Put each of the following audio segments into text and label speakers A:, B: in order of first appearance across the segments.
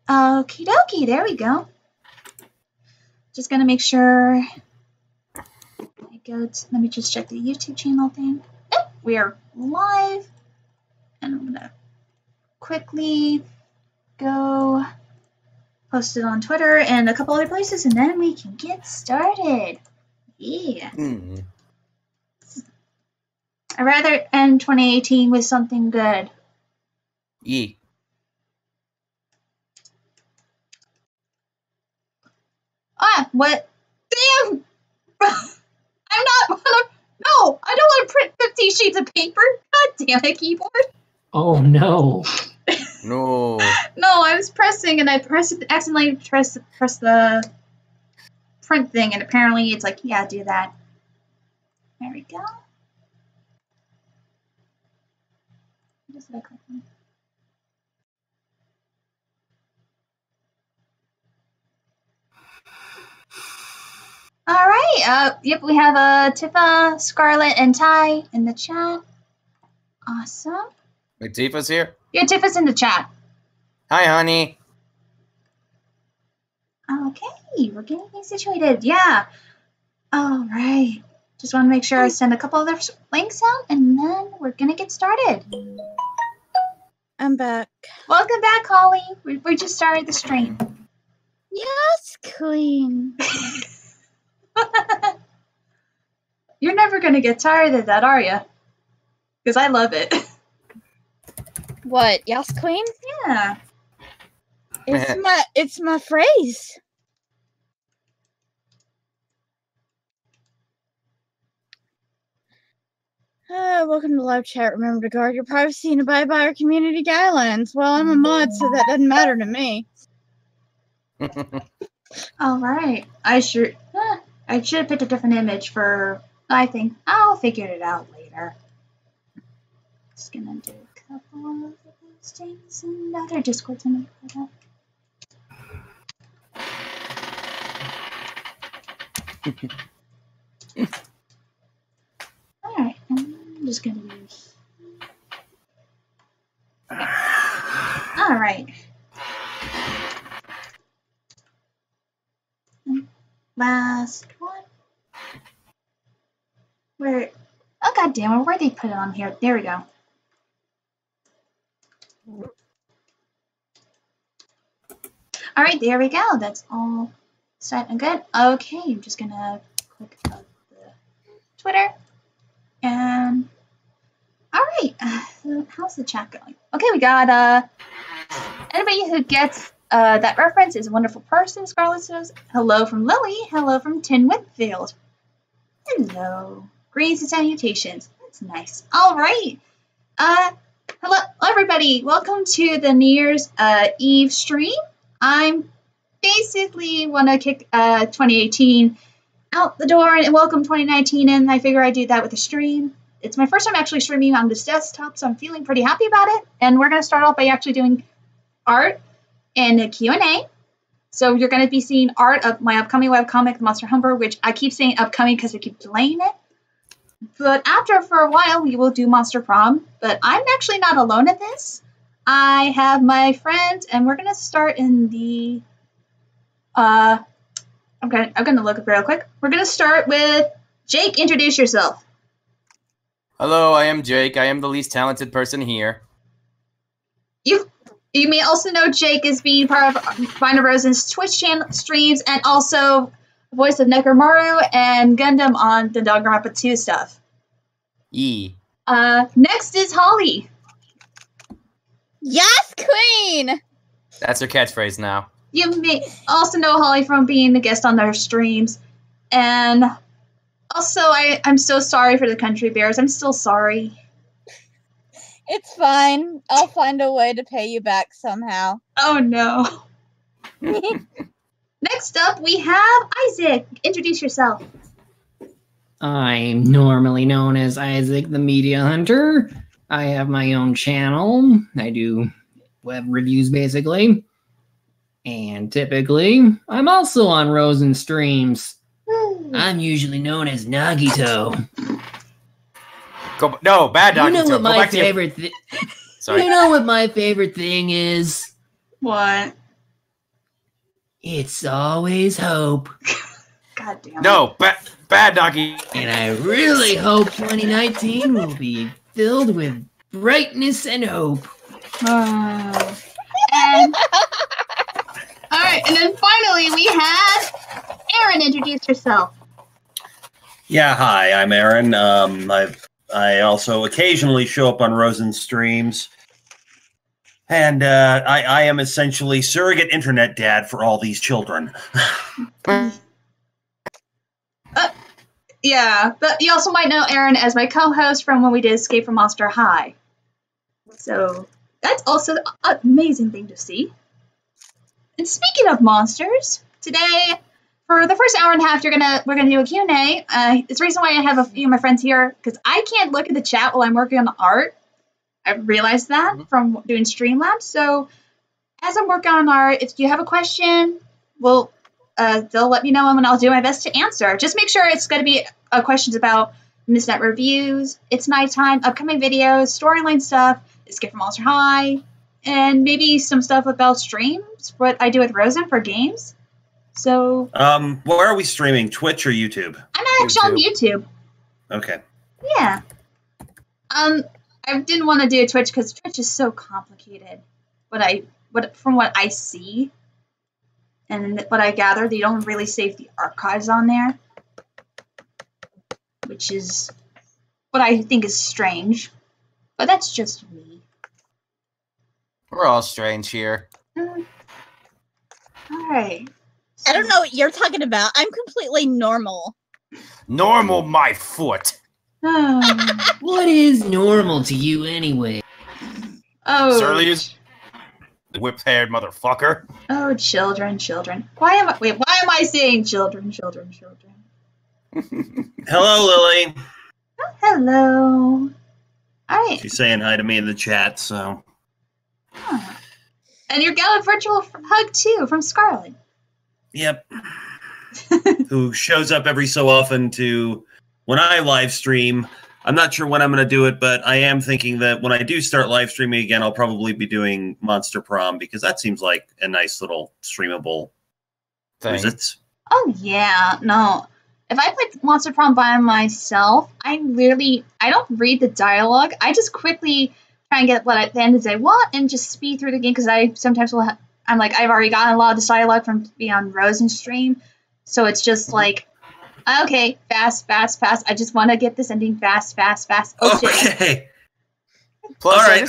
A: Okie dokie, there we go. Just gonna make sure I go to, let me just check the YouTube channel thing. Yep, we are live. And I'm gonna quickly go post it on Twitter and a couple other places, and then we can get started. Yeah. I'd rather end 2018 with something good.
B: Yeah.
A: Ah, what? Damn! I'm not one of. No, I don't want to print 50 sheets of paper. God damn it, keyboard.
C: Oh no.
B: No.
A: No, I was pressing and I accidentally pressed the print thing, and apparently it's like, yeah, do that. There we go. Just like that. All right. Yep, we have Tifa, Scarlet, and Ty in the chat. Awesome.
B: Wait, Tifa's here?
A: Yeah, Tifa's in the chat.
B: Hi, honey.
A: Okay, we're getting things situated. Yeah. All right. Just want to make sure I send a couple other links out, and then we're gonna get started.
D: I'm back.
A: Welcome back, Holly. We just started the stream.
D: Yes, Queen.
A: You're never gonna get tired of that, are you? Because I love it.
D: What? Yes, Queen?
A: Yeah.
D: It's my phrase. Welcome to live chat. Remember to guard your privacy and abide by our community guidelines. Well, I'm a mod, so that doesn't matter to me.
A: All right. I should have picked a different image for. I think I'll figure it out later. Just gonna do a couple of those things in other Discord to make that. All right. I'm just gonna use. All right. Last one. Where? Oh god damn it! Where'd they put it on here? There we go. All right, there we go. That's all set and good. Okay, I'm just gonna click up the Twitter and. All right, how's the chat going? Okay, we got anybody who gets that reference is a wonderful person. Scarlett says hello from Lily. Hello from Tin Whitfield. Hello. Greetings and salutations. That's nice. All right. Hello, everybody. Welcome to the New Year's Eve stream. I'm basically want to kick 2018 out the door and welcome 2019 in. I figure I do that with a stream. It's my first time actually streaming on this desktop, so I'm feeling pretty happy about it. And we're going to start off by actually doing art and a Q&A. So you're going to be seeing art of my upcoming webcomic, Monster Humper, which I keep saying upcoming because I keep delaying it. But after, for a while, we will do Monster Prom. But I'm actually not alone at this. I have my friends, and we're going to start in the... I'm going to look up real quick. We're going to start with Jake. Introduce yourself.
B: Hello, I am Jake. I am the least talented person here.
A: You may also know Jake as being part of Vina Rosen's Twitch channel streams and also voice of Nekomaru and Gundam on the Danganronpa 2 stuff.
B: Yee.
A: Next is Holly.
D: Yes, Queen!
B: That's her catchphrase now.
A: You may also know Holly from being a guest on their streams. And also, I'm so sorry for the Country Bears. I'm still sorry.
D: It's fine. I'll find a way to pay you back somehow.
A: Oh, no. Next up, we have Isaac. Introduce yourself.
C: I'm normally known as Isaac the Media Hunter. I have my own channel. I do web reviews, basically. And typically, I'm also on Rosen streams. I'm usually known as Nagito.
B: No, bad Nagito.
C: You know what my favorite
B: Sorry.
C: You know what my favorite thing is?
A: What?
C: It's always hope.
A: God damn it.
B: No, bad doggy.
C: And I really hope 2019 will be filled with brightness and hope.
A: And all right, and then finally we have Aaron introduce herself.
E: Yeah, hi, I'm Aaron. I also occasionally show up on Rosen's streams. And I am essentially surrogate internet dad for all these children.
A: Yeah, but you also might know Aaron as my co-host from when we did Escape from Monster High. So that's also an amazing thing to see. And speaking of monsters, today for the first hour and a half, we're gonna do a Q&A. It's the reason why I have a few of my friends here because I can't look at the chat while I'm working on the art. I realized that from doing Streamlabs. So as I'm working on art, if you have a question, they'll let me know and I'll do my best to answer. Just make sure it's going to be questions about Missnet reviews, It's Nighttime, upcoming videos, storyline stuff, Escape from Monster High, and maybe some stuff about streams, what I do with Rosen for games. So,
E: where are we streaming? Twitch or YouTube?
A: I'm actually on YouTube.
E: Okay.
A: Yeah. I didn't want to do Twitch because Twitch is so complicated. From what I see, and what I gather, they don't really save the archives on there, which is what I think is strange. But that's just me.
B: We're all strange here.
A: All right.
D: I don't know what you're talking about. I'm completely normal.
B: Normal my foot.
C: What is normal to you anyway?
A: Oh.
B: Surly is the whip-haired motherfucker.
A: Oh, children. Why am I saying children?
E: Hello, Lily.
A: Oh, hello. All right.
E: She's saying hi to me in the chat, so.
A: Huh. And you got a virtual hug too from Scarlett.
E: Yep. Who shows up every so often to when I live stream. I'm not sure when I'm going to do it, but I am thinking that when I do start live streaming again, I'll probably be doing Monster Prom because that seems like a nice little streamable
B: thing.
A: Oh yeah, no. If I play Monster Prom by myself, I don't read the dialogue. I just quickly try and get what at the end of the day want and just speed through the game because I sometimes I'm like, I've already gotten a lot of this dialogue from being on Rosen's stream. So it's just like, okay, fast. I just want to get this ending fast. Oh,
E: okay.
A: Shit.
E: All right,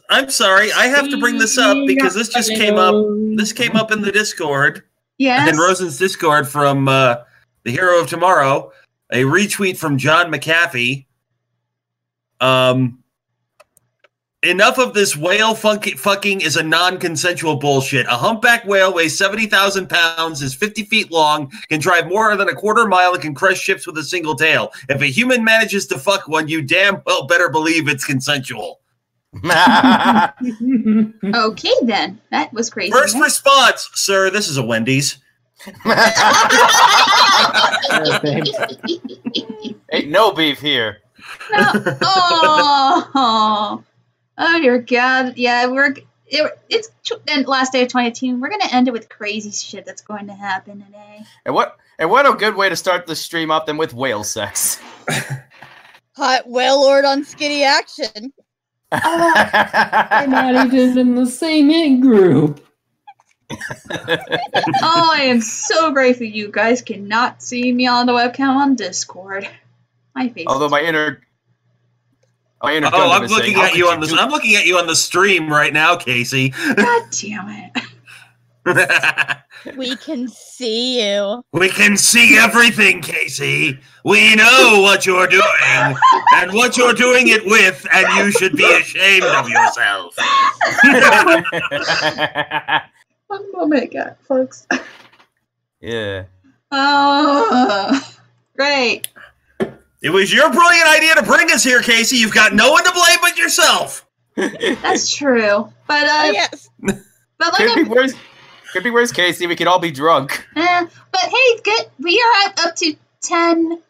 E: I'm sorry. I have to bring this up because this just came up. This came up in the Discord.
A: Yes.
E: In Rosen's Discord from the Hero of Tomorrow. A retweet from John McAfee. Enough of this whale fucking is a non-consensual bullshit. A humpback whale weighs 70,000 pounds, is 50 feet long, can drive more than a quarter mile, and can crush ships with a single tail. If a human manages to fuck one, you damn well better believe it's consensual.
A: Okay, then. That was crazy.
E: First response, sir, this is a Wendy's.
B: Ain't no beef here.
A: No. Oh dear God! Yeah, it's the last day of 2018. We're gonna end it with crazy shit that's going to happen today.
B: And what a good way to start the stream up than with whale sex.
D: Hot whale lord on skinny action.
C: We're not even in the same in group.
A: Oh, I am so grateful you guys cannot see me on the webcam on Discord. My face.
B: Although my inner
E: I'm looking at you on I'm looking at you on the stream right now, Casey.
A: God damn
E: it.
D: We can see you.
E: We can see everything, Casey. We know what you're doing and what you're doing it with, and you should be ashamed of yourself.
A: One moment, folks.
B: Yeah.
A: Oh, great.
E: It was your brilliant idea to bring us here, Casey. You've got no one to blame but yourself.
A: That's true. But
D: yes.
A: But like
B: could be worse, Casey. We could all be drunk.
A: But hey, good. We are up to 10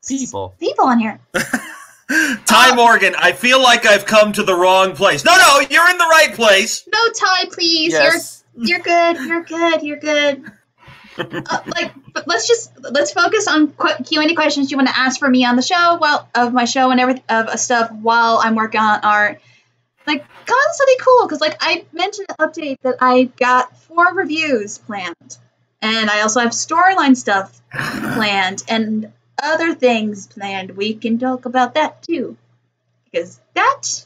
B: people
A: on here.
E: Ty Morgan, I feel like I've come to the wrong place. No, you're in the right place.
A: No, Ty, please.
B: Yes.
A: You're good. You're good. You're good. Let's focus on Q&A questions you want to ask for me on the show, of my show and everything of stuff while I'm working on art. Like, comments will be cool because, like, I mentioned in the update that I got 4 reviews planned, and I also have storyline stuff planned and other things planned. We can talk about that too, because that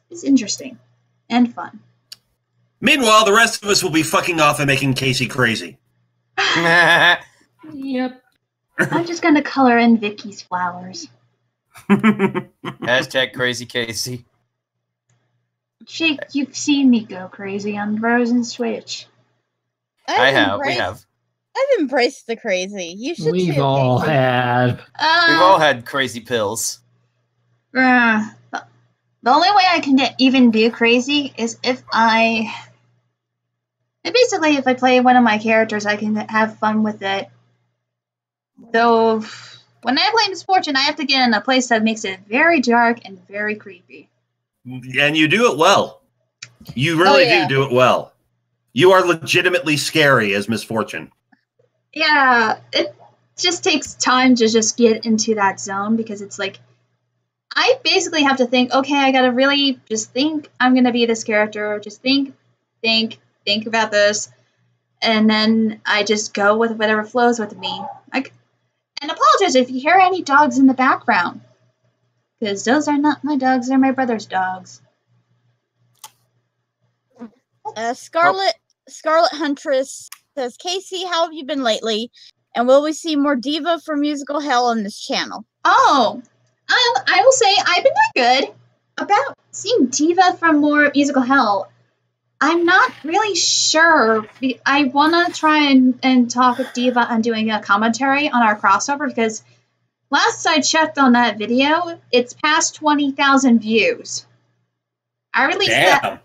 A: is interesting and fun.
E: Meanwhile, the rest of us will be fucking off and making Casey crazy.
C: Yep.
A: I'm just gonna color in Vicky's flowers.
B: Hashtag crazy Casey.
A: Jake, you've seen me go crazy on Frozen Switch.
B: We have.
D: I've embraced the crazy. You should
C: We've
D: too,
C: all
D: Casey.
C: had.
B: We've all had crazy pills.
A: The only way I can even do crazy is if I play one of my characters, I can have fun with it. Though, when I play Misfortune, I have to get in a place that makes it very dark and very creepy.
E: And you do it well. You really do it well. You are legitimately scary as Misfortune.
A: Yeah, it just takes time to just get into that zone because it's like, I basically have to think, okay, I gotta really just think I'm gonna be this character, just think about this, and then I just go with whatever flows with me. And apologize if you hear any dogs in the background, because those are not my dogs, they're my brother's dogs.
D: Scarlet Huntress says, Casey, how have you been lately? And will we see more Diva from Musical Hell on this channel?
A: Oh, I will say I've been doing good about seeing Diva from more Musical Hell. I'm not really sure. I want to try and talk with Diva on doing a commentary on our crossover because last I checked on that video, it's past 20,000 views. I released it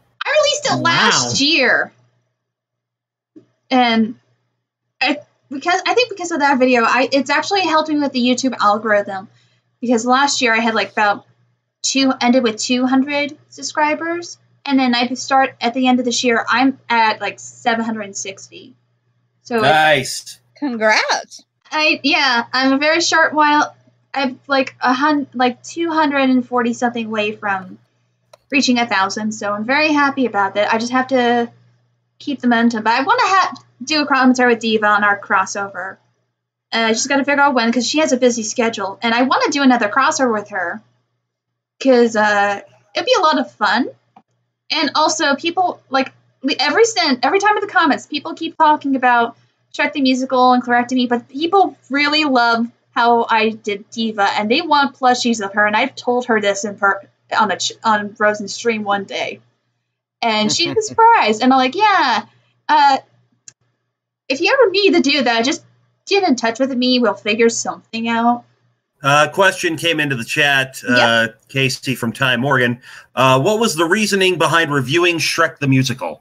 A: last year, and because of that video, it's actually helped me with the YouTube algorithm. Because last year I had ended with 200 subscribers, and then I start at the end of this year I'm at 760. So
E: nice.
D: Congrats.
A: I'm a very short while. I'm 240 something away from reaching 1,000. So I'm very happy about that. I just have to keep the momentum. But I want to do a commentary with Diva on our crossover. I just got to figure out when, because she has a busy schedule. And I want to do another crossover with her, because it'd be a lot of fun. And also, people, every time in the comments, people keep talking about Shrek the Musical and correcting me, but people really love how I did Diva, and they want plushies of her, and I've told her this on Rosen's stream one day. And she was surprised. And I'm like, if you ever need to do that, just get in touch with me. We'll figure something out.
E: Question came into the chat, Casey from Time Morgan. What was the reasoning behind reviewing Shrek the Musical?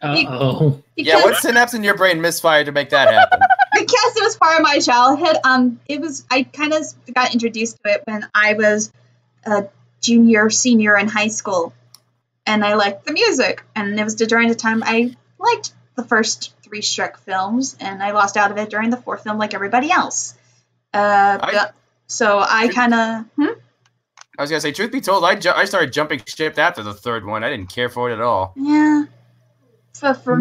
B: Yeah, what synapse in your brain misfired to make that happen?
A: Because it was part of my childhood. I kind of got introduced to it when I was a senior in high school, and I liked the music. And it was during the time I liked the first 3 Shrek films, and I lost out of it during the 4th film like everybody else. I
B: was going to say, truth be told, I started jumping ship after the 3rd one. I didn't care for it at all.
A: Yeah. But for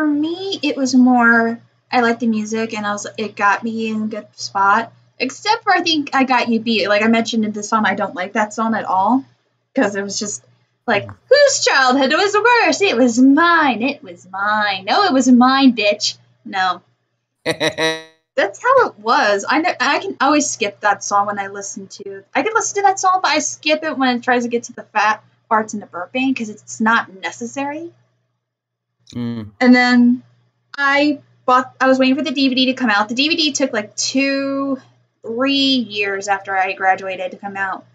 A: me, it was more, I liked the music, and it got me in a good spot. Except for, I think I Got You Beat. Like I mentioned in this song, I don't like that song at all. Because it was just, whose childhood was worse? It was mine. It was mine. No, it was mine, bitch. No. That's how it was. I can always skip that song when I listen to. I can listen to that song, but I skip it when it tries to get to the fat parts in the burping because it's not necessary. And then I was waiting for the DVD to come out. The DVD took 2-3 years after I graduated to come out.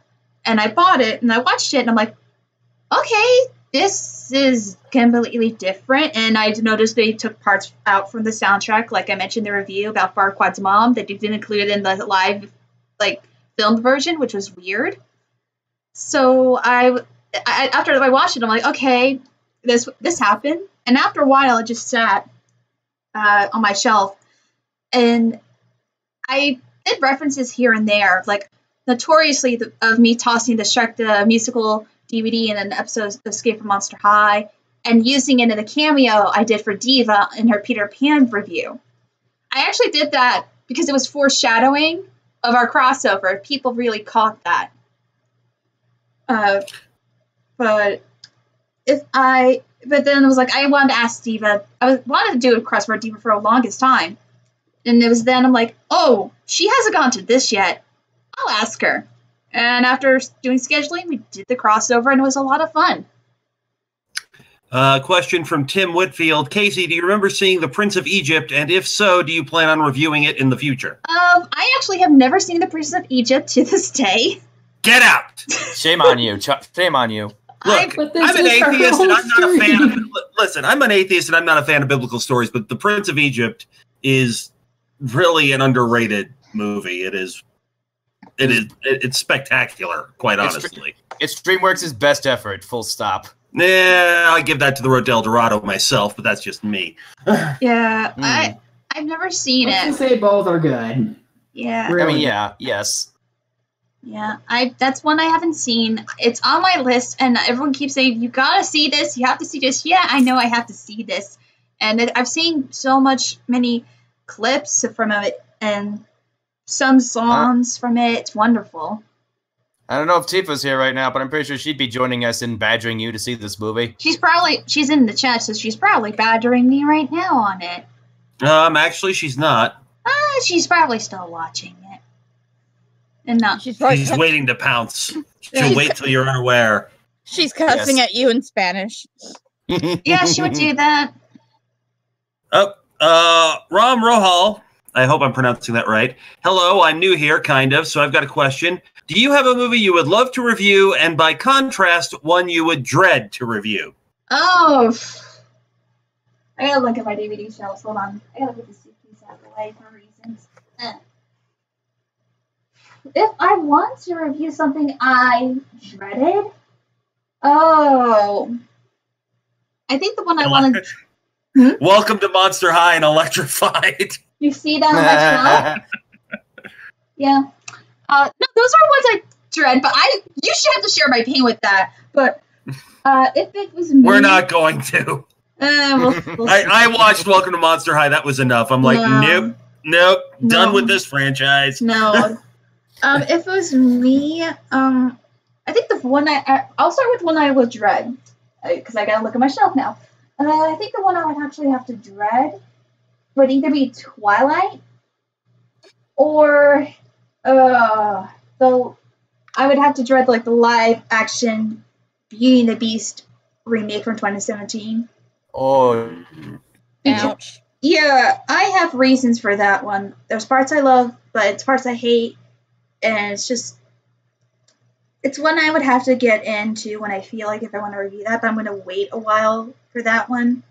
A: And I bought it and I watched it and I'm like, okay, this is completely different. And I noticed they took parts out from the soundtrack, like I mentioned in the review about Farquaad's mom, that they didn't include it in the live, filmed version, which was weird. So I after I watched it, I'm like, okay, this happened. And after a while, it just sat on my shelf. And I did references here and there, like notoriously of me tossing the Shrek the Musical DVD in an episode of Escape from Monster High, and using it in a cameo I did for Diva in her Peter Pan review. I actually did that because it was foreshadowing of our crossover. People really caught that. But then I was like, I wanted to ask Diva. Wanted to do a crossover with Diva for the longest time. And it was then I'm like, oh, she hasn't gone to this yet. I'll ask her. And after doing scheduling, we did the crossover, and it was a lot of fun.
E: Question from Tim Whitfield. Casey, do you remember seeing The Prince of Egypt? And if so, do you plan on reviewing it in the future?
A: I actually have never seen The Prince of Egypt to this day.
E: Get out!
B: Shame on you. Shame on you.
E: Look, I'm an atheist, and I'm not a fan. Listen, I'm an atheist, and I'm not a fan of biblical stories. But The Prince of Egypt is really an underrated movie. It's spectacular, quite honestly.
B: It's DreamWorks' best effort. Full stop.
E: Yeah, I give that to the Road to El Dorado myself, but that's just me.
A: Yeah, I've never seen it.
C: Let's say both are good.
A: Yeah.
C: Really?
B: I mean, yeah, yes.
A: Yeah, that's one I haven't seen. It's on my list, and everyone keeps saying, you gotta see this, you have to see this. Yeah, I know I have to see this. And I've seen so many clips from it, and some songs from it. It's wonderful.
B: I don't know if Tifa's here right now, but I'm pretty sure she'd be joining us in badgering you to see this movie.
A: She's in the chat, so she's probably badgering me right now on it.
E: Actually, she's not.
A: She's probably still watching it. And not.
E: She's waiting to pounce. She'll wait till you're unaware.
D: She's cussing at you in Spanish.
A: Yeah, she would do that.
E: Ram Rohal. I hope I'm pronouncing that right. Hello, I'm new here, kind of, so I've got a question. Do you have a movie you would love to review, and by contrast, one you would dread to review?
A: Oh, I gotta look at my DVD shelves. Hold on. I gotta put the suitcase out of the way for reasons. If I want to review something I dreaded, I think the one I wanted.
E: Welcome to Monster High and Electrified.
A: You see that on my shelf? Yeah. No, those are ones I dread, but you should have to share my pain with that. But if it was me,
E: we're not going to.
A: We'll
E: I watched Welcome to Monster High. That was enough. I'm like, nope, done with this franchise.
A: No. If it was me, I think the one I'll start with one I would dread, because I gotta look at my shelf now. I think the one I would actually have to dread would either be Twilight or I would have to dread like the live action Beauty and the Beast remake from 2017.
B: Oh,
D: ouch.
A: Yeah, I have reasons for that one. There's parts I love, but it's parts I hate, and it's one I would have to get into when I feel like if I want to review that, but I'm going to wait a while for that one.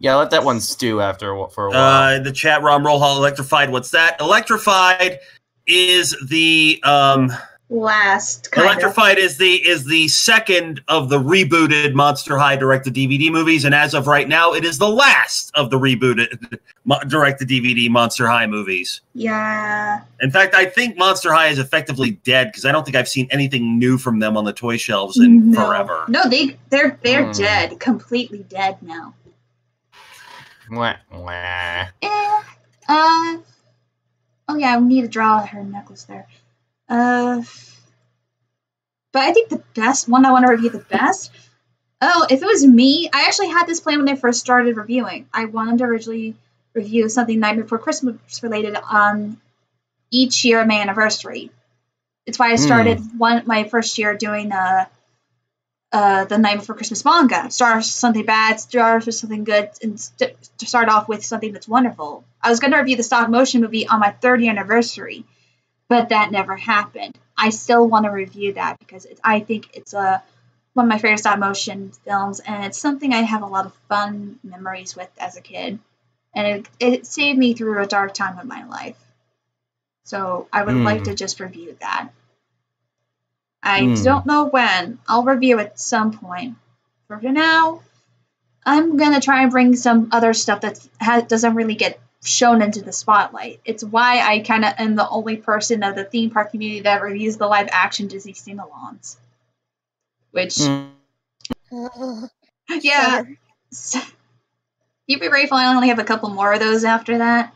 B: yeah, let that one stew for a while.
E: The chat, Rom Rollhall, Electrified. What's that? Electrified is the
A: Last.
E: Electrified is the second of the rebooted Monster High direct-to-DVD movies, and as of right now, it is the last of the rebooted direct-to-DVD Monster High movies.
A: Yeah.
E: In fact, I think Monster High is effectively dead because I don't think I've seen anything new from them on the toy shelves in forever.
A: No, they're dead, completely dead now.
B: Mwah, mwah.
A: Oh yeah, I need to draw her necklace there. But I think the best one I want to review the best. Oh, if it was me, I actually had this plan when I first started reviewing. I wanted to originally review something Night Before Christmas related on each year of my anniversary. It's why I started my first year doing the Night Before Christmas manga. Start with something bad, start with something good, and to start off with something that's wonderful. I was going to review the stop motion movie on my 30th anniversary, but that never happened. I still want to review that because I think it's one of my favorite stop motion films, and it's something I have a lot of fun memories with as a kid. And it saved me through a dark time of my life. So I would like to just review that. I don't know when. I'll review at some point. For now, I'm gonna try and bring some other stuff that doesn't really get shown into the spotlight. It's why I kind of am the only person of the theme park community that reviews the live action Disney sing-alongs. Which, yeah, you'd be grateful I only have a couple more of those after that.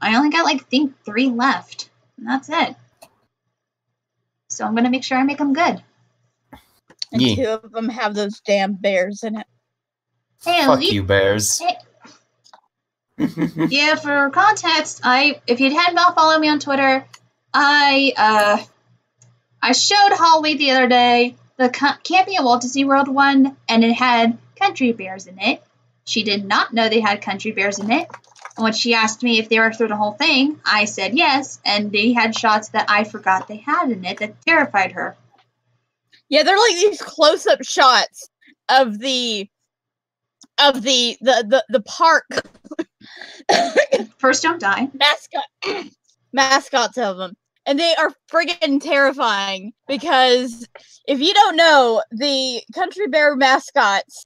A: I only got, like, I think 3 left, and that's it. So I'm gonna make sure I make them good.
D: And 2 of them have those damn bears in it.
A: Hey,
B: Fuck you, bears.
A: Hey. Yeah, for context, if you had not followed me on Twitter, I showed Holly the other day the Camping at Walt Disney World one, and it had country bears in it. She did not know they had country bears in it. And when she asked me if they were through the whole thing, I said yes, and they had shots that I forgot they had in it that terrified her.
D: Yeah, they're like these close-up shots of the park.
A: First Don't Die.
D: Mascots of them. And they are friggin' terrifying because if you don't know, the country bear mascots,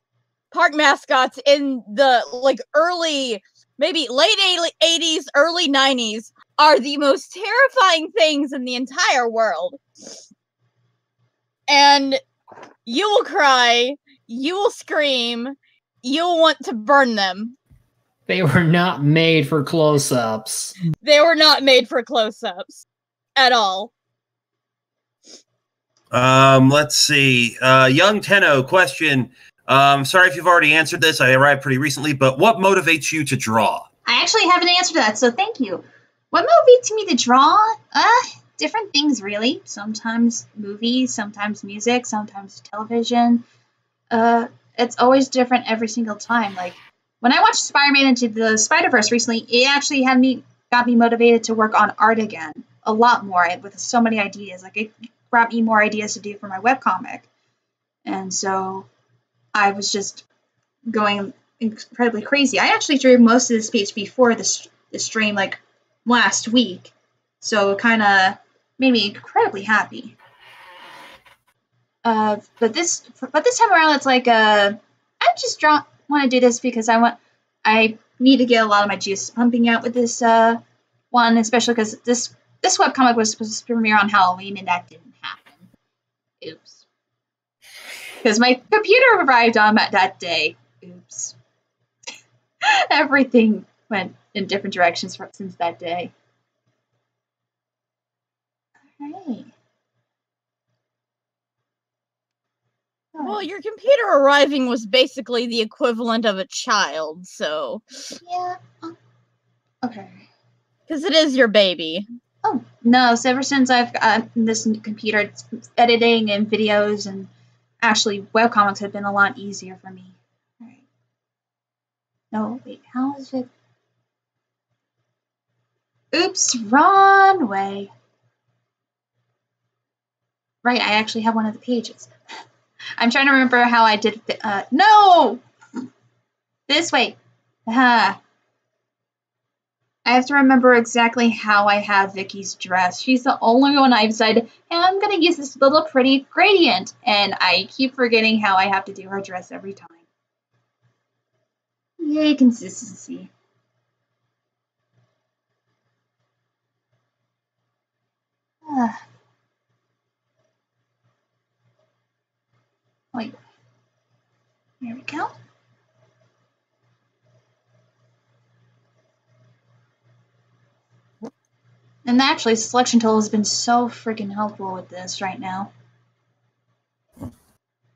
D: park mascots in the like early, maybe late 80s, early 90s are the most terrifying things in the entire world. And you will cry, you will scream, you'll want to burn them.
C: They were not made for close-ups.
D: They were not made for close-ups at all.
E: Let's see. Young Tenno, question. Sorry if you've already answered this. I arrived pretty recently, but what motivates you to draw?
A: I actually have an answer to that, so thank you. What motivates me to draw? Different things, really. Sometimes movies, sometimes music, sometimes television. It's always different every single time. Like, when I watched Spider-Man Into the Spider-Verse recently, it actually got me motivated to work on art again. A lot more, with so many ideas. Like, it brought me more ideas to do for my webcomic. And so, I was just going incredibly crazy. I actually drew most of this page before the stream, like, last week. So, it kind of made me incredibly happy. But this time around, it's like, I just want to do this because I need to get a lot of my juice pumping out with this one, especially because this webcomic was supposed to premiere on Halloween, and that didn't happen. Oops. Because my computer arrived on that day. Oops. Everything went in different directions since that day. Alright.
D: Well, your computer arriving was basically the equivalent of a child, so...
A: Yeah. Okay.
D: Because it is your baby.
A: Oh, no. So ever since I've got this computer, editing and videos and actually webcomics have been a lot easier for me. All right. No, wait. How is it? Oops. Wrong way. Right. I actually have one of the pages. I'm trying to remember how I did. No! This way. I have to remember exactly how I have Vicky's dress. She's the only one I've decided, and I'm going to use this little pretty gradient. And I keep forgetting how I have to do her dress every time. Yay, consistency. Wait. There we go. And actually, selection tool has been so freaking helpful with this right now.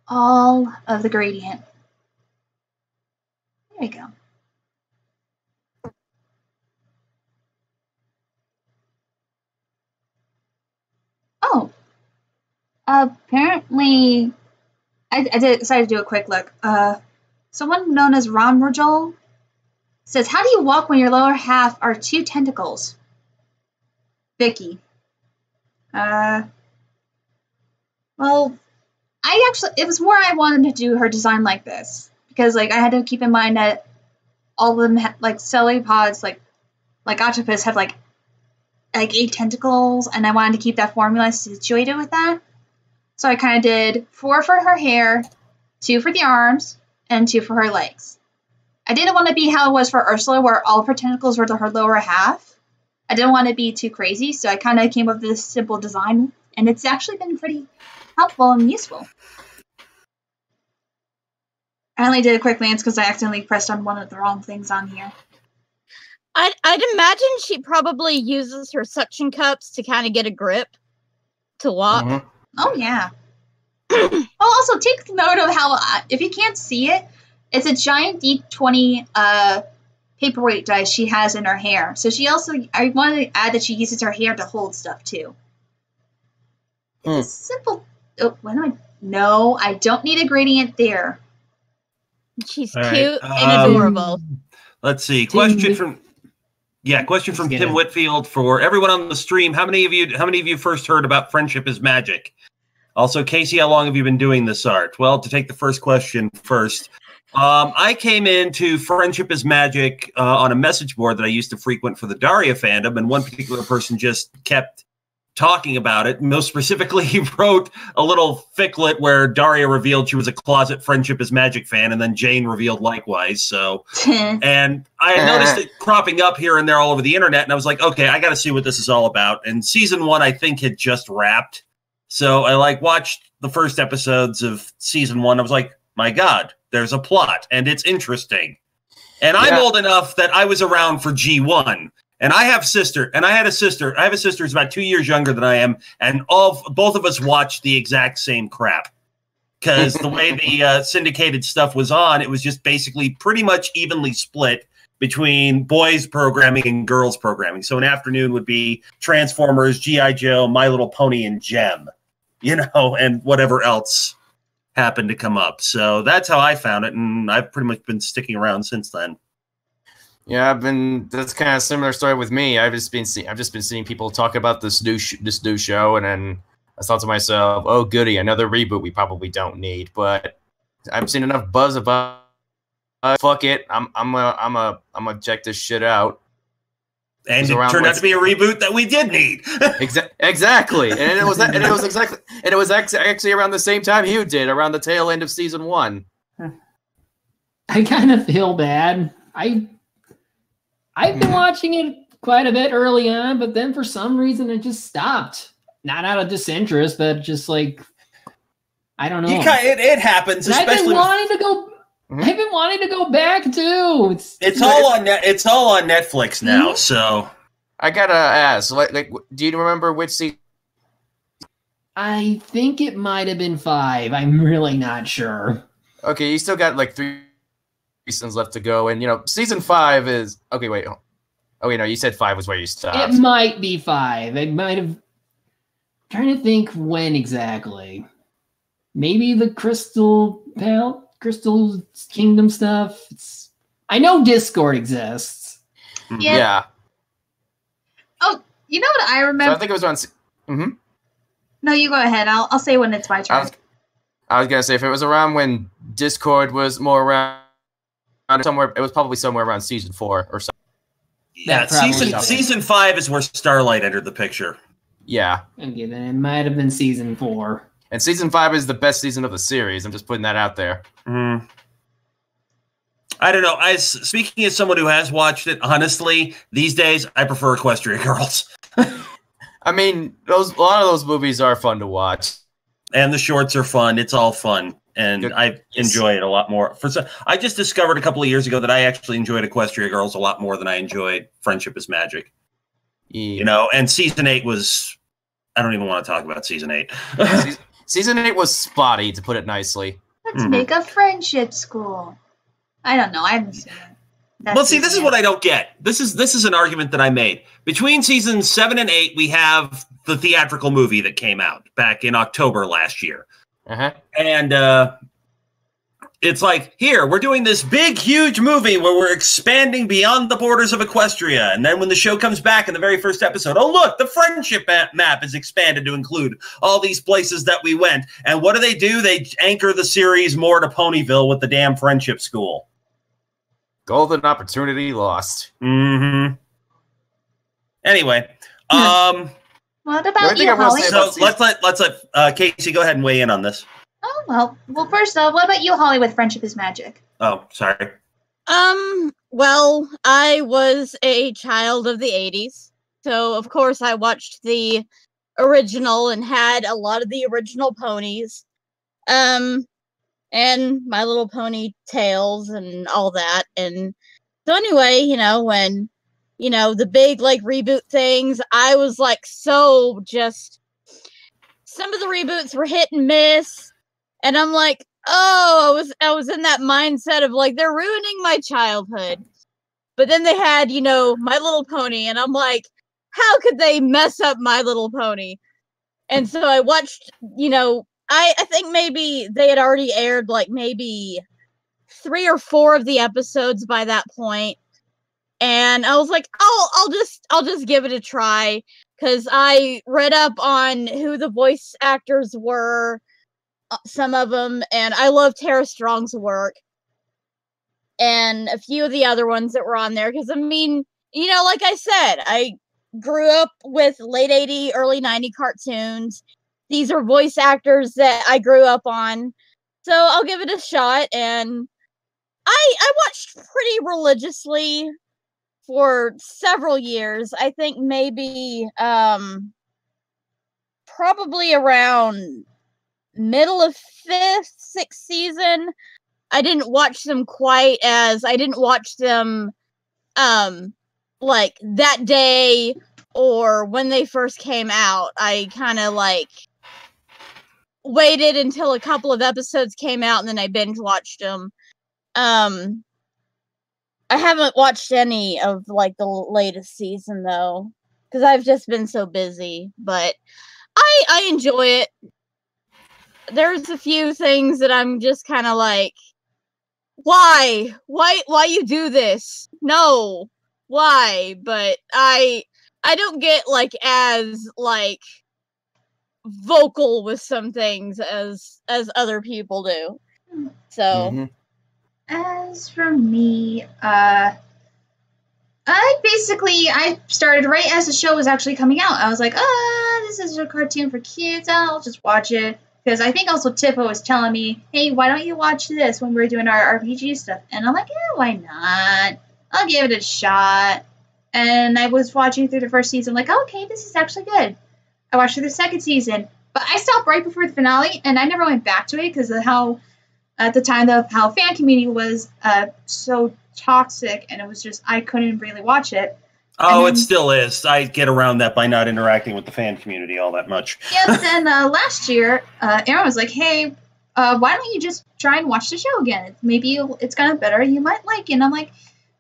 A: All of the gradient. There we go. Oh. Apparently, I decided to do a quick look. Someone known as Ron Virgil says, how do you walk when your lower half are 2 tentacles? Vicky. Well, it was more I wanted to do her design like this. Because, like, I had to keep in mind that all of them, like, celepods, like octopus, have, like, like 8 tentacles, and I wanted to keep that formula situated with that. So I kind of did 4 for her hair, 2 for the arms, and 2 for her legs. I didn't want to be how it was for Ursula, where all of her tentacles were to her lower half. I didn't want to be too crazy, so I kind of came up with this simple design, and it's actually been pretty helpful and useful. I only did a quick glance because I accidentally pressed on one of the wrong things on here.
D: I'd imagine she probably uses her suction cups to kind of get a grip to walk.
B: Mhm.
A: Oh, yeah. Oh, also, take note of how, if you can't see it, it's a giant D20 paperweight dice she has in her hair. So she also, I wanted to add that she uses her hair to hold stuff, too. It's a simple, oh, what am I, no, I don't need a gradient there.
D: She's
E: All
D: cute
E: right,
D: and adorable.
E: Let's see. Question from Tim Whitfield for everyone on the stream. How many of you first heard about Friendship is Magic? Also, Casey, how long have you been doing this art? Well, to take the first question first, I came into Friendship is Magic on a message board that I used to frequent for the Daria fandom, and one particular person just kept talking about it. Most specifically, he wrote a little ficklet where Daria revealed she was a closet Friendship is Magic fan, and then Jane revealed likewise. So, and I had noticed it cropping up here and there all over the internet, and I was like, okay, I got to see what this is all about. And season 1, I think, had just wrapped. So I watched the first episodes of season 1. I was like, my God, there's a plot and it's interesting. And I'm old enough that I was around for G1. And I have a sister who's about 2 years younger than I am. And both of us watched the exact same crap. Because the way the syndicated stuff was on, it was just basically pretty much evenly split between boys programming and girls programming. So an afternoon would be Transformers, G.I. Joe, My Little Pony, and Gem, and whatever else happened to come up. So that's how I found it, and I've pretty much been sticking around since then.
B: Yeah, that's kind of a similar story with me. I've just been seeing people talk about this new show, and then I thought to myself, oh goody, another reboot we probably don't need. But I've seen enough buzz about fuck it, I'm gonna check this shit out.
E: And it turned out to be a reboot that we did need.
B: Exactly, and it was actually around the same time you did, around the tail end of season 1.
C: I kind of feel bad. I've been watching it quite a bit early on, but then for some reason it just stopped. Not out of disinterest, but just like, I don't know.
E: It happens,
C: and
E: especially.
C: I've been wanting to go back too.
E: It's all on Netflix now. So
B: I gotta ask, do you remember which season?
C: I think it might have been 5. I'm really not sure.
B: Okay, you still got 3 seasons left to go, and season 5 is okay. Wait, oh wait, no, you said 5 was where you stopped.
C: It might be 5. It might have. Trying to think when exactly. Maybe the Crystal Kingdom stuff. I know Discord exists.
A: Yeah. Oh, you know what I remember?
B: So I think it was around.
A: No, you go ahead. I'll say when it's my turn.
B: I was gonna say if it was around when Discord was more around somewhere, it was probably somewhere around season 4 or something.
E: Yeah, season 5 is where Starlight entered the picture.
B: Yeah.
C: Okay, then it might have been season 4.
B: And season 5 is the best season of the series. I'm just putting that out there.
E: I don't know. Speaking as someone who has watched it, honestly, these days I prefer Equestria Girls.
B: I mean, a lot of those movies are fun to watch,
E: and the shorts are fun. It's all fun, and I enjoy it a lot more. I just discovered a couple of years ago that I actually enjoyed Equestria Girls a lot more than I enjoyed Friendship is Magic.
B: Yeah.
E: And season 8 was. I don't even want to talk about season 8.
B: Season 8 was spotty, to put it nicely.
A: Let's make a friendship school. I don't know. I haven't seen it.
E: Well, see, this is what I don't get. This is an argument that I made. Between seasons 7 and 8, we have the theatrical movie that came out back in October last year. And it's like, here, we're doing this big, huge movie where we're expanding beyond the borders of Equestria. And then when the show comes back in the very first episode, oh, look, the friendship map is expanded to include all these places that we went. And what do? They anchor the series more to Ponyville with the damn friendship school.
B: Golden opportunity lost.
E: Anyway,
A: What
B: I
A: about
B: think
A: you,
B: I will
A: Holly?
B: say-
E: So let's let Casey go ahead and weigh in on this.
A: Oh, well, first off, what about you, Holly, with Friendship is Magic?
E: Oh, sorry.
D: Well, I was a child of the 80s, so of course I watched the original and had a lot of the original ponies. And My Little Pony Tales and all that. And so anyway, when the big like reboot things, I was like so just some of the reboots were hit and miss. And I'm like, oh, I was in that mindset of like they're ruining my childhood. But then they had, My Little Pony, and I'm like, how could they mess up My Little Pony? And so I watched, I think maybe they had already aired like maybe 3 or 4 of the episodes by that point. And I was like, I'll just give it a try, because I read up on who the voice actors were, some of them, and I love Tara Strong's work, and a few of the other ones that were on there. Because I mean, like I said, I grew up with late 80, early 90 cartoons. These are voice actors that I grew up on, so I'll give it a shot. And I watched pretty religiously for several years. I think maybe probably around middle of 5th, 6th season. I didn't watch them like that day or when they first came out. I kind of like waited until a couple of episodes came out and then I binge watched them. I haven't watched any of like the latest season though, because I've just been so busy, but I enjoy it. There's a few things that I'm just kind of like, why you do this? No, why? But I don't get like as like vocal with some things as other people do. So
A: As for me, I started right as the show was actually coming out. I was like, this is a cartoon for kids. I'll just watch it. Because I think also Tippa was telling me, hey, why don't you watch this when we're doing our RPG stuff? And I'm like, yeah, why not? I'll give it a shot. And I was watching through the first season, like, okay, this is actually good. I watched through the second season. But I stopped right before the finale, and I never went back to it because of how, at the time, how fan community was so toxic, and it was just, I couldn't really watch it.
E: Oh, it still is. I get around that by not interacting with the fan community all that much.
A: Yes, and last year, Aaron was like, hey, why don't you just try and watch the show again? Maybe it's kind of better. You might like it. And I'm like,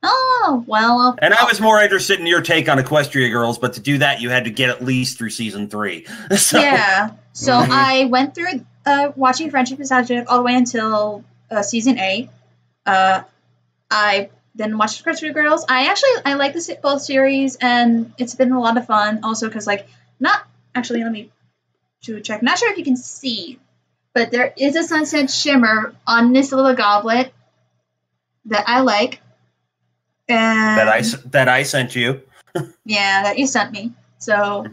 A: oh, well.
E: And I was more interested in your take on Equestria Girls, but to do that, you had to get at least through season 3. So.
A: Yeah. So I went through watching Friendship is Magic all the way until season 8. I then watched Equestria Girls. I like both series, and it's been a lot of fun. Also, because let me check. Not sure if you can see, but there is a sunset shimmer on this little goblet that I like. And
E: that I sent you.
A: Yeah, that you sent me. So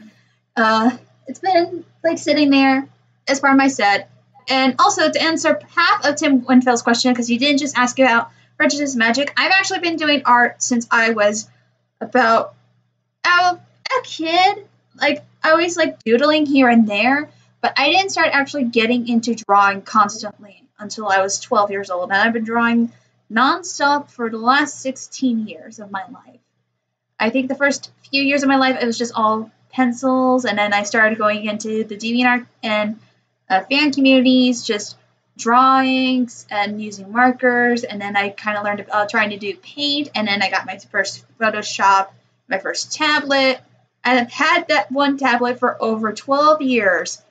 A: it's been like sitting there as part of my set. And also to answer half of Tim Winfield's question, because he didn't just ask about Friendship is Magic, I've actually been doing art since I was about a kid. Like, I always like doodling here and there, but I didn't start actually getting into drawing constantly until I was 12 years old. And I've been drawing nonstop for the last 16 years of my life. I think the first few years of my life, it was just all pencils, and then I started going into the DeviantArt and fan communities, just drawings and using markers, and then I kind of learned trying to do paint, and then I got my first Photoshop, my first tablet. I've had that one tablet for over 12 years,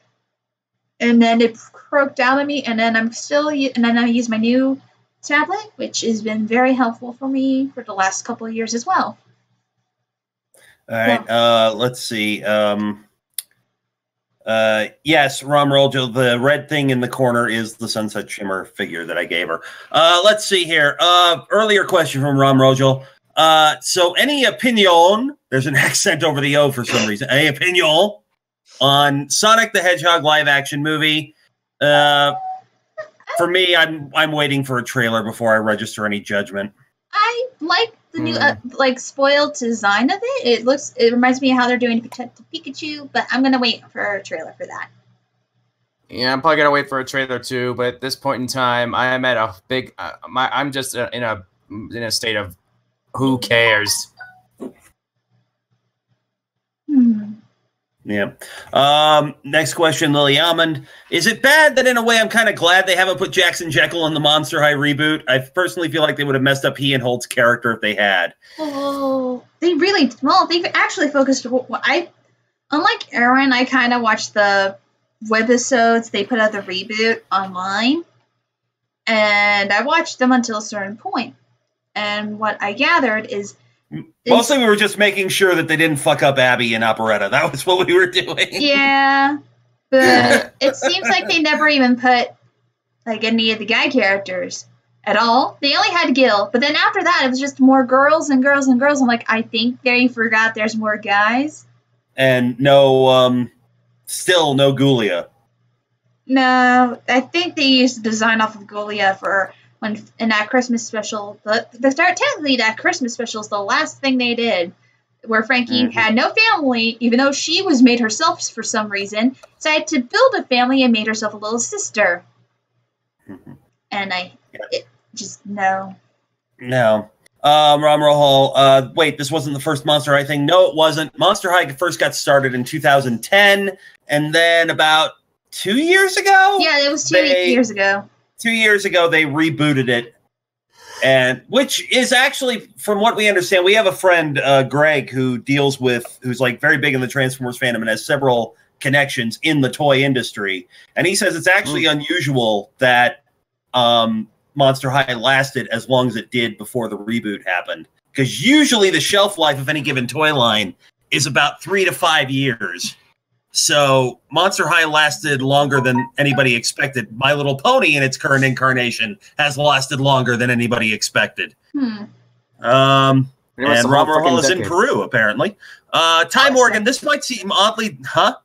A: and then it broke down on me, and then I use my new tablet, which has been very helpful for me for the last couple of years as well.
E: All right, let's see. Yes, Romrojo, the red thing in the corner is the Sunset Shimmer figure that I gave her. Let's see here. Earlier question from Romrojo. So any opinion There's an accent over the O for some reason. A opinion on Sonic the Hedgehog live action movie. For me, I'm waiting for a trailer before I register any judgment.
A: I like the new spoiled design of it. It reminds me of how they're doing Detective Pikachu, but I'm gonna wait for a trailer for that.
B: Yeah, I'm probably gonna wait for a trailer too. But at this point in time, I am at a big. I'm just in a state of who cares.
E: Yeah. Next question, Lily Almond. Is it bad that in a way I'm kind of glad they haven't put Jackson Jekyll in the Monster High reboot? I personally feel like they would have messed up he and Holt's character if they had.
A: Oh, they've actually focused. Unlike Aaron, I kind of watched the webisodes they put out the reboot online, and I watched them until a certain point. And what I gathered is
E: mostly we were just making sure that they didn't fuck up Abby in Operetta. That was what we were doing.
A: Yeah, but it seems like they never even put like any of the guy characters at all. They only had Gil, but then after that, it was just more girls and girls and girls. I'm like, I think they forgot there's more guys.
E: And still no Gulia.
A: No, I think they used the design off of Gulia for when in that Christmas special. Technically, that Christmas special is the last thing they did, where Frankie had no family, even though she was made herself for some reason, decided to build a family and made herself a little sister. And no.
E: Rom Rohal, wait, this wasn't the first Monster High thing. No, it wasn't. Monster High first got started in 2010, and then about 2 years ago?
A: Yeah, it was 2 years ago.
E: 2 years ago, they rebooted it, and which is actually, from what we understand, we have a friend, Greg, who's like very big in the Transformers fandom and has several connections in the toy industry, and he says it's actually unusual that Monster High lasted as long as it did before the reboot happened, because usually the shelf life of any given toy line is about 3 to 5 years. So Monster High lasted longer than anybody expected. My Little Pony in its current incarnation has lasted longer than anybody expected. And Rom Rohal is in Peru, apparently. Ty Morgan, this might seem oddly... Huh?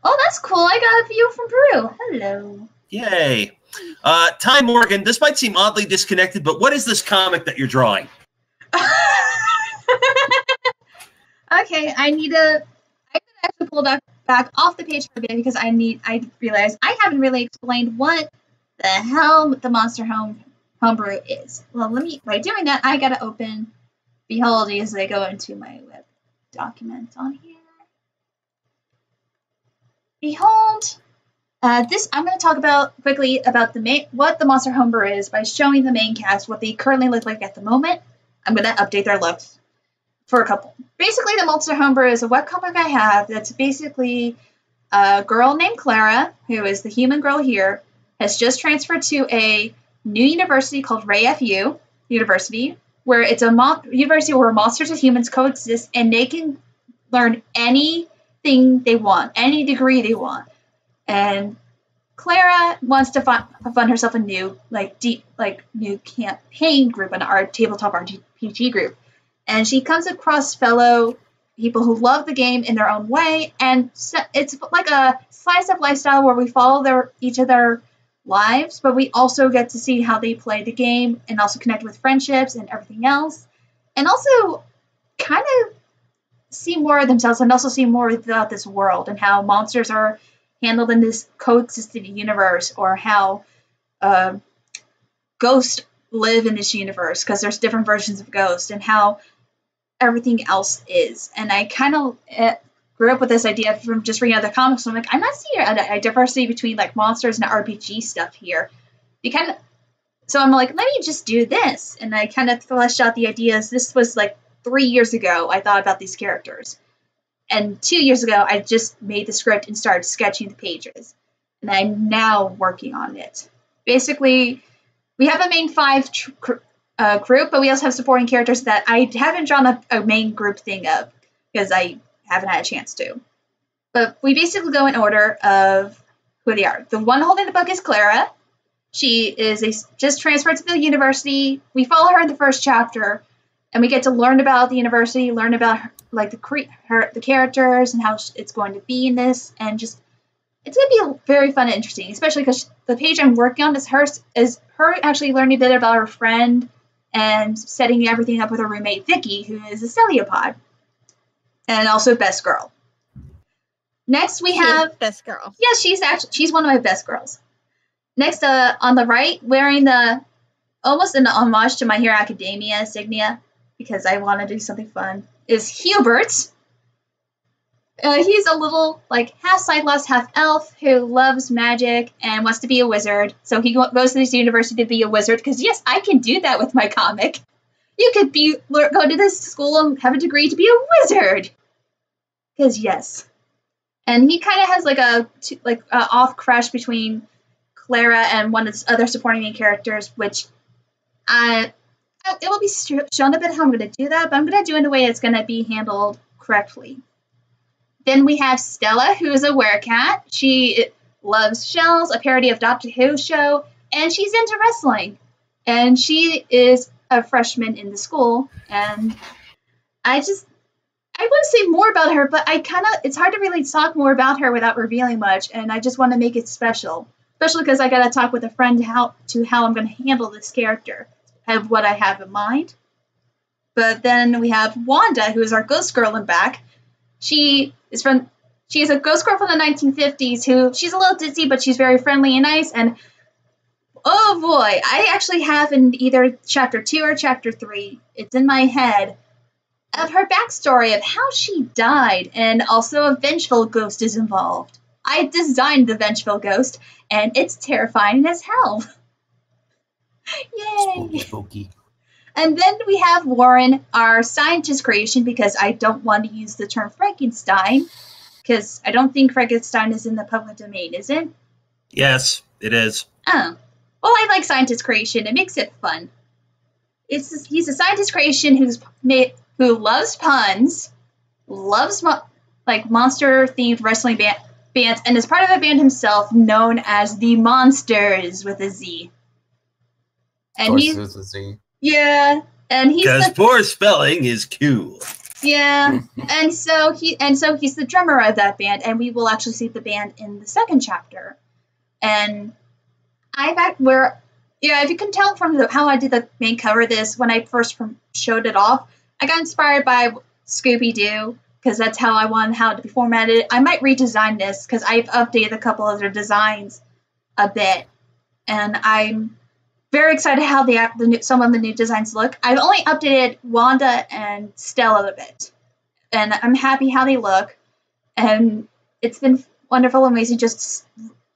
A: Oh, that's cool. I got a view from Peru. Hello.
E: Yay. Ty Morgan, this might seem oddly disconnected, but what is this comic that you're drawing?
A: Okay, I need to... I could actually pull back off the page for a bit because I realized I haven't really explained what the hell the Monster Homebrew is. Well, by doing that, I gotta open Behold as I go into my web documents on here. Behold. I'm going to talk quickly about what the Monster Homebrew is by showing the main cast what they currently look like at the moment. I'm going to update their looks for a couple. Basically, the Monster Homebrew is a webcomic I have that's basically a girl named Clara, who is the human girl here, has just transferred to a new university called Ray FU University, where it's a university where monsters and humans coexist, and they can learn anything they want, any degree they want. And Clara wants to fund herself a new, new campaign group, our tabletop RPG group. And she comes across fellow people who love the game in their own way, and it's like a slice of lifestyle where we follow each of their lives, but we also get to see how they play the game and also connect with friendships and everything else, and also kind of see more of themselves and also see more about this world and how monsters are handled in this coexistent universe, or how ghosts live in this universe, because there's different versions of ghosts, and how everything else is. And I kind of grew up with this idea from just reading other comics. So I'm like, I'm not seeing a diversity between like monsters and RPG stuff here. So I'm like, let me just do this. And I kind of fleshed out the ideas. This was like 3 years ago I thought about these characters. And 2 years ago, I just made the script and started sketching the pages. And I'm now working on it. Basically, we have a main 5 group, but we also have supporting characters that I haven't drawn a main group thing of, because I haven't had a chance to. But we basically go in order of who they are. The one holding the book is Clara. She is just transferred to the university. We follow her in the first chapter, and we get to learn about the university, learn about like the characters and how it's going to be in this, and just it's going to be very fun and interesting, especially because the page I'm working on is her actually learning a bit about her friend and setting everything up with her roommate Vicky, who is a celiopod and also best girl. Next we have
D: best girl.
A: Yeah, she's one of my best girls. Next, on the right, wearing almost an homage to My Hero Academia insignia, because I want to do something fun, is Hubert. He's a little, like, half Cyclops, half elf who loves magic and wants to be a wizard. So he goes to this university to be a wizard, because, yes, I can do that with my comic. You could go to this school and have a degree to be a wizard. Because, yes. And he kind of has, like, a off crush between Clara and one of the other supporting main characters, which it will be shown a bit how I'm going to do that, but I'm going to do it in a way that's going to be handled correctly. Then we have Stella, who is a werecat. She loves Shells, a parody of Doctor Who show, and she's into wrestling. And she is a freshman in the school, and I want to say more about her, but it's hard to really talk more about her without revealing much, and I just want to make it special. Especially because I got to talk with a friend how I'm going to handle this character, have what I have in mind. But then we have Wanda, who is our ghost girl in back. She is a ghost girl from the 1950s she's a little ditzy, but she's very friendly and nice. And oh boy, I actually have in either chapter 2 or chapter 3, it's in my head, of her backstory of how she died, and also a vengeful ghost is involved. I designed the vengeful ghost, and it's terrifying as hell. Yay!
B: Spooky.
A: And then we have Warren, our scientist creation, because I don't want to use the term Frankenstein, because I don't think Frankenstein is in the public domain, is it?
E: Yes, it is.
A: Oh. Well, I like scientist creation. It makes it fun. He's a scientist creation who loves puns, loves monster-themed wrestling bands, and is part of a band himself known as the Monsters with a Z. And
B: it's a Z.
A: Yeah, and
E: because poor spelling is cool.
A: Yeah, and so he's the drummer of that band, and we will actually see the band in the second chapter. And if you can tell from how I did the main cover of this when I first showed it off, I got inspired by Scooby-Doo, because that's how I wanted how to be formatted. I might redesign this, because I've updated a couple of their designs a bit, and I'm very excited how some of the new designs look. I've only updated Wanda and Stella a bit, and I'm happy how they look, and it's been wonderful, amazing, just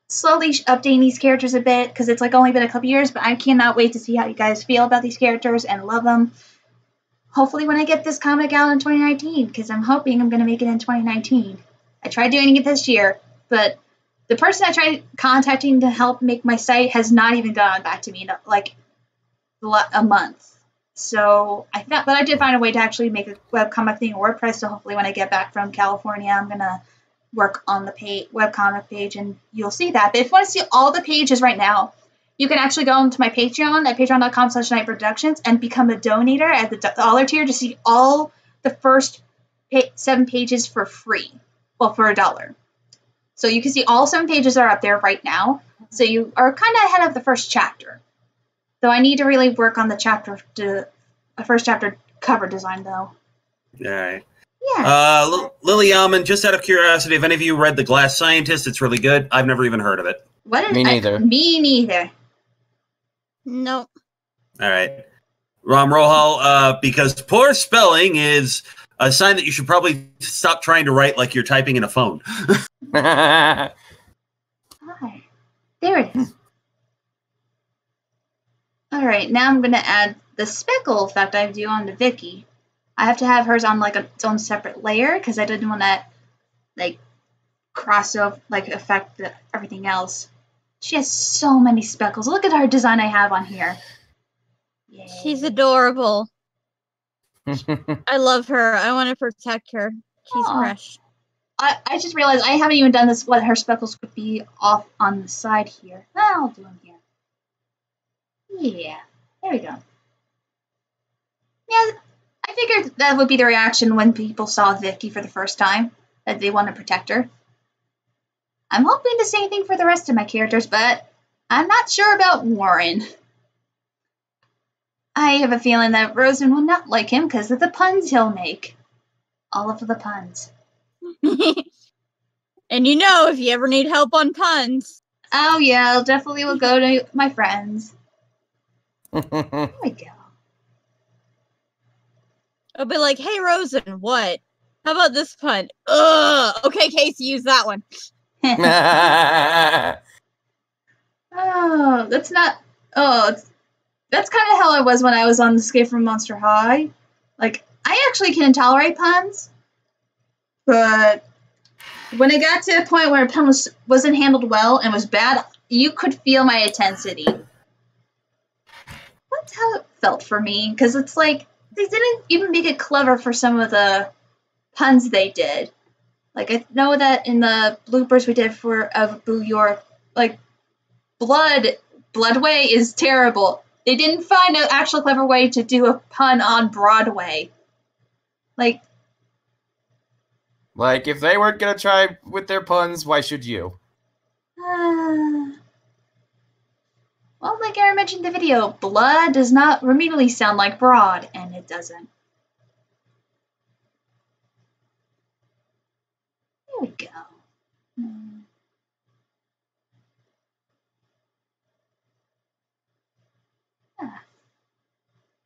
A: slowly updating these characters a bit, because it's only been a couple years, but I cannot wait to see how you guys feel about these characters and love them. Hopefully when I get this comic out in 2019, because I'm hoping I'm going to make it in 2019. I tried doing it this year, but the person I tried contacting to help make my site has not even gotten back to me in a month. So I did find a way to actually make a webcomic thing on WordPress, so hopefully when I get back from California, I'm going to work on the webcomic page, and you'll see that. But if you want to see all the pages right now, you can actually go into my Patreon at patreon.com/nightproductions and become a donator at the dollar tier to see all the first 7 pages for free. Well, for $1. So you can see all 7 pages are up there right now. So you are kind of ahead of the first chapter. Though I need to really work on the first chapter cover design, though.
E: All right.
A: Yeah.
E: Lily Almond, just out of curiosity, if any of you read The Glass Scientist, it's really good. I've never even heard of it.
B: Me neither.
A: Me neither.
D: Nope.
E: All right. Ram Rohal, because poor spelling is a sign that you should probably stop trying to write like you're typing in a phone.
A: Hi. There it is. Alright, now I'm going to add the speckle effect I do on the Vicky. I have to have hers on its own separate layer, because I didn't want to cross over, affect everything else. She has so many speckles. Look at her design I have on here. Yay.
D: She's adorable. I love her. I want to protect her. She's fresh.
A: I just realized I haven't even done this, what her speckles could be off on the side here. I'll do them here. Yeah, there we go. Yeah, I figured that would be the reaction when people saw Vicky for the first time, that they want to protect her. I'm hoping the same thing for the rest of my characters, but I'm not sure about Warren. I have a feeling that Rosen will not like him because of the puns he'll make. All of the puns.
D: And you know, if you ever need help on puns.
A: Oh yeah, I'll definitely will go to my friends. There we go.
D: I'll be like, hey, Rosen, what? How about this pun? Ugh. Okay, Casey, use that one.
A: Oh, that's not... Oh, that's kind of how I was when I was on Escape from Monster High. Like, I actually can tolerate puns, but when it got to a point where a pun wasn't handled well and was bad, you could feel my intensity. That's how it felt for me, because it's like, they didn't even make it clever for some of the puns they did. Like, I know that in the bloopers we did of Boo York, like, Bloodway is terrible. They didn't find an actual clever way to do a pun on Broadway. Like,
B: if they weren't gonna try with their puns, why should you?
A: Well, like I mentioned in the video, blood does not remotely sound like broad, and it doesn't. There we go.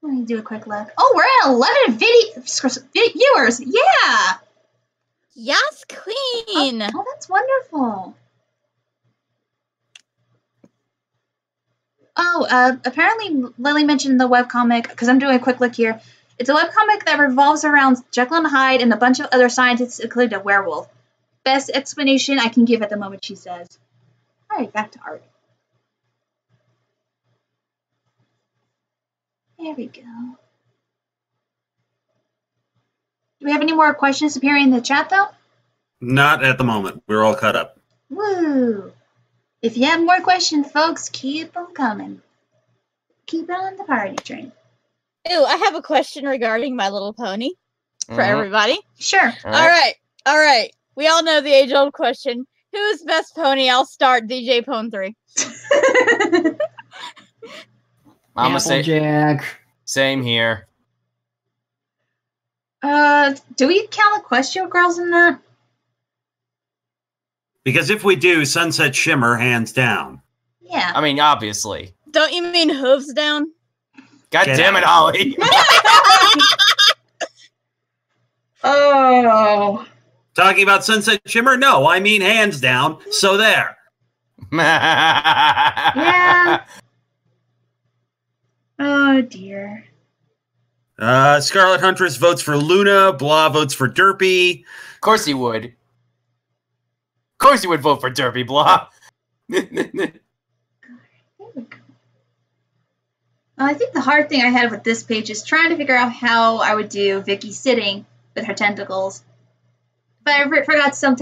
A: Let me do a quick look. Oh, we're at 11 viewers. Yeah.
D: Yes, queen.
A: Oh, that's wonderful. Oh, apparently Lily mentioned the webcomic, because I'm doing a quick look here. It's a webcomic that revolves around Jekyll and Hyde and a bunch of other scientists, including a werewolf. Best explanation I can give at the moment, she says. All right, back to art. There we go. Do we have any more questions appearing in the chat, though?
E: Not at the moment. We're all caught up.
A: Woo! If you have more questions, folks, keep them coming. Keep on the party train.
D: Ooh, I have a question regarding My Little Pony for everybody.
A: Sure.
D: All right. We all know the age-old question. Who is best pony? I'll start DJ Pone 3.
B: I'm gonna say
C: Applejack.
B: same here.
A: Do we count the Question Girls in that?
E: Because if we do, Sunset Shimmer, hands down.
A: Yeah.
B: I mean, obviously.
D: Don't you mean hooves down?
B: God
E: Get
B: damn it,
E: out.
B: Holly.
A: Oh.
E: Talking about Sunset Shimmer? No, I mean hands down. So there.
A: Yeah. Oh, dear.
E: Scarlet Huntress votes for Luna. Blah votes for Derpy.
B: Of course he would. Of course he would vote for Derpy, blah.
A: I think the hard thing I had with this page is trying to figure out how I would do Vicky sitting with her tentacles. But I forgot some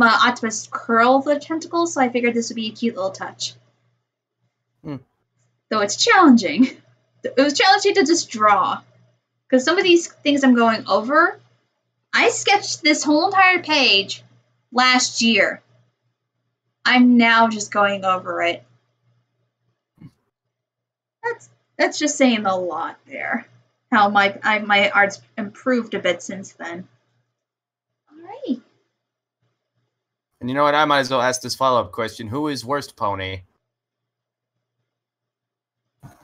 A: octopus curl the tentacles, so I figured this would be a cute little touch. Though it's challenging. It was challenging to just draw. Because some of these things I'm going over, I sketched this whole entire page last year. I'm now just going over it. That's just saying a lot there. How my art's improved a bit since then. Alrighty.
B: And you know what? I might as well ask this follow-up question. Who is worst pony?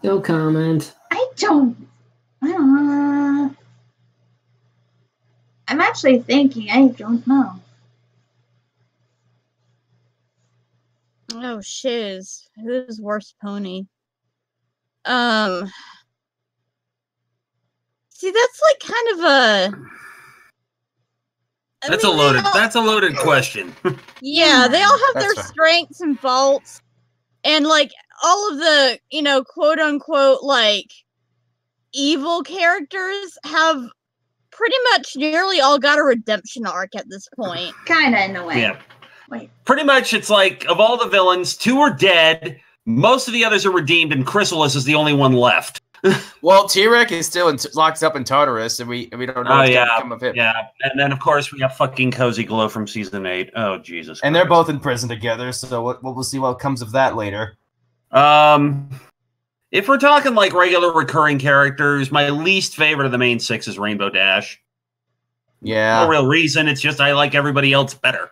C: No comment.
A: I'm actually thinking. I don't know.
D: Oh, shiz. Who's worst pony? See, that's like kind of a...
E: That's a loaded question.
D: Yeah, they all have
B: That's
D: their
B: fine.
D: strengths and faults. And like all of the, quote unquote, like evil characters have pretty much nearly all got a redemption arc at this point.
A: Kinda, in a way.
E: Yeah.
A: Wait.
E: Pretty much, it's like, of all the villains, 2 are dead, most of the others are redeemed, and Chrysalis is the only one left.
B: Well, T-Rex is still locked up in Tartarus, and we don't know what's going to come of him.
E: Yeah, and then of course we have fucking Cozy Glow from season 8. Oh Jesus!
B: And
E: Christ.
B: they're both in prison together, so we'll see what comes of that later.
E: If we're talking like regular recurring characters, my least favorite of the main 6 is Rainbow Dash.
B: Yeah.
E: No real reason. It's just I like everybody else better.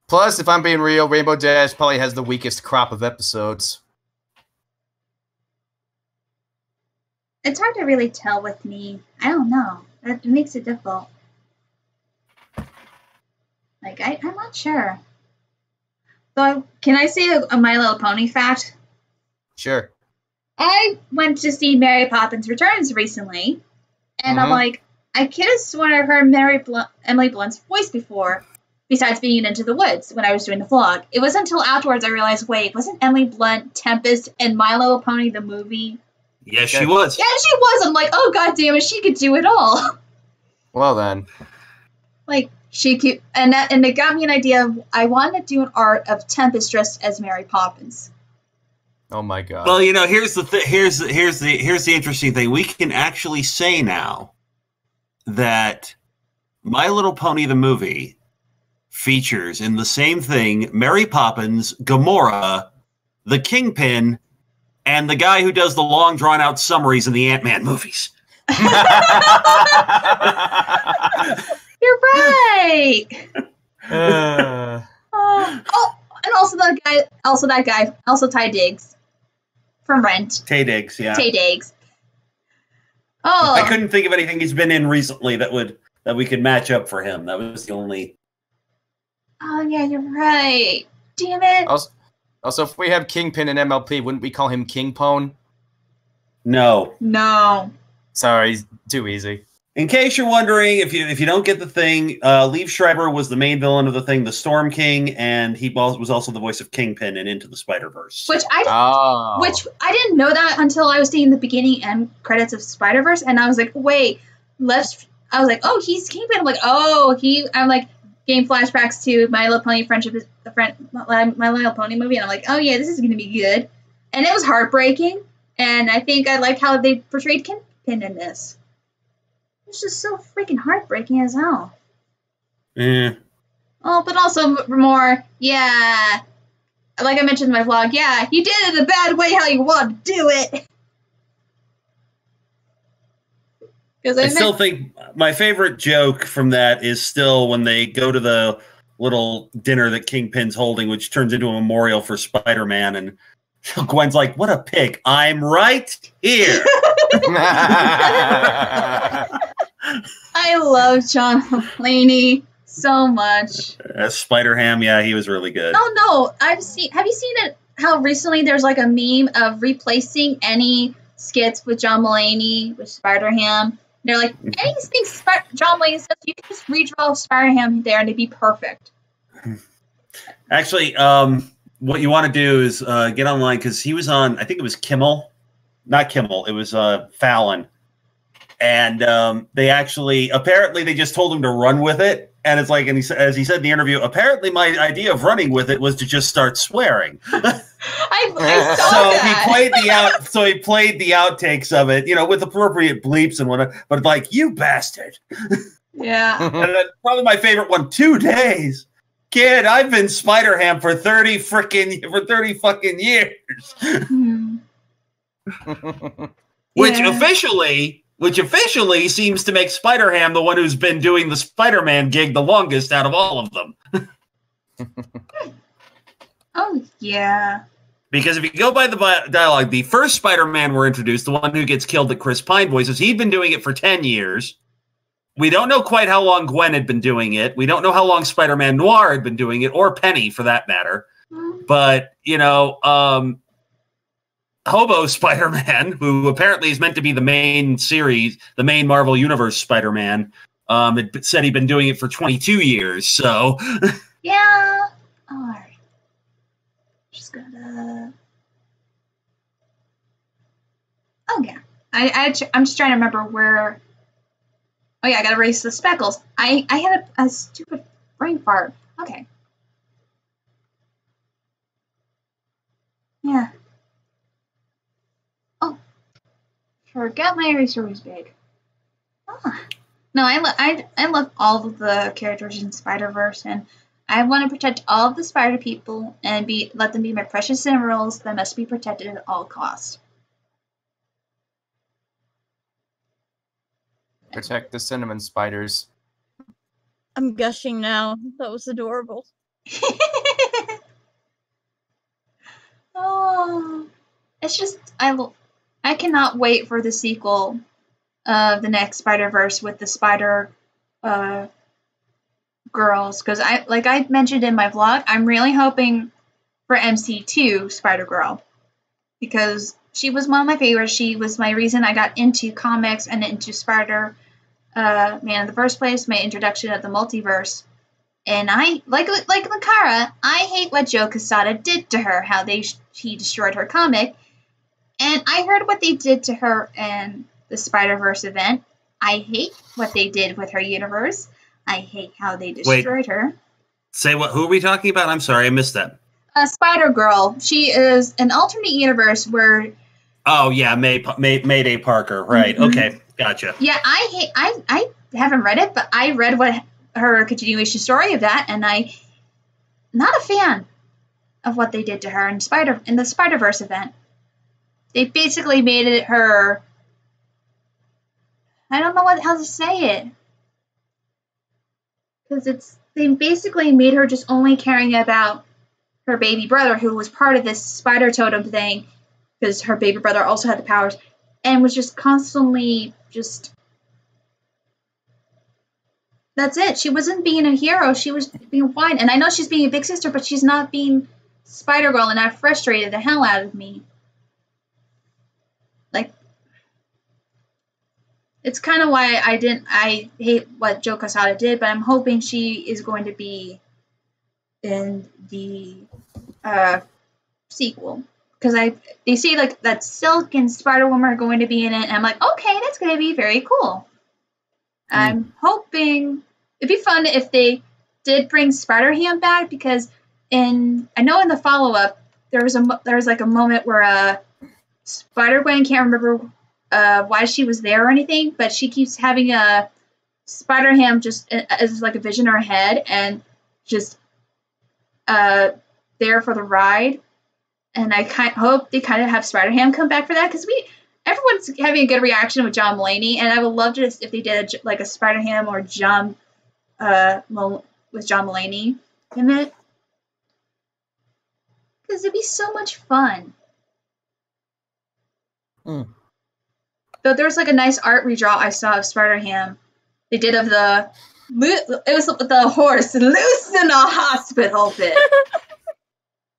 B: Plus, if I'm being real, Rainbow Dash probably has the weakest crop of episodes.
A: It's hard to really tell with me. I don't know. That makes it difficult. Like, I'm not sure. So, can I say a My Little Pony fact?
B: Sure.
A: I went to see Mary Poppins Returns recently, and I'm like, I could have sworn I've heard Emily Blunt's voice before, besides being in Into the Woods when I was doing the vlog. It wasn't until afterwards I realized, wait, wasn't Emily Blunt Tempest in My Little Pony the movie?
E: Yes, she was.
A: Yeah, she was. I'm like, oh, god damn it, she could do it all.
B: Well then.
A: Like, she could, and it got me an idea of, I want to do an art of Tempest dressed as Mary Poppins.
B: Oh my god.
E: Well, you know, here's the interesting thing. We can actually say now that My Little Pony the movie features in the same thing Mary Poppins, Gamora, the Kingpin, and the guy who does the long drawn out summaries in the Ant-Man movies.
A: You're right. And also that guy, Ty Diggs from Rent.
E: Tay Diggs, yeah.
A: Tay Diggs. Oh,
E: I couldn't think of anything he's been in recently that we could match up for him. That was the only.
A: Oh yeah, you're right. Damn it.
B: Also, if we have Kingpin in MLP, wouldn't we call him Kingpone?
E: No.
B: Sorry, too easy.
E: In case you're wondering, if you don't get the thing, Liev Schreiber was the main villain of the thing, the Storm King, and he was also the voice of Kingpin in Into the Spider-Verse.
A: Which I didn't know that until I was seeing the beginning end credits of Spider-Verse, and I was like, wait, I was like, oh, he's Kingpin. I'm like, I'm like, getting flashbacks to My Little Pony Friendship is My Little Pony movie, and I'm like, oh yeah, this is going to be good. And it was heartbreaking, and I think I liked how they portrayed Kingpin in this. It's just so freaking heartbreaking as hell.
E: Yeah.
A: Oh, but also more, yeah. Like I mentioned in my vlog, yeah, you did it a bad way how you want to do it.
E: I still think my favorite joke from that is still when they go to the little dinner that Kingpin's holding, which turns into a memorial for Spider-Man, and Gwen's like, what a pig. I'm right here.
A: I love John Mulaney so much.
E: Spider-Ham, yeah, he was really good.
A: Oh no, have you seen it? How recently there's like a meme of replacing any skits with John Mulaney with Spider-Ham. They're like, anything John Mulaney says, you can just redraw Spider-Ham there and it'd be perfect.
E: Actually, what you want to do is get online, because he was on, I think it was Kimmel. Not Kimmel, it was Fallon. And apparently they just told him to run with it. And it's like, and as he said in the interview, apparently my idea of running with it was to just start swearing.
A: I saw that.
E: He played the outtakes of it, with appropriate bleeps and whatnot. But like, you bastard.
A: Yeah.
E: And probably my favorite one, 2 days. Kid, I've been Spider-Ham for 30 fucking years. Which officially seems to make Spider-Ham the one who's been doing the Spider-Man gig the longest out of all of them.
A: Oh, yeah.
E: Because if you go by the dialogue, the first Spider-Man we're introduced, the one who gets killed that Chris Pine voices, he'd been doing it for 10 years. We don't know quite how long Gwen had been doing it. We don't know how long Spider-Man Noir had been doing it, or Penny, for that matter. But, Hobo Spider-Man, who apparently is meant to be the main series, the main Marvel Universe Spider-Man, had said he'd been doing it for 22 years, so...
A: Yeah. All right. Just gotta... Oh, yeah. I'm just trying to remember where... Oh, yeah, I gotta erase the speckles. I had a stupid brain fart. Okay. Yeah. Oh. Forget my eraser was big. Ah. No, I love all of the characters in Spider-Verse, and I want to protect all of the Spider people and let them be my precious emeralds that must be protected at all costs.
B: Protect the cinnamon spiders.
D: I'm gushing now. That was adorable.
A: Oh, it's just I cannot wait for the sequel of the next Spider-Verse with the Spider girls, because I mentioned in my vlog, I'm really hoping for MC2 Spider-Girl, because she was one of my favorites. She was my reason I got into comics and into Spider-Man in the first place, my introduction of the multiverse. And I, like Makara, I hate what Joe Quesada did to her, how he destroyed her comic. And I heard what they did to her in the Spider-Verse event. I hate what they did with her universe. I hate how they destroyed her.
E: Say what? Who are we talking about? I'm sorry, I missed that.
A: Spider-Girl. She is an alternate universe where...
E: Oh, yeah, Mayday Parker. Right, okay, gotcha.
A: Yeah, I haven't read it, but I read what her continuation story of that, and I'm not a fan of what they did to her in the Spider-Verse event. They basically made it her... I don't know how to say it. Because they basically made her just only caring about her baby brother, who was part of this spider totem thing, because her baby brother also had the powers, and was just constantly just... That's it. She wasn't being a hero. She was being white. And I know she's being a big sister, but she's not being Spider-Girl, and that frustrated the hell out of me. Like, it's kind of why I hate what Joe Quesada did, but I'm hoping she is going to be in the sequel. Because they say, like, that Silk and Spider-Woman are going to be in it, and I'm like, okay, that's going to be very cool. I'm hoping it'd be fun if they did bring Spider-Ham back, because I know in the follow-up there was a moment where Spider-Gwen can't remember why she was there or anything, but she keeps having a Spider-Ham just as like a vision in her head and just there for the ride. And I hope they kind of have Spider-Ham come back for that, because everyone's having a good reaction with John Mulaney, and I would love to if they did a Spider-Ham or with John Mulaney in it, because it'd be so much fun. Though there's a nice art redraw I saw of Spider-Ham. They did of it was the horse loose in a hospital bit.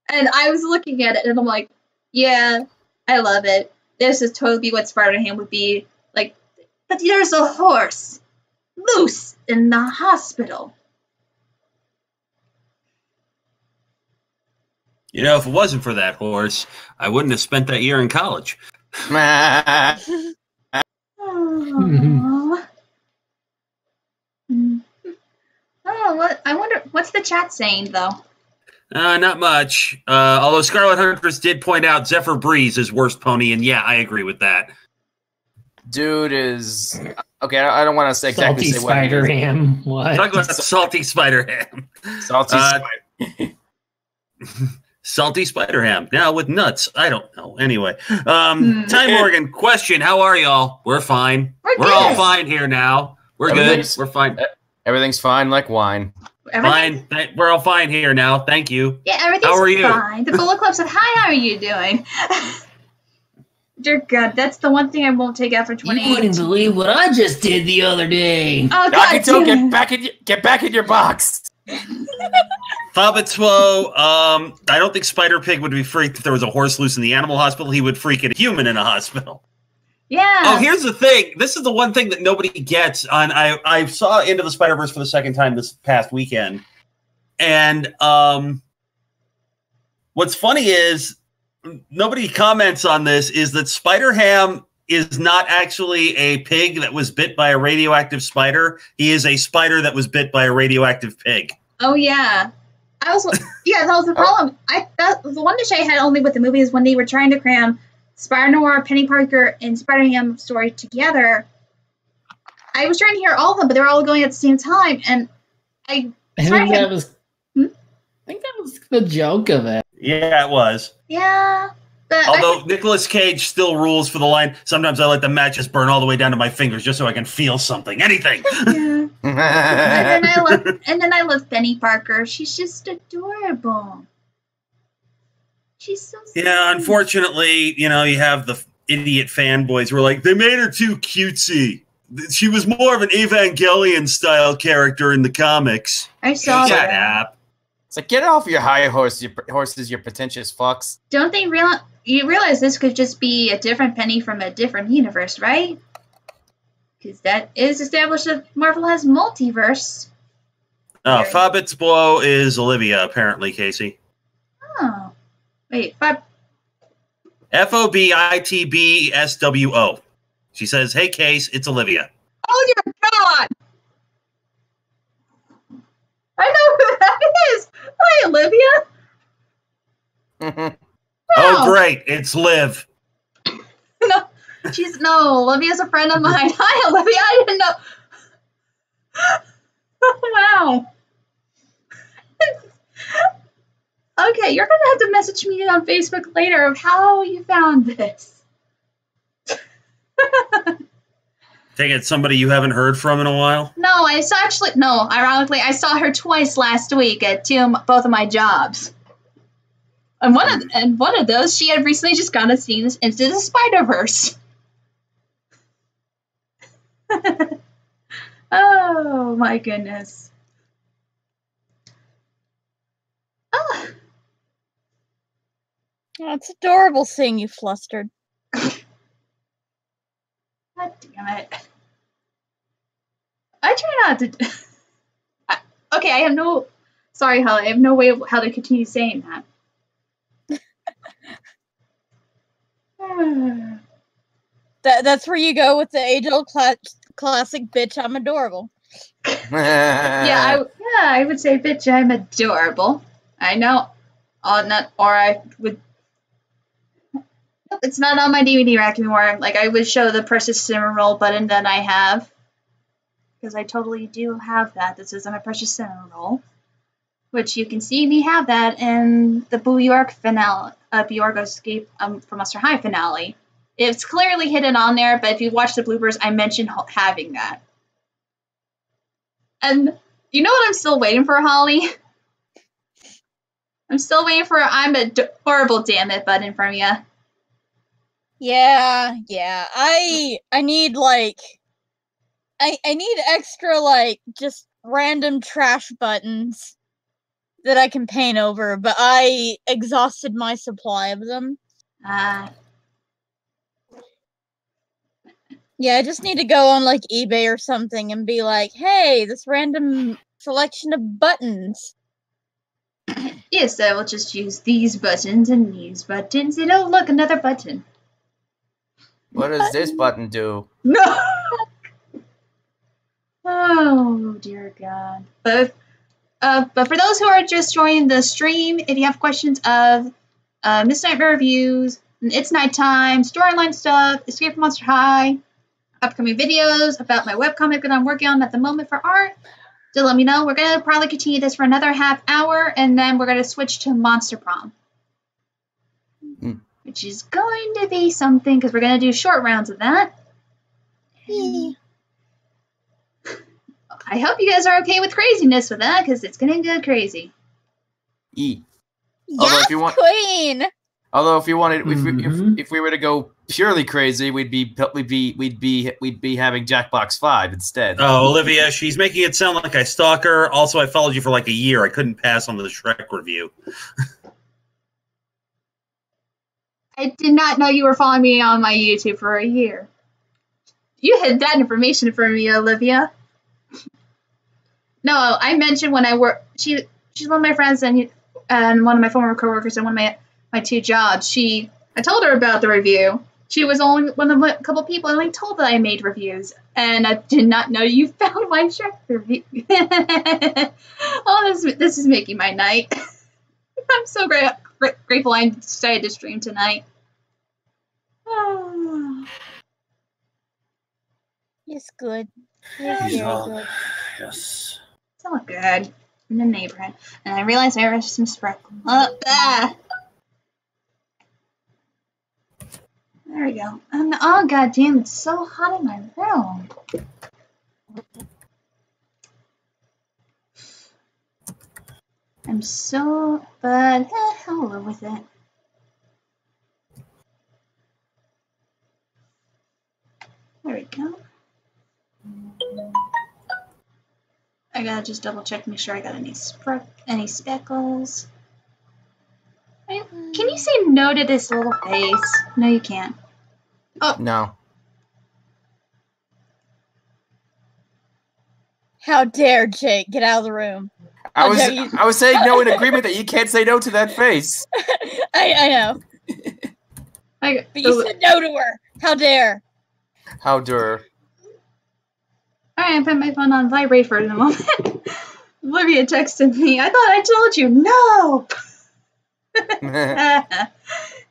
A: And I was looking at it and I'm like, yeah, I love it. This is totally what Spider-Ham would be like. But there's a horse loose in the hospital.
E: You know, if it wasn't for that horse, I wouldn't have spent that year in college.
A: Oh, I wonder what's the chat saying though.
E: Not much. Although Scarlet Huntress did point out Zephyr Breeze is worst pony, and yeah, I agree with that.
B: Dude is okay. I don't want to say exactly
C: Salty Spider-Ham. What?
E: Talk about Salty Spider-Ham.
B: Salty Spider.
E: Salty Spider-Ham. Now with nuts. I don't know. Anyway, Time Morgan question: how are y'all? We're fine. We're all fine here now. We're good. We're fine.
B: Everything's fine like wine.
E: Fine. We're all fine here now. Thank you.
A: Yeah, everything's fine. The Bullet Club said, "Hi, how are you doing?" Dear God, that's the one thing I won't take out for 2018.
C: You wouldn't believe what I just did the other day.
A: Oh God,
B: get back in your box.
E: Fabitwo, I don't think Spider Pig would be freaked if there was a horse loose in the animal hospital. He would freak at a human in a hospital.
A: Yeah.
E: Oh, here's the thing. This is the one thing that nobody gets. I saw Into the Spider-Verse for the second time this past weekend. And what's funny is nobody comments on this is that Spider-Ham is not actually a pig that was bit by a radioactive spider. He is a spider that was bit by a radioactive pig.
A: Oh, yeah. That was the problem. The one issue I had only with the movie is when they were trying to cram Spider-Noir, Penny Parker, and Spider-Ham story together, I was trying to hear all of them, but they were all going at the same time, and I
C: think that was. I think that was the joke of it.
E: Yeah, it was.
A: Yeah. But
E: although Nicolas Cage still rules for the line, sometimes I let the matches burn all the way down to my fingers just so I can feel something. Anything.
A: Yeah. and then I love Penny Parker. She's just adorable. She's so sweet.
E: Yeah, unfortunately, you have the idiot fanboys who are like, they made her too cutesy. She was more of an Evangelion-style character in the comics.
A: I saw
E: Shut
A: that.
E: up.
B: It's like, get off your high horse, horses, you pretentious fucks.
A: Don't they realize? You realize this could just be a different Penny from a different universe, right? Because that is established that Marvel has multiverse.
E: Oh, Fabitsbo is Olivia, apparently, Casey.
A: Oh. Wait,
E: Fobitbswo. She says, hey, Case, it's Olivia.
A: Oh, dear God! I know who that is! Hi, Olivia!
E: Oh, great. It's Liv.
A: No, Olivia's a friend of mine. Hi, Olivia. I didn't know. Wow. Okay, you're going to have to message me on Facebook later of how you found this.
E: Take it somebody you haven't heard from in a while?
A: No, ironically, I saw her twice last week at both of my jobs. And one of those, she had recently just gone to see this Into the Spider-Verse. Oh, my goodness. Oh.
D: Oh, it's adorable seeing you flustered.
A: God damn it. I try not to... Okay, I have no... Sorry, Holly, I have no way of how to continue saying that.
D: That's where you go with the age-old classic, bitch, I'm adorable.
A: I would say, bitch, I'm adorable. I know. It's not on my DVD rack anymore. Like, I would show the Precious Cinnamon Roll button that I have. Because I totally do have that. This is my Precious Cinnamon Roll. Which you can see me have that in the Boo York finale, Bjork Escape from Monster High finale. It's clearly hidden on there, but if you watch the bloopers, I mentioned having that. And you know what I'm still waiting for, Holly? I'm still waiting for I'm adorable, damn it, button from you.
D: Yeah. I need, like... I need extra, like, just random trash buttons that I can paint over, but I exhausted my supply of them. Yeah, I just need to go on, like, eBay or something and be like, hey, this random selection of buttons.
A: Yes, I will just use these buttons and these buttons, and oh, look, another button.
B: What does this button do?
A: No! Oh, dear God. But for those who are just joining the stream, if you have questions of Miss Nightmare reviews, It's Nighttime, storyline stuff, Escape from Monster High, upcoming videos about my webcomic that I'm working on at the moment for art, to let me know. We're going to probably continue this for another half hour, and then we're going to switch to Monster Prom. Which is going to be something, because we're going to do short rounds of that. I hope you guys are okay with craziness with that, because it's going to get crazy.
B: Yes,
D: Queen!
B: Although if you wanted, if we were to go purely crazy, we'd be having Jackbox 5 instead.
E: Oh, Olivia, she's making it sound like I stalk her. Also, I followed you for like a year. I couldn't pass on the Shrek review.
A: I did not know you were following me on my YouTube for a year. You hid that information from me, Olivia. No, I mentioned when I work. She's one of my friends and one of my former coworkers and one of my two jobs. I told her about the review. She was only one of a couple people, and I told that I made reviews, and I did not know you found my Shrek review. Oh, this is making my night. I'm so grateful I decided to stream tonight. Oh,
D: It's good. It's
E: He's
D: very
E: all-
D: good.
E: Yes.
A: it's all good in the neighborhood. And I realized there was some sprinkle. There we go. And oh god damn, it's so hot in my room. I'm so but I'll live with it. There we go. I gotta just double check, make sure I got any speckles. Can you say no to this little face? No, you can't.
B: No.
D: How dare Jake get out of the room?
B: I was
D: dare you.
B: I was saying no in agreement that you can't say no to that face.
D: I know.
A: But
D: you said no to her. How dare?
B: How dare.
A: Alright, I put my phone on vibrate for a moment. Olivia texted me. I thought I told you. No!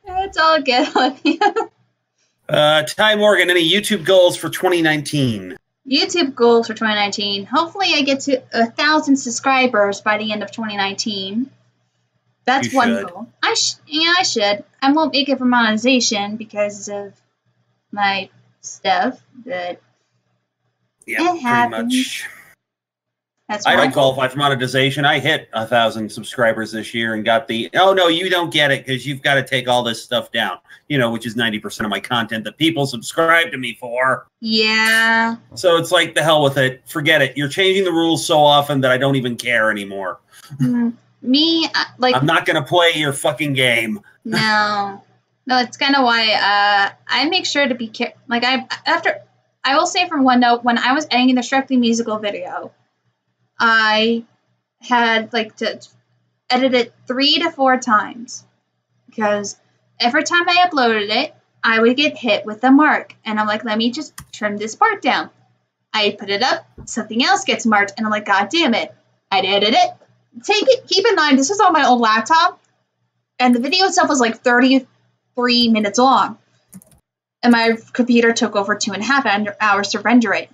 A: It's all good, Olivia.
E: Ty Morgan, any YouTube goals for 2019?
A: YouTube goals for 2019. Hopefully I get to 1,000 subscribers by the end of 2019. That's
E: You
A: one
E: should.
A: goal. I should. I won't make it for monetization because of my stuff, but
E: Yeah,
A: it
E: pretty
A: happens.
E: much.
A: That's
E: I
A: one
E: don't
A: goal.
E: qualify for monetization. I hit 1,000 subscribers this year and got the, oh no, you don't get it because you've got to take all this stuff down, which is 90% of my content that people subscribe to me for.
A: Yeah.
E: So it's like, the hell with it. Forget it. You're changing the rules so often that I don't even care anymore.
A: Me, like,
E: I'm not going to play your fucking game.
A: no. No, it's kind of why I make sure to be like I will say from one note, when I was editing the Shrek musical video, I had like to edit it 3 to 4 times because every time I uploaded it, I would get hit with a mark, and I'm like, let me just trim this part down. I put it up, something else gets marked, and I'm like, god damn it, I'd edit it. Keep in mind, this was on my old laptop, and the video itself was like 33 minutes long, and my computer took over 2.5 hours to render it.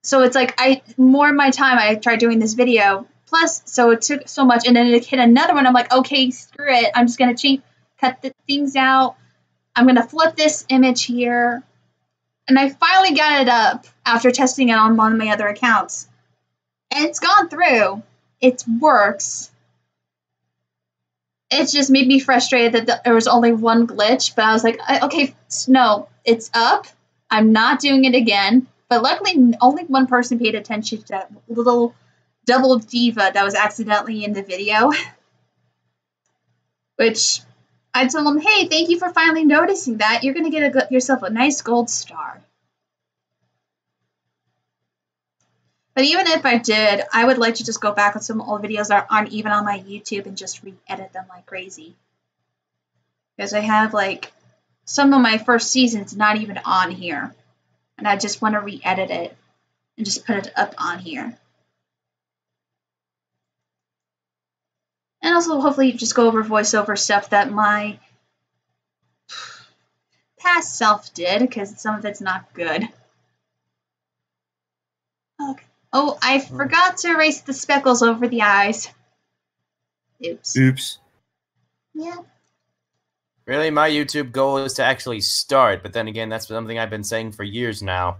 A: So it's like more of my time I tried doing this video, plus so it took so much, and then it hit another one. I'm like, okay, screw it. I'm just gonna cut the things out. I'm gonna flip this image here, and I finally got it up after testing it on one of my other accounts, and it's gone through. It works. It just made me frustrated that there was only one glitch, but I was like, okay, no, it's up. I'm not doing it again. But luckily, only one person paid attention to that little double diva that was accidentally in the video. Which I told him, hey, thank you for finally noticing that. You're going to get yourself a nice gold star. But even if I did, I would like to just go back with some old videos that aren't even on my YouTube and just re-edit them like crazy. Because I have, like, some of my first seasons not even on here. And I just want to re-edit it and just put it up on here. And also, hopefully, just go over voiceover stuff that my past self did, because some of it's not good. Okay. Oh, I forgot to erase the speckles over the eyes. Oops.
E: Oops.
A: Yeah.
B: Really, my YouTube goal is to actually start, but then again, that's something I've been saying for years now.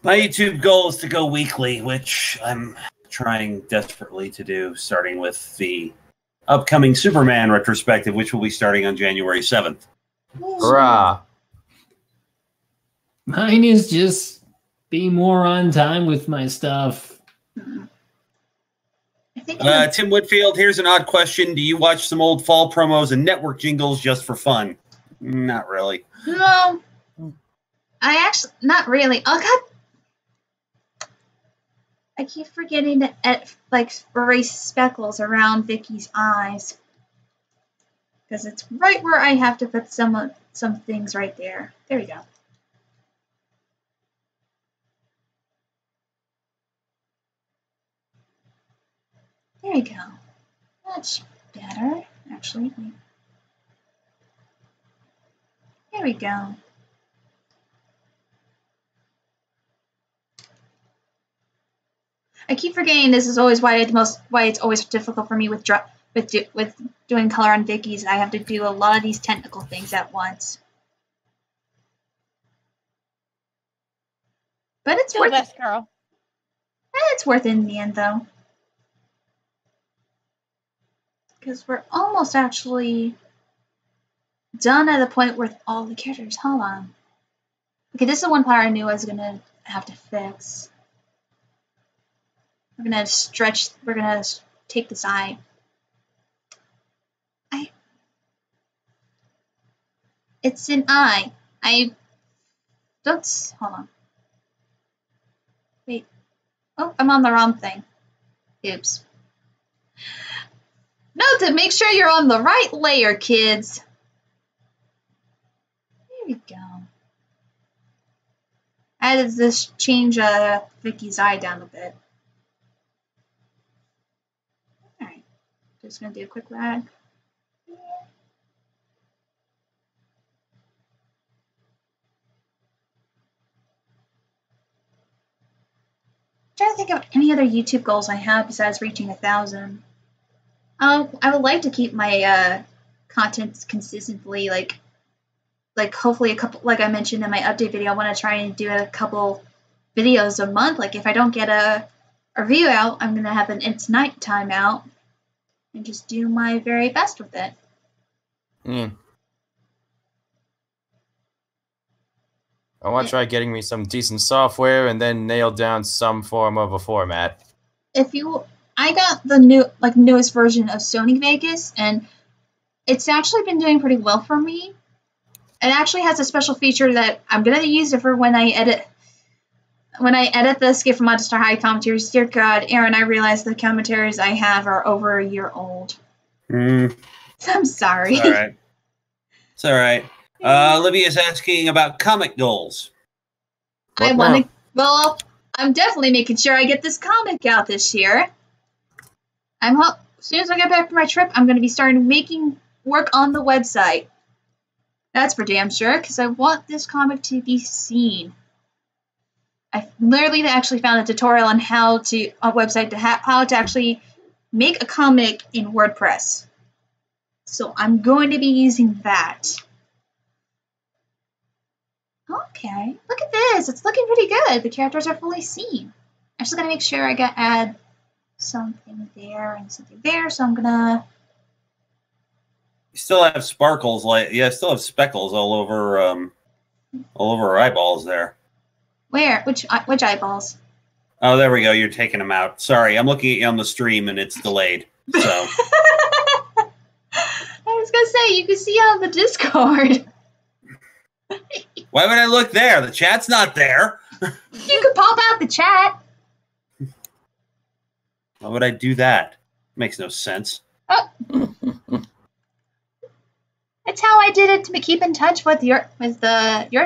E: My YouTube goal is to go weekly, which I'm trying desperately to do, starting with the upcoming Superman retrospective, which will be starting on January 7th.
B: Hurrah!
C: Mine is just be more on time with my stuff.
A: I think
E: Tim Whitfield, here's an odd question. Do you watch some old fall promos and network jingles just for fun? Not really.
A: no. I actually, not really. Oh, God. I keep forgetting to, erase speckles around Vicky's eyes. Because it's right where I have to put some things right there. There we go. There we go. Much better, actually. There we go. I keep forgetting this is always why it's always difficult for me with doing color on Vicky's. I have to do a lot of these technical things at once. But it's worth
D: best, girl.
A: It's worth it in the end, though. Because we're almost actually done at the point with all the characters. Hold on. Okay, this is one part I knew I was going to have to fix. We're going to take this eye. It's an eye. Hold on. Wait. Oh, I'm on the wrong thing. Oops. Note to make sure you're on the right layer, kids. There we go. I had to just change Vicky's eye down a bit. Alright. Just gonna do a quick rag. Trying to think of any other YouTube goals I have besides reaching 1,000. I would like to keep my content consistently, like hopefully a couple, like I mentioned in my update video, I want to try and do a couple videos a month. Like if I don't get a review out, I'm gonna have It's Night Time out and just do my very best with it.
B: I want to try getting me some decent software and then nail down some form of a format.
A: I got the newest version of Sony Vegas, and it's actually been doing pretty well for me. It actually has a special feature that I'm gonna use it for when I edit the Escape from Monster High commentaries. Dear God, Aaron, I realize the commentaries I have are over a year old. I'm sorry.
E: It's all right. It's all right. Olivia's asking about comic goals.
A: I'm definitely making sure I get this comic out this year. As soon as I get back from my trip, I'm going to be starting making work on the website. That's for damn sure, because I want this comic to be seen. I literally actually found a tutorial on how to actually make a comic in WordPress. So I'm going to be using that. Okay, look at this. It's looking pretty good. The characters are fully seen. I'm just going to make sure I add something there and something there. So I'm going to...
E: You still have sparkles, still have speckles all over her eyeballs there.
A: Where? Which eyeballs?
E: Oh, there we go. You're taking them out. Sorry, I'm looking at you on the stream and it's delayed. So
A: I was gonna say you can see on the Discord.
E: Why would I look there? The chat's not there.
A: You could pop out the chat.
E: Why would I do that? Makes no sense.
A: Oh. It's how I did it to keep in touch with your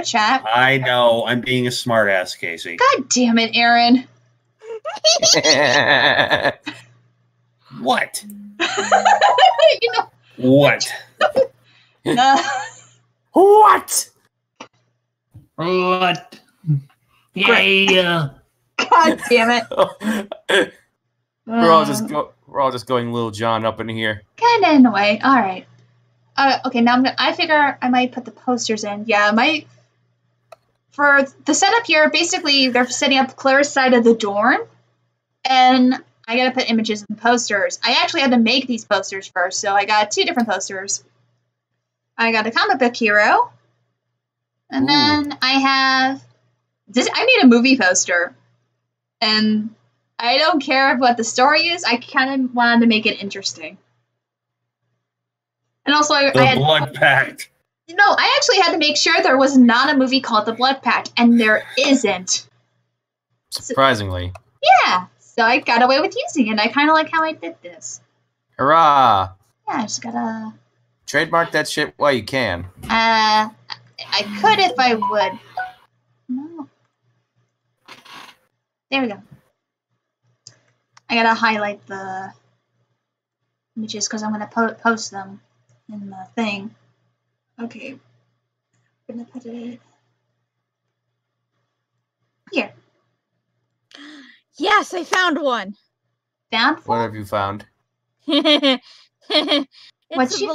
A: chat.
E: I know. I'm being a smartass, Casey.
A: God damn it, Aaron.
E: What?
A: You know.
E: What?
B: What?
C: What? Yeah.
A: God damn it.
B: We're all just going Little John up in here.
A: Kinda in a way. All right. Okay, now I figure I might put the posters in. Yeah, for the setup here, basically they're setting up Claire's side of the dorm, and I gotta put images and posters. I actually had to make these posters first, so I got 2 different posters. I got a comic book hero, and then I made a movie poster, and I don't care what the story is. I kind of wanted to make it interesting. And also,
E: Blood Pact.
A: No, I actually had to make sure there was not a movie called The Blood Pact, and there isn't.
B: Surprisingly.
A: Yeah, so I got away with using it. I kind of like how I did this.
B: Hurrah!
A: Yeah, I just gotta...
B: Trademark that shit while you can.
A: I could if I would. No. There we go. I gotta highlight the images because I'm gonna post them in the thing. Okay. gonna put it here.
D: Yes, I found one.
A: Found
B: What
A: one?
B: have you found?
D: it's
A: What'd
D: a
A: you-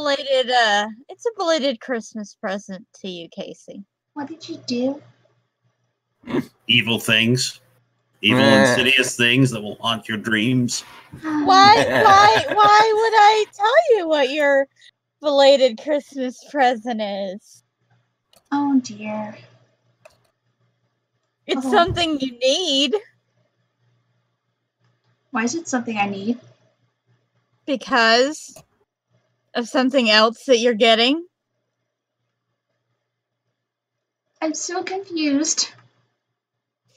D: belated Christmas present to you, Casey.
A: What did you do?
E: Evil things. Evil, insidious things that will haunt your dreams.
D: Why would I tell you what your belated Christmas present is?
A: Oh dear.
D: It's
A: Oh.
D: something you need
A: Why is it something I need?
D: because of something else that you're getting.
A: I'm so confused.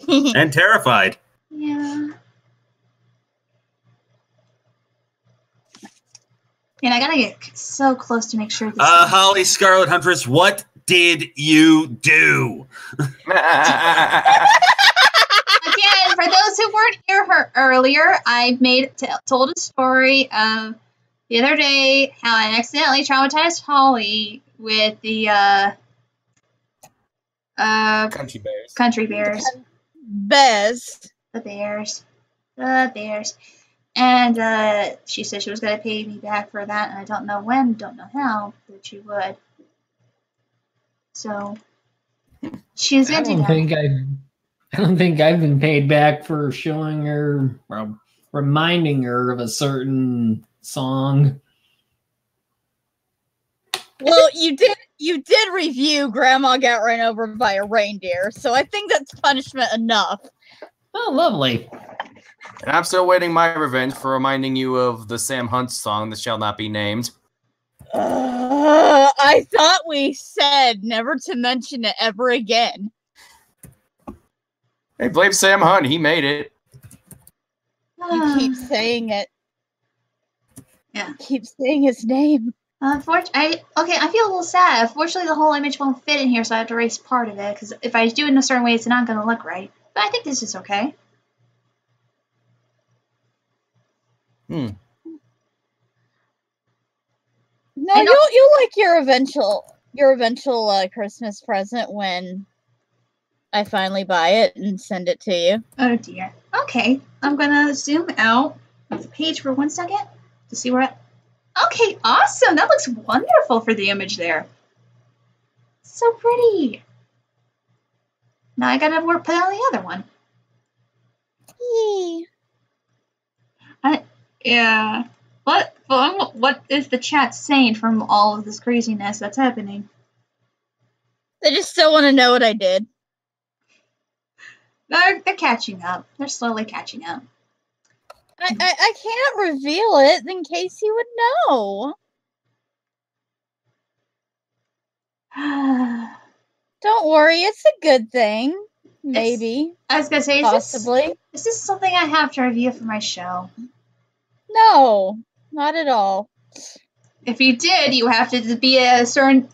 E: And terrified.
A: Yeah. And I gotta get so close to make sure this
E: Holly Scarlet Huntress, what did you do?
A: Again, for those who weren't here earlier, I told a story of the other day how I accidentally traumatized Holly with the
B: Country bears.
A: country bears.
D: Bez.
A: The bears. The bears. And she said she was going to pay me back for that, and I don't know when, don't know how, but she would. So, she was going to do that.
C: I don't think I've been paid back for showing her, well, reminding her of a certain song.
D: Well, you did review Grandma Got Run Over by a Reindeer, so I think that's punishment enough.
C: Oh, lovely.
B: And I'm still waiting my revenge for reminding you of the Sam Hunt song that shall not be named.
D: I thought we said never to mention it ever again.
B: Hey, blame Sam Hunt. He made it.
D: You keep saying it.
A: Yeah.
D: You keep saying his name.
A: Unfortunately, I feel a little sad. Unfortunately, the whole image won't fit in here, so I have to erase part of it, because if I do it in a certain way, it's not going to look right. But I think this is okay.
D: No, you'll like your eventual Christmas present when I finally buy it and send it to you.
A: Oh dear. Okay, I'm gonna zoom out of the page for 1 second to see where. Okay, awesome. That looks wonderful for the image there. So pretty. Now I gotta put on the other one.
D: Yee.
A: Yeah. What is the chat saying from all of this craziness that's happening?
D: They just still want to know what I did.
A: They're catching up. They're slowly catching up.
D: I can't reveal it in case you would know. Don't worry, it's a good thing. Maybe.
A: I was gonna say,
D: possibly.
A: Is this something I have to review for my show?
D: No, not at all.
A: If you did, you have to be a certain.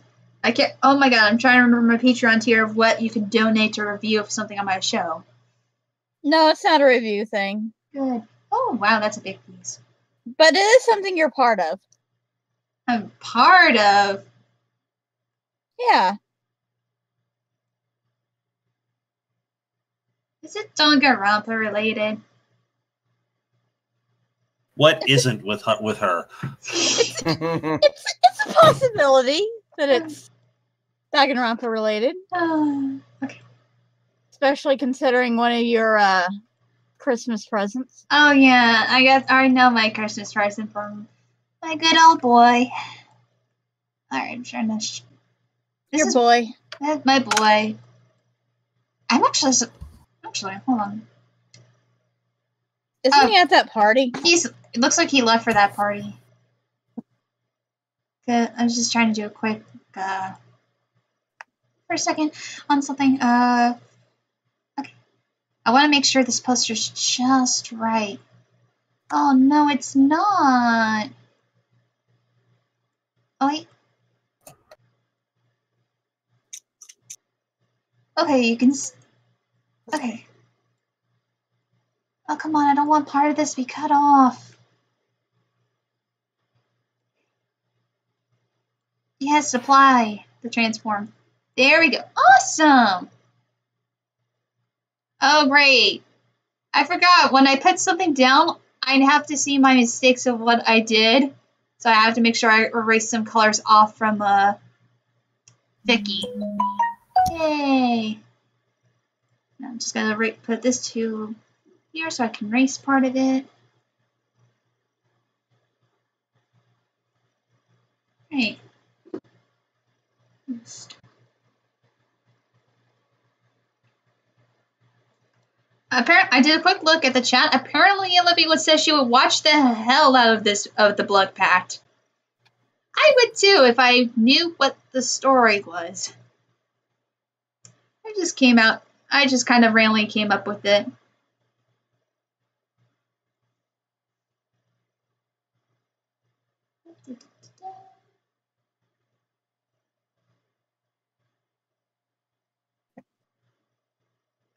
A: I can't. Oh my god! I'm trying to remember my Patreon tier of what you can donate to review of something on my show.
D: No, it's not a review thing.
A: Good. Oh wow, that's a big piece.
D: But it is something you're part of.
A: I'm part of.
D: Yeah.
A: Is it Danganronpa related?
E: What isn't with her?
D: It's a possibility that it's Danganronpa related.
A: Okay.
D: Especially considering one of your Christmas presents.
A: Oh yeah, I already know my Christmas present from my good old boy. Alright, I'm trying to.
D: Your boy.
A: That's my boy. I'm actually, hold on.
D: Isn't he at that party?
A: It looks like he left for that party. Good. I was just trying to do a quick, for a second on something. Okay. I want to make sure this poster's just right. Oh no, it's not. Oh wait. Okay, you can. Okay. Oh come on! I don't want part of this to be cut off. Yes, apply the transform. There we go. Awesome. Oh, great. I forgot. When I put something down, I have to see my mistakes of what I did. So I have to make sure I erase some colors off from Vicky. Yay. Now I'm just going to put this to here so I can erase part of it. Right. I did a quick look at the chat. Apparently, Olivia would say she would watch the hell out of the Blood Pact. I would too if I knew what the story was. I just kind of randomly came up with it.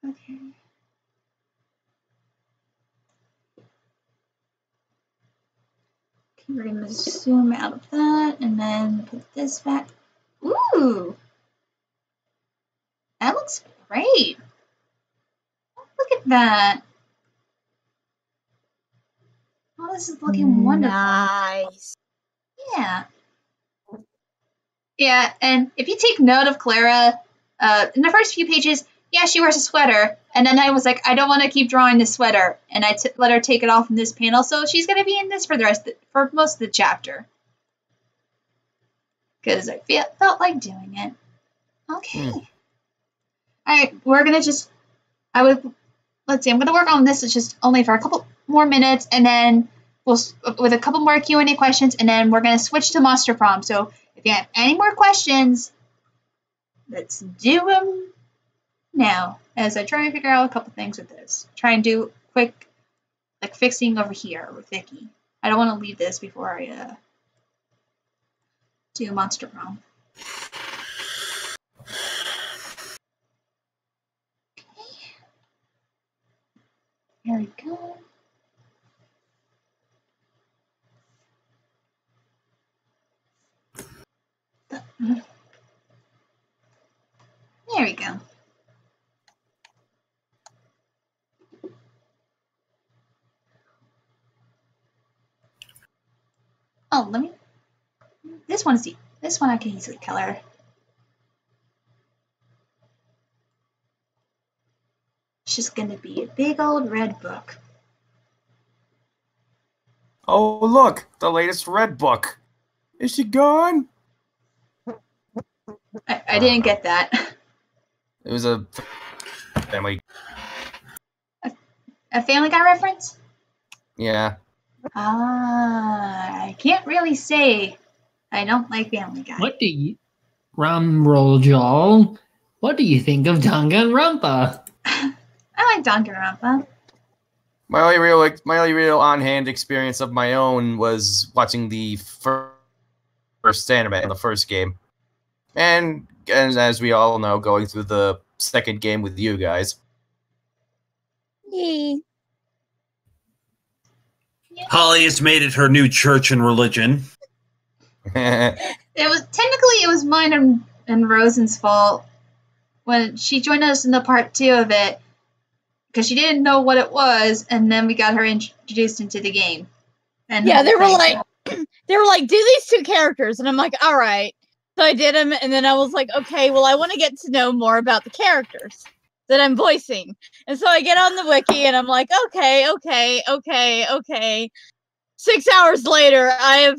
A: Okay. We're going to zoom out of that and then put this back. Ooh! That looks great. Look at that. Oh, this is looking wonderful.
D: Nice.
A: Yeah. Yeah, and if you take note of Clara, in the first few pages, yeah, she wears a sweater, and then I was like, I don't want to keep drawing the sweater, and I let her take it off in this panel, so she's going to be in this for for most of the chapter. Because I felt like doing it. Okay. Alright, we're going to just, let's see, I'm going to work on this, it's just only for a couple more minutes, and then with a couple more Q&A questions, and then we're going to switch to Monster Prom. So if you have any more questions, let's do them now, as I try and figure out a couple things with this. Try and do quick, like, fixing over here with Vicky. I don't want to leave this before I do Monster Prom. Okay. There we go. There we go. Oh, this one I can easily color. It's just gonna be a big old red book.
B: Oh, look, the latest red book. Is she gone?
A: I didn't get that.
B: It was a family.
A: A Family Guy reference?
B: Yeah.
A: I can't really say I don't like Family Guy.
C: What do you, Rumroll Joel? What do you think of Danganronpa?
A: I like Danganronpa.
B: My only real on-hand experience of my own was watching the first anime, the first game, and as we all know, going through the second game with you guys.
D: Yay.
E: Holly has made it her new church and religion.
A: It was mine and Rosen's fault when she joined us in the part 2 of it because she didn't know what it was, and then we got her introduced into the game. And
D: Yeah, they were like, do these two characters, and I'm like, all right. So I did them, and then I was like, okay, well, I want to get to know more about the characters that I'm voicing. And so I get on the wiki, and I'm like, okay. 6 hours later, I have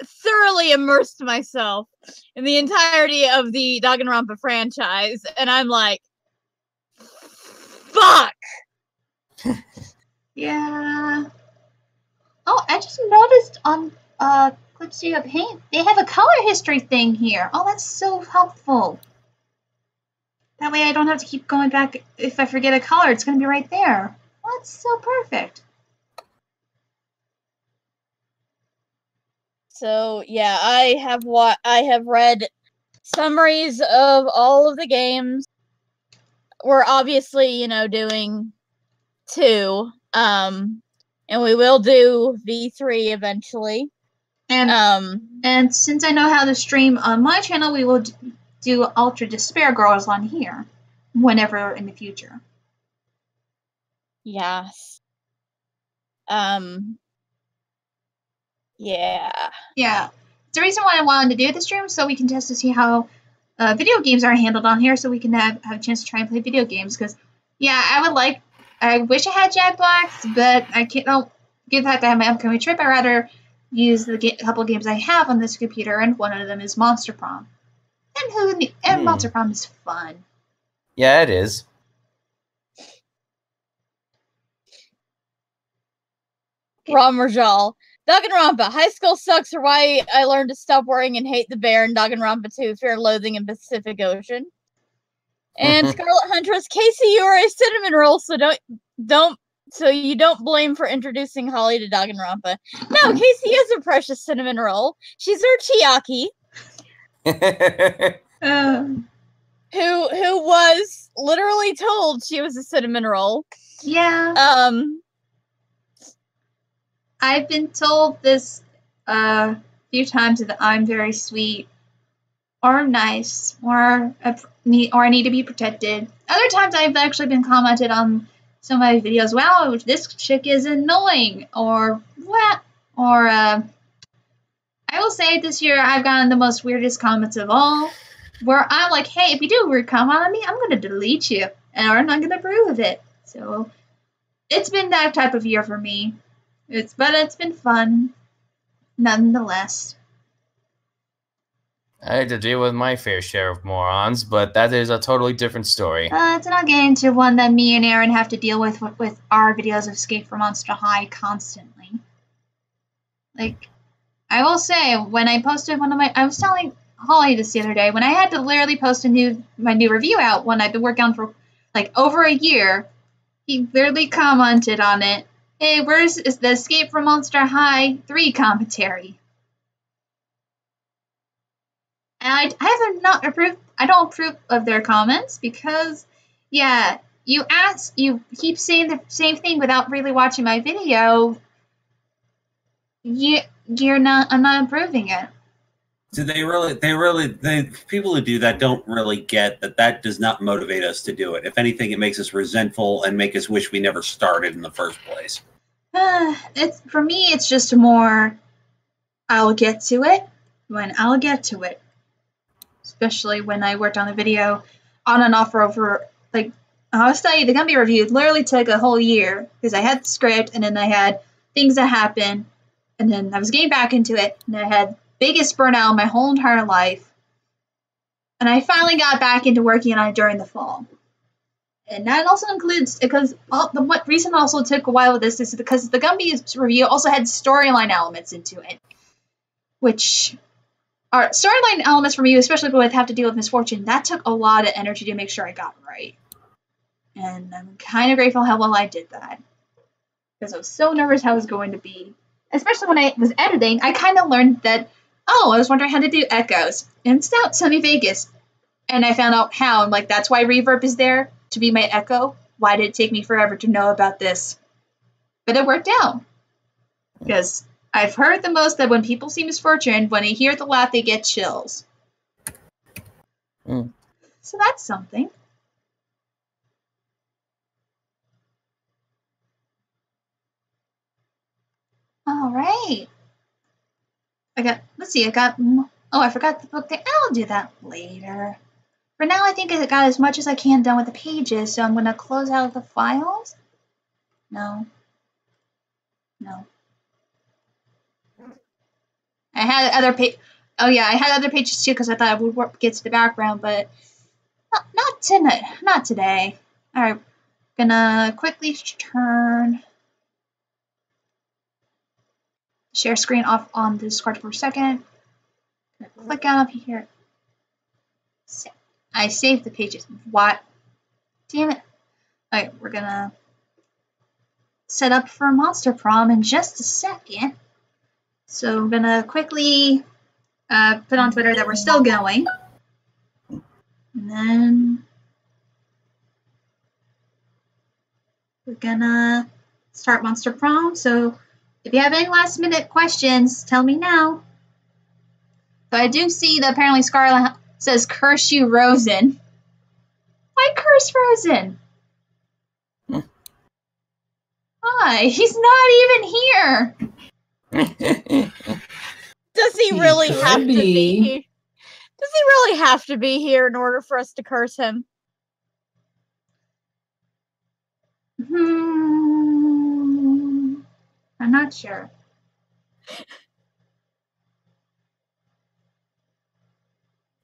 D: thoroughly immersed myself in the entirety of the Danganronpa franchise, and I'm like, fuck!
A: Yeah. Oh, I just noticed on Clipstudio Paint, they have a color history thing here. Oh, that's so helpful. That way I don't have to keep going back. If I forget a color, it's going to be right there. Oh, that's so perfect.
D: So yeah, I have read summaries of all of the games. We're obviously, doing 2. And we will do V3 eventually.
A: And since I know how to stream on my channel, we will do Ultra Despair Girls on here whenever in the future.
D: Yes. Yeah.
A: Yeah. It's the reason why I wanted to do this stream, so we can test to see how video games are handled on here, so we can have a chance to try and play video games. Because, yeah, I wish I had Jackbox, but I don't give that to have my upcoming trip. I'd rather use the couple games I have on this computer, and one of them is Monster Prom. And Monster Prom is fun.
B: Yeah, it is.
D: Ramarjal. Danganronpa. High school sucks or why I learned to stop worrying and hate the bear in Danganronpa 2. Fear and Loathing in Pacific Ocean. And Scarlet Huntress. Casey, you are a cinnamon roll, so you don't blame for introducing Holly to Danganronpa. No, Casey is a precious cinnamon roll. She's our Chiaki. Who was literally told she was a cinnamon roll.
A: Yeah. I've been told this a few times that I'm very sweet or nice or I need to be protected. Other times I've actually been commented on some of my videos, wow, this chick is annoying, or what, or I will say this year I've gotten the most weirdest comments of all, where I'm like, hey, if you do a weird comment on me, I'm going to delete you, and I'm not going to approve of it. So it's been that type of year for me. But it's been fun, nonetheless.
B: I had to deal with my fair share of morons, but that is a totally different story.
A: Let's not get into one that me and Aaron have to deal with our videos of Escape from Monster High constantly. Like, I will say, when I posted I was telling Holly this the other day, when I had to literally post my new review out, when I've been working on for, like, over a year, he literally commented on it. Hey, where's the Escape from Monster High 3 commentary? And I don't approve of their comments because, yeah, you keep saying the same thing without really watching my video. I'm not approving it.
E: So people who do that don't really get that does not motivate us to do it. If anything, it makes us resentful and make us wish we never started in the first place.
A: For me, it's just more, I'll get to it when I'll get to it. Especially when I worked on the video on and off for over, like, I was telling you, the Gumby review literally took a whole year because I had the script and then I had things that happened and then I was getting back into it and I had biggest burnout of my whole entire life. And I finally got back into working on it during the fall. And that also includes, because what reason also took a while with this is because the Gumby review also had storyline elements into it. Which are storyline elements for me, especially when I have to deal with misfortune, that took a lot of energy to make sure I got right. And I'm kind of grateful how well I did that. Because I was so nervous how it was going to be. Especially when I was editing, I kind of learned that, I was wondering how to do echoes. And it's not semi-Vegas. And I found out how. I'm like, that's why reverb is there, to be my echo. Why did it take me forever to know about this? But it worked out. Because I've heard the most that when people see misfortune, when they hear the laugh, they get chills. So that's something. All right. I forgot the book there. I'll do that later. For now, I think I got as much as I can done with the pages, so I'm going to close out the files. No. I had other I had other pages too because I thought I would get to the background, but not tonight. Not today. All right, gonna quickly turn share screen off on Discord for a second. Click on up here. I saved the pages. What? Damn it! All right, we're gonna set up for Monster Prom in just a second. So I'm gonna quickly put on Twitter that we're still going. And then we're gonna start Monster Prom. So if you have any last minute questions, tell me now. But I do see that apparently Scarlet says, curse you, Rosen. Why curse Rosen? Why? He's not even here.
D: Does he
C: He
D: really
C: could
D: have to be
C: be.
D: here? Does he really have to be here in order for us to curse him?
A: I'm not sure.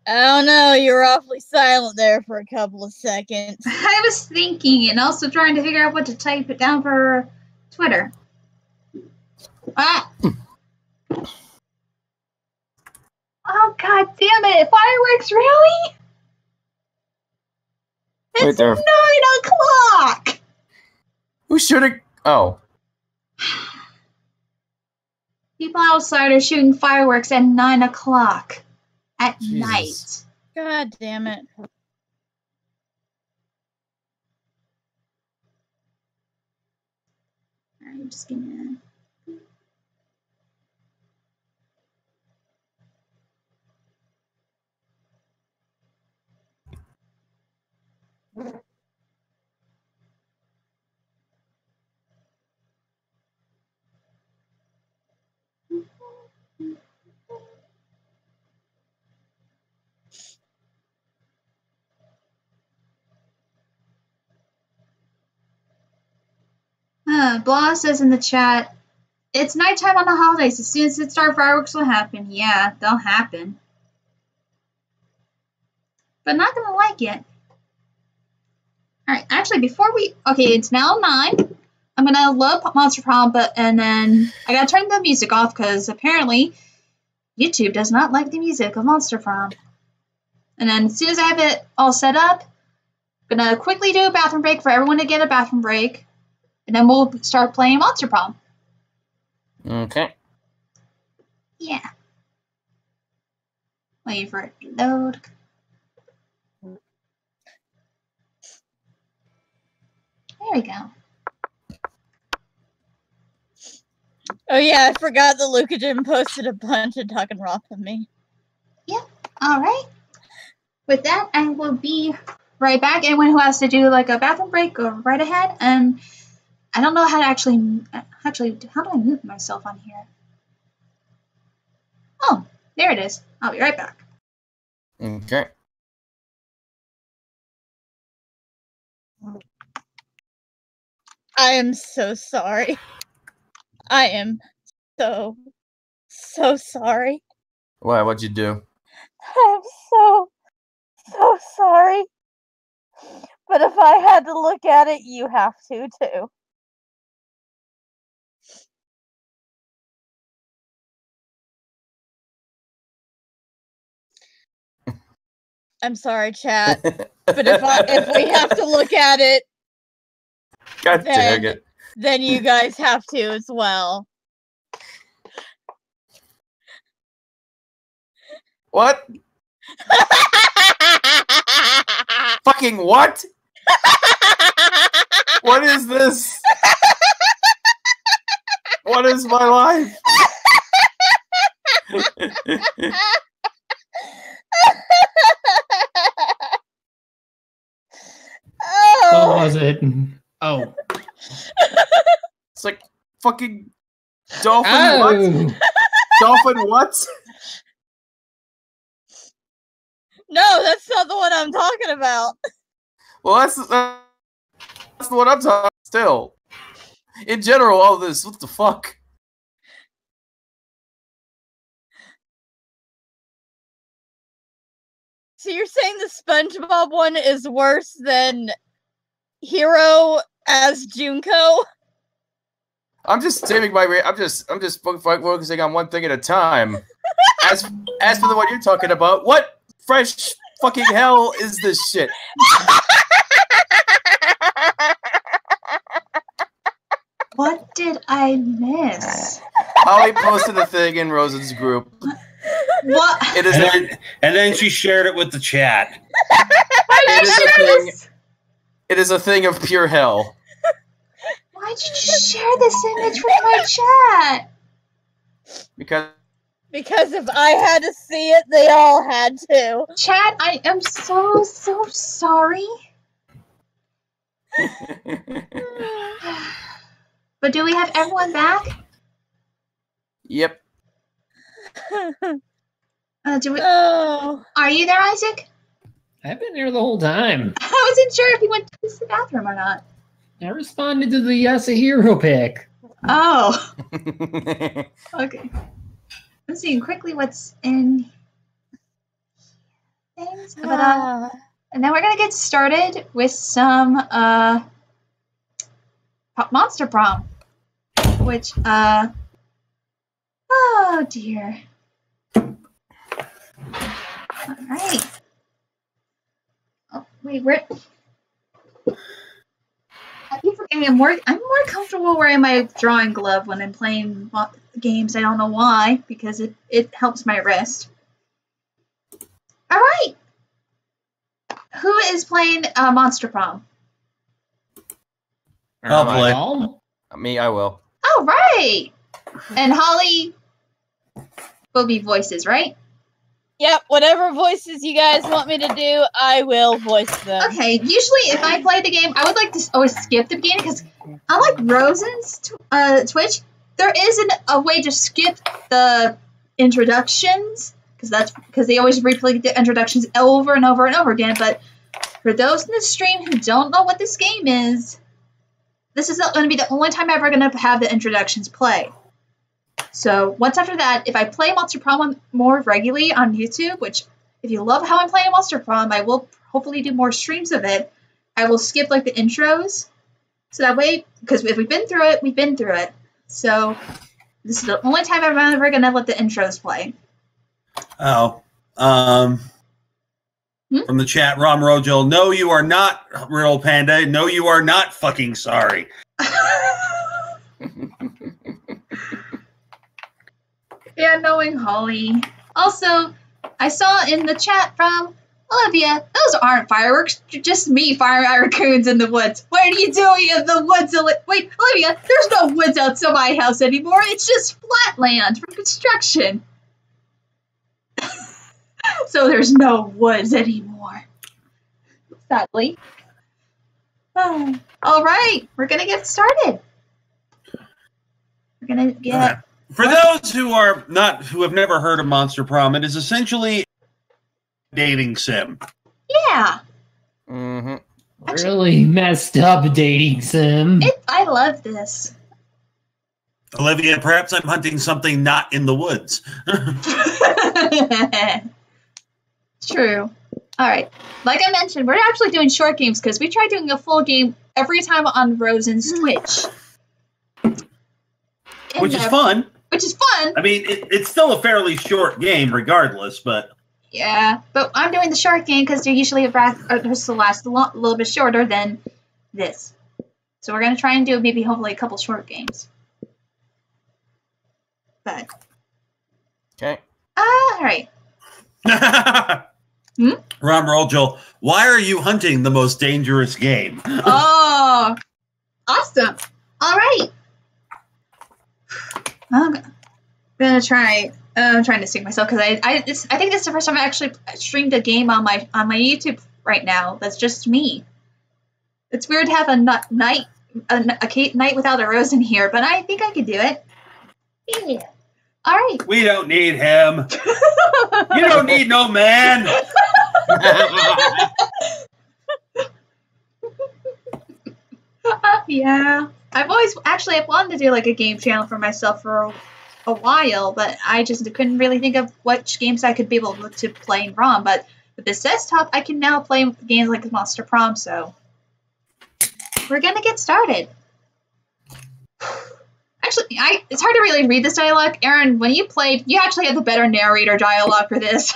D: I don't know. You were awfully silent there for a couple of seconds.
A: I was thinking and also trying to figure out what to type it down for Twitter. Ah! Oh, god damn it! Fireworks, really? It's 9 o'clock!
B: Who should have? Oh.
A: People outside are shooting fireworks at 9 o'clock at
B: Jesus.
A: night.
D: God damn it.
A: I'm just gonna... Blah says in the chat, it's nighttime on the holidays. As soon as it starts, fireworks will happen. Yeah, they'll happen. But not gonna like it. Alright, actually, before we... Okay, it's now 9. I'm gonna load Monster Prom, and then I gotta turn the music off because apparently YouTube does not like the music of Monster Prom. And then as soon as I have it all set up, I'm gonna quickly do a bathroom break for everyone to get a bathroom break. And then we'll start playing Monster Prom.
B: Okay.
A: Yeah. Wait for it to load. There we go.
D: Oh yeah, I forgot that Luca Jim posted a bunch of talking rock with me.
A: Yep. Alright. With that, I will be right back. Anyone who has to do like a bathroom break, go right ahead. And I don't know how to actually, how do I move myself on here? Oh, there it is. I'll be right back.
B: Okay.
D: I am so sorry. I am so sorry.
B: Why? What'd you do?
D: I'm so sorry. But if I had to look at it, you have to too. I'm sorry, chat. But if we have to look at it,
B: God dang it.
D: then you guys have to as well.
B: What? Fucking what? What is this? What is my life?
C: What was it? Oh.
B: It's like fucking dolphin what? Dolphin what?
D: No, that's not the one I'm talking about.
B: Well, that's what I'm talking still. In general, all this, what the fuck?
D: So you're saying the SpongeBob one is worse than Hero as Junko?
B: I'm just saving my. I'm just focusing on one thing at a time. As for the one you're talking about, what fresh fucking hell is this shit?
A: What did I miss?
B: Holly posted a thing in Rosen's group.
A: What?
B: It is
E: and then she shared it with the chat.
B: It is a thing of pure hell.
A: Why'd you just share this image with my chat?
B: Because
D: Because if I had to see it, they all had to.
A: Chat, I am so sorry. But do we have everyone back?
B: Yep.
A: Do we?
D: Oh.
A: Are you there, Isaac?
C: I've been here the whole time.
A: I wasn't sure if you went to the bathroom or not.
C: I responded to the Yasuhiro pick.
A: Oh. Okay. I'm seeing quickly what's in things. But, and then we're gonna get started with some Monster Prom. Which oh dear. Alright. Oh wait, where I keep forgetting I'm more comfortable wearing my drawing glove when I'm playing games. I don't know why, because it helps my wrist. All right, who is playing Monster Prom?
E: I'll play.
B: Me, I will.
A: All right, and Holly will be voices, right?
D: Yep, whatever voices you guys want me to do, I will voice them.
A: Okay, usually if I play the game, I would like to always skip the beginning because unlike Rosen's Twitch, there isn't a way to skip the introductions because they always replay the introductions over and over and over again. But for those in the stream who don't know what this game is, this is going to be the only time I'm ever going to have the introductions play. So once after that, if I play Monster Prom more regularly on YouTube, which if you love how I'm playing Monster Prom, I will hopefully do more streams of it. I will skip like the intros, so that way, because if we've been through it, we've been through it. So this is the only time I'm ever gonna let the intros play.
E: Oh, from the chat, Rom Rojel, no, you are not RiddlePanda. No, you are not fucking sorry.
A: Yeah, knowing Holly. Also, I saw in the chat from Olivia, those aren't fireworks, just me firing raccoons in the woods. What are you doing in the woods? Wait, Olivia, there's no woods outside my house anymore. It's just flat land for construction. So there's no woods anymore. Sadly. Oh. All right, we're going to get started. We're going to get...
E: For those who have never heard of Monster Prom, it is essentially a dating sim.
A: Yeah.
B: Mm-hmm.
C: Really messed up dating sim.
A: I love this.
E: Olivia, perhaps I'm hunting something not in the woods.
A: True. All right. Like I mentioned, we're actually doing short games because we try doing a full game every time on Rosen's Twitch.
E: Which is fun.
A: Which is fun.
E: I mean, it's still a fairly short game regardless, but...
A: Yeah, but I'm doing the short game because they're usually supposed to last a little bit shorter than this. So we're going to try and do maybe hopefully a couple short games. But...
B: Okay.
A: All right.
E: Rom Rojel, why are you hunting the most dangerous game?
A: Oh, awesome. All right. I'm gonna try. I'm trying to sync myself because I think this is the first time I actually streamed a game on my YouTube right now. That's just me. It's weird to have a night without a Rose in here, but I think I could do it. Yeah. All right.
E: We don't need him. You don't need no man.
A: Yeah. I've wanted to do like a game channel for myself for a while, but I just couldn't really think of which games I could be able to play in ROM. But with this desktop, I can now play games like Monster Prom, so we're gonna get started. Actually, it's hard to really read this dialogue. Aaron, when you played, you actually had the better narrator dialogue for this.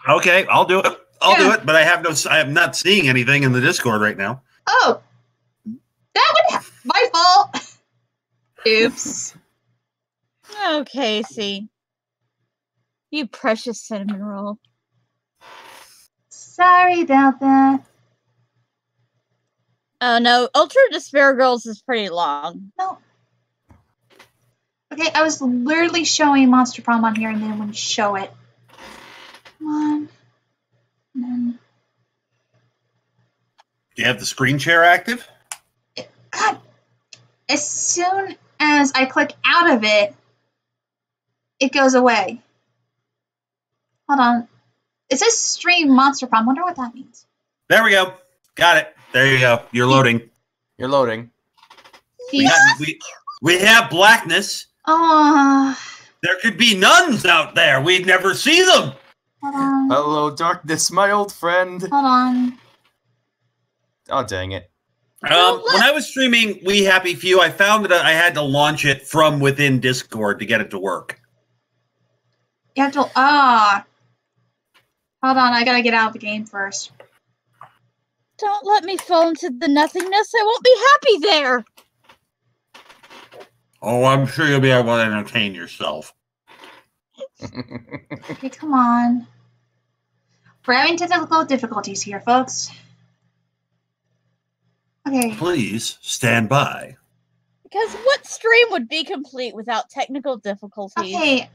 E: Okay, I'll do it. I'll do it, but I am not seeing anything in the Discord right now.
A: Oh, that would my fault. Oops.
D: Oh, Casey. You precious cinnamon roll.
A: Sorry about that.
D: Oh no, Ultra Despair Girls is pretty long.
A: No. Okay, I was literally showing Monster Prom on here and then wouldn't show it. Come on. And then...
E: Do you have the screen share active?
A: God. As soon as I click out of it, it goes away. Hold on. It says stream Monster Prom. Wonder what that means.
E: There we go. Got it. There you go. You're loading.
B: You're loading.
E: We have blackness. There could be nuns out there. We'd never see them.
A: Hold on.
B: Hello, darkness, my old friend.
A: Hold on.
B: Oh, dang it.
E: When I was streaming We Happy Few, I found that I had to launch it from within Discord to get it to work.
A: You have to... Hold on, I gotta get out of the game first.
D: Don't let me fall into the nothingness. I won't be happy there.
E: Oh, I'm sure you'll be able to entertain yourself.
A: Okay, come on. We're having technical difficulties here, folks. Okay.
E: Please stand by.
D: Because what stream would be complete without technical difficulties?
A: Okay,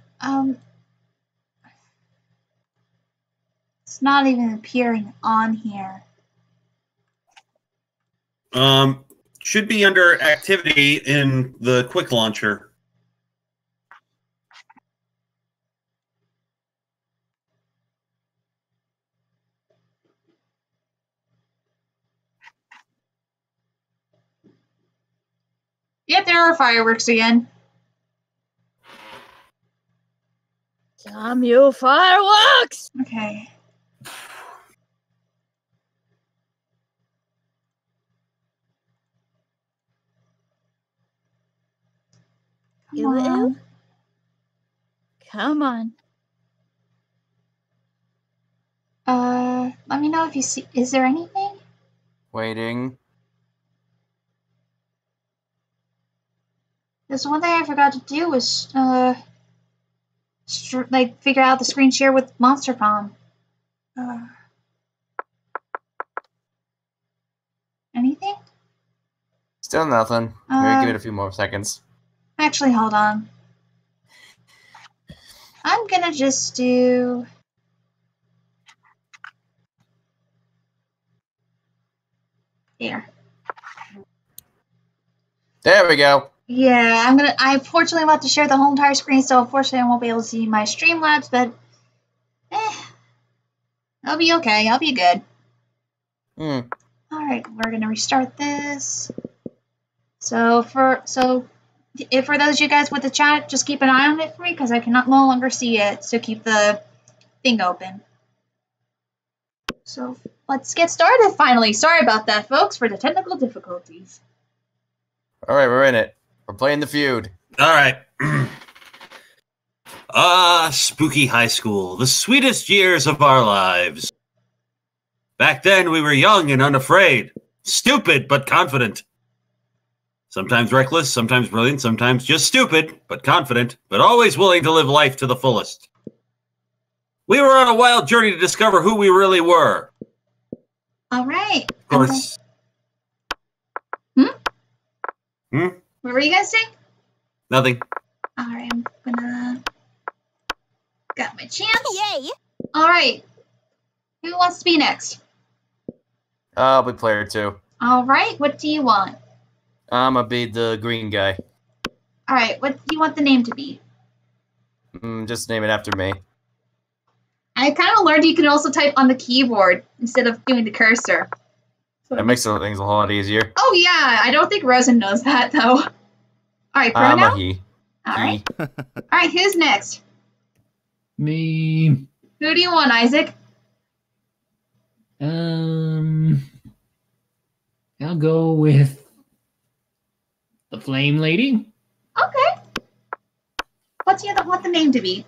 A: it's not even appearing on here.
E: Should be under activity in the quick launcher.
A: Yep, there are fireworks again.
D: Damn you, fireworks!
A: Okay. Come on.
D: Come on.
A: Let me know if you see. Is there anything?
B: Waiting.
A: There's one thing I forgot to do was figure out the screen share with Monster Prom. Anything?
B: Still nothing. Maybe give it a few more seconds.
A: Actually, hold on. I'm gonna just do... Here.
B: There we go.
A: Yeah, I unfortunately will have to share the whole entire screen, so unfortunately I won't be able to see my Streamlabs, but I'll be okay. I'll be good. Alright, we're gonna restart this. So for those of you guys with the chat, just keep an eye on it for me because I cannot no longer see it, so keep the thing open. So let's get started finally. Sorry about that, folks, for the technical difficulties.
B: Alright, we're in it. We're playing the feud.
E: All right. Spooky high school, the sweetest years of our lives. Back then, we were young and unafraid, stupid but confident. Sometimes reckless, sometimes brilliant, sometimes just stupid but confident, but always willing to live life to the fullest. We were on a wild journey to discover who we really were.
A: All right.
E: Of course.
A: What were you guys saying?
E: Nothing.
A: All right, I'm gonna... Got my chance.
D: Yay!
A: All right. Who wants to be next?
B: I'll be player 2.
A: All right, what do you want?
B: I'm gonna be the green guy.
A: All right, what do you want the name to be?
B: Just name it after me.
A: I kind of learned you can also type on the keyboard instead of doing the cursor.
B: That makes things a lot easier.
A: Oh yeah, I don't think Rosen knows that though. All right,
B: I'm
A: pronoun.
B: a he.
A: All right. All right, who's next?
C: Me.
A: Who do you want, Isaac?
C: I'll go with the Flame Lady.
A: Okay. What do you want the name to be?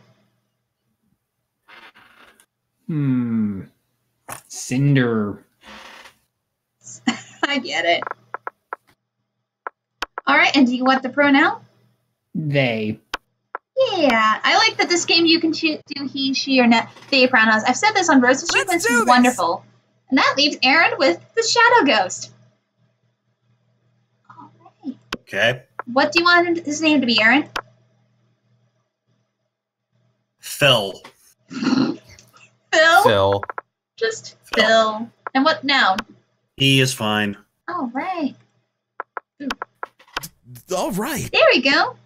C: Cinder.
A: I get it. All right, and do you want the pronoun?
C: They.
A: Yeah, I like that this game you can do he, she, or they pronouns. I've said this on Rose's stream, and it's wonderful. And that leaves Aaron with the Shadow Ghost. All right.
E: Okay.
A: What do you want his name to be, Aaron?
E: Phil.
A: Phil?
B: Phil.
A: Just Phil. And what now?
E: He is fine.
A: Oh, right.
F: All right.
A: There we go.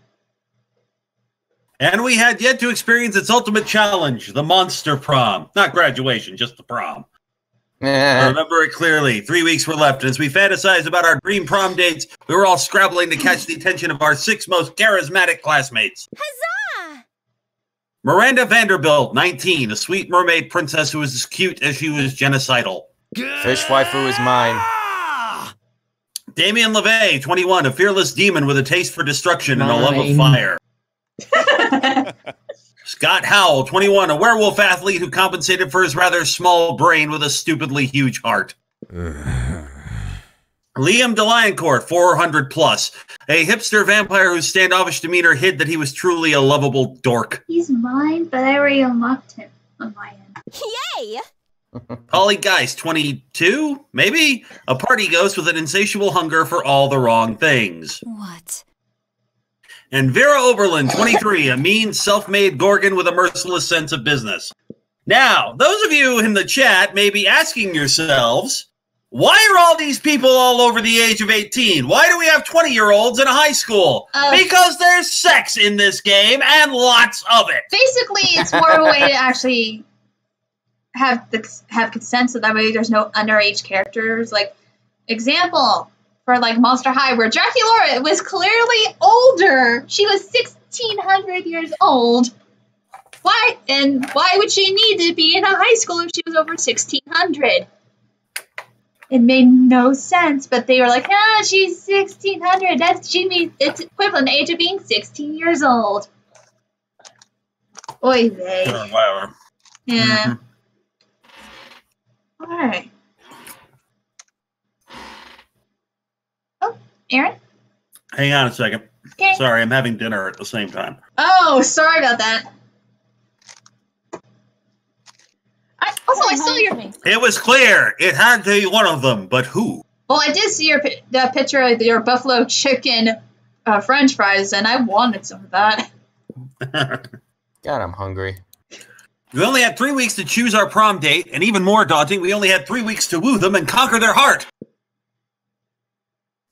E: And we had yet to experience its ultimate challenge, the Monster Prom. Not graduation, just the prom. I
B: Eh.
E: remember it clearly. 3 weeks were left, and as we fantasized about our dream prom dates, we were all scrabbling to catch the attention of our 6 most charismatic classmates.
D: Huzzah!
E: Miranda Vanderbilt, 19, a sweet mermaid princess who was as cute as she was genocidal.
B: Fish waifu is mine.
E: Damien LeVay, 21, a fearless demon with a taste for destruction and a love of
C: Mine.
E: fire. Scott Howell, 21, a werewolf athlete who compensated for his rather small brain with a stupidly huge heart. Liam DeLioncourt, 400 plus, a hipster vampire whose standoffish demeanor hid that he was truly a lovable dork.
A: He's mine, but I already unlocked him on my end.
D: Yay!
E: Polly Geist, 22, maybe? A party ghost with an insatiable hunger for all the wrong things.
D: What?
E: And Vera Oberlin, 23, a mean, self-made Gorgon with a merciless sense of business. Now, those of you in the chat may be asking yourselves, why are all these people all over the age of 18? Why do we have 20-year-olds in a high school? Because there's sex in this game, and lots of it.
A: Basically, it's more of a way to actually have consent, so that way there's no underage characters. Like, example, for like Monster High, where Draculaura was clearly older. She was 1,600 years old. Why? And why would she need to be in a high school if she was over 1,600? It made no sense, but they were like, she's 1,600. It's equivalent age of being 16 years old. Oy vey.
E: Whatever.
A: Yeah. All right. Oh, Aaron?
E: Hang on a second.
A: Okay.
E: Sorry, I'm having dinner at the same time.
A: Oh, sorry about that. I saw your...
E: It was clear. It had to be one of them, but who?
A: Well, I did see that picture of your buffalo chicken french fries, and I wanted some of that.
B: God, I'm hungry.
E: We only had 3 weeks to choose our prom date, and even more daunting, we only had 3 weeks to woo them and conquer their heart.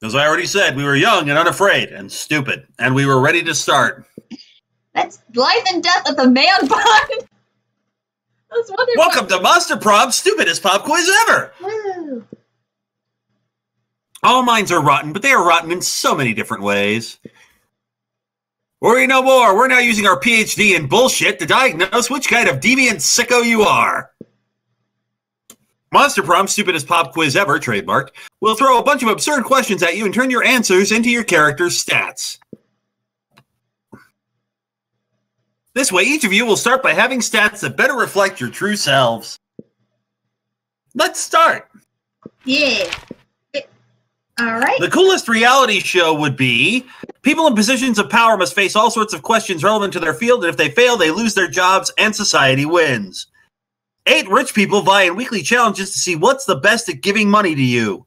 E: As I already said, we were young and unafraid and stupid, and we were ready to start.
A: That's life and death of the man bun. That's wonderful.
E: Welcome to Monster Prom, stupidest pop quiz ever.
A: Woo.
E: All minds are rotten, but they are rotten in so many different ways. Worry no more. We're now using our PhD in bullshit to diagnose which kind of deviant sicko you are. Monster Prom, stupidest pop quiz ever, trademarked, will throw a bunch of absurd questions at you and turn your answers into your character's stats. This way, each of you will start by having stats that better reflect your true selves. Let's start.
A: Yeah. All right.
E: The coolest reality show would be people in positions of power must face all sorts of questions relevant to their field, and if they fail, they lose their jobs and society wins. 8 rich people vie in weekly challenges to see what's the best at giving money to you.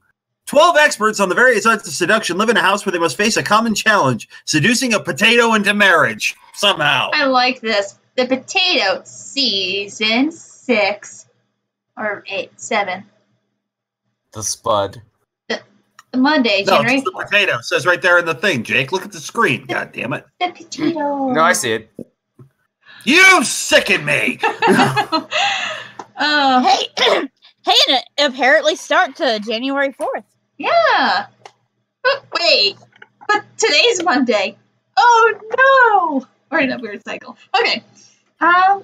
E: 12 experts on the various arts of seduction live in a house where they must face a common challenge, seducing a potato into marriage, somehow.
A: I like this. The Potato, season 6. Or 8, 7.
B: The Spud.
A: Monday,
E: No,
A: January
E: it's the
A: 4th.
E: potato. It says right there in the thing, Jake. Look at the screen. God damn it.
A: The Potato.
B: No, I see it.
E: You sicken me.
D: Hey, and it apparently start to January 4th.
A: Yeah. But wait. But today's Monday. Oh no. We're in a weird cycle. Okay.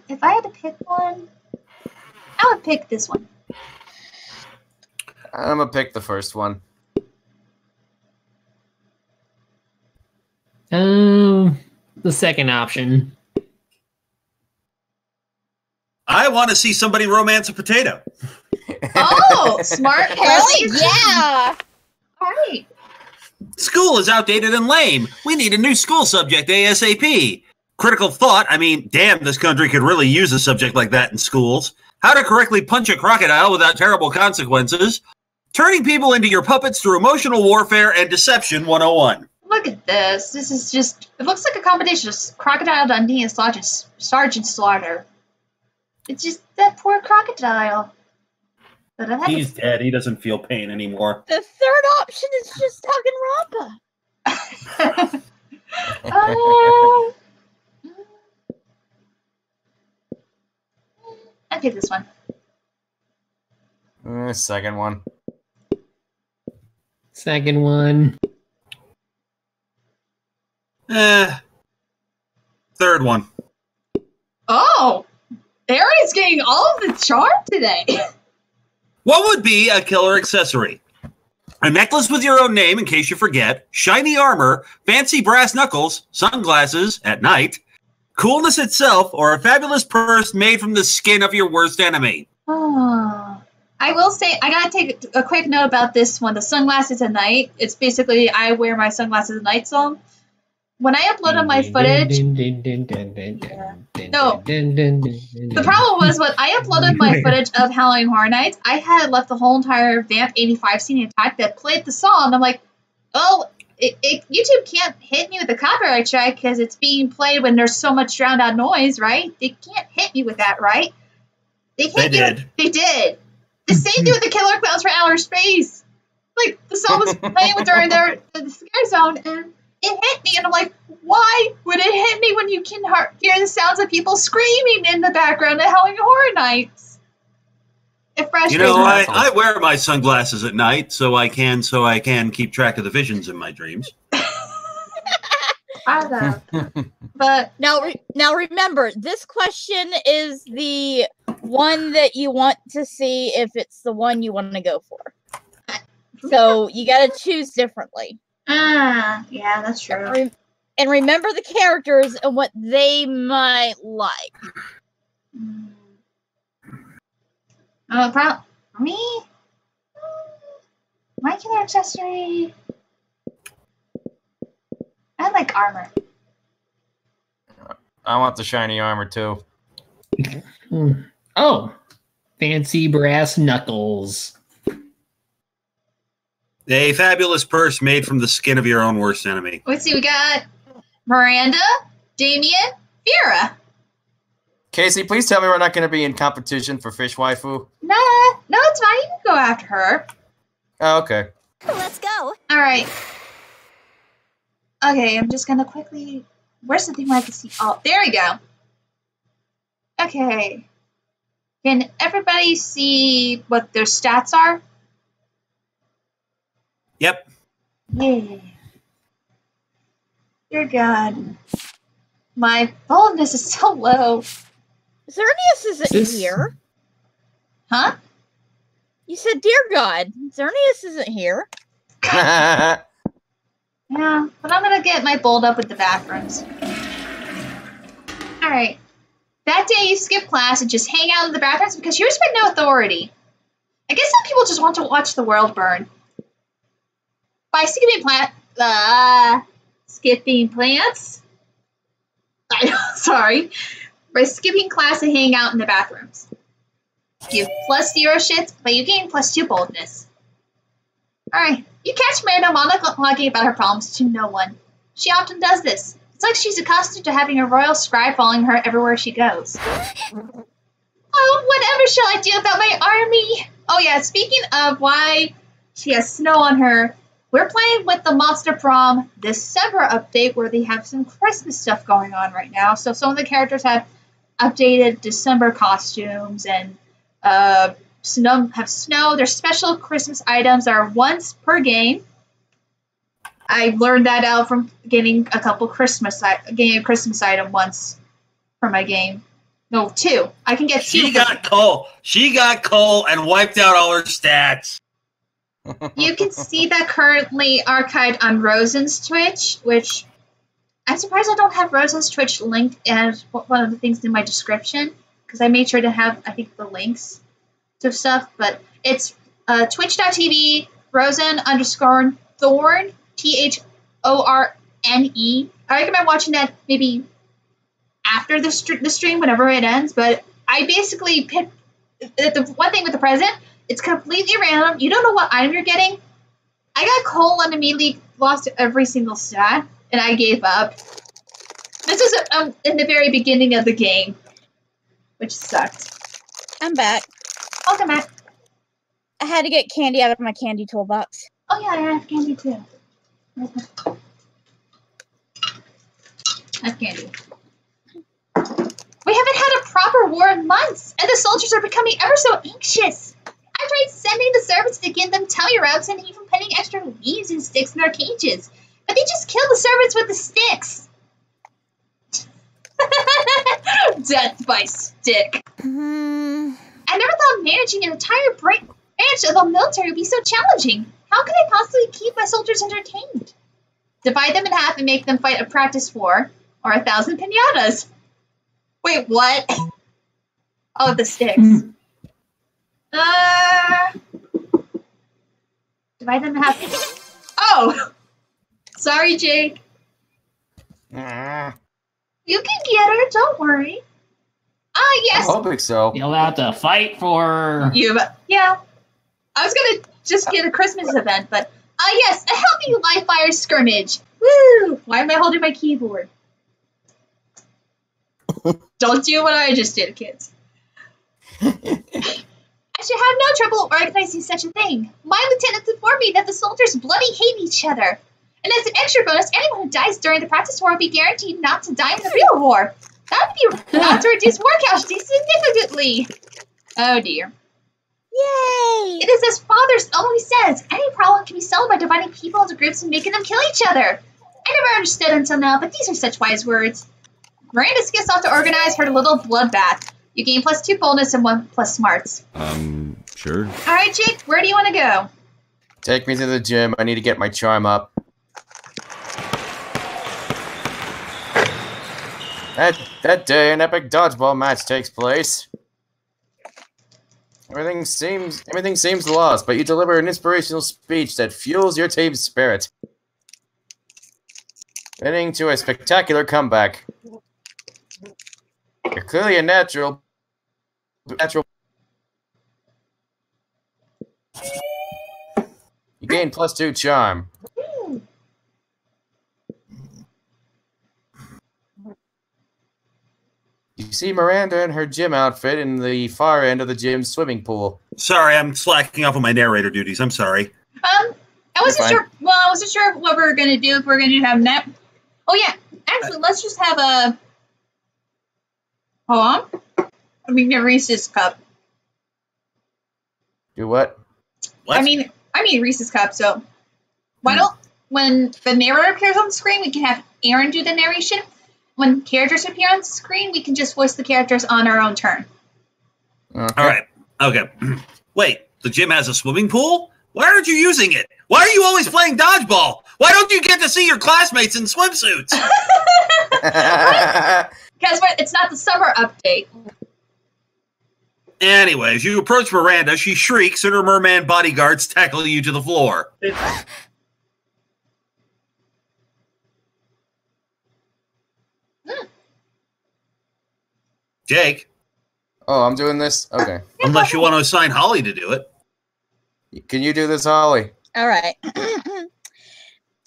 A: If I had to pick one, I would pick this one.
B: I'm gonna pick the first one.
C: The second option.
E: I want to see somebody romance a potato.
A: Oh, smart.
D: Hell yeah!
A: All right.
E: School is outdated and lame. We need a new school subject ASAP. Critical thought. I mean, damn, this country could really use a subject like that in schools. How to correctly punch a crocodile without terrible consequences. Turning people into your puppets through emotional warfare and deception 101.
A: Look at this. This is just... It looks like a combination of Crocodile Dundee and Sergeant Slaughter. It's just that poor crocodile. But I
E: He's dead. He doesn't feel pain anymore.
D: The third option is just Talking Rampa.
A: I pick this one.
B: Second one.
C: Second one.
E: Third one.
A: Oh! Ari's getting all of the charm today.
E: What would be a killer accessory? A necklace with your own name in case you forget, shiny armor, fancy brass knuckles, sunglasses at night, coolness itself, or a fabulous purse made from the skin of your worst enemy.
A: Oh. I will say, I gotta take a quick note about this one. The sunglasses at night. It's basically I wear my sunglasses at night song. When I uploaded my footage... No. The problem was when I uploaded my footage of Halloween Horror Nights, I had left the whole entire Vamp 85 scene intact that played the song. I'm like, oh, YouTube can't hit me with a copyright strike because it's being played when there's so much drowned out noise, right? They can't hit me with that, right? They did. They did. The same thing with the Killer Clowns from Outer Space. Like, the song was playing during the scare zone, and it hit me, and I'm like, why would it hit me when you can hear the sounds of people screaming in the background at Halloween Horror Nights? It frustrates me.
E: You know, I wear my sunglasses at night so I can keep track of the visions in my dreams.
A: I know. But
D: now remember, this question is the one that you want to see if it's the one you want to go for. So you got to choose differently.
A: Yeah, that's true.
D: And remember the characters and what they might like.
A: For me, my killer accessory, I like armor.
B: I want the shiny armor too.
C: Oh, fancy brass knuckles.
E: A fabulous purse made from the skin of your own worst enemy.
A: Let's see, we got Miranda, Damien, Vera.
B: Casey, please tell me we're not going to be in competition for Fish Waifu.
A: No, it's fine. You can go after her.
B: Oh, okay.
F: Let's go.
A: All right. Okay, I'm just going to quickly... Where's the thing where I can see... Oh, there we go. Okay. Can everybody see what their stats are?
E: Yep.
A: Yeah. Dear God. My boldness is so low.
D: Xerneas isn't here.
A: Huh?
D: You said, dear God. Xerneas isn't here.
A: Yeah, but I'm gonna get my bold up with the bathrooms. Alright. That day you skip class and just hang out in the bathrooms because you respect no authority. I guess some people just want to watch the world burn. By skipping plants? Sorry. By skipping class and hang out in the bathrooms. You have +0 shits, but you gain +2 boldness. Alright, you catch Miranda monologuing about her problems to no one. She often does this. It's like she's accustomed to having a royal scribe following her everywhere she goes. Oh, whatever shall I do about my army? Oh yeah, speaking of why she has snow on her, we're playing with the Monster Prom December update where they have some Christmas stuff going on right now. So some of the characters have updated December costumes and have snow. Their special Christmas items are once per game. I learned that out from getting a Christmas item once for my game. No, 2. I can get 2.
E: She got coal. She got coal and wiped out all her stats.
A: You can see that currently archived on Rosen's Twitch, which I'm surprised I don't have Rosen's Twitch linked as one of the things in my description, because I made sure to have, I think, the links to stuff, but it's twitch.tv, Rosen_Thorne, THORNE. I recommend watching that maybe after the stream, whenever it ends, but I basically picked the one thing with the present. It's completely random. You don't know what item you're getting. I got coal and immediately lost every single stat, and I gave up. This is in the very beginning of the game, which sucked.
D: I'm back.
A: Welcome back.
D: I had to get candy out of my candy toolbox.
A: Oh yeah, I have candy too. That's candy. We haven't had a proper war in months, and the soldiers are becoming ever so anxious. I tried sending the servants to give them tellurabs and even putting extra leaves and sticks in their cages, but they just kill the servants with the sticks. Death by stick. I never thought managing an entire branch of the military would be so challenging. How could I possibly keep my soldiers entertained? Divide them in half and make them fight a practice war, or 1,000 pinatas. Wait, what? Oh, the sticks. Divide them in half. Oh! Sorry, Jake. You can get her, don't worry. Ah, yes.
B: I'm hoping so.
C: You'll have to fight for...
A: Yeah. I was gonna just get a Christmas event, but yes, a healthy live fire skirmish. Woo! Why am I holding my keyboard? Don't do what I just did, kids. I should have no trouble organizing such a thing. My lieutenants informed me that the soldiers bloody hate each other. And as an extra bonus, anyone who dies during the practice war will be guaranteed not to die in the real war. That would be enough to reduce war casualties significantly. Oh dear.
D: Yay!
A: It is as Father always says, any problem can be solved by dividing people into groups and making them kill each other. I never understood until now, but these are such wise words. Miranda gets off to organize her little bloodbath. You gain +2 boldness and 1 plus smarts.
F: Sure.
A: Alright, Jake, where do you want to go?
B: Take me to the gym. I need to get my charm up. That day, an epic dodgeball match takes place. Everything seems lost, but you deliver an inspirational speech that fuels your team's spirit, leading to a spectacular comeback. You're clearly a natural. You gain +2 charm. You see Miranda in her gym outfit in the far end of the gym's swimming pool.
E: Sorry, I'm slacking off on my narrator duties. I'm sorry.
A: I wasn't sure. Well, I wasn't sure what we were gonna do. If we are gonna have nap. Oh yeah, actually, let's just have a. Hold on. I mean, a Reese's cup.
B: Do what?
E: What?
A: I mean Reese's cup. So why don't when the narrator appears on the screen, we can have Aaron do the narration. When characters appear on the screen, we can just voice the characters on our own turn.
B: Okay.
E: All right. Okay. Wait, the gym has a swimming pool? Why aren't you using it? Why are you always playing dodgeball? Why don't you get to see your classmates in swimsuits?
A: Because it's not the summer update.
E: Anyways, you approach Miranda. She shrieks, and her merman bodyguards tackle you to the floor. Jake,
B: Oh, I'm doing this? Okay.
E: unless you want to assign Holly to do it.
B: Can you do this, Holly?
D: All right.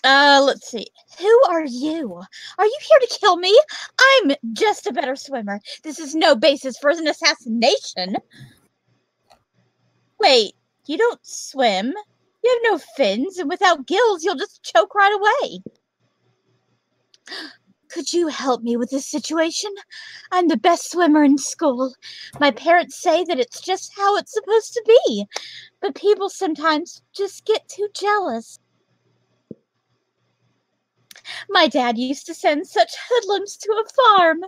D: Let's see. Who are you? Are you here to kill me? I'm just a better swimmer. This is no basis for an assassination. Wait, you don't swim? You have no fins, and without gills, you'll just choke right away. Could you help me with this situation? I'm the best swimmer in school. My parents say that it's just how it's supposed to be. But people sometimes just get too jealous. My dad used to send such hoodlums to a farm.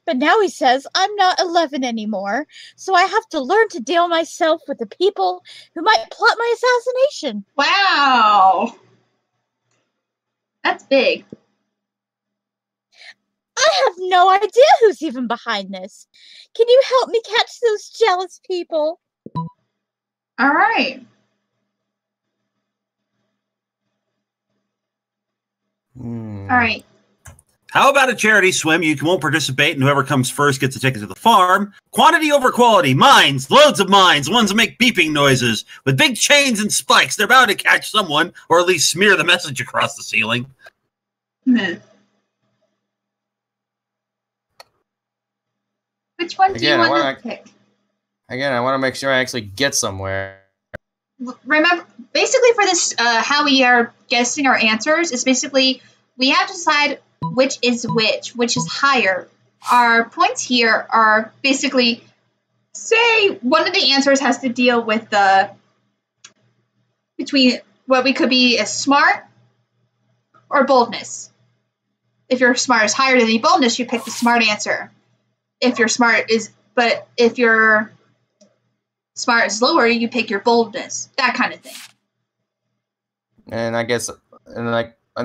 D: But now he says I'm not 11 anymore, so I have to learn to deal myself with the people who might plot my assassination.
A: Wow. That's big.
D: I have no idea who's even behind this. Can you help me catch those jealous people?
A: All right. All right.
E: How about a charity swim? You won't participate, and whoever comes first gets a ticket to the farm. Quantity over quality. Mines. Loads of mines. Ones that make beeping noises. With big chains and spikes. They're bound to catch someone, or at least smear the message across the ceiling.
A: Which one do you want to pick?
B: Again, I want to make sure I actually get somewhere.
A: Remember, basically for this, how we are guessing our answers is basically we have to decide which is which is higher. Our points here are basically, say one of the answers has to deal with between what we could be as smart or boldness. If your smart is higher than the boldness, you pick the smart answer. If your smart is lower, you pick your boldness. That kind of thing.
B: And I guess, and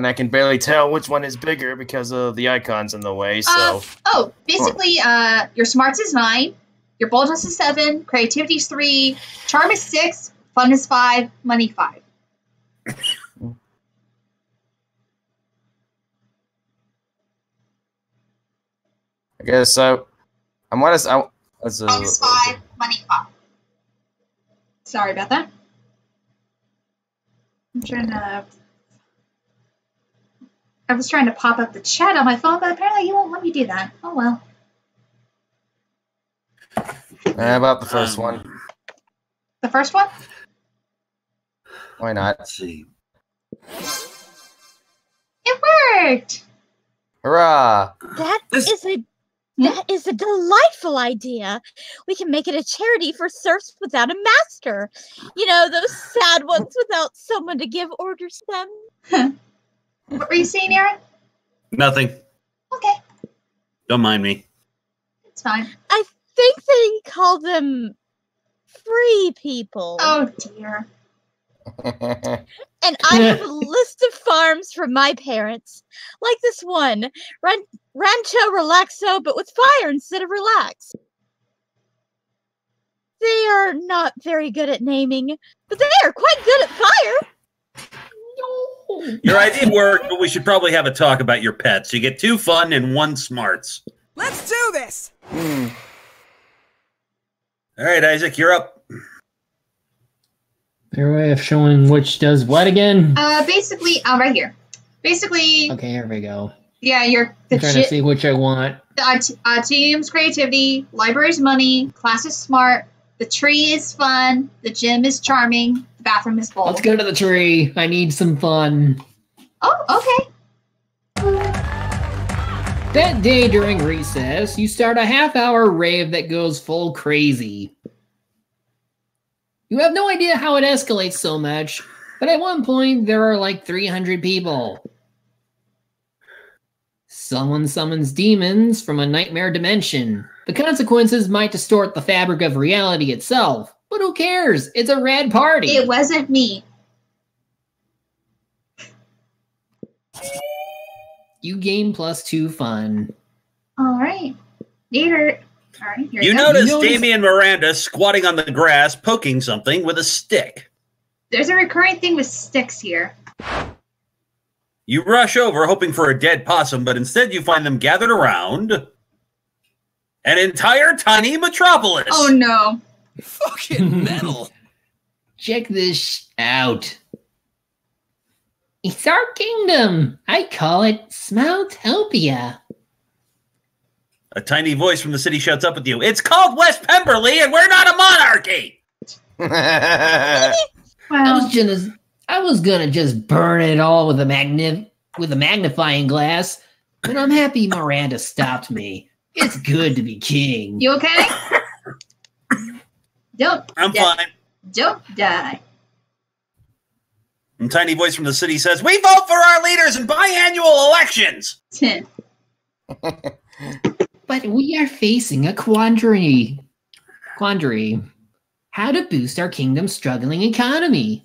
B: I can barely tell which one is bigger because of the icons in the way. So.
A: Basically, your smarts is 9, your boldness is 7, creativity is 3, charm is 6, fun is 5, money 5.
B: I guess so.
A: Fun is 5, money 5. Sorry about that. I was trying to pop up the chat on my phone, but apparently he won't let me do that. Oh well.
B: How about the first one?
A: The first one?
B: Why not?
E: Let's see.
A: It worked!
B: Hurrah!
D: That is a delightful idea. We can make it a charity for serfs without a master. You know, those sad ones without someone to give orders to them.
A: What were you saying, Aaron?
E: Nothing.
A: Okay.
E: Don't mind me.
A: It's fine.
D: I think they call them free people.
A: Oh, dear.
D: And I have a list of farms from my parents. Like this one. Rancho Relaxo, but with fire instead of relax. They are not very good at naming, but they are quite good at fire.
E: Your idea worked, but we should probably have a talk about your pets. You get 2 fun and 1 smarts.
F: Let's do this!
E: All right, Isaac, you're up.
C: Their way of showing which does what again?
A: Basically, right here. Basically,
C: Okay, here we go.
A: yeah,
C: I'm trying to see which I want.
A: the team's creativity, library's money, class is smart, the tree is fun, the gym is charming, the bathroom is bold.
C: Let's go to the tree. I need some fun.
A: Oh, okay.
C: That day during recess, you start a half-hour rave that goes full crazy. You have no idea how it escalates so much, but at one point there are like 300 people. Someone summons demons from a nightmare dimension. The consequences might distort the fabric of reality itself, but who cares? It's a rad party.
A: It wasn't me.
C: You gain +2 fun.
A: All right. Later. All right. Here
E: You
A: we go.
E: notice
C: notice-
E: Damien Miranda squatting on the grass, poking something with a stick.
A: There's a recurring thing with sticks here.
E: You rush over, hoping for a dead possum, but instead you find them gathered around an entire tiny metropolis.
A: Oh no.
F: Fucking metal!
C: Check this out. It's our kingdom. I call it Smeltopia.
E: A tiny voice from the city shouts up at you. It's called West Pemberley, and we're not a monarchy!
A: Well,
C: I was gonna just burn it all with a magnifying glass, but I'm happy Miranda stopped me. It's good to be king.
A: you okay?
E: I'm fine.
A: Don't die.
E: And tiny voice from the city says, we vote for our leaders in biannual elections!
C: But we are facing a quandary. How to boost our kingdom's struggling economy.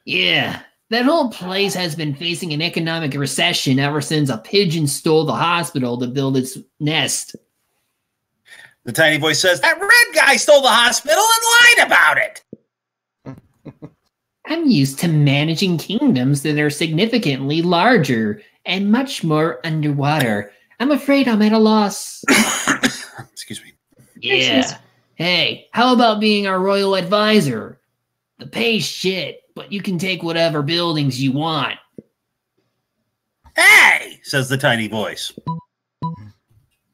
C: Yeah, that whole place has been facing an economic recession ever since a pigeon stole the hospital to build its nest.
E: The tiny voice says, that red guy stole the hospital and lied about it!
C: I'm used to managing kingdoms that are significantly larger. and much more underwater. I'm afraid I'm at a loss.
E: Excuse me.
C: Yeah. Hey, how about being our royal advisor? The pay's shit, but you can take whatever buildings you want.
E: Hey, says the tiny voice.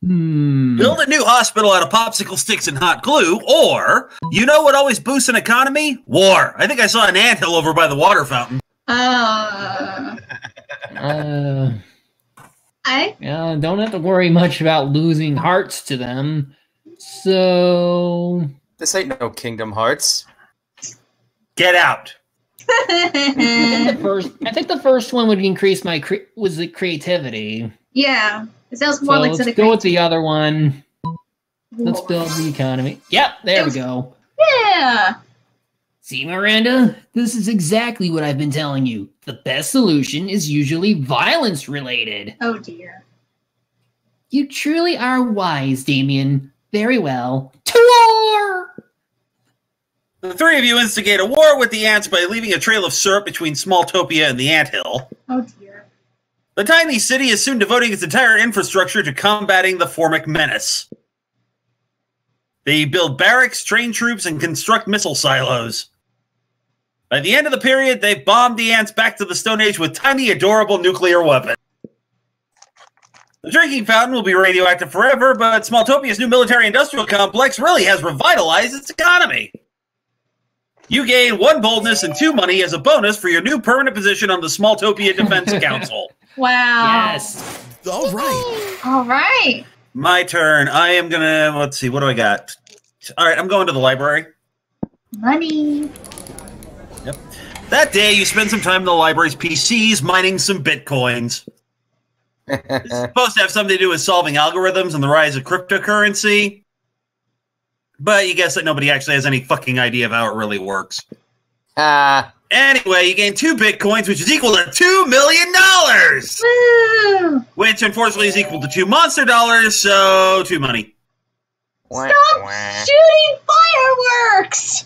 C: Hmm.
E: Build a new hospital out of popsicle sticks and hot glue, or, you know what always boosts an economy? War. I think I saw an anthill over by the water fountain.
A: I
C: Don't have to worry much about losing hearts to them. So
B: This ain't no Kingdom Hearts.
E: Get out.
C: I think the first one would increase my was the creativity.
A: Yeah, it sounds
C: So
A: more like
C: let's
A: something.
C: go with the other one. Let's
A: War.
C: build the economy. Yep, there we go.
A: Yeah.
C: See, Miranda, this is exactly what I've been telling you. The best solution is usually violence related.
A: Oh dear.
C: You truly are wise, Damien. Very well. To war!
E: The three of you instigate a war with the ants by leaving a trail of syrup between Smalltopia and the anthill.
A: Oh dear.
E: The tiny city is soon devoting its entire infrastructure to combating the Formic menace. They build barracks, train troops, and construct missile silos. By the end of the period, they've bombed the ants back to the Stone Age with tiny, adorable nuclear weapons. The drinking fountain will be radioactive forever, but Smalltopia's new military-industrial complex really has revitalized its economy. You gain 1 boldness and 2 money as a bonus for your new permanent position on the Smalltopia Defense Council.
A: Wow.
C: Yes.
F: All right.
A: All right.
E: My turn. I am gonna, let's see, what do I got? All right, I'm going to the library.
A: Money.
E: Yep. That day, you spend some time in the library's PCs mining some bitcoins. It's supposed to have something to do with solving algorithms and the rise of cryptocurrency. But you guess that nobody actually has any fucking idea of how it really works. Anyway, you gain 2 bitcoins, which is equal to $2 million!
A: Woo!
E: Which, unfortunately, is equal to 2 monster dollars, so 2 money.
A: Stop shooting fireworks!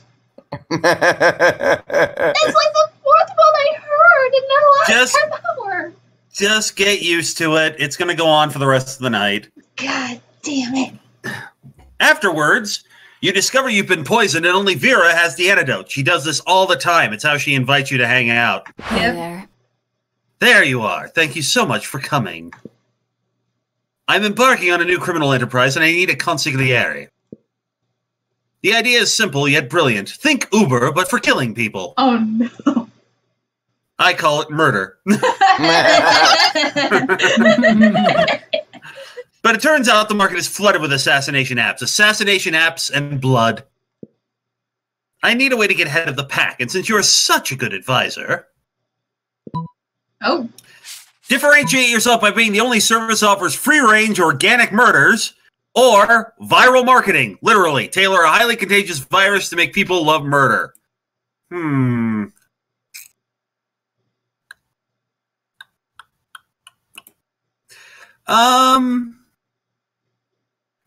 A: That's like the 4th one I heard in the last hour.
E: Just get used to it. It's going to go on for the rest of the night.
A: God damn it.
E: Afterwards, you discover you've been poisoned and only Vera has the antidote. She does this all the time. It's how she invites you to hang out.
A: Yep.
D: There.
E: There you are. Thank you so much for coming. I'm embarking on a new criminal enterprise and I need a consigliere. The idea is simple yet brilliant. Think Uber, but for killing people.
A: Oh no.
E: I call it murder. But it turns out the market is flooded with assassination apps and blood. I need a way to get ahead of the pack, and since you're such a good advisor...
A: Oh.
E: Differentiate yourself by being the only service that offers free-range organic murders, or viral marketing. Literally, tailor a highly contagious virus to make people love murder.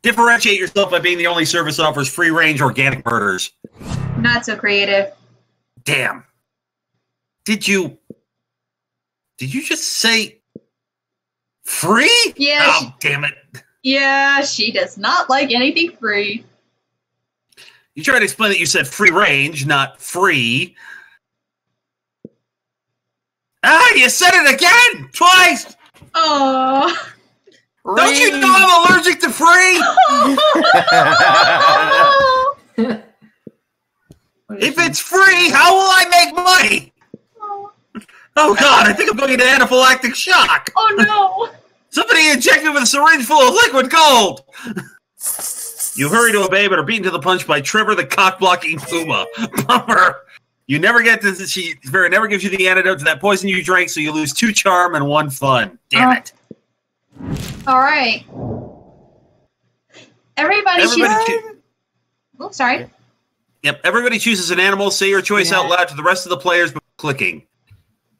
E: Differentiate yourself by being the only service that offers free-range organic murders.
A: Not so creative.
E: Damn. Did you just say free?
A: Yeah.
E: Oh, damn it.
A: Yeah, she does not like anything free.
E: You tried to explain that you said free range, not free. Ah, you said it again! Twice!
A: Oh.
E: Don't you know I'm allergic to free? If it's free, how will I make money? Oh god, I think I'm going into anaphylactic shock.
A: Oh no.
E: Somebody inject me with a syringe full of liquid gold. You hurry to obey, but are beaten to the punch by Trevor the cock-blocking Fuma. Bummer. You never get this. Vera never gives you the antidote to that poison you drank, so you lose 2 charm and 1 fun. Damn it.
A: All right. Everybody oh, sorry.
E: Yep, everybody chooses an animal. Say your choice out loud to the rest of the players before clicking.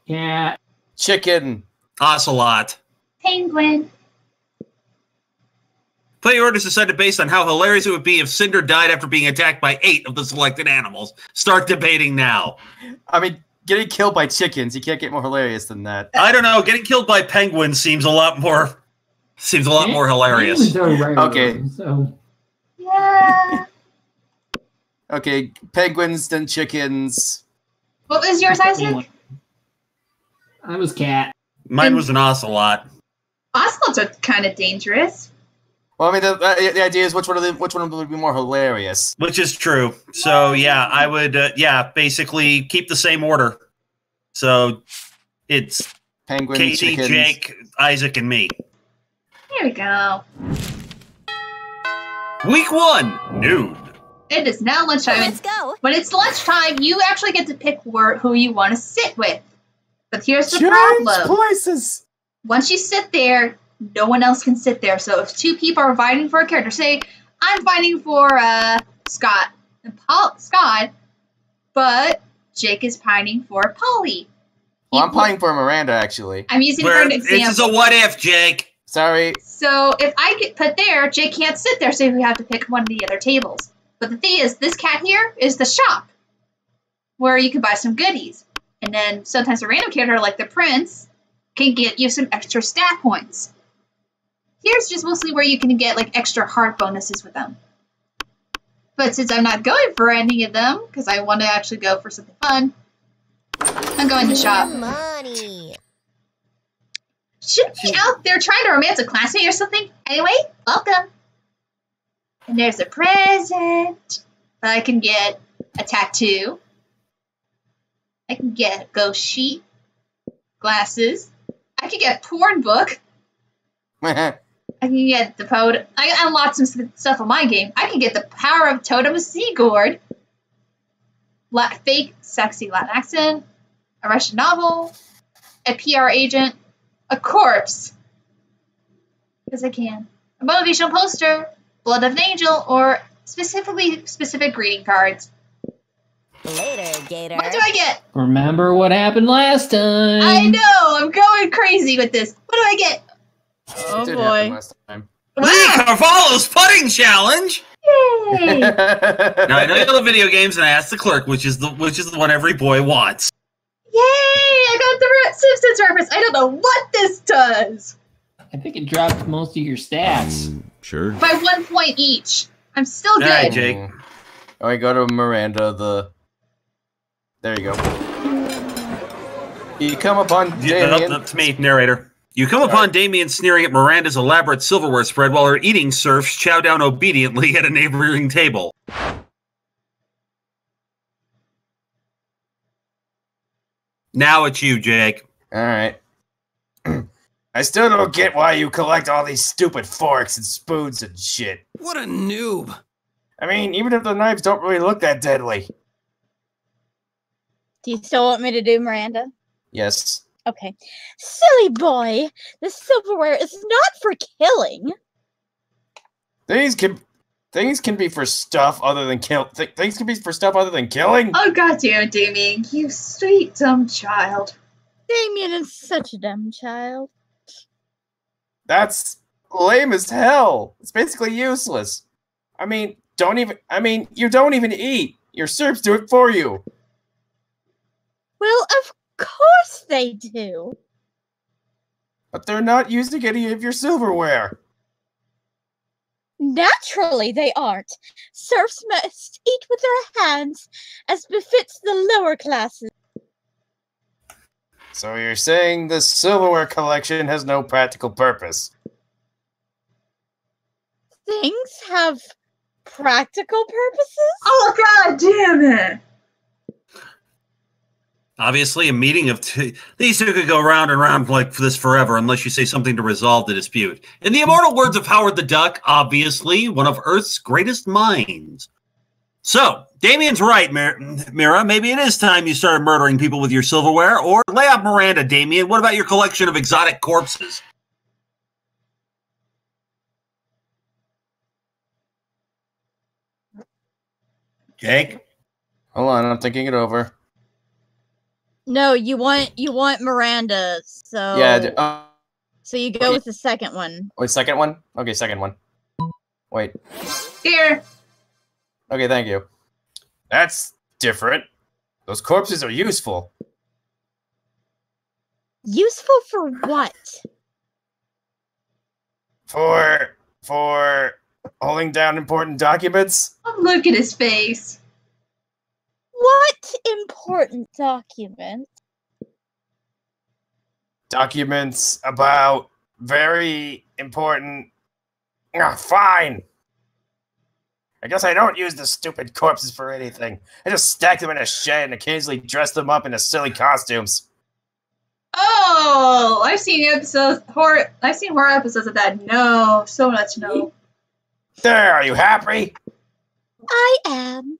C: Yeah.
B: Chicken.
E: Ocelot.
A: Penguin.
E: Play orders decided based on how hilarious it would be if Cinder died after being attacked by 8 of the selected animals. Start debating now.
B: I mean, getting killed by chickens. You can't get more hilarious than that.
E: I don't know. Getting killed by penguins seems a lot more hilarious.
C: Penguins are rare,
B: Okay.
C: So
A: Yeah.
B: Okay, penguins, then chickens.
A: What was yours, Isaac?
C: I was cat.
E: Mine was an ocelot.
A: Ocelots are kind of dangerous.
B: Well, I mean, the idea is which one of them would be more hilarious.
E: Which is true. So, yeah, I would, basically keep the same order. So, it's
B: Penguin,
E: Casey,
B: chickens.
E: Jake, Isaac, and me.
A: Here we go.
E: Week 1, noon.
A: It is now lunchtime.
G: Let's go.
A: When it's lunchtime, you actually get to pick who you want to sit with. But here's the
B: Change
A: problem.
B: places.
A: Once you sit there, no one else can sit there. So if two people are vying for a character, say I'm vying for Scott and Scott, but Jake is pining for Polly.
B: Well, I'm pining for Miranda, actually.
A: I'm using her as an example.
E: This is a what if, Jake.
B: Sorry.
A: So if I get put there, Jake can't sit there, so we have to pick one of the other tables. But the thing is, this cat here is the shop, where you can buy some goodies. And then sometimes a random character like the prince can get you some extra stat points. Here's just mostly where you can get like extra heart bonuses with them. But since I'm not going for any of them, because I want to actually go for something fun, I'm going to shop.
G: Money.
A: Shouldn't be out there trying to romance a classmate or something. Anyway, welcome. And there's a present. I can get a tattoo. I can get a ghost sheet. Glasses. I can get a porn book. I can get the I unlocked some stuff on my game. I can get the power of Totem of Seagord. Fake sexy Latin accent. A Russian novel. A PR agent. A corpse. Because I can. A motivational poster. Blood of an angel. Or specific greeting cards.
G: Later, Gator.
A: What do I get?
C: Remember what happened last time?
A: I know! I'm going crazy with this. What do I get?
D: Oh
B: Did happen
D: boy.
B: last time.
E: Lee Carvalho's pudding challenge.
A: Yay!
E: Now I know you love video games, and I asked the clerk, which is the one every boy wants.
A: Yay! I got the Simpsons reference. I don't know what this does.
C: I think it dropped most of your stats.
H: Sure.
A: By 1 point each. I'm still good.
E: All right, Jake.
B: Oh, I go to Miranda, There you go. You come upon Damien.
E: That's me, narrator. You come upon Damien sneering at Miranda's elaborate silverware spread while her eating serfs chow down obediently at a neighboring table. Now it's you, Jake.
B: All right. I still don't get why you collect all these stupid forks and spoons and shit.
F: What a noob.
B: I mean, even if the knives don't really look that deadly.
D: Do you still want me to do Miranda?
B: Yes.
D: Okay. Silly boy, the silverware is not for killing.
B: Things can be for stuff other than things can be for stuff other than killing.
A: Oh god damn it, Damien. You sweet dumb child.
D: Damien is such a dumb child.
B: That's lame as hell. It's basically useless. I mean, you don't even eat. Your serfs do it for you.
D: Well, of course they do.
B: But they're not using any of your silverware.
D: Naturally they aren't. Serfs must eat with their hands, as befits the lower classes.
B: So you're saying the silverware collection has no practical purpose?
D: Things have practical purposes?
A: Oh god damn it.
E: Obviously, a meeting of these two could go round and round like this forever unless you say something to resolve the dispute. In the immortal words of Howard the Duck, obviously, one of Earth's greatest minds. So, Damien's right, Mira. Maybe it is time you started murdering people with your silverware. Or lay out Miranda, Damien. What about your collection of exotic corpses? Jake?
B: Hold on, I'm thinking it over.
D: No, you want Miranda, so
B: Yeah.
D: so you go with the second one.
B: Wait, second one? Okay, second one. Wait.
A: Here.
B: Okay, thank you. That's different. Those corpses are useful.
D: Useful for what?
B: For holding down important documents.
A: Oh, look at his face.
D: What important document?
B: Documents about very important. Fine. I guess I don't use the stupid corpses for anything. I just stack them in a shed and occasionally dress them up into silly costumes.
A: Oh, I've seen horror episodes of that. No, so much no.
B: There, are you happy?
D: I am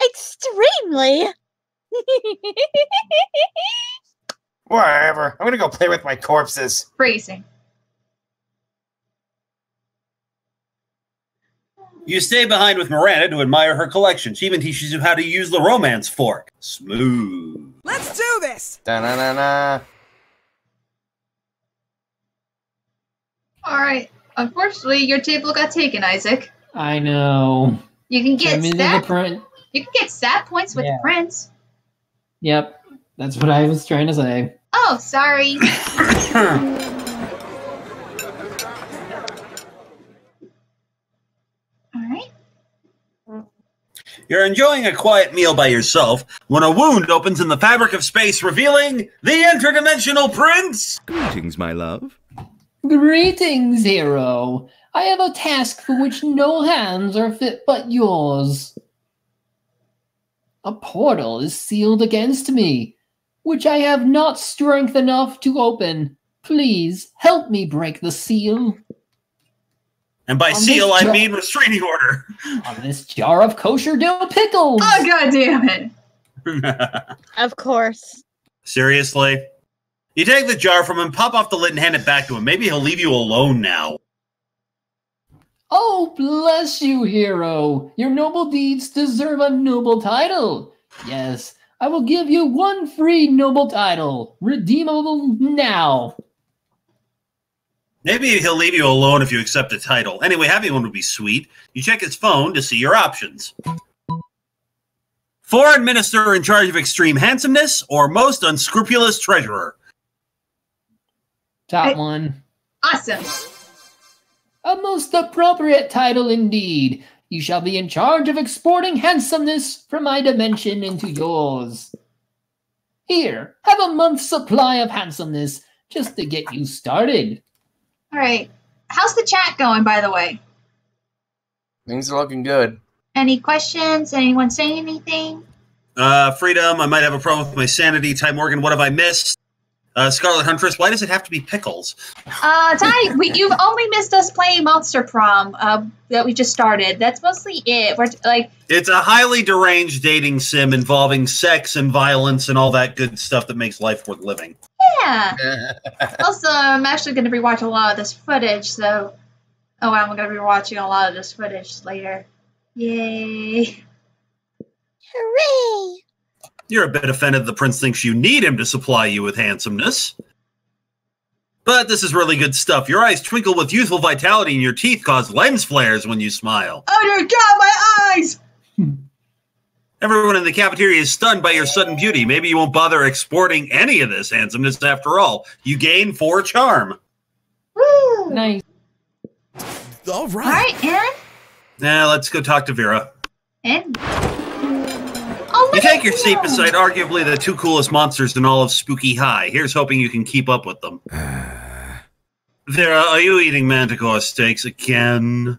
D: extremely.
B: Whatever. I'm gonna go play with my corpses.
A: Phrasing.
E: You stay behind with Miranda to admire her collection. She even teaches you how to use the romance fork. Smooth.
F: Let's do this!
B: Da-na-na-na.
A: Alright. Unfortunately, your table got taken, Isaac.
C: I know.
A: You can get
C: Send me to the
A: stat.
C: print.
A: You can get stat points with
C: Yeah.
A: the prints.
C: Yep, that's what I was trying to say.
A: Oh, sorry. Alright.
E: You're enjoying a quiet meal by yourself when a wound opens in the fabric of space, revealing the interdimensional prince.
F: Greetings, my love.
C: Greetings, hero. I have a task for which no hands are fit but yours. A portal is sealed against me, which I have not strength enough to open. Please help me break the seal.
E: And by
C: On
E: seal,
C: this
E: I
C: job.
E: mean restraining order.
C: On this jar of kosher dill pickles.
A: Oh, god damn it.
D: Of course.
E: Seriously? You take the jar from him, pop off the lid, and hand it back to him. Maybe he'll leave you alone now.
C: Oh, bless you, hero. Your noble deeds deserve a noble title. Yes, I will give you one free noble title, redeemable now.
E: Maybe he'll leave you alone if you accept a title. Anyway, having one would be sweet. You check his phone to see your options. Foreign minister in charge of extreme handsomeness or most unscrupulous treasurer?
C: Top one.
A: Awesome.
C: A most appropriate title indeed. You shall be in charge of exporting handsomeness from my dimension into yours. Here, have a month's supply of handsomeness just to get you started.
A: Alright. How's the chat going, by the way?
B: Things are looking good.
A: Any questions? Anyone saying anything?
E: Freedom, I might have a problem with my sanity. Ty Morgan, what have I missed? Scarlet Huntress, why does it have to be pickles?
A: Ty, you've only missed us playing Monster Prom that we just started. That's mostly it. We're like,
E: It's a highly deranged dating sim involving sex and violence and all that good stuff that makes life worth living.
A: yeah. Also, I'm actually going to be watching a lot of this footage, so... Oh, I'm going to be watching a lot of this footage later. Yay.
D: Hooray!
E: You're a bit offended the prince thinks you need him to supply you with handsomeness. But this is really good stuff. Your eyes twinkle with youthful vitality and your teeth cause lens flares when you smile.
A: Oh my god, my eyes!
E: Everyone in the cafeteria is stunned by your sudden beauty. Maybe you won't bother exporting any of this handsomeness after all. You gain 4 charm.
A: Woo!
C: Nice.
F: All right.
A: Alright, Aaron?
E: Now let's go talk to Vera.
A: And... Oh,
E: You
A: look
E: take
A: at
E: your seat
A: you.
E: beside arguably the 2 coolest monsters in all of Spooky High. Here's hoping you can keep up with them. Vera, are you eating manticore steaks again?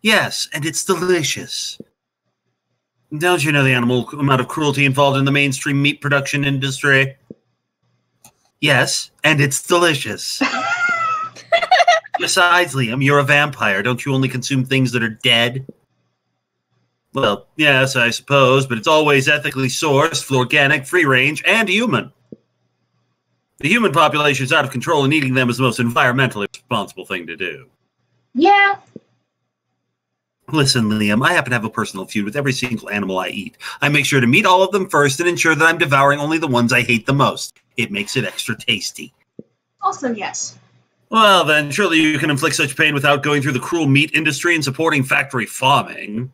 E: Yes, and it's delicious. Don't you know the amount of cruelty involved in the mainstream meat production industry? Yes, and it's delicious. Besides, Liam, you're a vampire. Don't you only consume things that are dead? Well, yes, I suppose, but it's always ethically sourced, organic, free-range, and human. The human population is out of control, and eating them is the most environmentally responsible thing to do.
A: Yeah.
E: Listen, Liam, I happen to have a personal feud with every single animal I eat. I make sure to meet all of them first and ensure that I'm devouring only the ones I hate the most. It makes it extra tasty.
A: Also, yes.
E: Well, then, surely you can inflict such pain without going through the cruel meat industry and supporting factory farming.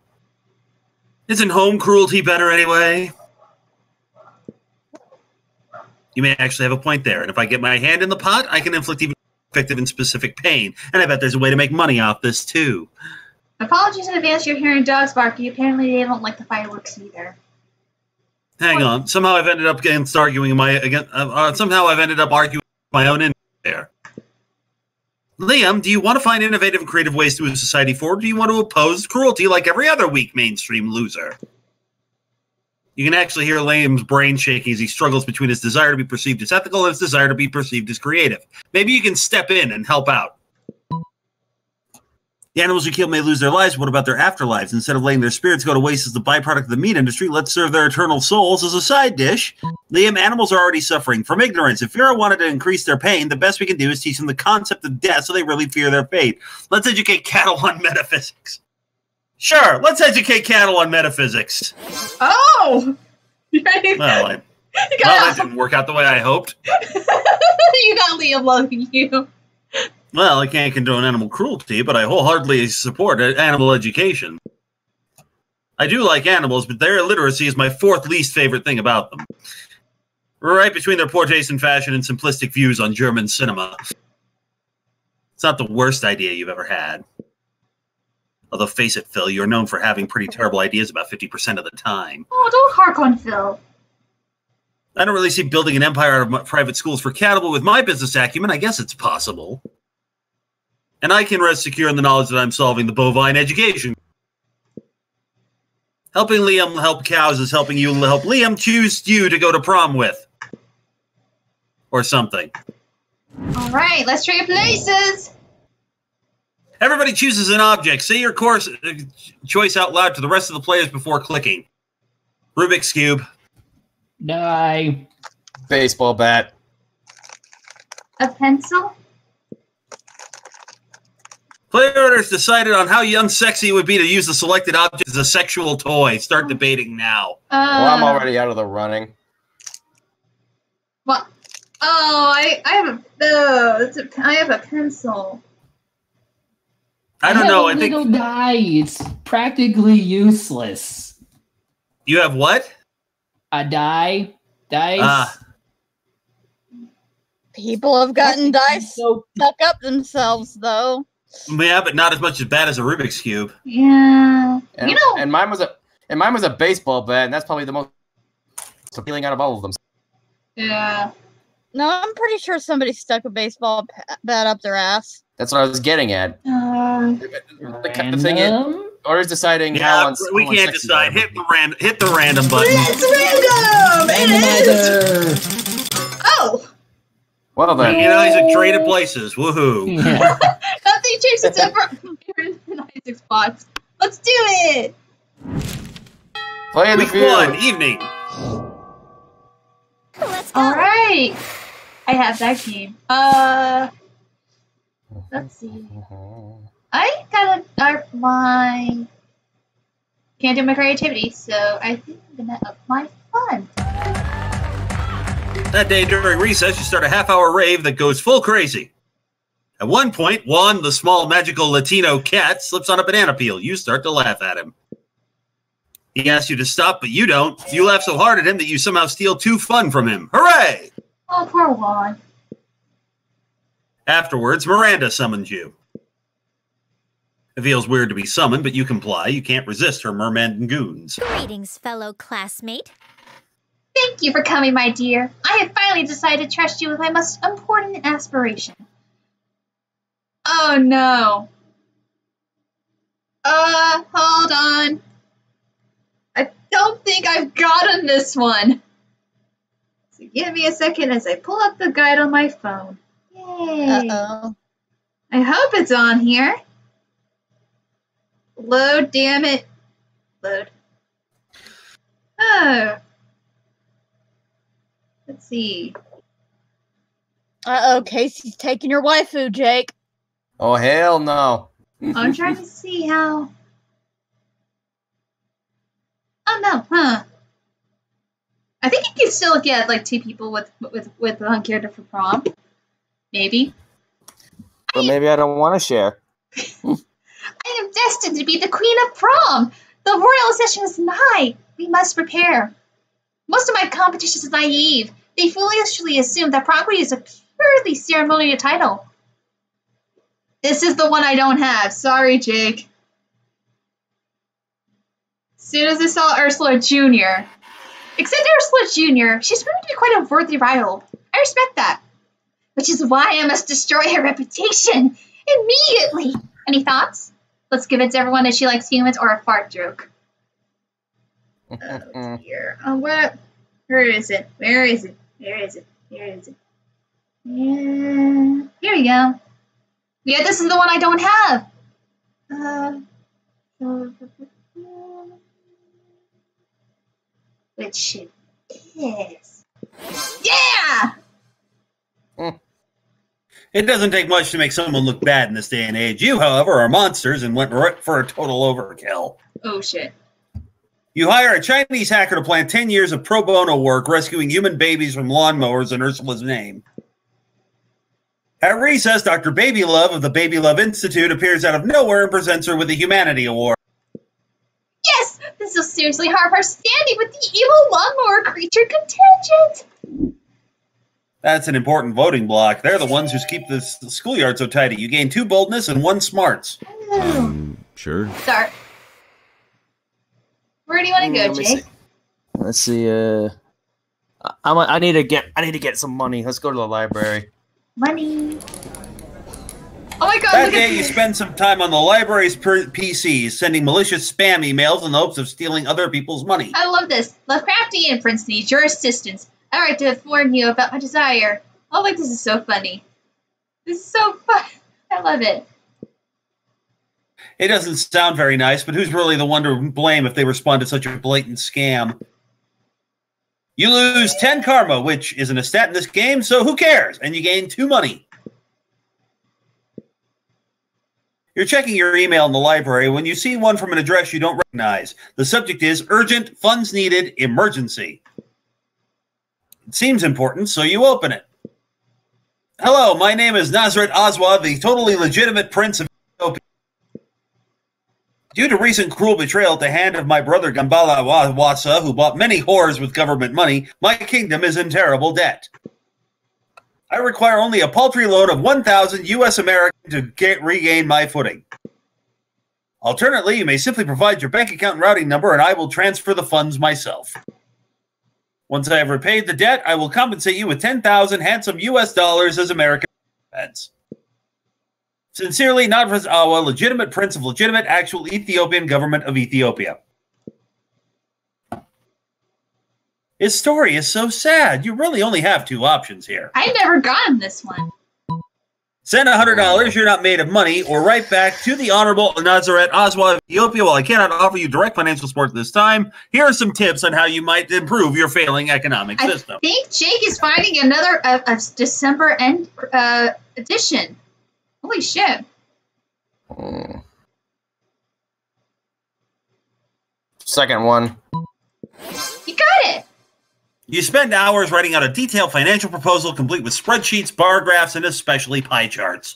E: Isn't home cruelty better anyway? You may actually have a point there, and if I get my hand in the pot, I can inflict even effective and specific pain. And I bet there's a way to make money off this, too.
A: Apologies in advance, you're hearing dogs barking. Apparently they don't like the fireworks either.
E: Hang on. Somehow I've ended up arguing my own in there. Liam, do you want to find innovative and creative ways to move society forward, or do you want to oppose cruelty like every other weak mainstream loser? You can actually hear Liam's brain shaking as he struggles between his desire to be perceived as ethical and his desire to be perceived as creative. Maybe you can step in and help out. The animals you kill may lose their lives. What about their afterlives? Instead of letting their spirits go to waste as the byproduct of the meat industry, let's serve their eternal souls as a side dish. Liam, animals are already suffering from ignorance. If Fira wanted to increase their pain, the best we can do is teach them the concept of death so they really fear their fate. Let's educate cattle on metaphysics. Sure, let's educate cattle on metaphysics.
A: Oh!
E: Well, that didn't work out the way I hoped.
A: You got Liam loving you.
E: Well, I can't condone animal cruelty, but I wholeheartedly support animal education. I do like animals, but their illiteracy is my fourth least favorite thing about them. Right between their poor taste in fashion and simplistic views on German cinema. It's not the worst idea you've ever had. Although, face it, Phil, you're known for having pretty terrible ideas about 50% of the time.
A: Oh, don't hark on Phil.
E: I don't really see building an empire out of private schools for cattle, but with my business acumen, I guess it's possible. And I can rest secure in the knowledge that I'm solving the bovine education. Helping Liam help cows is helping you help Liam choose you to go to prom with. Or something.
A: All right, let's trade places.
E: Everybody chooses an object. Say your choice out loud to the rest of the players before clicking. Rubik's Cube.
C: Die.
B: Baseball bat.
A: A pencil?
E: Player owners decided on how young sexy it would be to use the selected object as a sexual toy. Start debating now.
B: Well, I'm already out of the running.
A: What? Oh, I have a pencil.
E: I don't know. I
C: have a
E: think
C: little die. It's practically useless.
E: you have what?
C: A die. Dice.
D: People have gotten dice
C: So
D: stuck up themselves, though.
E: Yeah, but not as much as bad as a Rubik's Cube.
A: Yeah.
B: And,
A: You know,
B: and mine was a baseball bat, and that's probably the most appealing out of all of them.
A: yeah.
D: No, I'm pretty sure somebody stuck a baseball bat up their ass.
B: That's what I was getting at. The thing is, or is deciding how
E: Yeah, we
B: how
E: can't
B: sexy
E: decide.
B: they are.
E: Hit the random button.
A: It's random! It is! Oh!
B: Well then,
E: You know, he's at traded places. Woohoo!
C: Yeah.
A: Nothing changed except for Isaac's box. Let's do it!
B: play the
E: Week 1,
B: field.
E: evening.
G: Let's go.
A: Alright! I have that game. Let's see. I gotta up my... Can't do my creativity, so I think I'm gonna up my fun.
E: That day during recess, you start a half-hour rave that goes full crazy. At one point, Juan, the small magical Latino cat, slips on a banana peel. You start to laugh at him. He asks you to stop, but you don't. You laugh so hard at him that you somehow steal 2 fun from him. Hooray!
A: Oh, poor Juan.
E: Afterwards, Miranda summons you. It feels weird to be summoned, but you comply. You can't resist her merman goons.
G: Greetings, fellow classmate.
A: Thank you for coming, my dear. I have finally decided to trust you with my most important aspiration. Oh, no. Hold on. I don't think I've gotten this one. So give me a second as I pull up the guide on my phone. Yay.
D: Uh-oh.
A: I hope it's on here. Load, damn it. Load. Oh. Let's see.
D: Uh-oh, Casey's taking your waifu, Jake.
B: Oh hell no!
A: I'm trying to see how. Oh no, huh? I think you can still get like 2 people with one character for prom. Maybe.
B: But maybe I don't want to share.
A: I am destined to be the queen of prom. The royal session is nigh. We must prepare. Most of my competition is naive. they foolishly assume that property is a purely ceremonial title. This is the one I don't have. Sorry, Jake. As soon as I saw Ursula Jr. Except Ursula Jr., she's proven to be quite a worthy rival. I respect that. Which is why I must destroy her reputation immediately. Any thoughts? Let's convince everyone that she likes humans or a fart joke. Oh dear. Oh, what? Where is it? Where is it? Where is it? Where is it? Yeah. Here we go. Yeah, this is the one I don't have. Which it is. Yeah!
E: It doesn't take much to make someone look bad in this day and age. You, however, are monsters and went right for a total overkill.
A: Oh, shit.
E: You hire a Chinese hacker to plan 10 years of pro bono work rescuing human babies from lawnmowers in Ursula's name. At recess, Dr. Baby Love of the Baby Love Institute appears out of nowhere and presents her with the Humanity Award.
A: Yes! This will seriously harm her standing with the evil lawnmower creature contingent!
E: That's an important voting block. They're the ones who keep the schoolyard so tidy. You gain 2 boldness and 1 smarts.
F: Sure.
A: Start. Where do you want to go, Jake?
B: Let's see. I need to get some money. Let's go to the library.
A: Money. Oh my god,
E: That
A: look
E: day,
A: at
E: you
A: this.
E: spend some time on the library's PCs, sending malicious spam emails in the hopes of stealing other people's money.
A: I love this. Lovecrafty inference needs your assistance. I write to inform you about my desire. Oh, like this is so funny. This is so fun. I love it.
E: It doesn't sound very nice, but who's really the one to blame if they respond to such a blatant scam? You lose 10 karma, which isn't a stat in this game, so who cares? And you gain 2 money. You're checking your email in the library when you see one from an address you don't recognize. The subject is urgent, funds needed, emergency. It seems important, so you open it. Hello, my name is Nazret Azwa, the totally legitimate prince of Ethiopia. Due to recent cruel betrayal at the hand of my brother Gambala Wasa, who bought many whores with government money, my kingdom is in terrible debt. I require only a paltry loan of 1,000 U.S. American to regain my footing. Alternately, you may simply provide your bank account and routing number, and I will transfer the funds myself. Once I have repaid the debt, I will compensate you with 10,000 handsome U.S. dollars as American expense. Sincerely, Nadraz Awa, legitimate prince of legitimate actual Ethiopian government of Ethiopia. His story is so sad. You really only have 2 options here.
A: I've never gotten this one.
E: Send $100, you're not made of money, or write back to the Honorable Nazareth Oswald of Ethiopia. While I cannot offer you direct financial support this time, here are some tips on how you might improve your failing economic system.
A: I think Jake is finding another December end edition. Holy shit.
B: Second one.
A: You got it.
E: You spend hours writing out a detailed financial proposal complete with spreadsheets, bar graphs, and especially pie charts.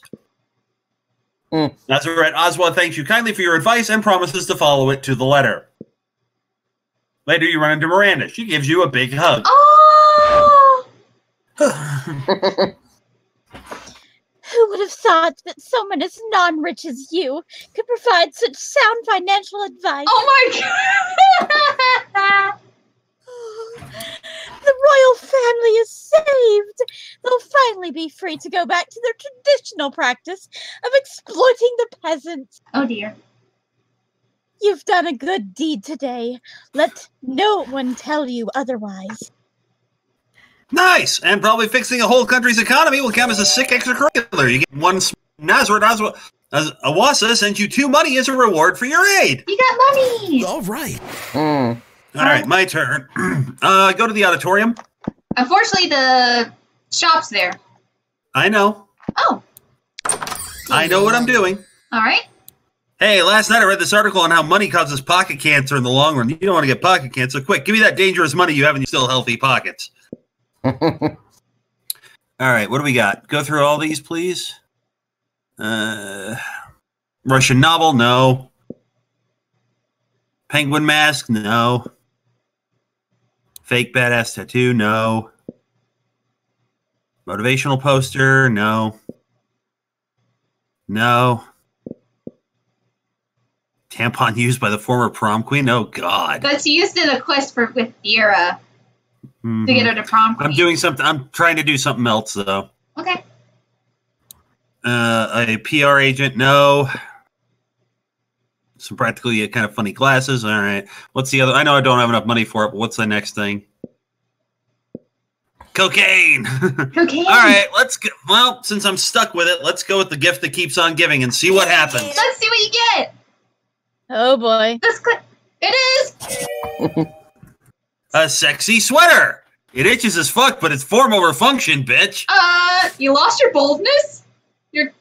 E: Nazareth Oswald thanks you kindly for your advice and promises to follow it to the letter. Later, you run into Miranda. She gives you a big hug.
A: Oh!
D: Who would have thought that someone as non-rich as you could provide such sound financial advice?
A: Oh my god!
D: The royal family is saved. They'll finally be free to go back to their traditional practice of exploiting the peasants.
A: Oh dear.
D: You've done a good deed today. Let no one tell you otherwise.
E: Nice! And probably fixing a whole country's economy will count as a sick extracurricular. You get 1 Nazareth Oswald. Awasa sends you 2 money as a reward for your aid.
A: You got money!
F: All right.
E: All right, my turn. Go to the auditorium.
A: Unfortunately, the shop's there.
E: I know.
A: Oh,
E: I know what I'm doing.
A: alright.
E: Hey, last night I read this article on how money causes pocket cancer in the long run. You don't want to get pocket cancer. Quick, give me that dangerous money you have in your still healthy pockets. All right, what do we got? Go through all these, please. Russian novel, no. Penguin mask, no. Fake badass tattoo, no. Motivational poster, no. No. Tampon used by the former prom queen? Oh, God.
A: That's used in a quest with Vera to get her to prom queen.
E: I'm doing something. I'm trying to do something else, though.
A: Okay.
E: A PR agent, no. Some practically kind of funny glasses. All right. What's the other? I know I don't have enough money for it, but what's the next thing? Cocaine.
A: Cocaine.
E: All right, let's go. Well, since I'm stuck with it, let's go with the gift that keeps on giving and see what happens.
A: Let's see what you get.
D: Oh boy.
A: It is.
E: A sexy sweater. It itches as fuck, but it's form over function, bitch.
A: You lost your boldness. You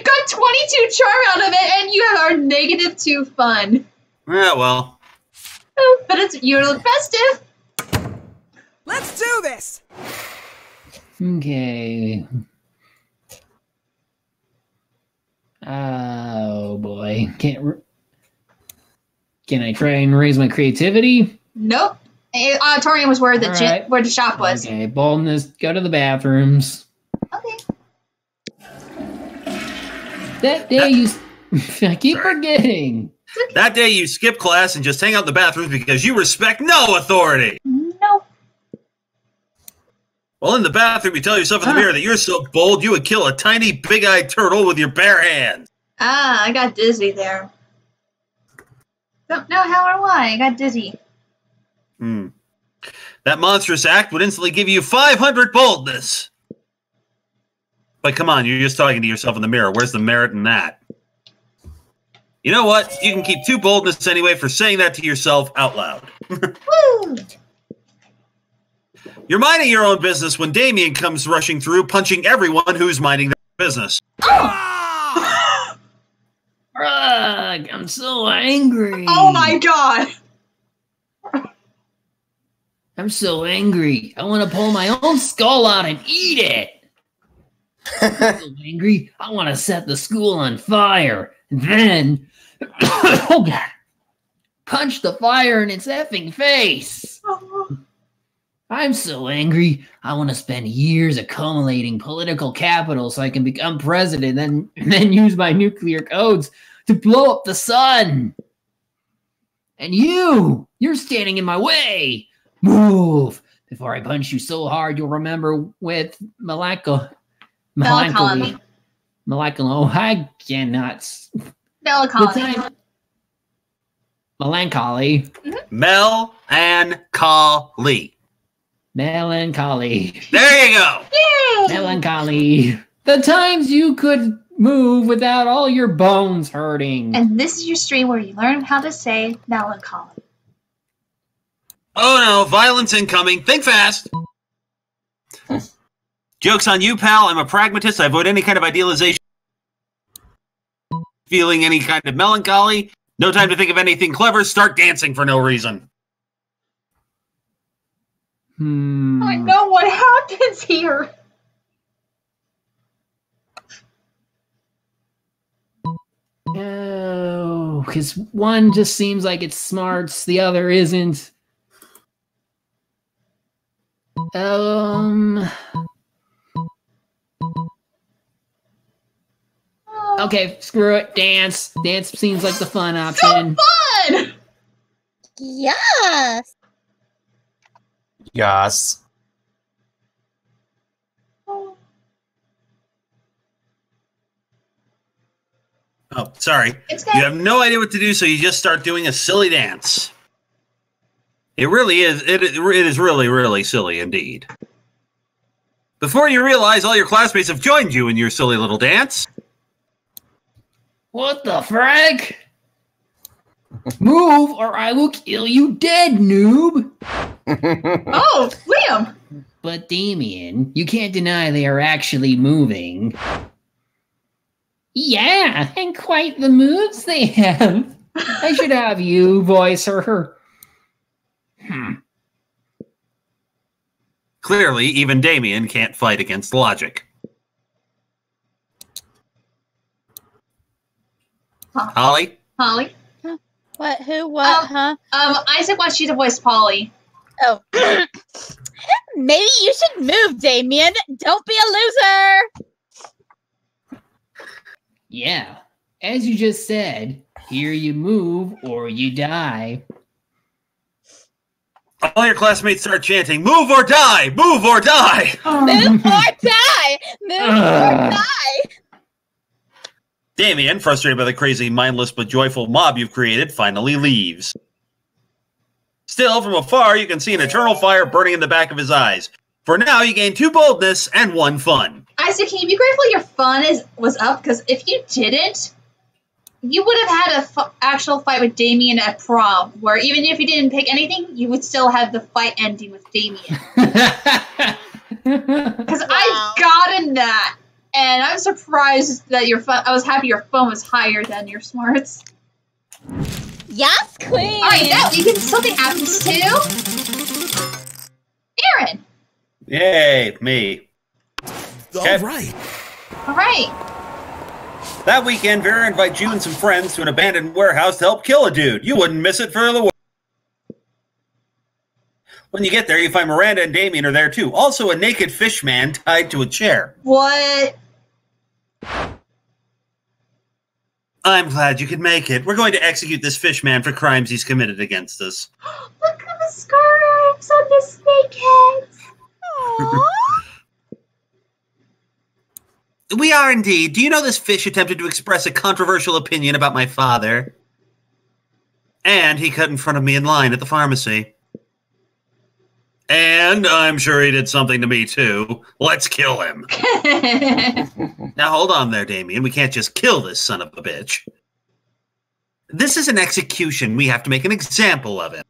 A: got 22 charm out of it, and you are -2 fun.
E: Yeah, well.
A: Oh, but you look festive.
H: Let's do this!
C: Okay. Oh boy. Can I try and raise my creativity?
A: Nope. Torian was where where the shop was.
C: Okay, boldness, go to the bathrooms.
A: Okay.
C: That day I keep forgetting.
E: That day you skip class and just hang out in the bathrooms because you respect no authority.
A: No.
E: Well, in the bathroom, you tell yourself in the mirror that you're so bold you would kill a tiny, big-eyed turtle with your bare hands.
A: I got dizzy there. Don't know how or why. I got dizzy.
E: That monstrous act would instantly give you 500 boldness. But come on, you're just talking to yourself in the mirror. Where's the merit in that? You know what? You can keep 2 boldness anyway for saying that to yourself out loud.
A: Woo!
E: You're minding your own business when Damien comes rushing through, punching everyone who's minding their business.
C: Ugh, I'm so angry.
A: Oh my god!
C: I'm so angry. I want to pull my own skull out and eat it. I'm so angry. I want to set the school on fire. And then, oh god, punch the fire in its effing face. I'm so angry. I want to spend years accumulating political capital so I can become president and then use my nuclear codes to blow up the sun. And you're standing in my way. Move before I punch you so hard you'll remember with melancholy. Oh, I cannot.
A: Melancholy.
C: Melancholy. Melancholy.
E: There you go.
A: Yay!
C: Melancholy. The times you could move without all your bones hurting.
A: And this is your stream where you learn how to say melancholy.
E: Oh no, violence incoming. Think fast. Joke's on you, pal. I'm a pragmatist. I avoid any kind of idealization. Feeling any kind of melancholy. No time to think of anything clever. Start dancing for no reason.
A: I know what happens here.
C: No, because one just seems like it's smarts, the other isn't. Okay, screw it. Dance. Dance seems like the fun option.
A: So fun!
D: Yes.
B: Yes.
E: Oh, sorry.
A: It's good.
E: You have no idea what to do, so you just start doing a silly dance. It really is. It is really, really silly indeed. Before you realize, all your classmates have joined you in your silly little dance.
C: What the frack? Move or I will kill you dead, noob.
A: Oh, Liam!
C: But Damien, you can't deny they are actually moving. Yeah, and quite the moves they have. I should have you voice her.
E: Clearly, even Damien can't fight against logic. Holly?
A: Holly?
D: What? Who? What? Huh?
A: Isaac wants you to voice Polly.
D: Oh. Maybe you should move, Damien. Don't be a loser.
C: Yeah, as you just said, here you move or you die.
E: All your classmates start chanting, "Move or die! Move or die!"
D: Move or die! Move or die!
E: Damien, frustrated by the crazy, mindless, but joyful mob you've created, finally leaves. Still, from afar, you can see an eternal fire burning in the back of his eyes. For now, you gain 2 boldness and 1 fun.
A: Isaac, can you be grateful your fun was up? Because if you didn't, you would have had an actual fight with Damien at prom, where even if you didn't pick anything, you would still have the fight ending with Damien. Because I've gotten that, and I'm surprised that your fun. I was happy your fun was higher than your smarts.
D: Yes, queen!
A: Alright, now something happens to Aaron.
E: Yay, me. Okay.
A: Alright.
E: That weekend, Vera invites you and some friends to an abandoned warehouse to help kill a dude. You wouldn't miss it for the world. When you get there, you find Miranda and Damien are there too. Also, a naked fish man tied to a chair.
A: What?
E: I'm glad you could make it. We're going to execute this fish man for crimes he's committed against us.
A: Look at the scarves on the snakeheads.
E: We are indeed. Do you know this fish attempted to express a controversial opinion about my father? And he cut in front of me in line at the pharmacy. And I'm sure he did something to me too. Let's kill him. Now hold on there, Damien. We can't just kill this son of a bitch. This is an execution. We have to make an example of him.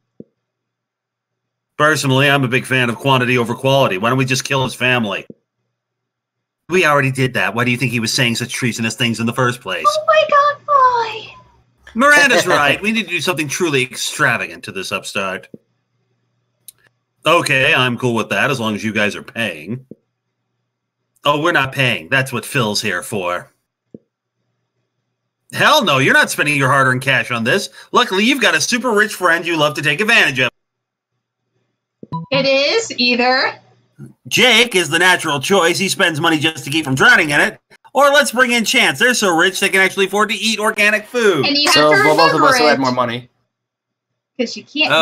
E: Personally, I'm a big fan of quantity over quality. Why don't we just kill his family? We already did that. Why do you think he was saying such treasonous things in the first place?
A: Oh my god, why?
E: Miranda's right. We need to do something truly extravagant to this upstart. Okay, I'm cool with that as long as you guys are paying. Oh, we're not paying. That's what Phil's here for. Hell no, you're not spending your hard-earned cash on this. Luckily, you've got a super rich friend you love to take advantage of.
A: It is either.
E: Jake is the natural choice. He spends money just to keep from drowning in it. Or let's bring in Chance. They're so rich they can actually afford to eat organic food.
A: And you have
B: So
A: to
B: both of
A: remember
B: us will
A: it.
B: add more money.
A: Because you can't.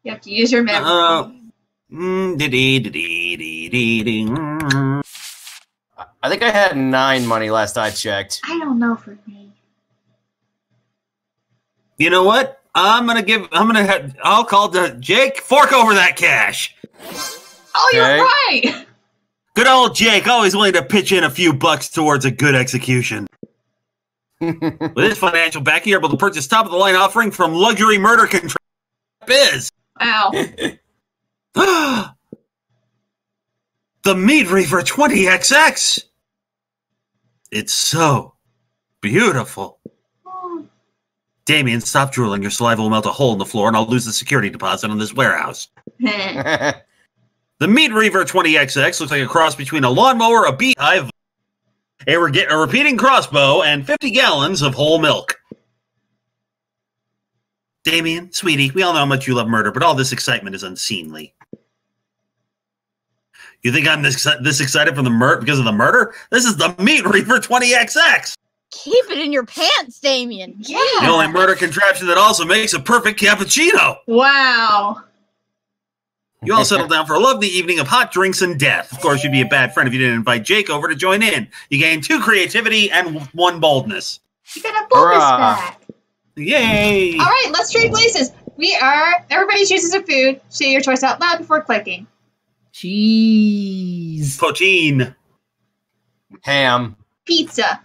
A: You have to use your memory.
B: I think I had 9 money last I checked.
A: I don't know for me.
E: You know what? I'll call Jake, fork over that cash.
A: Oh,
B: Okay.
A: you're right.
E: Good old Jake, always willing to pitch in a few bucks towards a good execution. With his financial backing, you're able to purchase top-of-the-line offering from luxury murder control biz.
A: Wow.
E: The Meat Reaver 20XX. It's so beautiful.
A: Oh,
E: Damien, stop drooling. Your saliva will melt a hole in the floor, and I'll lose the security deposit on this warehouse. The Meat Reaver 20XX looks like a cross between a lawnmower, a beehive, a repeating crossbow, and 50 gallons of whole milk. Damien, sweetie, we all know how much you love murder, but all this excitement is unseemly. You think I'm this excited from because of the murder? This is the Meat Reaver 20XX!
D: Keep it in your pants, Damien.
A: yeah.
E: The only murder contraption that also makes a perfect cappuccino!
A: Wow.
E: You all settle down for a lovely evening of hot drinks and death. Of course, you'd be a bad friend if you didn't invite Jake over to join in. You gain 2 creativity and 1 boldness.
A: You got a bonus
B: Hurrah.
A: back.
E: Yay!
A: All right, let's trade places. Everybody chooses a food. Say your choice out loud before clicking.
C: Cheese.
E: Poutine.
B: Ham.
A: Pizza.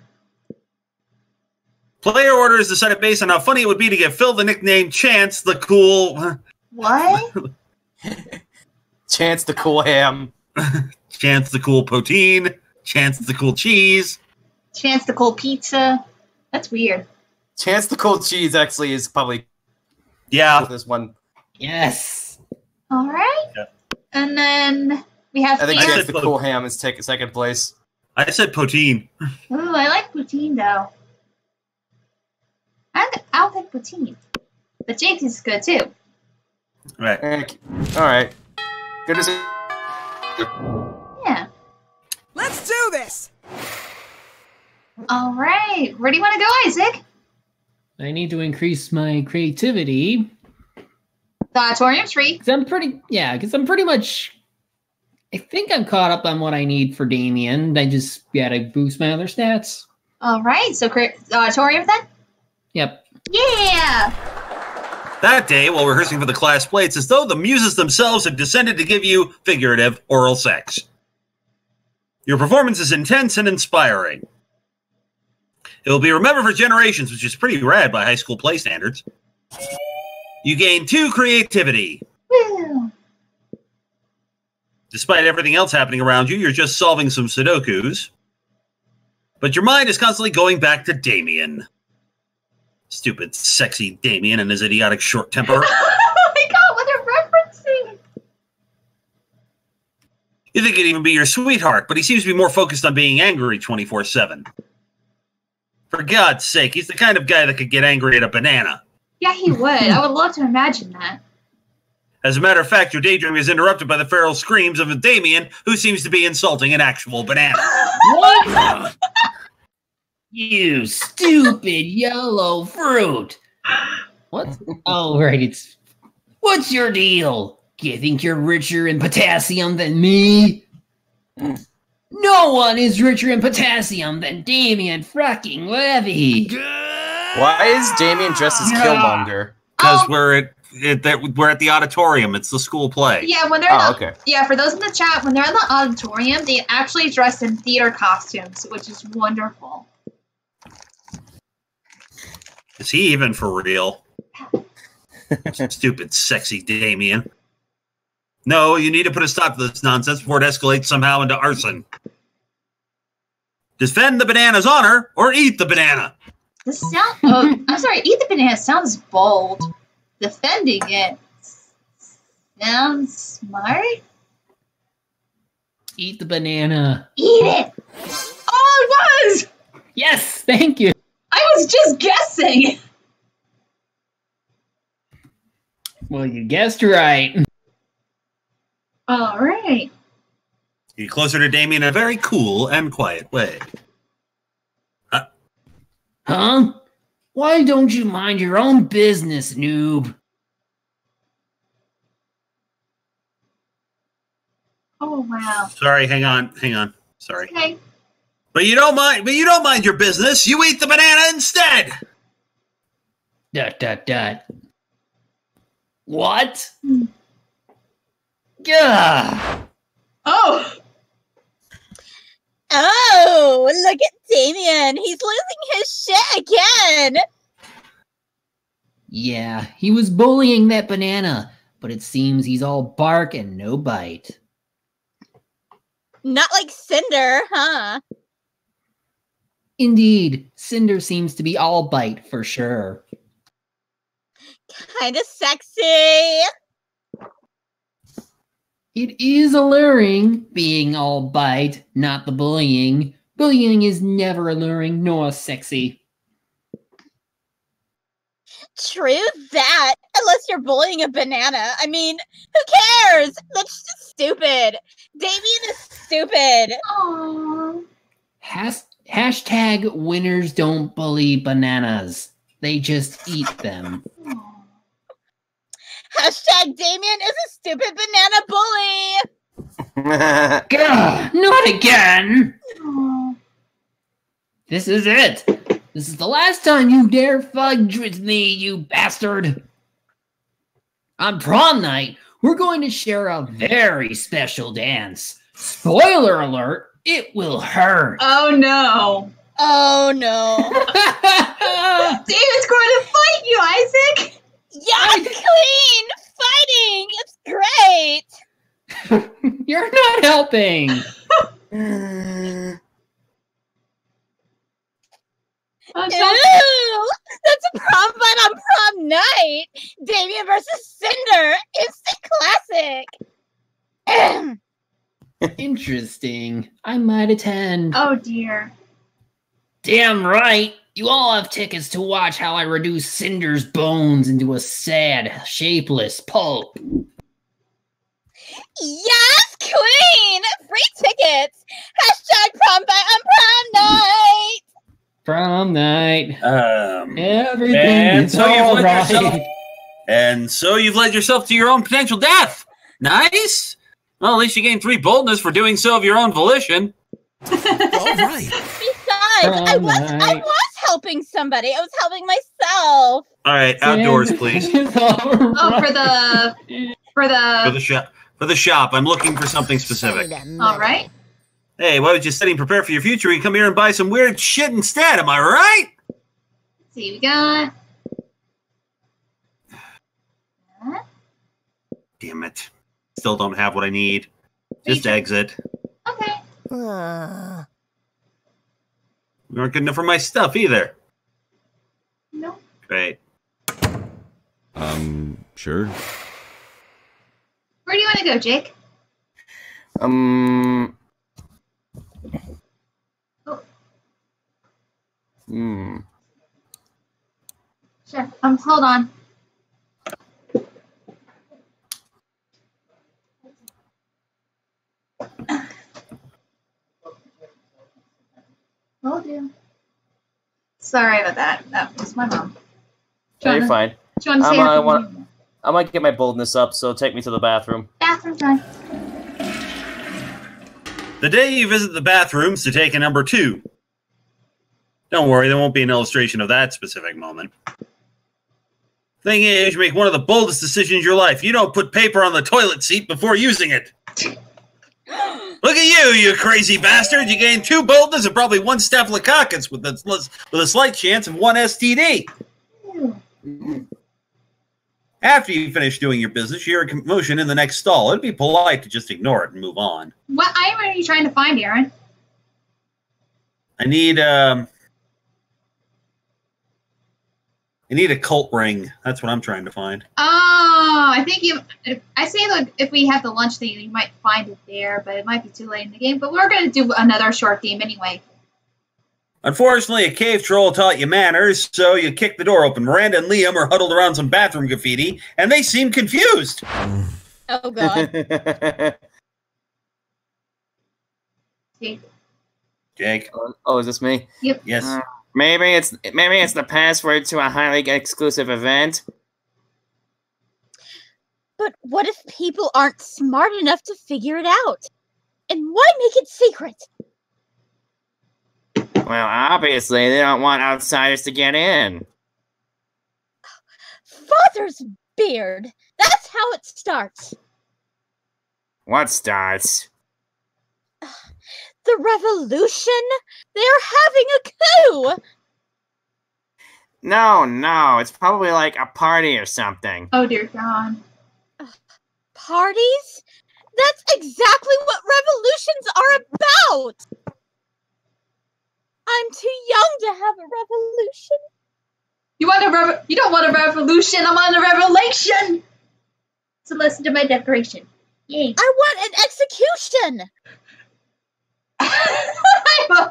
E: Player orders decided based on how funny it would be to give Phil the nickname Chance the Cool...
A: What?
B: Chance the cool ham.
E: Chance the Cool Poutine. Chance the Cool Cheese.
A: Chance the cold pizza. That's weird.
B: Chance the cold cheese actually is probably
E: Yeah.
B: this one.
C: Yes.
A: All right.
E: Yeah.
A: And then we have
B: I think
A: here.
B: Chance the cool ham is taking 2nd place.
E: I said poutine.
A: Ooh, I like poutine though. I'll pick poutine. But Jake's is good too.
E: Right.
B: All right. Good to see.
A: Yeah.
H: Let's do this!
A: All right. Where do you want to go, Isaac?
C: I need to increase my creativity.
A: The auditorium's free.
C: Because I'm pretty much... I think I'm caught up on what I need for Damien. I just gotta boost my other stats.
A: All right. So, the auditorium then?
C: Yep.
A: Yeah.
E: That day, while rehearsing for the class play, it's as though the muses themselves had descended to give you figurative oral sex. Your performance is intense and inspiring. It will be remembered for generations, which is pretty rad by high school play standards. You gain 2 creativity.
A: Woo.
E: Despite everything else happening around you, you're just solving some Sudokus. But your mind is constantly going back to Damien. Stupid, sexy Damien and his idiotic short temper.
A: Oh my god, what a referencing!
E: You think he'd even be your sweetheart, but he seems to be more focused on being angry 24/7. For God's sake, he's the kind of guy that could get angry at a banana.
A: Yeah, he would. I would love to imagine that.
E: As a matter of fact, your daydream is interrupted by the feral screams of a Damien who seems to be insulting an actual banana.
C: What? You stupid yellow fruit! What? Oh, right, it's... What's your deal? You think you're richer in potassium than me? No one is richer in potassium than Damien fucking Levy!
B: Why is Damien dressed as Killmonger?
E: Because we're at the auditorium. It's the school play.
A: Yeah, when they're
B: okay.
A: Yeah, for those in the chat, when they're in the auditorium, they actually dress in theater costumes, which is wonderful.
E: Is he even for real? Stupid, sexy Damien. No, you need to put a stop to this nonsense before it escalates somehow into arson. Defend the banana's honor or eat the banana.
A: This sound. Oh, I'm sorry. Eat the banana sounds bold. Defending it sounds smart.
C: Eat the banana.
A: Eat it. Oh, it was.
C: Yes, thank you.
A: I was just guessing.
C: Well, you guessed right.
A: All right.
E: Get closer to Damien in a very cool and quiet way.
C: Huh? Why don't you mind your own business, noob?
A: Oh wow.
E: Sorry, hang on. Sorry.
A: Okay.
E: But you don't mind your business. You eat the banana instead. ...
C: What? Gah!
A: Oh.
D: Oh, look at Damien. He's losing his shit again.
C: Yeah, he was bullying that banana, but it seems he's all bark and no bite.
D: Not like Cinder, huh?
C: Indeed, Cinder seems to be all bite for sure.
D: Kinda sexy.
C: It is alluring, being all bite, not the bullying. Bullying is never alluring nor sexy.
D: True that. Unless you're bullying a banana. I mean, who cares? That's just stupid. Damien is stupid.
A: Aww.
C: Hashtag winners don't bully bananas. They just eat them.
D: Hashtag Damien is a stupid banana bully.
C: Gah, not again!
A: Aww.
C: This is it. This is the last time you dare fudge with me, you bastard. On prom night, we're going to share a very special dance. Spoiler alert, it will hurt.
A: Oh no.
D: Oh no.
A: David's going to fight you, Isaac.
D: Yeah, clean fighting. It's great.
C: You're not helping.
D: Ew, that's a prom fight on prom night. Damien versus Cinder. Instant classic.
C: Interesting. I might attend.
A: Oh dear.
C: Damn right. You all have tickets to watch how I reduce Cinder's bones into a sad, shapeless pulp.
D: Yes, Queen! Free tickets! Hashtag prom night!
C: Prom night. Everything
E: and
C: is
E: so you've led yourself,
C: alright.
E: and so you've led yourself to your own potential death. Nice. Well, at least you gained 3 boldness for doing so of your own volition.
H: All right.
D: Besides, I was helping somebody. I was helping myself.
E: All right, outdoors, please.
A: Oh, for the
E: For the shop, I'm looking for something specific.
A: All right.
E: Hey, why would you study and prepare for your future? You come here and buy some weird shit instead. Am I right?
A: Let's see, we got.
E: Damn it! Still don't have what I need. Just exit.
A: Okay.
E: You aren't good enough for my stuff either.
A: No.
E: Great.
F: Sure.
A: Where do you want to go, Jake?
B: Oh.
A: Sure. Hold on. Will do. Sorry about that. That was my mom.
B: Yeah, you're fine.
A: Do you want to say
B: I might get my boldness up, so take me to the bathroom.
A: bathroom time?
E: The day you visit the bathrooms to take a number 2. Don't worry, there won't be an illustration of that specific moment. Thing is, you make one of the boldest decisions in your life. You don't put paper on the toilet seat before using it. Look at you, you crazy bastard! You gained 2 boldness and probably 1 staphylococcus with a slight chance of 1 STD. After you finish doing your business, you hear a commotion in the next stall. It'd be polite to just ignore it and move on.
A: What item are you trying to find, Aaron?
E: I need a cult ring. That's what I'm trying to find.
A: Oh, I think I say like if we have the lunch thing, you might find it there, but it might be too late in the game. But we're gonna do another short game anyway.
E: Unfortunately, a cave troll taught you manners, so you kicked the door open. Miranda and Liam are huddled around some bathroom graffiti, and they seem confused.
D: Oh, God.
E: Jake.
B: Oh, is this me?
A: Yep.
E: Yes.
B: Maybe it's the password to a highly exclusive event.
D: But what if people aren't smart enough to figure it out? And why make it secret?
B: Well, obviously, they don't want outsiders to get in.
D: Father's beard. That's how it starts.
B: What starts?
D: The revolution? They're having a coup!
B: No, it's probably like a party or something.
A: Oh dear God.
D: Parties? That's exactly what revolutions are about! I'm too young to have a revolution.
A: You don't want a revolution. I want a revelation. So listen to my declaration. Yay.
D: I want an execution.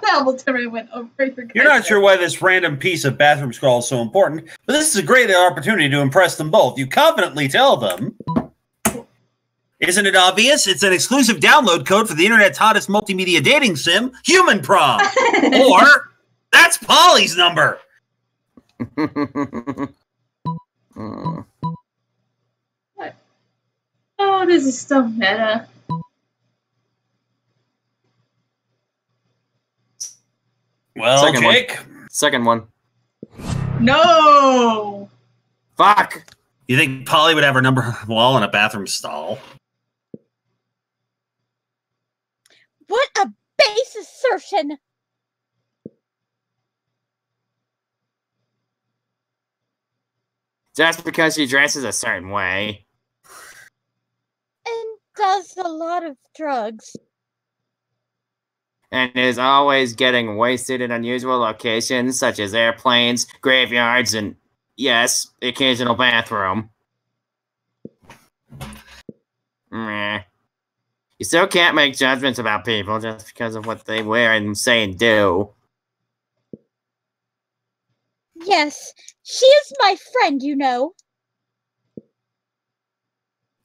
A: Hamilton went over.
E: You're not sure why this random piece of bathroom scrawl is so important, but this is a great opportunity to impress them both. You confidently tell them, isn't it obvious? It's an exclusive download code for the internet's hottest multimedia dating sim, Human Prom. Or, that's Polly's number.
A: Oh, this is so meta.
E: Well,
B: Second
E: Jake?
B: Second one.
A: No!
B: Fuck!
E: You think Polly would have her number on the wall in a bathroom stall?
D: What a base assertion!
B: Just because she dresses a certain way.
D: And does a lot of drugs.
B: And is always getting wasted in unusual locations such as airplanes, graveyards, and, yes, the occasional bathroom. Meh. You still can't make judgments about people just because of what they wear and say and do.
D: Yes, she is my friend, you know.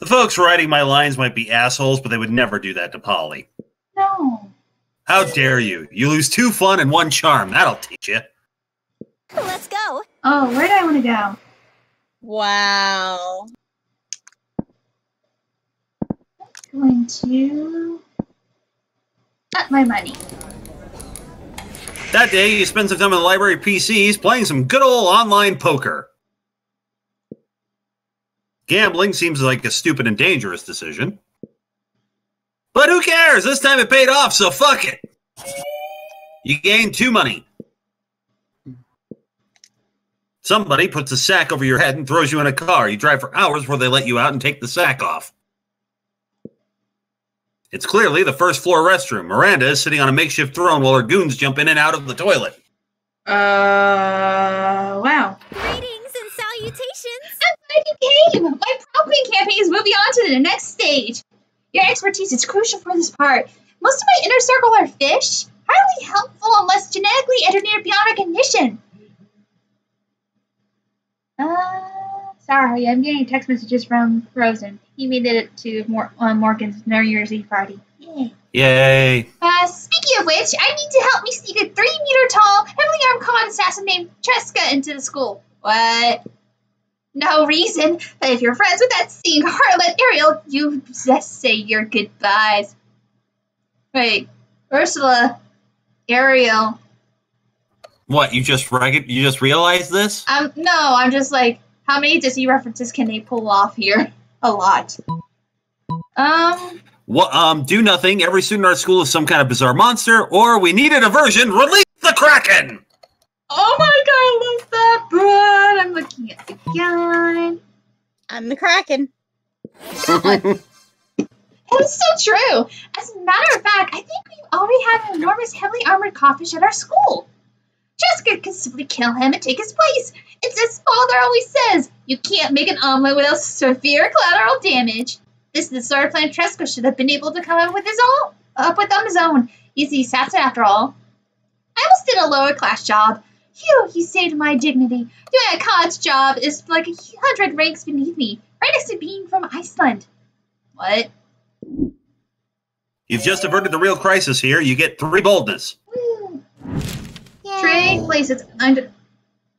E: The folks writing my lines might be assholes, but they would never do that to Polly.
A: No.
E: How dare you? You lose 2 fun and 1 charm. That'll teach you.
G: Let's go.
A: Oh, where do I want to go?
D: Wow.
A: Going to up my money.
E: That day, you spend some time in the library PCs playing some good old online poker. Gambling seems like a stupid and dangerous decision. But who cares? This time it paid off, so fuck it. You gain 2 money. Somebody puts a sack over your head and throws you in a car. You drive for hours before they let you out and take the sack off. It's clearly the first floor restroom. Miranda is sitting on a makeshift throne while her goons jump in and out of the toilet.
A: Wow.
G: Greetings and salutations.
A: I'm glad you came. My prom queen campaign is moving on to the next stage. Your expertise is crucial for this part. Most of my inner circle are fish, highly helpful unless genetically engineered beyond recognition. Sorry, I'm getting text messages from Frozen. He made it to Morgan's New Year's Eve party. Yay.
E: Yay.
A: Speaking of which, I need to help me sneak a 3-meter-tall, heavily armed con assassin named Cheska into the school. What? No reason, but if you're friends with that seeing harlot Ariel, you just say your goodbyes. Wait, Ursula, Ariel.
E: What, you just realized this?
A: No, I'm just like, how many Disney references can they pull off here? A lot.
E: Well, do nothing. Every student in our school is some kind of bizarre monster, or we need a diversion. Release the Kraken!
A: Oh my god, I love that, but I'm looking at the gun.
D: I'm the Kraken.
A: It's so true. As a matter of fact, I think we already have an enormous heavily armored codfish at our school. Jessica can simply kill him and take his place. It's as father always says, you can't make an omelet without severe collateral damage. This is the sort of plan Tresco should have been able to come up with on his own. He's the assassin after all. I almost did a lower class job. Phew, he saved my dignity. Doing a college job is like 100 ranks beneath me, right next to being from Iceland. What?
E: You've just averted the real crisis here. You get 3 boldness.
A: Woo. Trade places. I'm just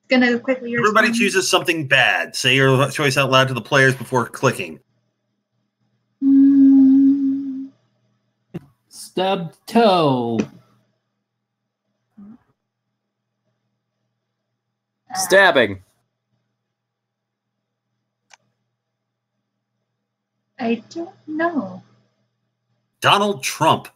A: gonna quickly respond.
E: Everybody chooses something bad. Say your choice out loud to the players before clicking.
C: Stubbed toe.
B: Stabbing.
A: I don't know.
E: Donald Trump.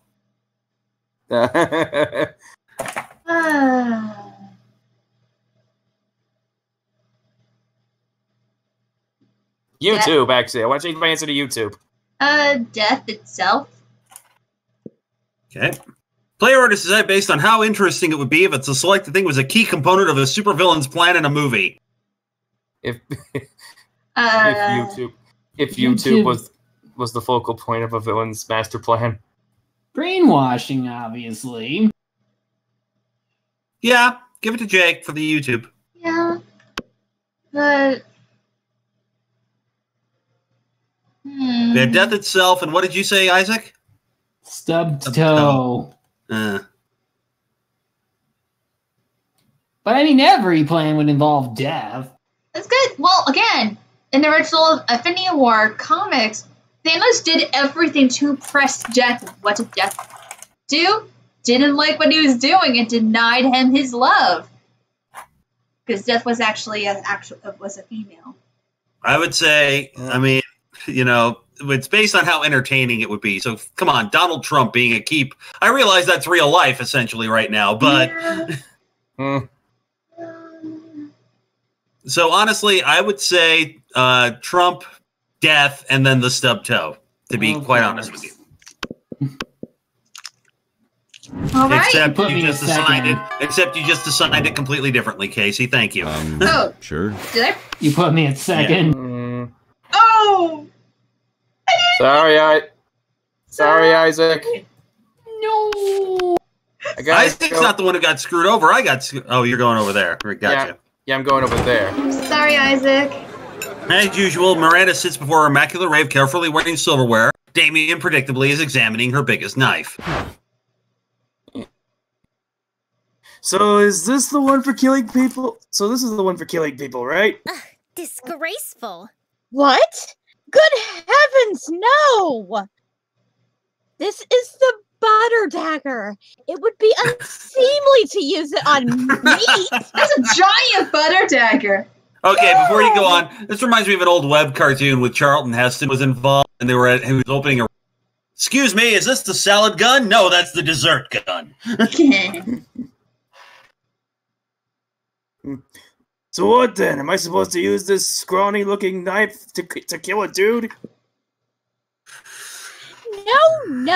B: YouTube, actually. I want to change my answer to YouTube.
A: Death itself.
E: Okay. Player art is designed based on how interesting it would be if the selected thing was a key component of a supervillain's plan in a movie.
B: If YouTube was the focal point of a villain's master plan.
C: Brainwashing, obviously.
E: Yeah, give it to Jake for the YouTube.
A: Yeah. But
E: We have death itself, and what did you say, Isaac?
C: Stubbed toe.
E: Uh,
C: But I mean, every plan would involve death.
A: that's good. Well, again, in the original Infinity War comics, Thanos did everything to press death. What did death do? Didn't like what he was doing and denied him his love. Because death was actually was a female.
E: I would say, I mean, you know, it's based on how entertaining it would be. So, come on, Donald Trump being a keep. I realize that's real life, essentially, right now. But,
A: Yeah.
E: So, honestly, I would say Trump, death, and then the stub toe, to be quite honest with you.
A: All right.
E: Except
C: Put
E: you
C: me
E: just
C: in second.
E: assigned it completely differently, Casey. Thank you.
A: Oh,
F: Sure.
A: did I?
C: You put me at second.
A: Oh!
B: Sorry, Isaac.
C: No.
B: I gotta
E: Isaac's
B: go.
E: not the one who got screwed over. I got. Oh, you're going over there. Gotcha.
B: Yeah, I'm going over there.
A: Sorry, Isaac.
E: As usual, Miranda sits before her immaculate rave, carefully wearing silverware. Damien predictably is examining her biggest knife.
B: So is this the one for killing people? So this is the one for killing people, right?
G: Disgraceful.
D: What? Good heavens, no! This is the butter dagger. It would be unseemly to use it on meat.
A: That's a giant butter dagger.
E: Okay, before you go on, this reminds me of an old web cartoon with Charlton Heston was involved, and he was opening a. Excuse me, is this the salad gun? No, that's the dessert gun.
B: So what then? Am I supposed to use this scrawny-looking knife to kill a dude?
D: No.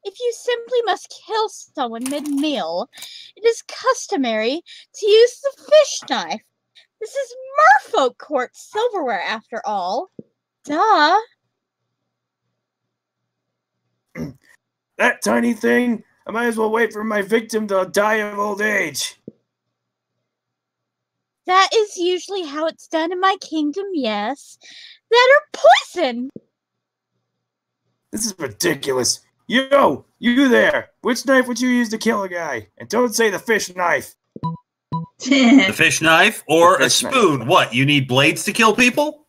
D: If you simply must kill someone mid-meal, it is customary to use the fish knife. This is merfolk court silverware, after all. Duh.
B: That tiny thing? I might as well wait for my victim to die of old age.
D: That is usually how it's done in my kingdom, yes. That or poison!
B: This is ridiculous. Yo, you there. Which knife would you use to kill a guy? And don't say the fish knife.
E: The fish knife or
B: The
E: a
B: fish knife.
E: spoon? What, you need blades to kill people?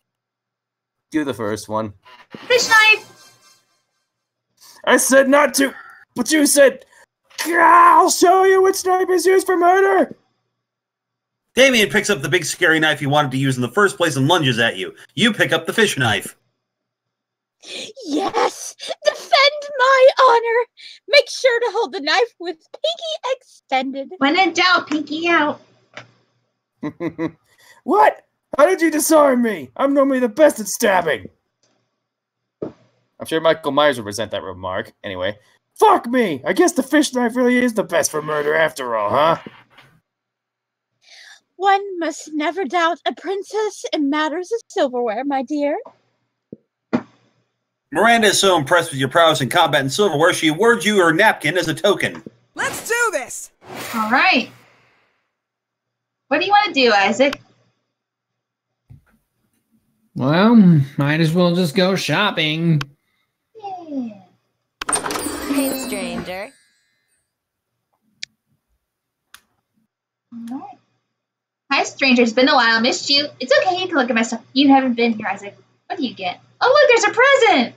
B: Do the first one.
A: Fish knife.
B: I said not to, but you said, I'll show you which knife is used for murder.
E: Damien picks up the big scary knife he wanted to use in the first place and lunges at you. You pick up the fish knife.
D: Yes! Defend my honor! Make sure to hold the knife with pinky extended.
A: When in doubt, pinky out.
B: What? How did you disarm me? I'm normally the best at stabbing. I'm sure Michael Myers would resent that remark. Anyway, fuck me! I guess the fish knife really is the best for murder after all, huh?
D: One must never doubt a princess in matters of silverware, my dear.
E: Miranda is so impressed with your prowess in combat and silverware, she awards you her napkin as a token.
H: Let's do this!
A: All right. What do you want to do, Isaac?
C: Well, might as well just go shopping.
A: Yeah.
G: Hey, stranger.
A: All right. Hi, stranger. It's been a while. Missed you. It's okay. You can look at my stuff. You haven't been here, Isaac. What do you get? Oh, look, there's a present.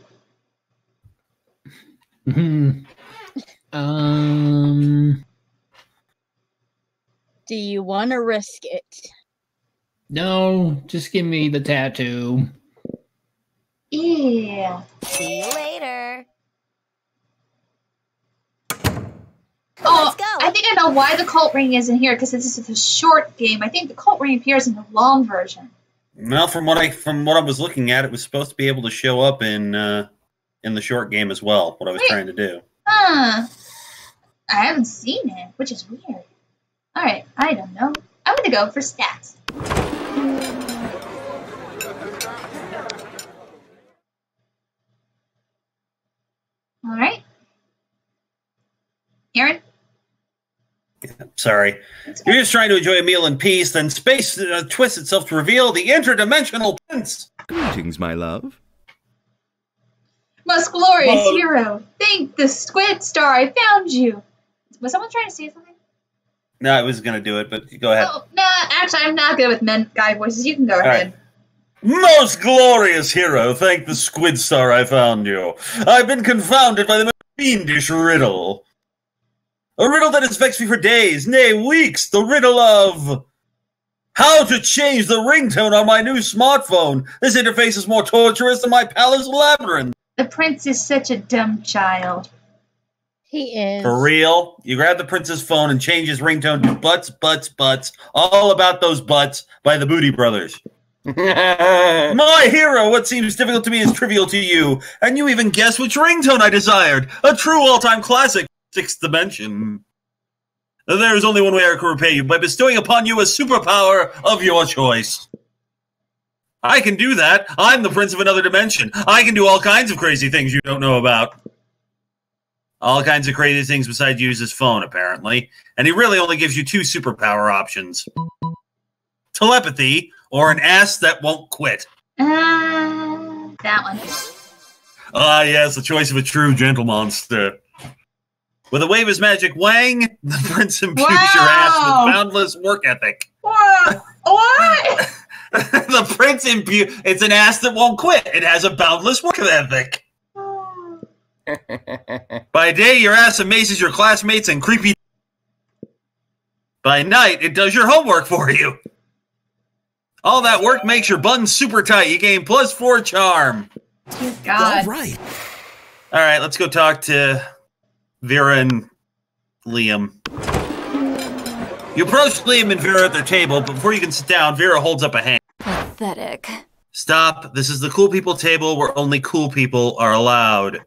D: Do you want to risk it?
C: No, just give me the tattoo.
A: Yeah.
G: See you later.
A: Oh,
G: Let's go.
A: I think I know why the cult ring isn't here, because this is a short game. I think the cult ring appears in the long version.
E: Well, from what I was looking at, it was supposed to be able to show up in the short game as well. What I was trying to do.
A: Huh. I haven't seen it, which is weird. Alright, I don't know. I'm gonna go for stats. Alright. Aaron?
E: Sorry. You're just trying to enjoy a meal in peace, then space twists itself to reveal the interdimensional prince.
F: Greetings, my love.
A: Most glorious
E: Whoa.
A: hero! Thank the squid star I found you! Was someone trying to say something?
E: No, I was going to do it, but go ahead.
A: Oh, nah, actually, I'm not good with guy voices. You can go ahead.
E: Most glorious hero, thank the squid star I found you. I've been confounded by the most fiendish riddle. A riddle that has vexed me for days, nay, weeks. The riddle of how to change the ringtone on my new smartphone. This interface is more torturous than my palace labyrinth.
A: The prince is such a dumb child.
D: He is.
E: For real? You grab the prince's phone and change his ringtone to Butts, Butts, Butts. All About Those Butts by the Booty Brothers. My hero, what seems difficult to me is trivial to you. And you even guess which ringtone I desired. A true all-time classic, Sixth Dimension. There is only one way I can repay you, by bestowing upon you a superpower of your choice. I can do that. I'm the prince of another dimension. I can do all kinds of crazy things you don't know about. All kinds of crazy things besides use his phone, apparently. And he really only gives you two superpower options. Telepathy Or an ass that won't quit.
A: That one.
E: Ah, yes, the choice of a true gentlemonster. With a wave of his magic wang, the prince imbues your ass with boundless work ethic.
A: What?
E: The prince it's an ass that won't quit. It has a boundless work ethic. By day, your ass amazes your classmates and creepy. By night, it does your homework for you. All that work makes your buttons super tight. You gain +4 charm.
A: God.
H: All right.
E: All right, let's go talk to Vera and Liam. You approach Liam and Vera at their table, but before you can sit down, Vera holds up a hand.
I: Pathetic.
E: Stop. This is the cool people table where only cool people are allowed.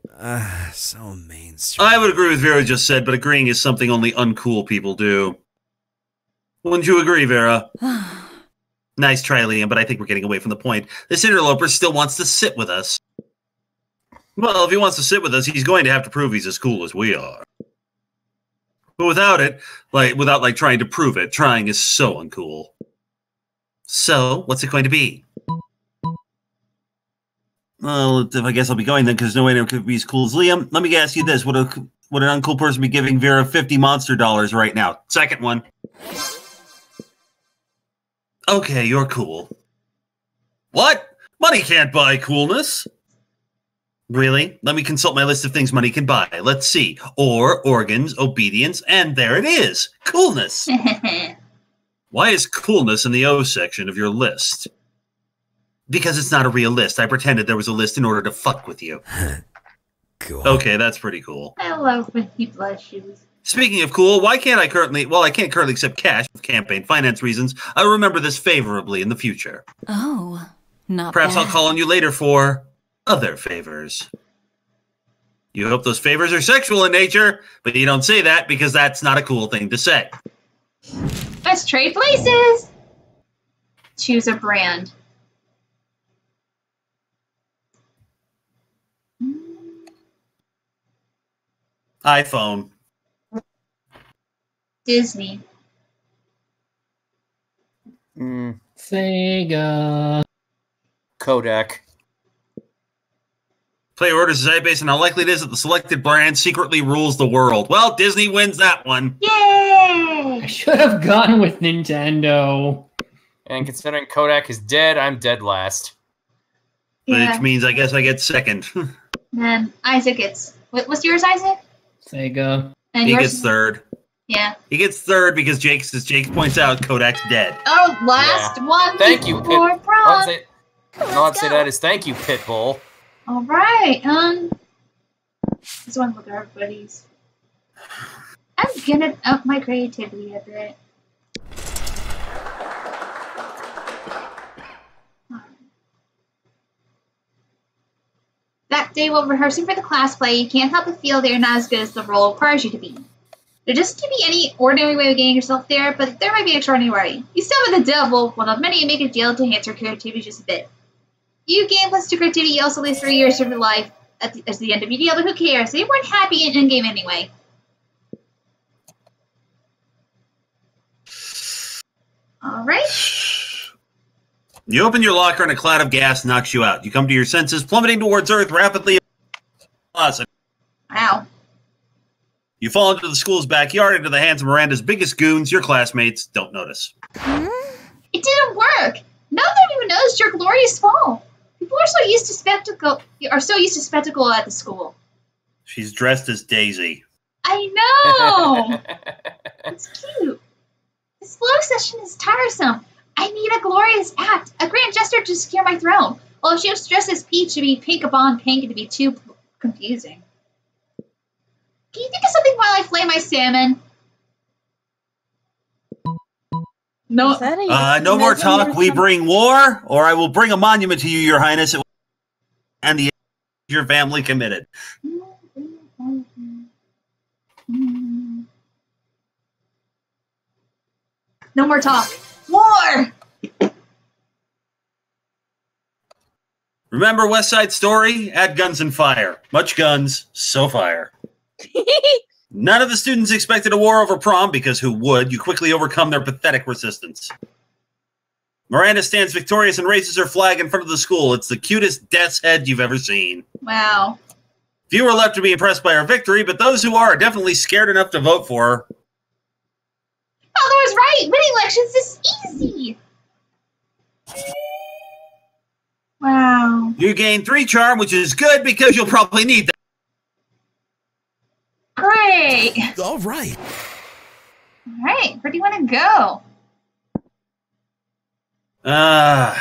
F: So mainstream.
E: I would agree with Vera just said, but agreeing is something only uncool people do. Wouldn't you agree, Vera? Nice try, Liam, but I think we're getting away from the point. This interloper still wants to sit with us. Well, if he wants to sit with us, he's going to have to prove he's as cool as we are. But without it, without trying to prove it, trying is so uncool. So, what's it going to be? Well, I guess I'll be going then, because no way could be as cool as Liam. Let me ask you this. Would an uncool person be giving Vera 50 monster dollars right now? Second one. Okay, you're cool. What? Money can't buy coolness. Really? Let me consult my list of things money can buy. Let's see. Ore, organs, obedience, and there it is. Coolness. Why is coolness in the O section of your list? Because it's not a real list. I pretended there was a list in order to fuck with you.
F: Cool.
E: Okay, that's pretty cool.
A: I love when he blush shoes.
E: Speaking of cool, why can't I currently... Well, I can't currently accept cash for campaign finance reasons. I'll remember this favorably in the future.
I: Oh, not
E: Perhaps
I: bad.
E: I'll call on you later for other favors. You hope those favors are sexual in nature, but you don't say that because that's not a cool thing to say.
A: Let's trade places. Choose a brand.
E: iPhone.
A: Disney.
C: Sega.
B: Kodak.
E: Player orders is based on how likely it is that the selected brand secretly rules the world. Well, Disney wins that one.
C: I
A: Yay!
C: should have gone with Nintendo.
B: And considering Kodak is dead, I'm dead last.
A: Yeah.
E: Which means I guess I get second.
A: Then Isaac gets. What's yours, Isaac?
C: Sega.
A: And
E: He
A: yours?
E: gets third.
A: Yeah.
E: He gets third because as Jake points out, Kodak's dead.
A: Oh, last one.
B: Thank you,
A: before
B: Pit.
A: prom.
B: All I'd say that is thank you, Pitbull.
A: All right. This one with our buddies. I'm gonna up my creativity a bit. That day while rehearsing for the class play, you can't help but feel that you're not as good as the role requires you to be. There doesn't seem to be any ordinary way of getting yourself there, but there might be an extraordinary way. You summon the devil, one of many, and make a deal to enhance your creativity just a bit. You gain plus 2 creativity, you also lose 3 years of your life at the end of your deal, but who cares? They weren't happy in game anyway. Alright.
E: You open your locker and a cloud of gas knocks you out. You come to your senses, plummeting towards Earth rapidly.
A: Wow.
E: You fall into the school's backyard into the hands of Miranda's biggest goons. Your classmates don't notice.
A: It didn't work! No one even knows your glorious fall. People are so used to spectacle at the school.
E: She's dressed as Daisy.
A: I know! It's cute. This flow session is tiresome. I need a glorious act, a grand gesture to secure my throne. Well, if she was dressed as Peach, to be pink upon pink, it'd be too confusing. Can you think of something while I flay my salmon? No.
D: Is that a
E: No more
D: euphemism
E: talk.
D: or
E: We
D: something?
E: bring war, or I will bring a monument to you, Your Highness, and the your family committed.
A: No more talk. War!
E: Remember West Side Story? Add guns and fire. Much guns, so fire. None of the students expected a war over prom because who would? You quickly overcome their pathetic resistance. Miranda stands victorious and raises her flag in front of the school. It's the cutest death's head you've ever seen.
A: Wow.
E: Few are left to be impressed by her victory, but those who are definitely scared enough to vote for her.
A: Father was right. Winning elections is easy. Wow.
E: You gain 3 charm, which is good because you'll probably need that.
A: Great.
H: All right.
A: All right. Where do you want to go?
E: God,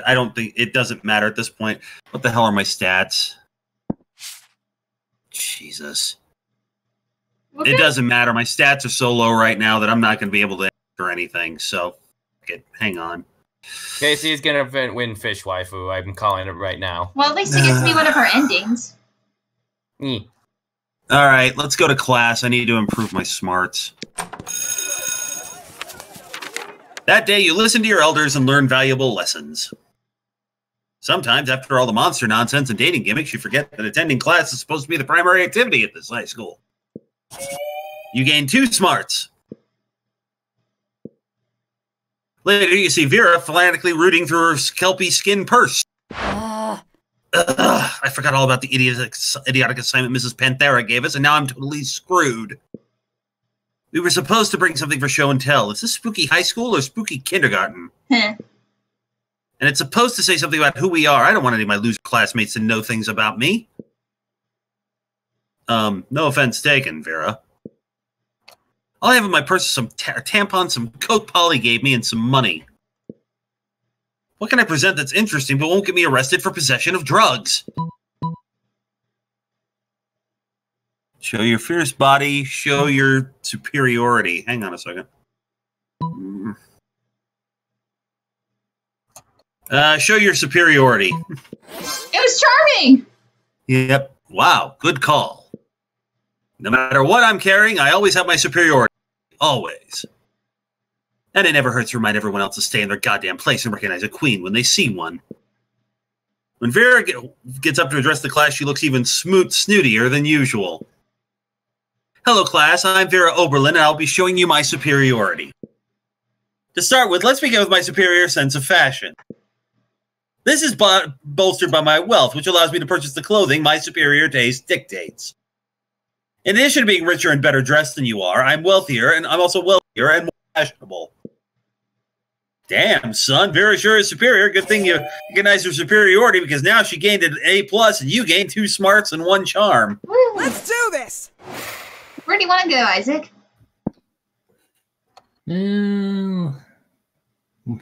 E: I don't think it doesn't matter at this point. What the hell are my stats? Jesus.
A: Okay.
E: It doesn't matter. My stats are so low right now that I'm not going to be able to enter anything. So, hang on.
B: Casey is going to win Fish Waifu. I'm calling it right now.
A: Well, at least it gets to be one of her endings.
B: Mm.
E: All right, let's go to class. I need to improve my smarts. That day, you listen to your elders and learn valuable lessons. Sometimes, after all the monster nonsense and dating gimmicks, you forget that attending class is supposed to be the primary activity at this high school. You gain 2 smarts. Later, you see Vera frantically rooting through her kelpie skin purse. I forgot all about the idiotic assignment Mrs. Panthera gave us, and now I'm totally screwed. We were supposed to bring something for show and tell. Is this spooky high school or spooky kindergarten?
A: Huh.
E: And it's supposed to say something about who we are. I don't want any of my loser classmates to know things about me. No offense taken, Vera. All I have in my purse is some tampons, some coat Polly gave me, and some money. What can I present that's interesting but won't get me arrested for possession of drugs? Show your fierce body, show your superiority. Hang on a second. Show your superiority.
A: It was charming.
E: Yep. Wow, good call. No matter what I'm carrying, I always have my superiority. Always. And it never hurts to remind everyone else to stay in their goddamn place and recognize a queen when they see one. When Vera gets up to address the class, she looks even snootier than usual. Hello, class. I'm Vera Oberlin, and I'll be showing you my superiority. To start with, let's begin with my superior sense of fashion. This is bolstered by my wealth, which allows me to purchase the clothing my superior taste dictates. In addition to being richer and better dressed than you are, I'm wealthier, and I'm also wealthier and more fashionable. Damn, son, Vera sure is superior. Good thing you recognize her superiority, because now she gained an A+, and you gained 2 smarts and 1 charm.
A: Woo.
H: Let's do this.
A: Where do you want to go, Isaac?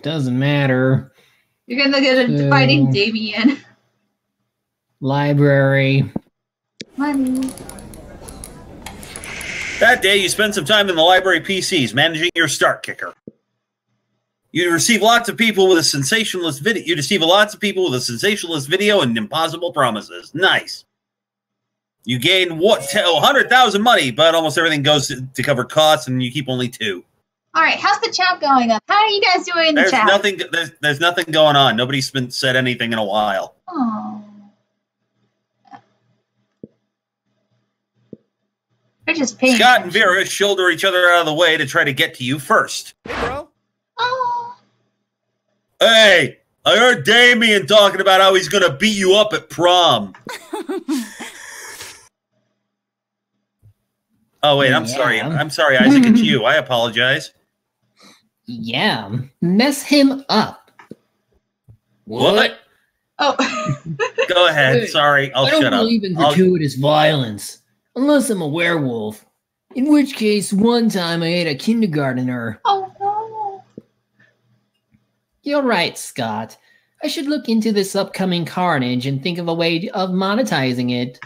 C: Doesn't matter.
A: You're going to go to fighting Damien.
C: Library.
A: Money.
E: That day, you spend some time in the library PCs, managing your start kicker. You receive lots of people with a sensationalist video. And impossible promises. Nice. You gain 100,000 money, but almost everything goes to cover costs, and you keep only 2.
A: All right, how's the chat going up? How are you guys doing in the chat?
E: There's nothing going on. Nobody's said anything in a while.
A: Oh. They're just paying
E: Scott and
A: attention.
E: Vera shoulder each other out of the way to try to get to you first.
H: Hey, bro.
A: Oh.
E: Hey, I heard Damien talking about how he's going to beat you up at prom. Oh, wait, I'm sorry. I'm sorry, Isaac, it's you. I apologize.
C: Yeah, mess him up.
E: What?
A: Oh.
E: Go ahead.
C: Hey,
E: Sorry, I'll
C: I
E: shut
C: don't
E: up.
C: believe in gratuitous violence, unless I'm a werewolf. In which case, one time I ate a kindergartner.
A: Oh, no.
C: You're right, Scott. I should look into this upcoming carnage and think of a way of monetizing it.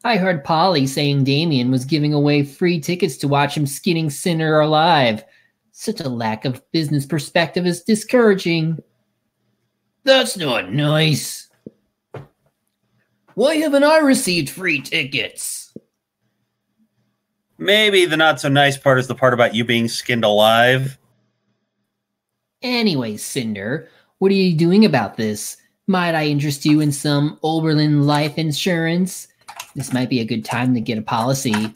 C: I heard Polly saying Damien was giving away free tickets to watch him skinning Sinner alive. Such a lack of business perspective is discouraging. That's not nice. Why haven't I received free tickets?
E: Maybe the not-so-nice part is the part about you being skinned alive.
C: Anyway, Cinder, what are you doing about this? Might I interest you in some Oberlin life insurance? This might be a good time to get a policy.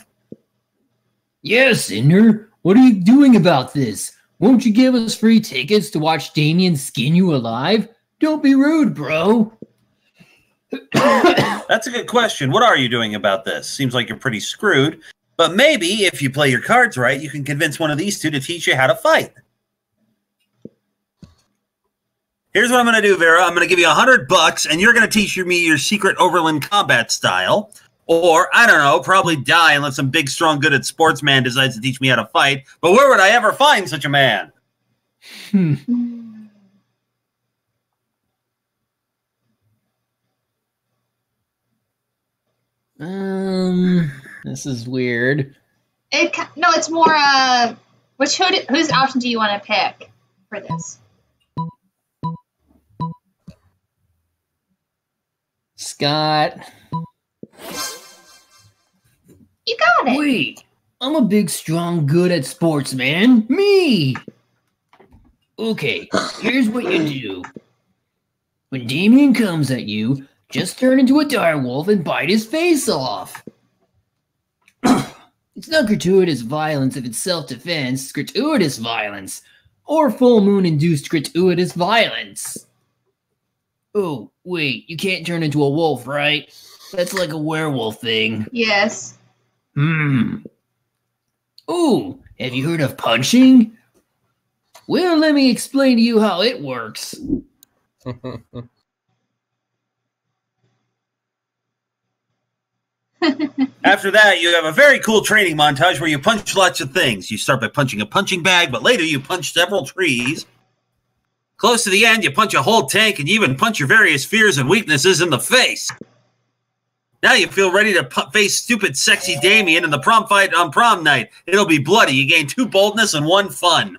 C: Yes, Cinder. What are you doing about this? Won't you give us free tickets to watch Damien skin you alive? Don't be rude, bro.
E: That's a good question. What are you doing about this? Seems like you're pretty screwed. But maybe if you play your cards right, you can convince one of these two to teach you how to fight. Here's what I'm going to do, Vera. I'm going to give you $100, and you're going to teach me your secret overland combat style. Or, I don't know, probably die unless some big, strong, good at sports man decides to teach me how to fight. But where would I ever find such a man?
C: This is weird.
A: It's more whose option do you want to pick for this?
C: Scott.
A: You got it.
C: Wait, I'm a big, strong, good at sports, man. Me! Okay, here's what you do. When Damien comes at you, just turn into a direwolf and bite his face off. It's not gratuitous violence if it's self-defense. It's gratuitous violence. Or full moon-induced gratuitous violence. Oh, wait, you can't turn into a wolf, right? That's like a werewolf thing.
A: Yes.
C: Ooh, have you heard of punching? Well, let me explain to you how it works.
E: After that, you have a very cool training montage where you punch lots of things. You start by punching a punching bag, but later you punch several trees. Close to the end, you punch a whole tank, and you even punch your various fears and weaknesses in the face. Now you feel ready to face stupid, sexy Damien in the prom fight on prom night. It'll be bloody. You gain 2 boldness and 1 fun.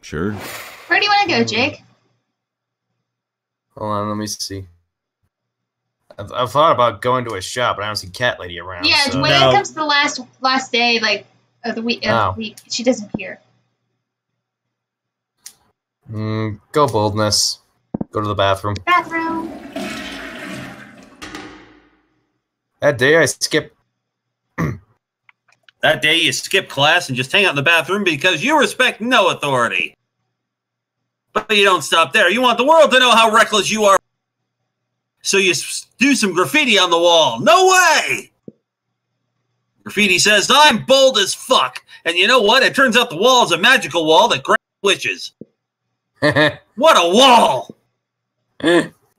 F: Sure.
A: Where do you want to go, Jake?
B: Hold on, let me see. I've thought about going to a shop, but I don't see Cat Lady around.
A: Yeah,
B: so.
A: when it comes to the last day, like of the week, she doesn't appear.
B: Go boldness. Go to the bathroom.
A: Bathroom.
B: That day I skip.
E: That day you skip class and just hang out in the bathroom because you respect no authority. But you don't stop there. You want the world to know how reckless you are. So you do some graffiti on the wall. No way! Graffiti says, I'm bold as fuck. And you know what? It turns out the wall is a magical wall that grants wishes. What a wall!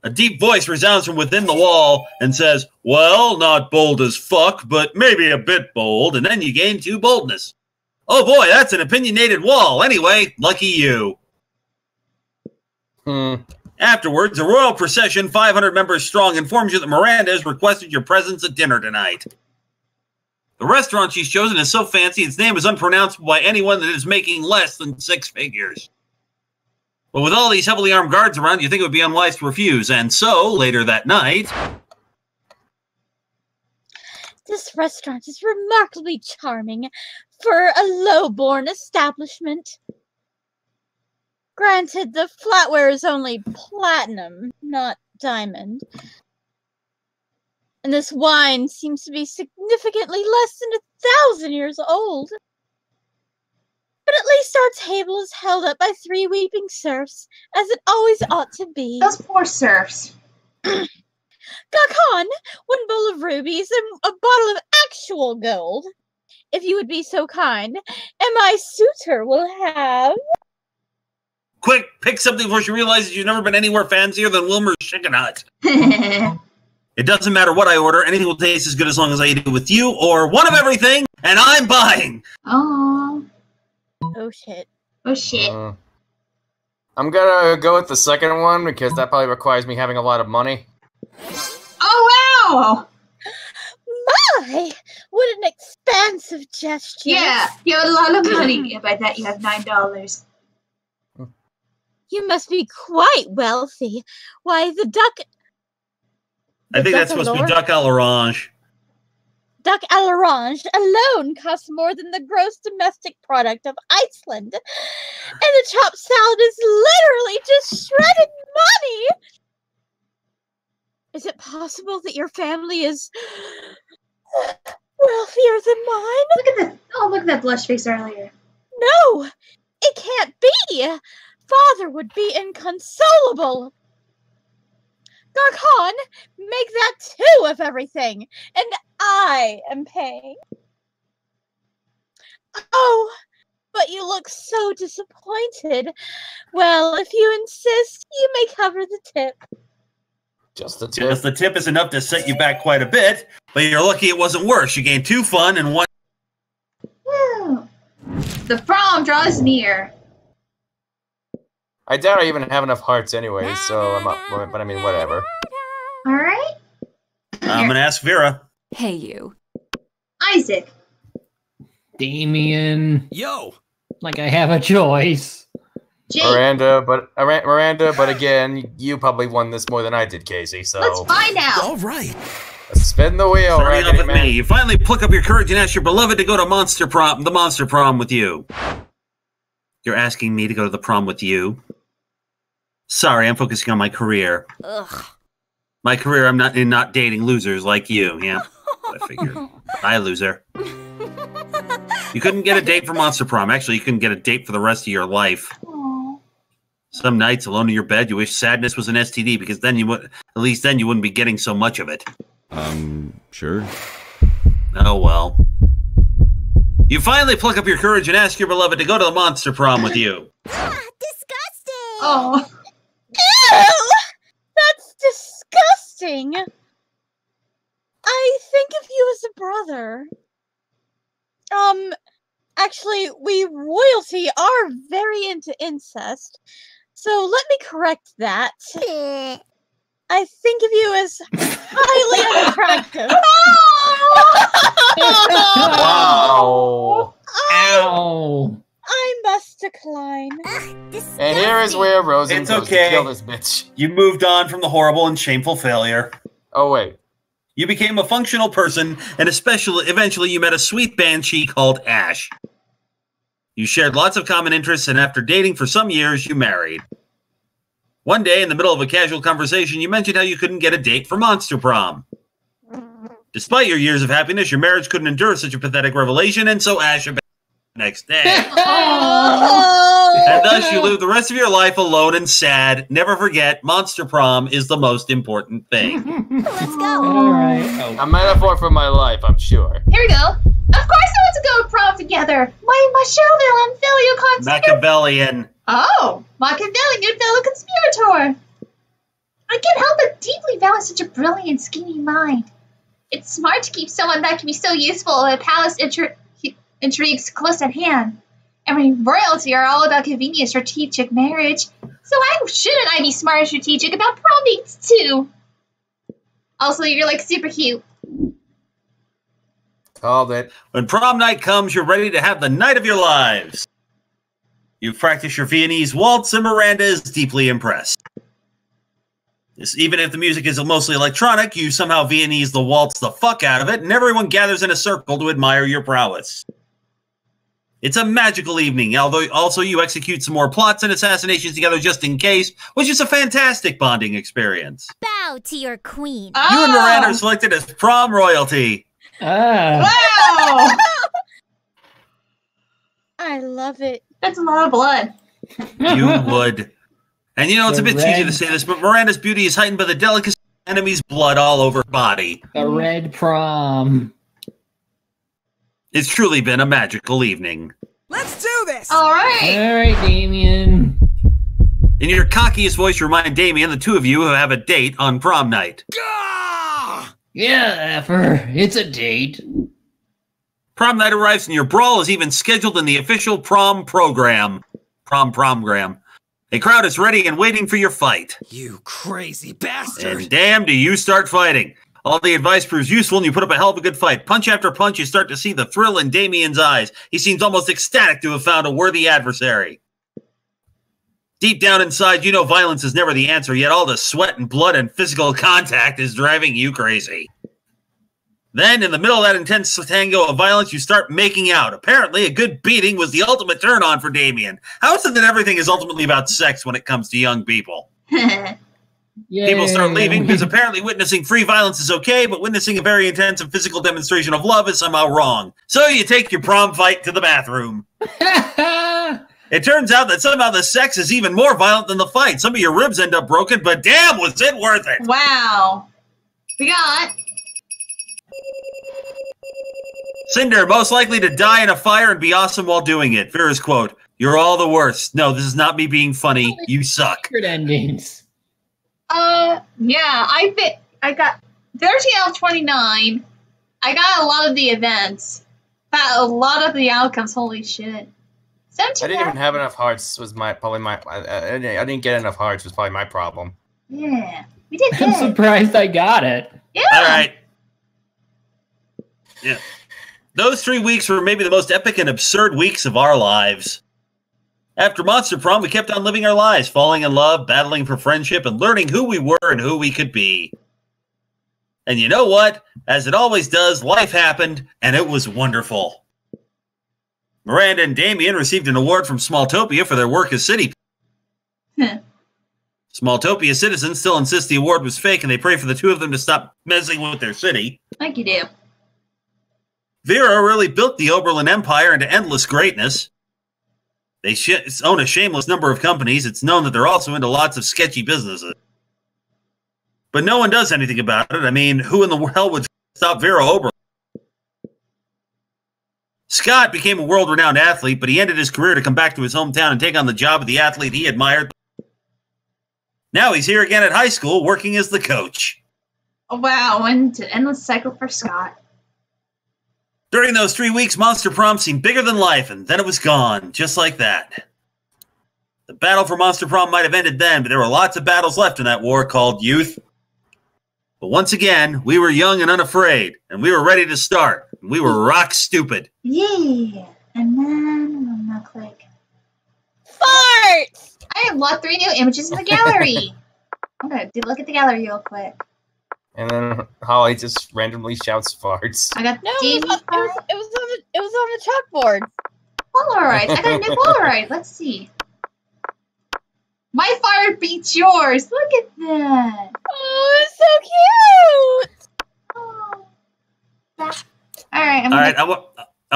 E: A deep voice resounds from within the wall and says, well, not bold as fuck, but maybe a bit bold. And then you gain 2 boldness. Oh boy, that's an opinionated wall. Anyway, lucky you. Afterwards, a royal procession, 500 members strong, informs you that Miranda has requested your presence at dinner tonight. The restaurant she's chosen is so fancy, its name is unpronounceable by anyone that is making less than 6 figures. But with all these heavily armed guards around, you think it would be unwise to refuse. And so, later that night...
D: This restaurant is remarkably charming for a low-born establishment. Granted, the flatware is only platinum, not diamond. And this wine seems to be significantly less than 1,000 years old. But at least our table is held up by 3 weeping serfs, as it always ought to be.
A: Those poor serfs.
D: Gakhan, 1 bowl of rubies and a bottle of actual gold. If you would be so kind, and my suitor will have...
E: Quick, pick something before she realizes you've never been anywhere fancier than Wilmer's Chicken Hut. It doesn't matter what I order, anything will taste as good as long as I eat it with you, or one of everything, and I'm buying!
A: Oh.
D: Oh shit.
A: Oh shit.
B: I'm gonna go with the second one because that probably requires me having a lot of money.
A: Oh wow!
D: My! What an expansive gesture.
A: Yeah, you have a lot of money. By that you have $9.
D: You must be quite wealthy. Why, the duck...
E: I think that's supposed to be duck à l'orange.
D: Duck à l'orange alone costs more than the gross domestic product of Iceland. And the chopped salad is literally just shredded money! Is it possible that your family is wealthier than mine?
A: Look at that! Oh, look at that blush face earlier.
D: No! It can't be! Father would be inconsolable! Garcon, make that 2 of everything, and I am paying. Oh, but you look so disappointed. Well, if you insist, you may cover the tip.
B: Just the tip.
E: Just the tip is enough to set you back quite a bit, but you're lucky it wasn't worse. You gained 2 fun and 1.
A: Woo. The prom draws near.
B: I doubt I even have enough hearts anyway, so I'm up. But I mean, whatever.
A: All right.
E: I'm gonna ask Vera.
I: Hey, you.
A: Isaac.
C: Damien.
H: Yo.
C: Like I have a choice.
A: Jake.
B: Miranda, but again, you probably won this more than I did, Casey. So
A: Let's find out.
H: All right.
B: let's spin the wheel.
E: Starting off with
B: man.
E: me. You finally pluck up your courage and ask your beloved to go to the monster prom with you. You're asking me to go to the prom with you? Sorry, I'm focusing on my career.
G: Ugh.
E: My career, I'm not dating losers like you. Yeah, I figured. Hi, loser. You couldn't get a date for Monster Prom. Actually, you couldn't get a date for the rest of your life.
A: Aww.
E: Some nights, alone in your bed, you wish sadness was an STD because then you would, at least then you wouldn't be getting so much of it.
F: Sure.
E: Oh well. You finally pluck up your courage and ask your beloved to go to the Monster Prom with you.
G: Ah, disgusting!
A: Oh.
D: Ew! That's disgusting! I think of you as a brother. Actually, we royalty are very into incest, so let me correct that. I think of you as highly unattractive.
B: Wow.
C: Ow.
D: I must decline.
B: And here is where Rosen
E: It's
B: goes
E: okay.
B: to kill this bitch.
E: You moved on from the horrible and shameful failure.
B: Oh, wait.
E: You became a functional person, and eventually you met a sweet banshee called Ash. You shared lots of common interests, and after dating for some years, you married. One day, in the middle of a casual conversation, you mentioned how you couldn't get a date for Monster Prom. Despite your years of happiness, your marriage couldn't endure such a pathetic revelation, and so Ash abandoned you the next day. And thus you live the rest of your life alone and sad. Never forget, Monster Prom is the most important thing.
G: Let's go.
C: All right.
B: A metaphor for my life, I'm sure.
A: Here we go. Of course I want to go to prom together. My Chauvelin fellow conspirator.
E: Machiavellian.
A: Oh, Machiavellian fellow conspirator. I can't help but deeply value such a brilliant, scheming mind. It's smart to keep someone that can be so useful in palace intrigues close at hand. I mean, royalty are all about convenient, strategic marriage. So shouldn't I be smart and strategic about prom dates too? Also, you're like super cute.
B: Called it.
E: When prom night comes, you're ready to have the night of your lives. You've practiced your Viennese waltz, and Miranda is deeply impressed. Even if the music is mostly electronic, you somehow Viennese the waltz the fuck out of it, and everyone gathers in a circle to admire your prowess. It's a magical evening, although also you execute some more plots and assassinations together just in case, which is a fantastic bonding experience.
G: Bow to your queen.
E: You and Miranda are selected as prom royalty.
C: Ah.
A: Wow!
D: I love it.
A: That's a lot of blood.
E: You would. And you know, it's a
C: The
E: bit cheesy
C: red-
E: to say this, but Miranda's beauty is heightened by the delicacy of enemy's blood all over her body.
C: A red prom.
E: It's truly been a magical evening.
H: Let's do this.
A: All right.
C: All right, Damien.
E: In your cockiest voice, you remind Damien the two of you have a date on prom night.
H: Gah!
C: Yeah, Effer. It's a date.
E: Prom night arrives and your brawl is even scheduled in the official prom program. Prom-program. A crowd is ready and waiting for your fight.
H: You crazy bastard.
E: And damn, do you start fighting. All the advice proves useful and you put up a hell of a good fight. Punch after punch, you start to see the thrill in Damien's eyes. He seems almost ecstatic to have found a worthy adversary. Deep down inside, you know violence is never the answer, yet all the sweat and blood and physical contact is driving you crazy. Then, in the middle of that intense tango of violence, you start making out. Apparently, a good beating was the ultimate turn-on for Damien. How is it that everything is ultimately about sex when it comes to young people? People start leaving because apparently witnessing free violence is okay, but witnessing a very intense and physical demonstration of love is somehow wrong. So you take your prom fight to the bathroom. It turns out that somehow the sex is even more violent than the fight. Some of your ribs end up broken, but damn, was it worth it?
A: Wow. We got
E: Cinder, most likely to die in a fire and be awesome while doing it. Vera's quote, "You're all the worst. No, this is not me being funny. You suck."
C: Secret endings.
A: yeah, I got 13 out of 29. I got a lot of the events, but a lot of the outcomes. Holy shit! 17.
B: I didn't even have enough hearts. Was probably my. I didn't get enough hearts. Was probably my problem.
A: Yeah, we did
C: I'm
A: good.
C: surprised I got it.
A: Yeah.
E: All right. Yeah. Those 3 weeks were maybe the most epic and absurd weeks of our lives. After Monster Prom, we kept on living our lives, falling in love, battling for friendship, and learning who we were and who we could be. And you know what? As it always does, life happened, and it was wonderful. Miranda and Damien received an award from Smalltopia for their work as city. Smalltopia citizens still insist the award was fake, and they pray for the two of them to stop messing with their city.
A: Like you do.
E: Vera really built the Oberlin Empire into endless greatness. They own a shameless number of companies. It's known that they're also into lots of sketchy businesses. But no one does anything about it. I mean, who in the hell would stop Vera Oberlin? Scott became a world-renowned athlete, but he ended his career to come back to his hometown and take on the job of the athlete he admired. Now he's here again at high school, working as the coach.
A: Oh, wow, and an endless cycle for Scott.
E: During those 3 weeks, Monster Prom seemed bigger than life, and then it was gone, just like that. The battle for Monster Prom might have ended then, but there were lots of battles left in that war called youth. But once again, we were young and unafraid, and we were ready to start. And we were rock stupid.
A: Yeah. And then I'm gonna click.
D: Farts!
A: I have locked 3 new images in the gallery. I'm gonna look at the gallery real quick.
B: And then Holly just randomly shouts farts.
A: I got
D: No,
A: Davey
D: it was on the chalkboard.
A: Polaroid. I got a new Polaroid. Let's see. My fire beats yours. Look at that.
D: Oh, it's so cute!
A: Oh. Alright,
E: All right, I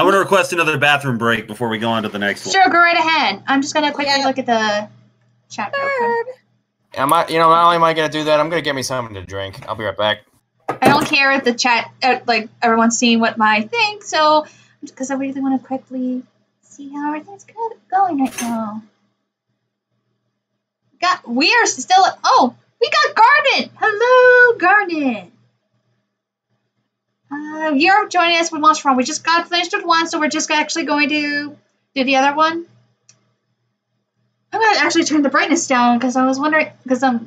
E: want to request another bathroom break before we go on to the next one.
A: Sure, go right ahead. I'm just gonna quickly look at the chat real quick.
B: Not only am I gonna do that, I'm gonna get me something to drink. I'll be right back.
A: I don't care if the chat, like, everyone's seeing what my thing, so, because I really want to quickly see how everything's going right now. We are still, we got Garnet! Hello, Garnet! You're joining us with Monster Prom. We just got finished with one, so we're just actually going to do the other one. I'm going to actually turn the brightness down, because I was wondering, because, I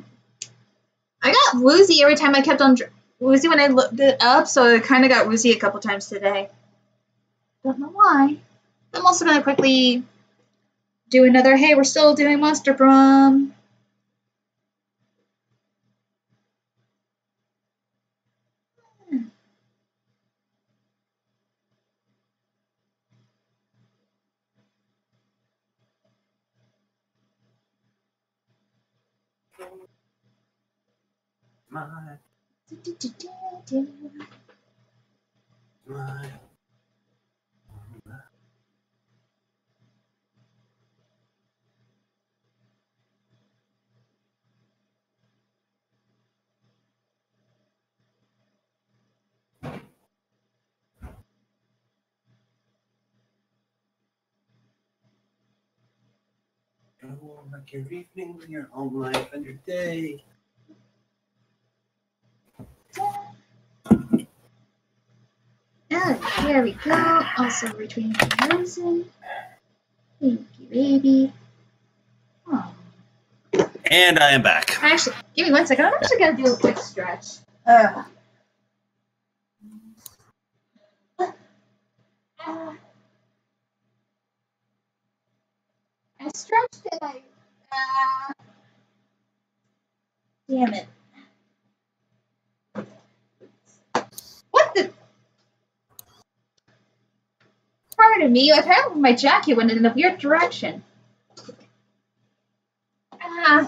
A: got woozy every time I kept on woozy when I looked it up, so it kind of got woozy a couple times today. Don't know why. I'm also going to quickly do another, hey, we're still doing Monster Prom.
E: Like your evening, your home life, and your day.
A: Oh, there we go. Also retweeting the Rosen. Thank you, baby. Oh.
E: And I am back.
A: Actually, give me 1 second. I'm actually going to do a quick stretch. I stretched it like, damn it. What the? Pardon me, apparently my jacket went in a weird direction. And I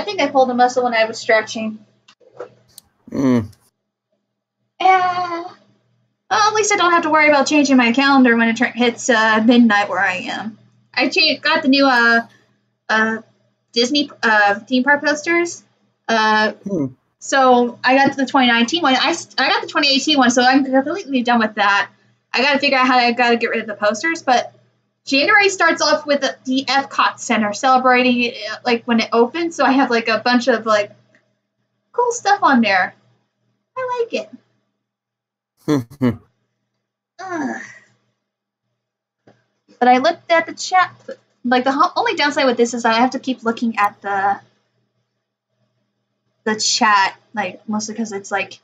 A: think I pulled a muscle when I was stretching. Well, at least I don't have to worry about changing my calendar when it hits midnight where I am. got the new Disney theme park posters. So I got the 2019 one. I got the 2018 one, so I'm completely done with that. I got to figure out how I got to get rid of the posters, but January starts off with the Epcot Center celebrating it, like when it opens. So I have like a bunch of like cool stuff on there. I like it. But I looked at the chat. Like the only downside with this is I have to keep looking at the chat, like mostly because it's like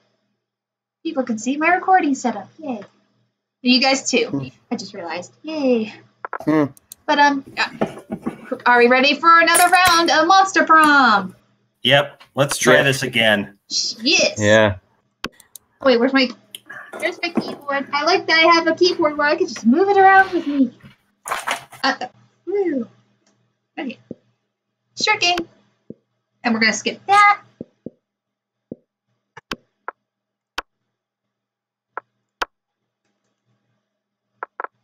A: people can see my recording setup. Yay! You guys too. I just realized. Yay! But are we ready for another round of Monster Prom?
E: Yep. Let's try this again.
A: Yes.
B: Yeah.
A: Wait, there's my keyboard. I like that I have a keyboard where I can just move it around with me. Woo. Okay. Shirking. And we're gonna skip that.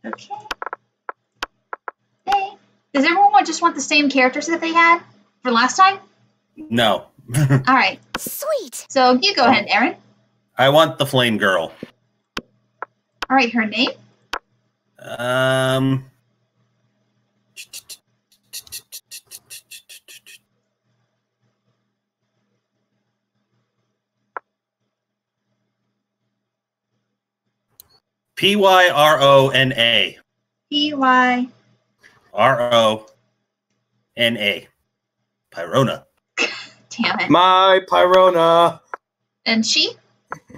A: Okay. Hey. Does everyone just want the same characters that they had for last time?
E: No.
A: Alright.
G: Sweet.
A: So you go ahead, Aaron.
E: I want the Flame Girl.
A: Alright, her name?
E: Pyrona.
A: P-Y.
E: Rona. Pyrona.
A: Damn it.
B: My Pyrona.
A: And she?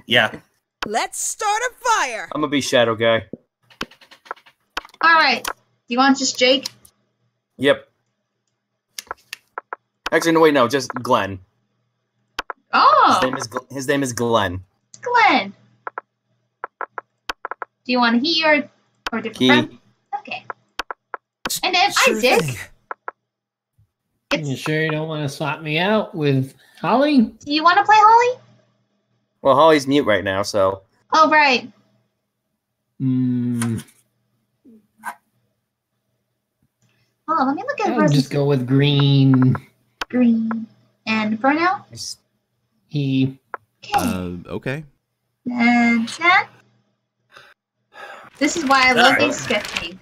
E: Yeah.
H: Let's start a fire.
B: I'm gonna be Shadow Guy.
A: Alright. Do you want just Jake?
B: Yep. Actually, no, wait, no, just Glenn.
A: Oh!
B: His name is Glenn.
A: Glenn. Do you want he or different
B: He.
A: friend? Okay. And then Isaac.
C: You sure you don't want to swap me out with Holly?
A: Do you want to play Holly?
B: Well, Holly's mute right now, so.
A: Oh, right. Oh, let me look at
C: I'll just go with green.
A: Green. And pronoun?
C: He.
A: Okay.
F: Okay.
A: And then. This is why I love these sketching.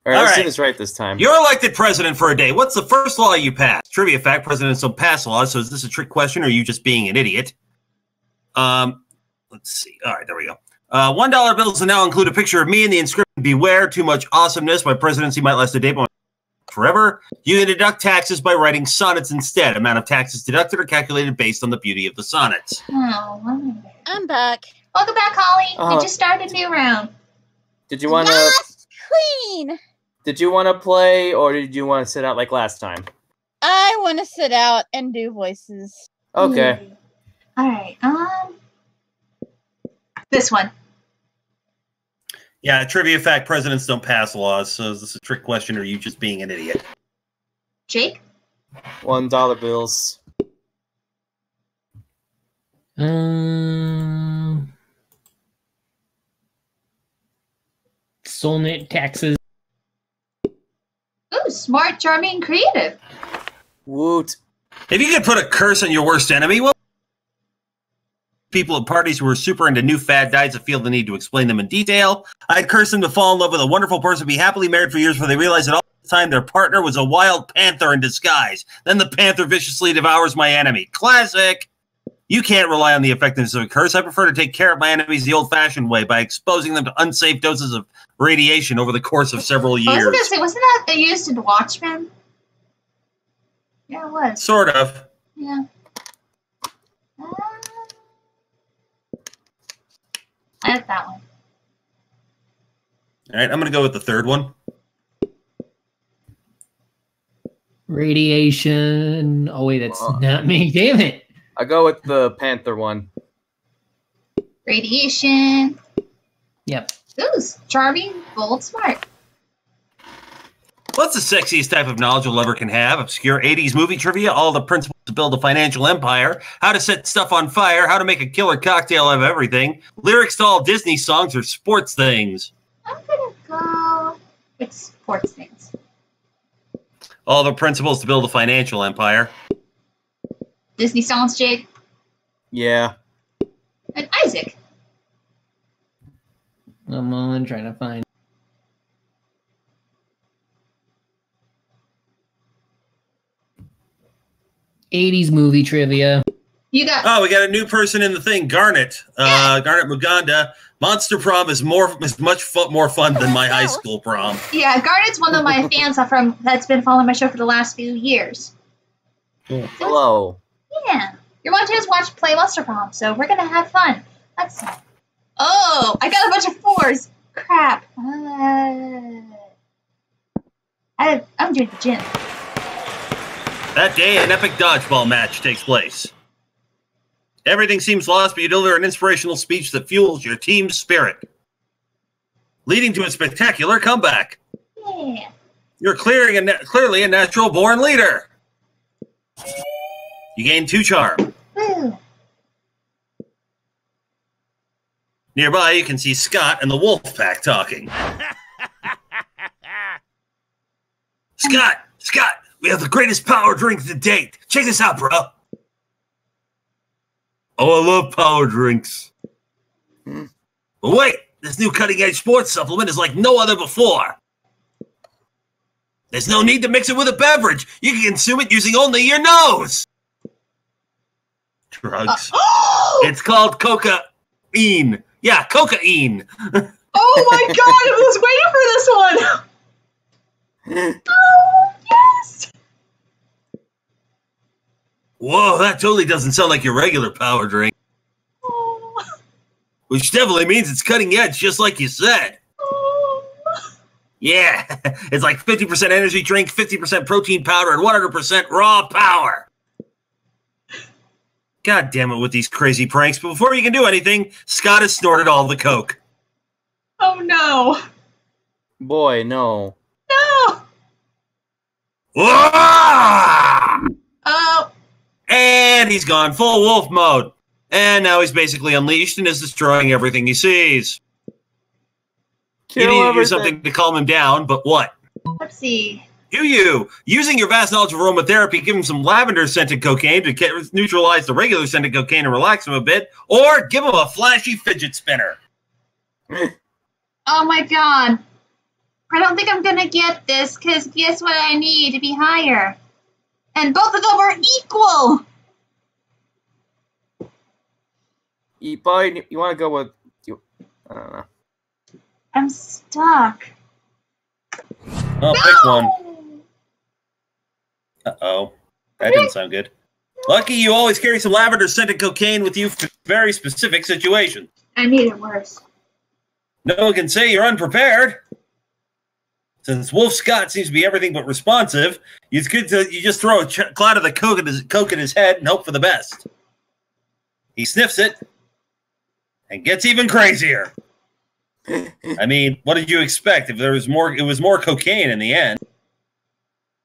B: All right, let's do
E: right.
B: this right this time.
E: You're elected president for a day. What's the first law you passed? Trivia fact: presidents don't pass laws. So is this a trick question, or are you just being an idiot? Let's see. All right, there we go. $1 bills will now include a picture of me and the inscription: "Beware, too much awesomeness. My presidency might last a day, but forever." You can deduct taxes by writing sonnets instead. Amount of taxes deducted are calculated based on the beauty of the sonnets.
A: Oh,
D: I'm back.
A: welcome back, Holly. We just started a new round.
B: Did you want to?
D: Last queen.
B: Did you want to play, or did you want to sit out like last time?
D: I want to sit out and do voices.
B: Okay.
A: All right. This one.
E: Yeah, trivia fact: presidents don't pass laws. So is this a trick question, or are you just being an idiot?
A: Jake.
B: $1 bills.
C: Soulmate taxes.
A: Ooh, smart, charming, creative.
B: Woot.
E: If you could put a curse on your worst enemy, well, people at parties who are super into new fad diets that feel the need to explain them in detail, I'd curse them to fall in love with a wonderful person, be happily married for years before they realize that all the time their partner was a wild panther in disguise. Then the panther viciously devours my enemy. Classic! You can't rely on the effectiveness of a curse. I prefer to take care of my enemies the old-fashioned way by exposing them to unsafe doses of radiation over the course of several
A: I was
E: years.
A: gonna say, wasn't that used in Watchmen? Yeah, it was.
E: Sort of.
A: Yeah. I like that one.
E: All right, I'm going to go with the third one.
C: Radiation. Oh, wait, that's not me. Damn it.
B: I go with the Panther one.
A: Radiation.
C: Yep.
A: Ooh, charming, bold, smart.
E: What's the sexiest type of knowledge a lover can have? Obscure 80s movie trivia, all the principles to build a financial empire, how to set stuff on fire, how to make a killer cocktail out of everything, lyrics to all Disney songs or sports things.
A: I'm gonna go Which sports things?
E: All the principles to build a financial empire.
A: Disney songs, Jake.
B: Yeah.
A: And Isaac.
C: I'm on trying to find. '80s movie trivia.
A: You got.
E: Oh, we got a new person in the thing. Garnet. Garnet Muganda. Monster Prom is much more fun than my high school prom.
A: Yeah, Garnet's one of my fans that's been following my show for the last few years.
B: Cool. Hello.
A: Yeah. You're wanting to watch Play Monster Prom, so we're gonna have fun. Let's see. Oh, I got a bunch of 4s. Crap. I'm doing the gym.
E: That day, an epic dodgeball match takes place. Everything seems lost, but you deliver an inspirational speech that fuels your team's spirit, leading to a spectacular comeback.
A: Yeah.
E: You're clearly a natural-born leader. You gain 2 charm.
A: Woo.
E: Nearby, you can see Scott and the wolf pack talking. Scott, we have the greatest power drink to date. Check this out, bro. Oh, I love power drinks. But wait, this new cutting-edge sports supplement is like no other before. There's no need to mix it with a beverage. You can consume it using only your nose. Drugs. It's called cocaine. Yeah, cocaine.
A: Oh my god, I was waiting for this one! Oh, yes!
E: Whoa, that totally doesn't sound like your regular power drink.
A: Oh.
E: Which definitely means it's cutting edge, just like you said.
A: Oh.
E: Yeah, it's like 50% energy drink, 50% protein powder, and 100% raw power. God damn it with these crazy pranks. But before you can do anything, Scott has snorted all the coke.
A: Oh no.
B: Boy, no.
A: No!
E: Whoa!
A: Oh.
E: And he's gone full wolf mode. And now he's basically unleashed and is destroying everything he sees. You need to do something to calm him down, but what?
A: Let's see.
E: Using your vast knowledge of aromatherapy, give him some lavender-scented cocaine to neutralize the regular scented cocaine and relax him a bit, or give him a flashy fidget spinner.
A: Oh my god. I don't think I'm gonna get this, because guess what I need to be higher? And both of them are equal!
B: You want to go with... I don't know.
A: I'm stuck.
E: Oh, pick one. Uh-oh. That didn't sound good. Lucky you always carry some lavender-scented cocaine with you for very specific situations.
A: I made it worse.
E: No one can say you're unprepared. Since Wolf Scott seems to be everything but responsive, you just throw a cloud of the coke in his head and hope for the best. He sniffs it and gets even crazier. I mean, what did you expect? If there was more, it was more cocaine in the end.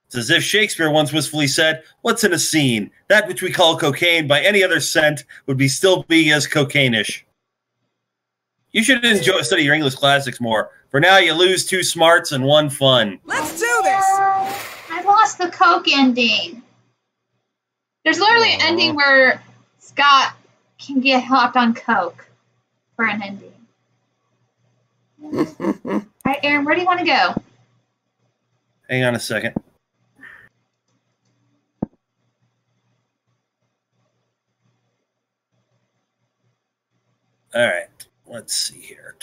E: It's as if Shakespeare once wistfully said, "What's in a scene? That which we call cocaine by any other scent would still be as cocaine-ish." You should study your English classics more. For now, you lose 2 smarts and 1 fun.
H: Let's do this!
A: I lost the Coke ending. There's literally an ending where Scott can get hopped on Coke for an ending. Alright, Aaron, where do you want to go?
E: Hang on a second. All right, let's see here.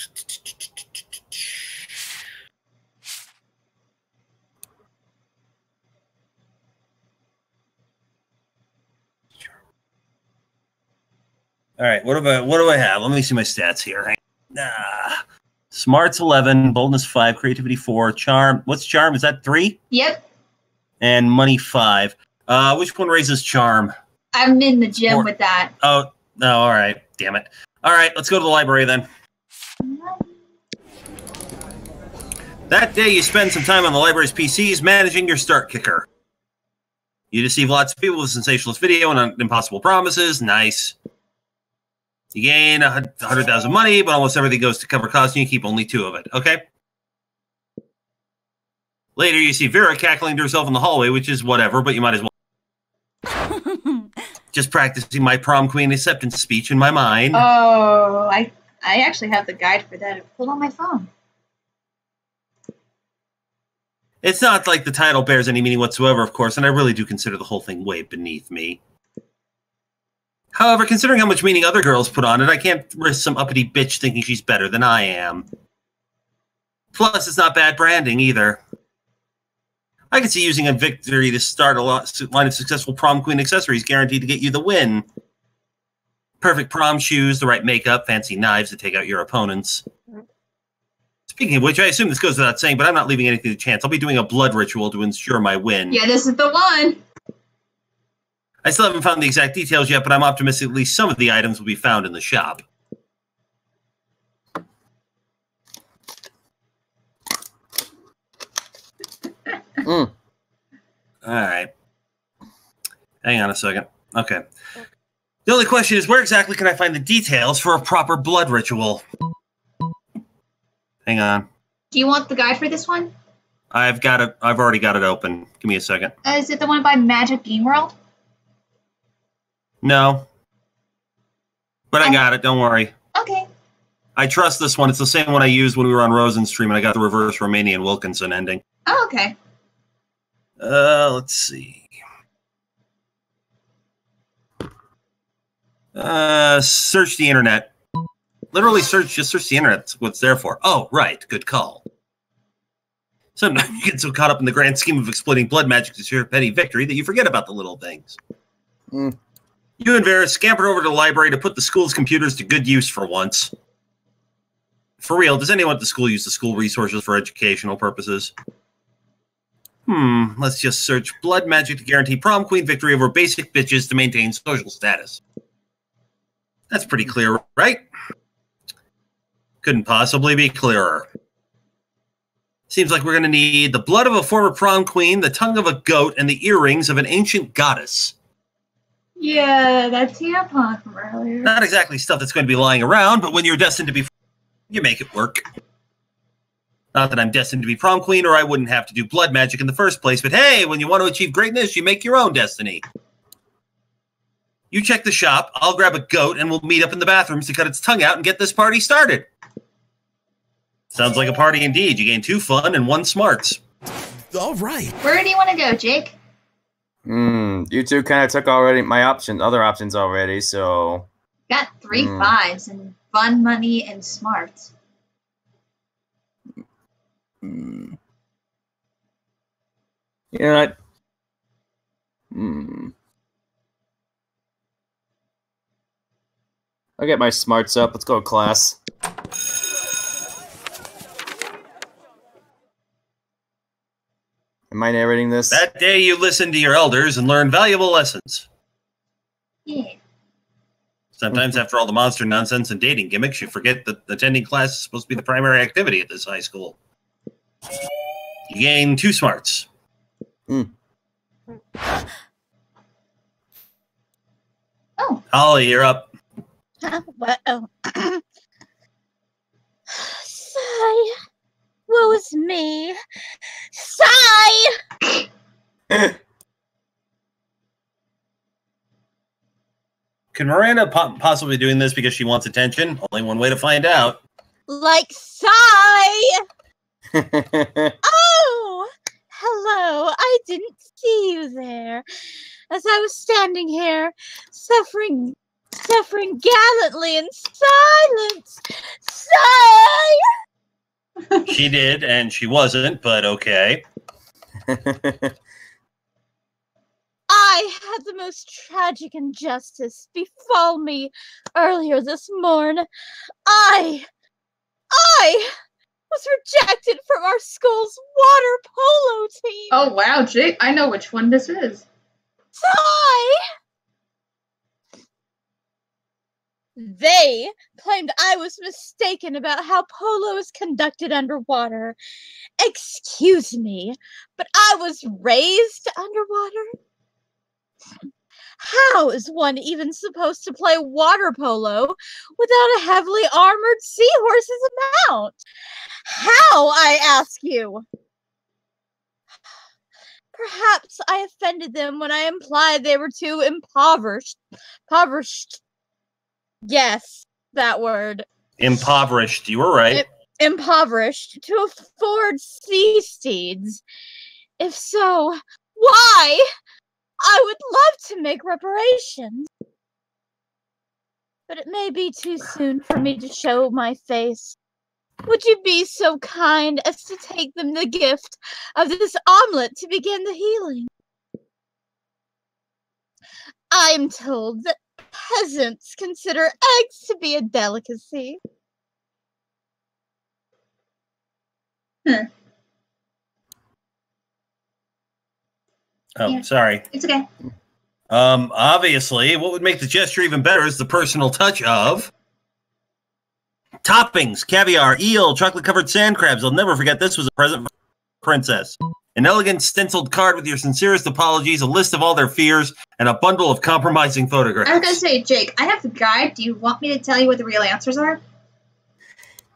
E: All right, what do I have? Let me see my stats here. Smarts 11, boldness 5, creativity 4, charm. What's charm? Is that 3?
A: Yep.
E: And money 5. Which one raises charm?
A: I'm in the gym with that.
E: Oh, no, all right. Damn it. All right, let's go to the library then. That day, you spend some time on the library's PCs managing your start kicker. You deceive lots of people with sensationalist video and impossible promises. Nice. You gain 100,000 money, but almost everything goes to cover costs, and you keep only 2 of it. Okay? Later, you see Vera cackling to herself in the hallway, which is whatever, but you might as well. Just practicing my prom queen acceptance speech in my mind.
A: Oh, I actually have the guide for that pulled on my phone.
E: It's not like the title bears any meaning whatsoever, of course, and I really do consider the whole thing way beneath me. However, considering how much meaning other girls put on it, I can't risk some uppity bitch thinking she's better than I am. Plus, it's not bad branding, either. I could see using a victory to start a line of successful prom queen accessories guaranteed to get you the win. Perfect prom shoes, the right makeup, fancy knives to take out your opponents. Speaking of which, I assume this goes without saying, but I'm not leaving anything to chance. I'll be doing a blood ritual to ensure my win.
A: Yeah, this is the one.
E: I still haven't found the exact details yet, but I'm optimistic at least some of the items will be found in the shop. All right. Hang on a second. Okay. The only question is, where exactly can I find the details for a proper blood ritual? Hang on.
A: Do you want the guide for this one?
E: I've got it. I've already got it open. Give me a second.
A: Is it the one by Magic Game World?
E: No. But I got it. Don't worry.
A: Okay.
E: I trust this one. It's the same one I used when we were on Rosen's stream, and I got the reverse Romanian Wilkinson ending.
A: Oh, okay.
E: Let's see. Search the internet. Literally just search the internet. That's what it's there for. Oh, right. Good call. Sometimes you get so caught up in the grand scheme of exploiting blood magic to secure a petty victory that you forget about the little things. You and Vera scampered over to the library to put the school's computers to good use for once. For real, does anyone at the school use the school resources for educational purposes? Let's just search blood magic to guarantee prom queen victory over basic bitches to maintain social status. That's pretty clear, right? Couldn't possibly be clearer. Seems like we're going to need the blood of a former prom queen, the tongue of a goat, and the earrings of an ancient goddess.
A: Yeah, that tampon from earlier.
E: Not exactly stuff that's going to be lying around, but when you're destined to be, you make it work. Not that I'm destined to be prom queen, or I wouldn't have to do blood magic in the first place, but hey, when you want to achieve greatness, you make your own destiny. You check the shop, I'll grab a goat, and we'll meet up in the bathrooms to cut its tongue out and get this party started. Sounds like a party indeed. You gain 2 fun and 1 smarts.
H: All right.
A: Where do you want to go, Jake?
B: You two kind of took already my other options already, so...
A: Got 3 5s and fun, money, and smarts.
B: You know what? I'll get my smarts up. Let's go to class. Am I narrating this?
E: That day you listened to your elders and learned valuable lessons.
A: Yeah.
E: Sometimes after all the monster nonsense and dating gimmicks, you forget that attending class is supposed to be the primary activity at this high school. You gain 2 smarts.
A: Oh.
E: Holly, you're up.
D: What? Oh. Sigh. Woe is me. Sigh!
E: Can Miranda possibly be doing this because she wants attention? Only one way to find out.
D: Like, sigh! Oh! Hello, I didn't see you there. As I was standing here, suffering gallantly in silence. Sigh!
E: She did, and she wasn't, but okay.
D: I had the most tragic injustice befall me earlier this morn. I was rejected from our school's water polo team.
A: Oh, wow, Jake. I know which one this is.
D: Sigh! They claimed I was mistaken about how polo is conducted underwater. Excuse me, but I was raised underwater? How is one even supposed to play water polo without a heavily armored seahorse as a mount? How, I ask you? Perhaps I offended them when I implied they were too impoverished. Impoverished. Yes, that word.
E: Impoverished. You were right.
D: Impoverished to afford sea steeds. If so, why? I would love to make reparations. But it may be too soon for me to show my face. Would you be so kind as to take them the gift of this omelet to begin the healing? I am told that peasants consider eggs to be a delicacy.
E: Oh,
A: Yeah.
E: sorry.
A: It's okay.
E: Obviously, what would make the gesture even better is the personal touch of toppings, caviar, eel, chocolate-covered sand crabs. I'll never forget this was a present for Princess. An elegant stenciled card with your sincerest apologies, a list of all their fears, and a bundle of compromising photographs.
A: I was gonna say, Jake, I have the guide. Do you want me to tell you what the real answers are?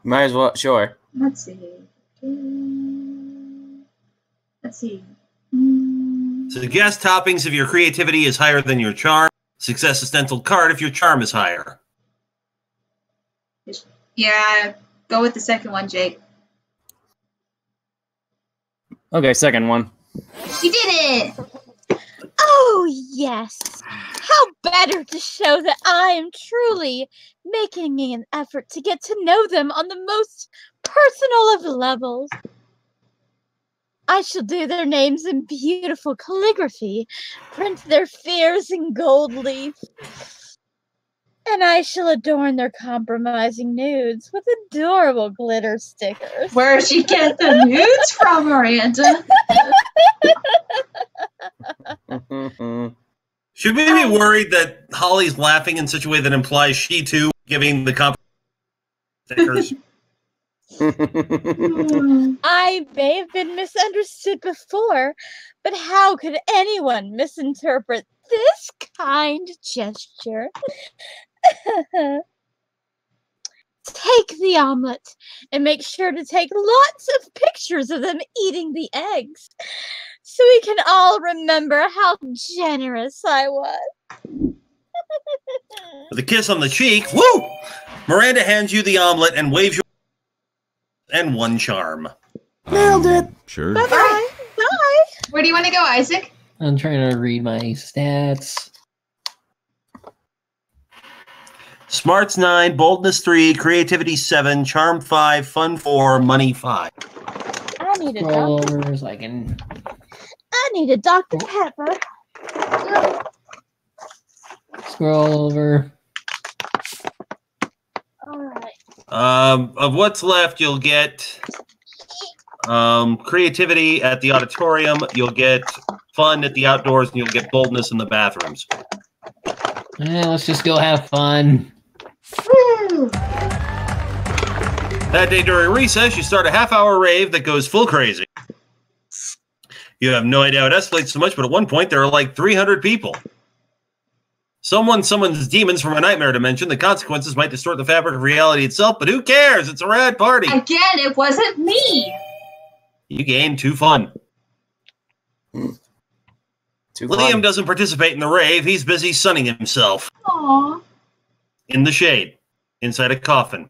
B: Might as well. Sure.
A: Let's see. Let's see.
E: Suggest toppings if your creativity is higher than your charm. Success a stenciled card if your charm is higher.
A: Yeah, go with the second one, Jake.
B: Okay, second one.
A: You did it!
D: Oh, yes. How better to show that I am truly making an effort to get to know them on the most personal of levels. I shall do their names in beautiful calligraphy, print their fears in gold leaf, and I shall adorn their compromising nudes with adorable glitter stickers.
A: Where'd she get the nudes from, Miranda?
E: Should we be worried that Holly's laughing in such a way that implies she too giving the stickers?
D: I may have been misunderstood before, but how could anyone misinterpret this kind gesture? Take the omelet and make sure to take lots of pictures of them eating the eggs so we can all remember how generous I was.
E: With a kiss on the cheek, woo! Miranda hands you the omelet and waves your and one charm.
C: Nailed it.
F: Sure.
D: Bye-bye. Bye.
A: Where do you want to go, Isaac?
C: I'm trying to read my stats.
E: Smarts 9, boldness 3, creativity 7, charm 5, fun 4, money 5.
D: I need a
C: Scroll
D: Dr.
C: over so I can.
D: I need a Dr. Pepper.
C: Scroll over.
D: All right.
E: Of what's left, you'll get creativity at the auditorium, you'll get fun at the outdoors, and you'll get boldness in the bathrooms.
C: Let's just go have fun.
A: Woo!
E: That day during recess, you start a half-hour rave that goes full crazy. You have no idea how it escalates so much, but at one point, there are like 300 people. Someone summons demons from a nightmare dimension. The consequences might distort the fabric of reality itself, but who cares? It's a rad party.
A: Again, it wasn't me!
E: You gain 2 fun.
B: Too
E: Liam
B: fun.
E: doesn't participate in the rave. He's busy sunning himself
A: Aww.
E: in the shade, inside a coffin.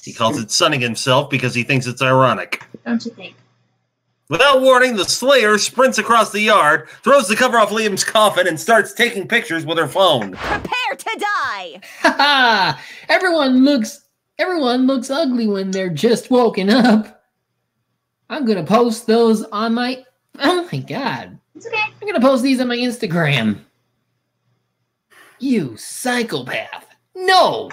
E: He calls it sunning himself because he thinks it's ironic.
A: Don't you think?
E: Without warning, the Slayer sprints across the yard, throws the cover off Liam's coffin, and starts taking pictures with her phone.
H: Prepare to die!
C: Ha! Everyone looks ugly when they're just woken up. I'm gonna post those on my. Oh my god!
A: It's okay.
C: I'm gonna post these on my Instagram. You psychopath! No!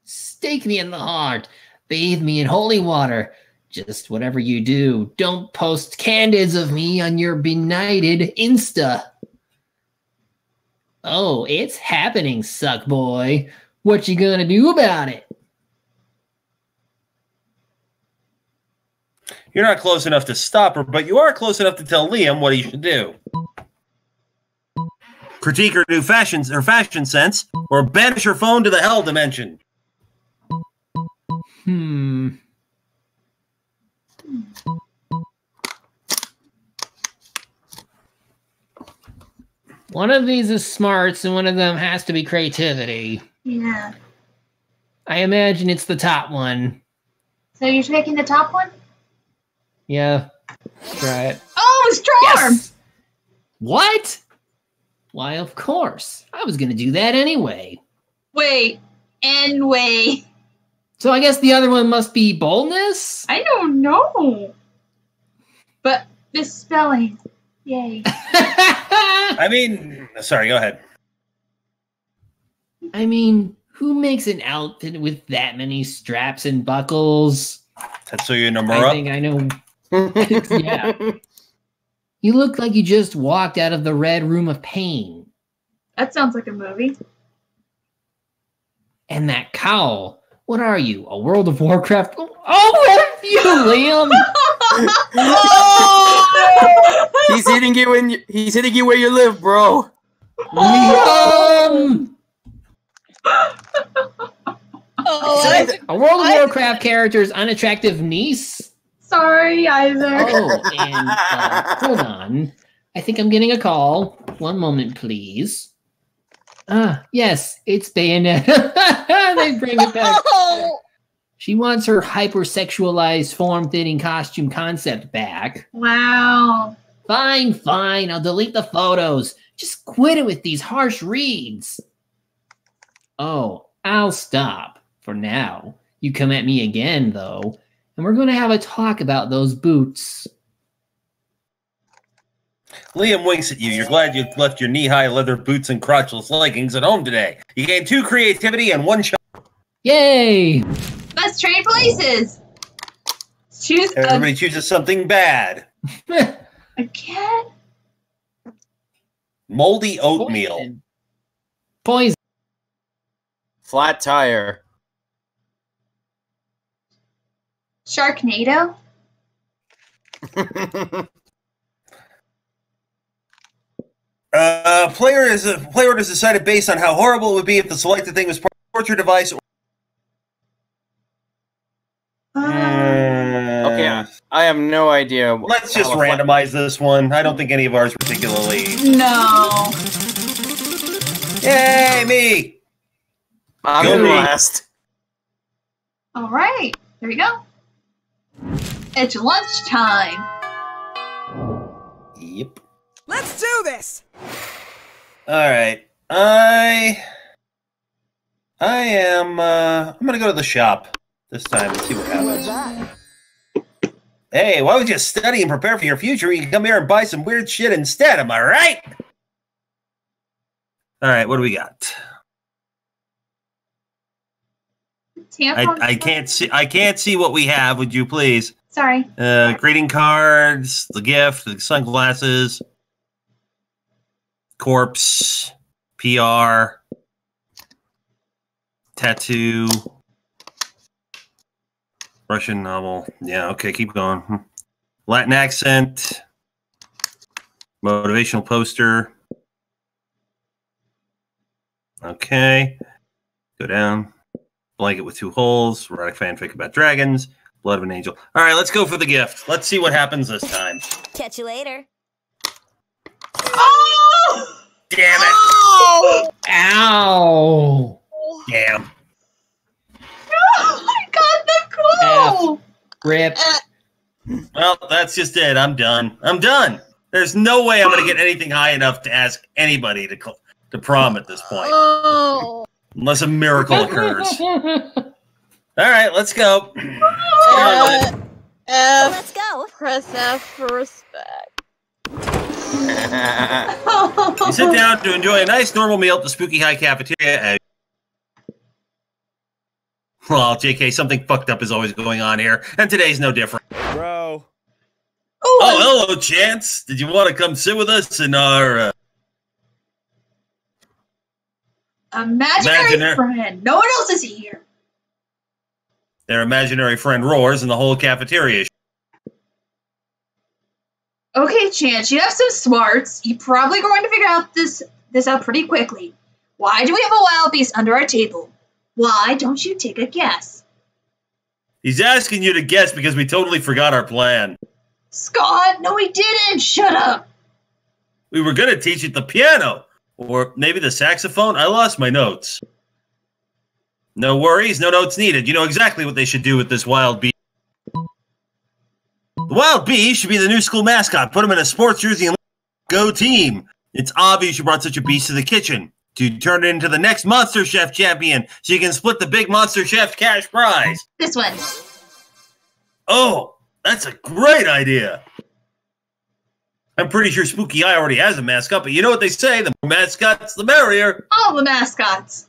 C: Stake me in the heart. Bathe me in holy water. Just whatever you do, don't post candids of me on your benighted Insta. Oh, it's happening, suck boy. What you gonna do about it?
E: You're not close enough to stop her, but you are close enough to tell Liam what he should do. Critique her new fashion sense, or banish her phone to the hell dimension.
C: One of these is smarts, and one of them has to be creativity.
A: Yeah.
C: I imagine it's the top one.
A: So you're taking the top one?
C: Yeah. Try it.
A: Oh, Storm!
C: Yes! What? Why, of course. I was going to do that anyway.
A: Wait. Anyway.
C: So I guess the other one must be boldness?
A: I don't know. But misspelling. Yay.
E: I mean, sorry, go ahead.
C: I mean, who makes an outfit with that many straps and buckles?
E: Tetsuya
C: I
E: Nomura.
C: think I know. Yeah. You look like you just walked out of the Red Room of Pain.
A: That sounds like a movie.
C: And that cowl. What are you, a World of Warcraft? Oh, you, Liam!
B: He's hitting you he's hitting you where you live, bro.
C: Liam!
D: Oh,
C: A World of Warcraft character's unattractive niece?
A: Sorry, Isaac.
C: Oh, and hold on. I think I'm getting a call. One moment, please. Yes, it's Bayonetta. They bring it back.
D: oh,
C: She wants her hypersexualized, form-fitting costume concept back.
A: Wow.
C: Fine, fine. I'll delete the photos. Just quit it with these harsh reads. Oh, I'll stop for now. You come at me again, though, and we're going to have a talk about those boots.
E: Liam winks at you. You're glad you left your knee-high leather boots and crotchless leggings at home today. You gained 2 creativity and 1 shot.
C: Yay!
A: Let's trade places. Choose
E: Everybody chooses something bad.
A: a cat.
E: Moldy oatmeal.
C: Poison.
B: Flat tire.
A: Sharknado.
E: Player is decided based on how horrible it would be if the selected thing was part of a torture device.
B: Okay, I have no idea.
E: Let's just
B: how a
E: randomize this one. I don't think any of ours particularly.
A: No.
E: Yay, me!
B: I'm
E: Go
B: in
E: me.
B: last.
A: All right. There we go. It's lunchtime.
E: Yep.
H: Let's do this!
E: All right. I'm gonna go to the shop this time and see what happens. Hey, why would you study and prepare for your future? You can come here and buy some weird shit instead. Am I right? All right. What do we got?
A: Tampons.
E: I can't see what we have. Would you please?
A: Sorry.
E: Greeting cards, the gift, the sunglasses, corpse, PR, tattoo, Russian novel. Yeah, okay, keep going. Latin accent, motivational poster. Okay, go down. Blanket with 2 holes, erotic fanfic about dragons, blood of an angel. All right, let's go for the gift. Let's see what happens this time.
G: Catch you later.
A: Oh!
E: Damn it!
D: oh,
C: Ow!
E: Damn.
A: I got the clue.
C: Rip.
E: Well, that's just it. I'm done. I'm done. There's no way I'm going to get anything high enough to ask anybody to prom at this point,
D: oh.
E: unless a miracle occurs. All right, let's go.
D: F.
G: Let's go.
D: Press F for respect.
E: You sit down to enjoy a nice normal meal at the Spooky High Cafeteria. Well, JK, something fucked up is always going on here, and today's no different.
F: Bro.
E: Oh, hello, Chance. Did you want to come sit with us in our...
A: Imaginary friend. No one else is here.
E: Their imaginary friend roars, and the whole cafeteria.
A: Okay, Chance, you have some smarts. You're probably going to figure out this out pretty quickly. Why do we have a wild beast under our table? Why don't you take a guess?
E: He's asking you to guess because we totally forgot our plan.
A: Scott, no, we didn't. Shut up.
E: We were going to teach it the piano. Or maybe the saxophone? I lost my notes. No worries, no notes needed. You know exactly what they should do with this wild bee. The wild bee should be the new school mascot. Put him in a sports jersey and go team. It's obvious you brought such a beast to the kitchen. To turn it into the next Monster Chef champion so you can split the big Monster Chef cash prize.
A: This one.
E: Oh, that's a great idea. I'm pretty sure Spooky Eye already has a mascot, but you know what they say, the more mascots, the merrier.
A: All the mascots.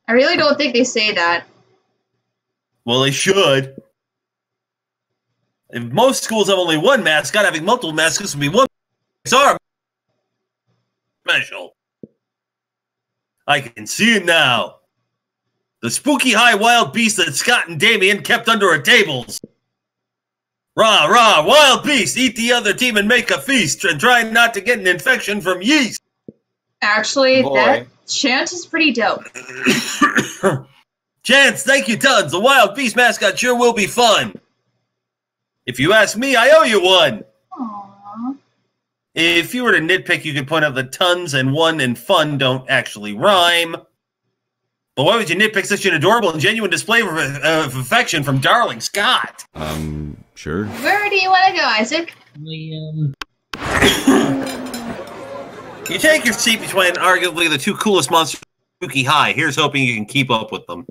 A: I really don't think they say that.
E: Well, they should. If most schools have only one mascot, having multiple mascots would be one. It's our special. I can see it now. The spooky high wild beast that Scott and Damien kept under our tables. Rah, rah, wild beast, eat the other team and make a feast, and try not to get an infection from yeast.
A: Actually,
B: Boy.
A: that chant is pretty dope.
E: Chance, thank you tons. The wild beast mascot sure will be fun. If you ask me, I owe you one.
A: Aww.
E: If you were to nitpick, you could point out that tons and one and fun don't actually rhyme. But why would you nitpick such an adorable and genuine display of affection from darling Scott?
F: Sure.
A: Where do you want to go, Isaac?
E: You take your seat between arguably the two coolest monsters, Spooky High. Here's hoping you can keep up with them.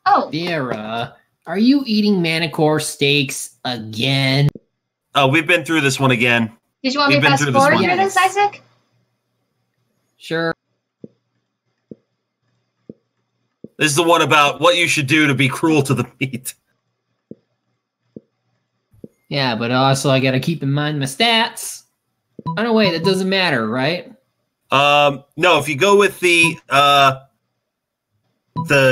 A: Oh,
C: Vera, are you eating manicore steaks again?
E: Oh, we've been through this one again.
A: did you want me
E: We've
A: to
E: been
A: fast
E: through this
A: forward
E: one.
A: through this, Isaac?
C: Sure.
E: This is the one about what you should do to be cruel to the meat.
C: Yeah, but also I gotta keep in mind my stats. Oh no, wait, that doesn't matter, right?
E: No, if you go with the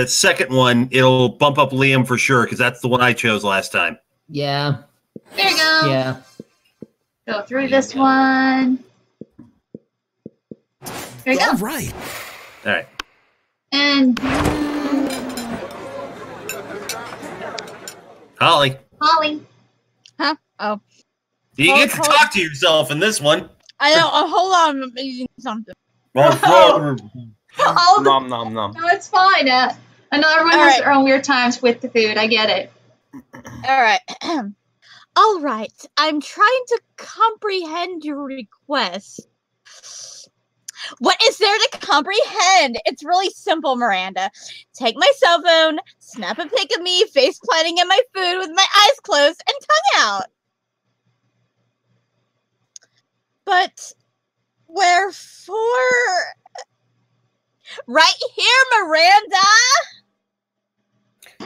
E: second one, it'll bump up Liam for sure, because that's the one I chose last time.
C: Yeah.
A: There you go.
C: Yeah.
A: Go through this one. There you go.
E: All right.
A: And
E: Holly,
A: Holly.
D: Huh? Oh.
E: you get to talk to yourself in this one.
D: I know. Hold on. I'm eating something.
A: Oh,
B: Nom nom nom.
A: no, it's fine. I know everyone
D: All
A: has
D: right.
A: their own weird times with the food. I get it.
D: All right. All right. I'm trying to comprehend your request. What is there to comprehend? It's really simple, Miranda. Take my cell phone, snap a pic of me face planting in my food with my eyes closed and tongue out. But wherefore? Right here, Miranda.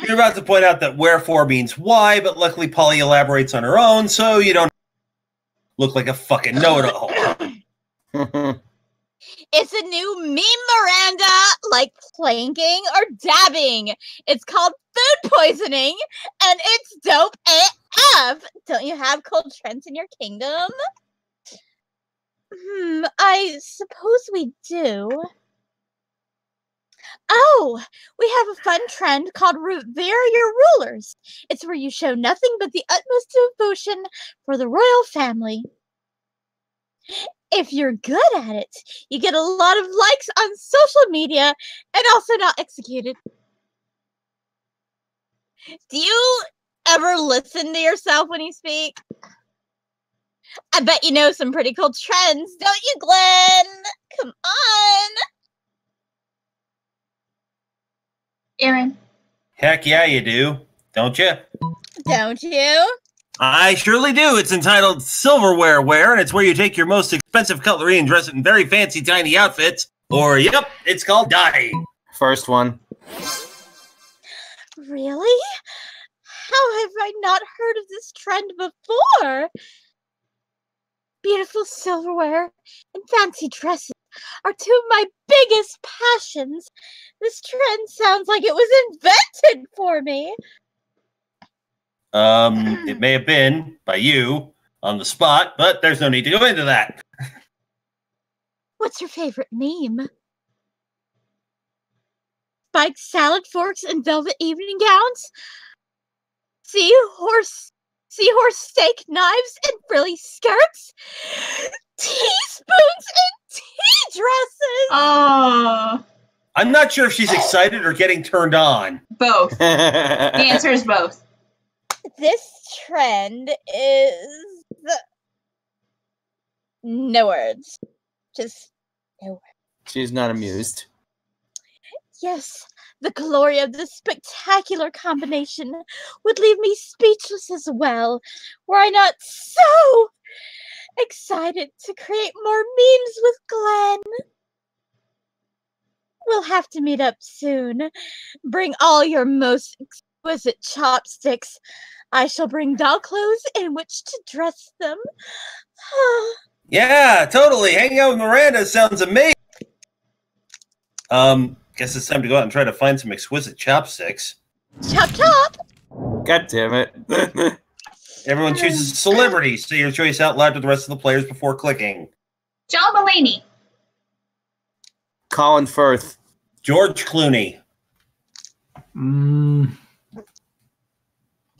E: You're about to point out that wherefore means why, but luckily Polly elaborates on her own, so you don't look like a fucking know-it-all.
D: It's a new meme, Miranda, like planking or dabbing. It's called food poisoning, and it's dope AF. Don't you have cold trends in your kingdom? I suppose we do. Oh, we have a fun trend called Revere Your Rulers. It's where you show nothing but the utmost devotion for the royal family. If you're good at it, you get a lot of likes on social media and also not executed. Do you ever listen to yourself when you speak? I bet you know some pretty cool trends, don't you, Glenn? Come on.
A: Aaron.
E: Heck yeah, you do. Don't you?
D: Don't you?
E: I surely do. It's entitled Silverware Wear, and it's where you take your most expensive cutlery and dress it in very fancy, tiny outfits. Or, yep, it's called dyeing.
B: First one.
D: Really? How have I not heard of this trend before? Beautiful silverware and fancy dresses are two of my biggest passions. This trend sounds like it was invented for me.
E: It may have been by you on the spot, but there's no need to go into that.
D: What's your favorite meme? Spiked salad forks and velvet evening gowns? Seahorse seahorse steak knives and frilly skirts, teaspoons and tea dresses.
A: Oh,
E: I'm not sure if she's excited or getting turned on.
A: both. The answer is both.
D: This trend is no words. Just no words.
B: She's not amused.
D: Yes, the glory of this spectacular combination would leave me speechless as well, were I not so excited to create more memes with Glenn. We'll have to meet up soon. Bring all your most exquisite chopsticks. I shall bring doll clothes in which to dress them.
E: Yeah, totally. Hanging out with Miranda sounds amazing. Guess it's time to go out and try to find some exquisite chopsticks.
D: Chop chop!
B: God damn it.
E: Everyone chooses a celebrity. Say your choice out loud to the rest of the players before clicking.
A: John Mulaney.
B: Colin Firth.
E: George Clooney.
C: Tom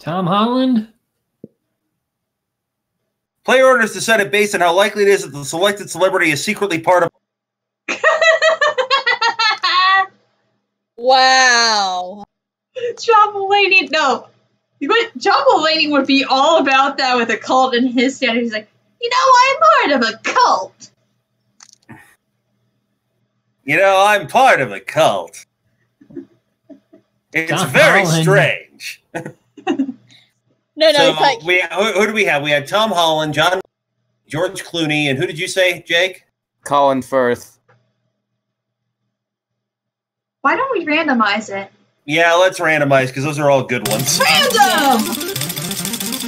C: Holland?
E: Player order is decided based on how likely it is that the selected celebrity is secretly part of.
D: Wow.
A: John Mulaney, no. John Mulaney would be all about that with a cult in his standard. He's like, I'm part of a cult.
E: I'm part of a cult. It's
C: Tom
E: very
C: Holland.
E: strange.
D: No,
E: So
D: it's like
E: who do we have? We had Tom Holland, George Clooney, and who did you say, Jake?
B: Colin Firth.
A: Why don't we randomize it?
E: Yeah, let's randomize because those are all good ones.
A: Random!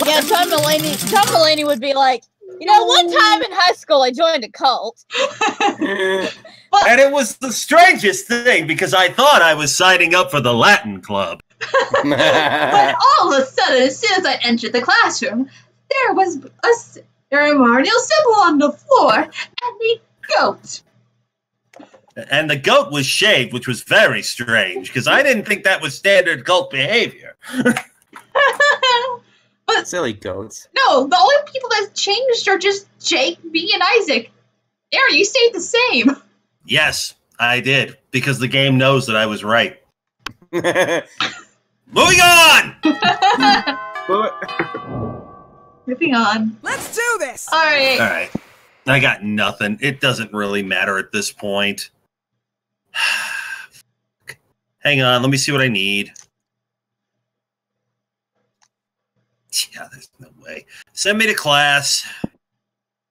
D: yeah, Tom Mulaney would be like, one time in high school I joined a cult.
E: And it was the strangest thing because I thought I was signing up for the Latin club.
A: But all of a sudden, as soon as I entered the classroom, there was a ceremonial symbol on the floor and a goat.
E: And the goat was shaved, which was very strange because I didn't think that was standard cult behavior.
A: But
B: Silly goats.
A: no, the only people that changed are just Jake, me, and Isaac. Aaron, you stayed the same.
E: Yes, I did because the game knows that I was right. Moving on!
A: Moving on.
H: Let's do this!
A: All right.
E: All right. I got nothing. It doesn't really matter at this point. Hang on. Let me see what I need. Yeah, there's no way. Send me to class.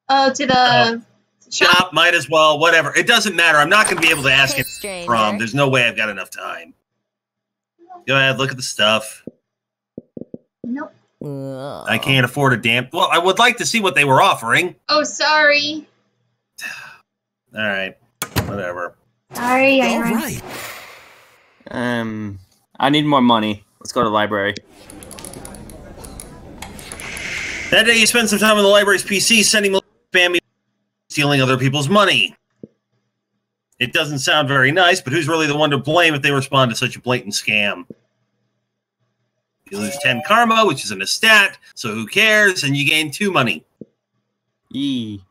A: To the
E: Shop, might as well. Whatever. It doesn't matter. I'm not going to be able to ask it
H: Stranger.
E: from. There's no way I've got enough time. Go ahead. Look at the stuff.
A: Nope.
E: I can't afford a damn... Well, I would like to see what they were offering.
A: Oh, sorry.
E: All right. Whatever.
A: Sorry.
F: All right.
B: I need more money. Let's go to the library.
E: That day you spend some time on the library's PC sending spam emails, stealing other people's money. It doesn't sound very nice, but who's really the one to blame if they respond to such a blatant scam? You lose 10 karma, which isn't a stat, so who cares? And you gain 2 money.
B: Yee.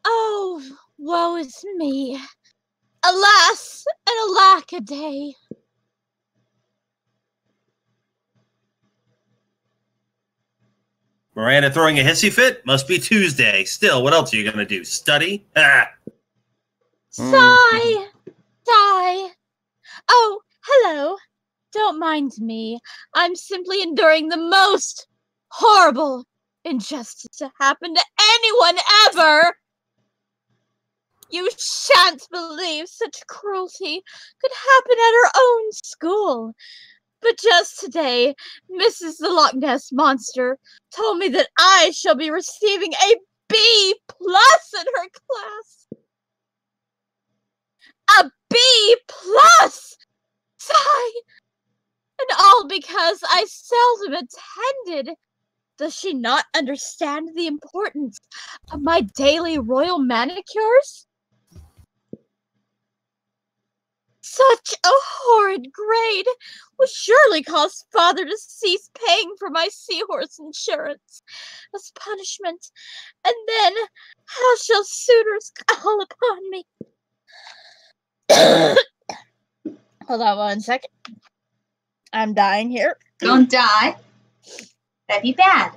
D: Oh, woe is me. Alas, and alack a day.
E: Miranda throwing a hissy fit? Must be Tuesday. Still, what else are you going to do? Study? Ah.
D: Sigh. Sigh. Oh, hello. Don't mind me. I'm simply enduring the most horrible injustice to happen to anyone ever. You shan't believe such cruelty could happen at her own school. But just today, Mrs. the Loch Ness Monster told me that I shall be receiving a B+ in her class. A B+! Sigh! And all because I seldom attended. Does she not understand the importance of my daily royal manicures? Such a horrid grade will surely cause father to cease paying for my seahorse insurance as punishment, and then how shall suitors call upon me? Hold on 1 second. I'm dying here.
A: Don't die. That'd be bad.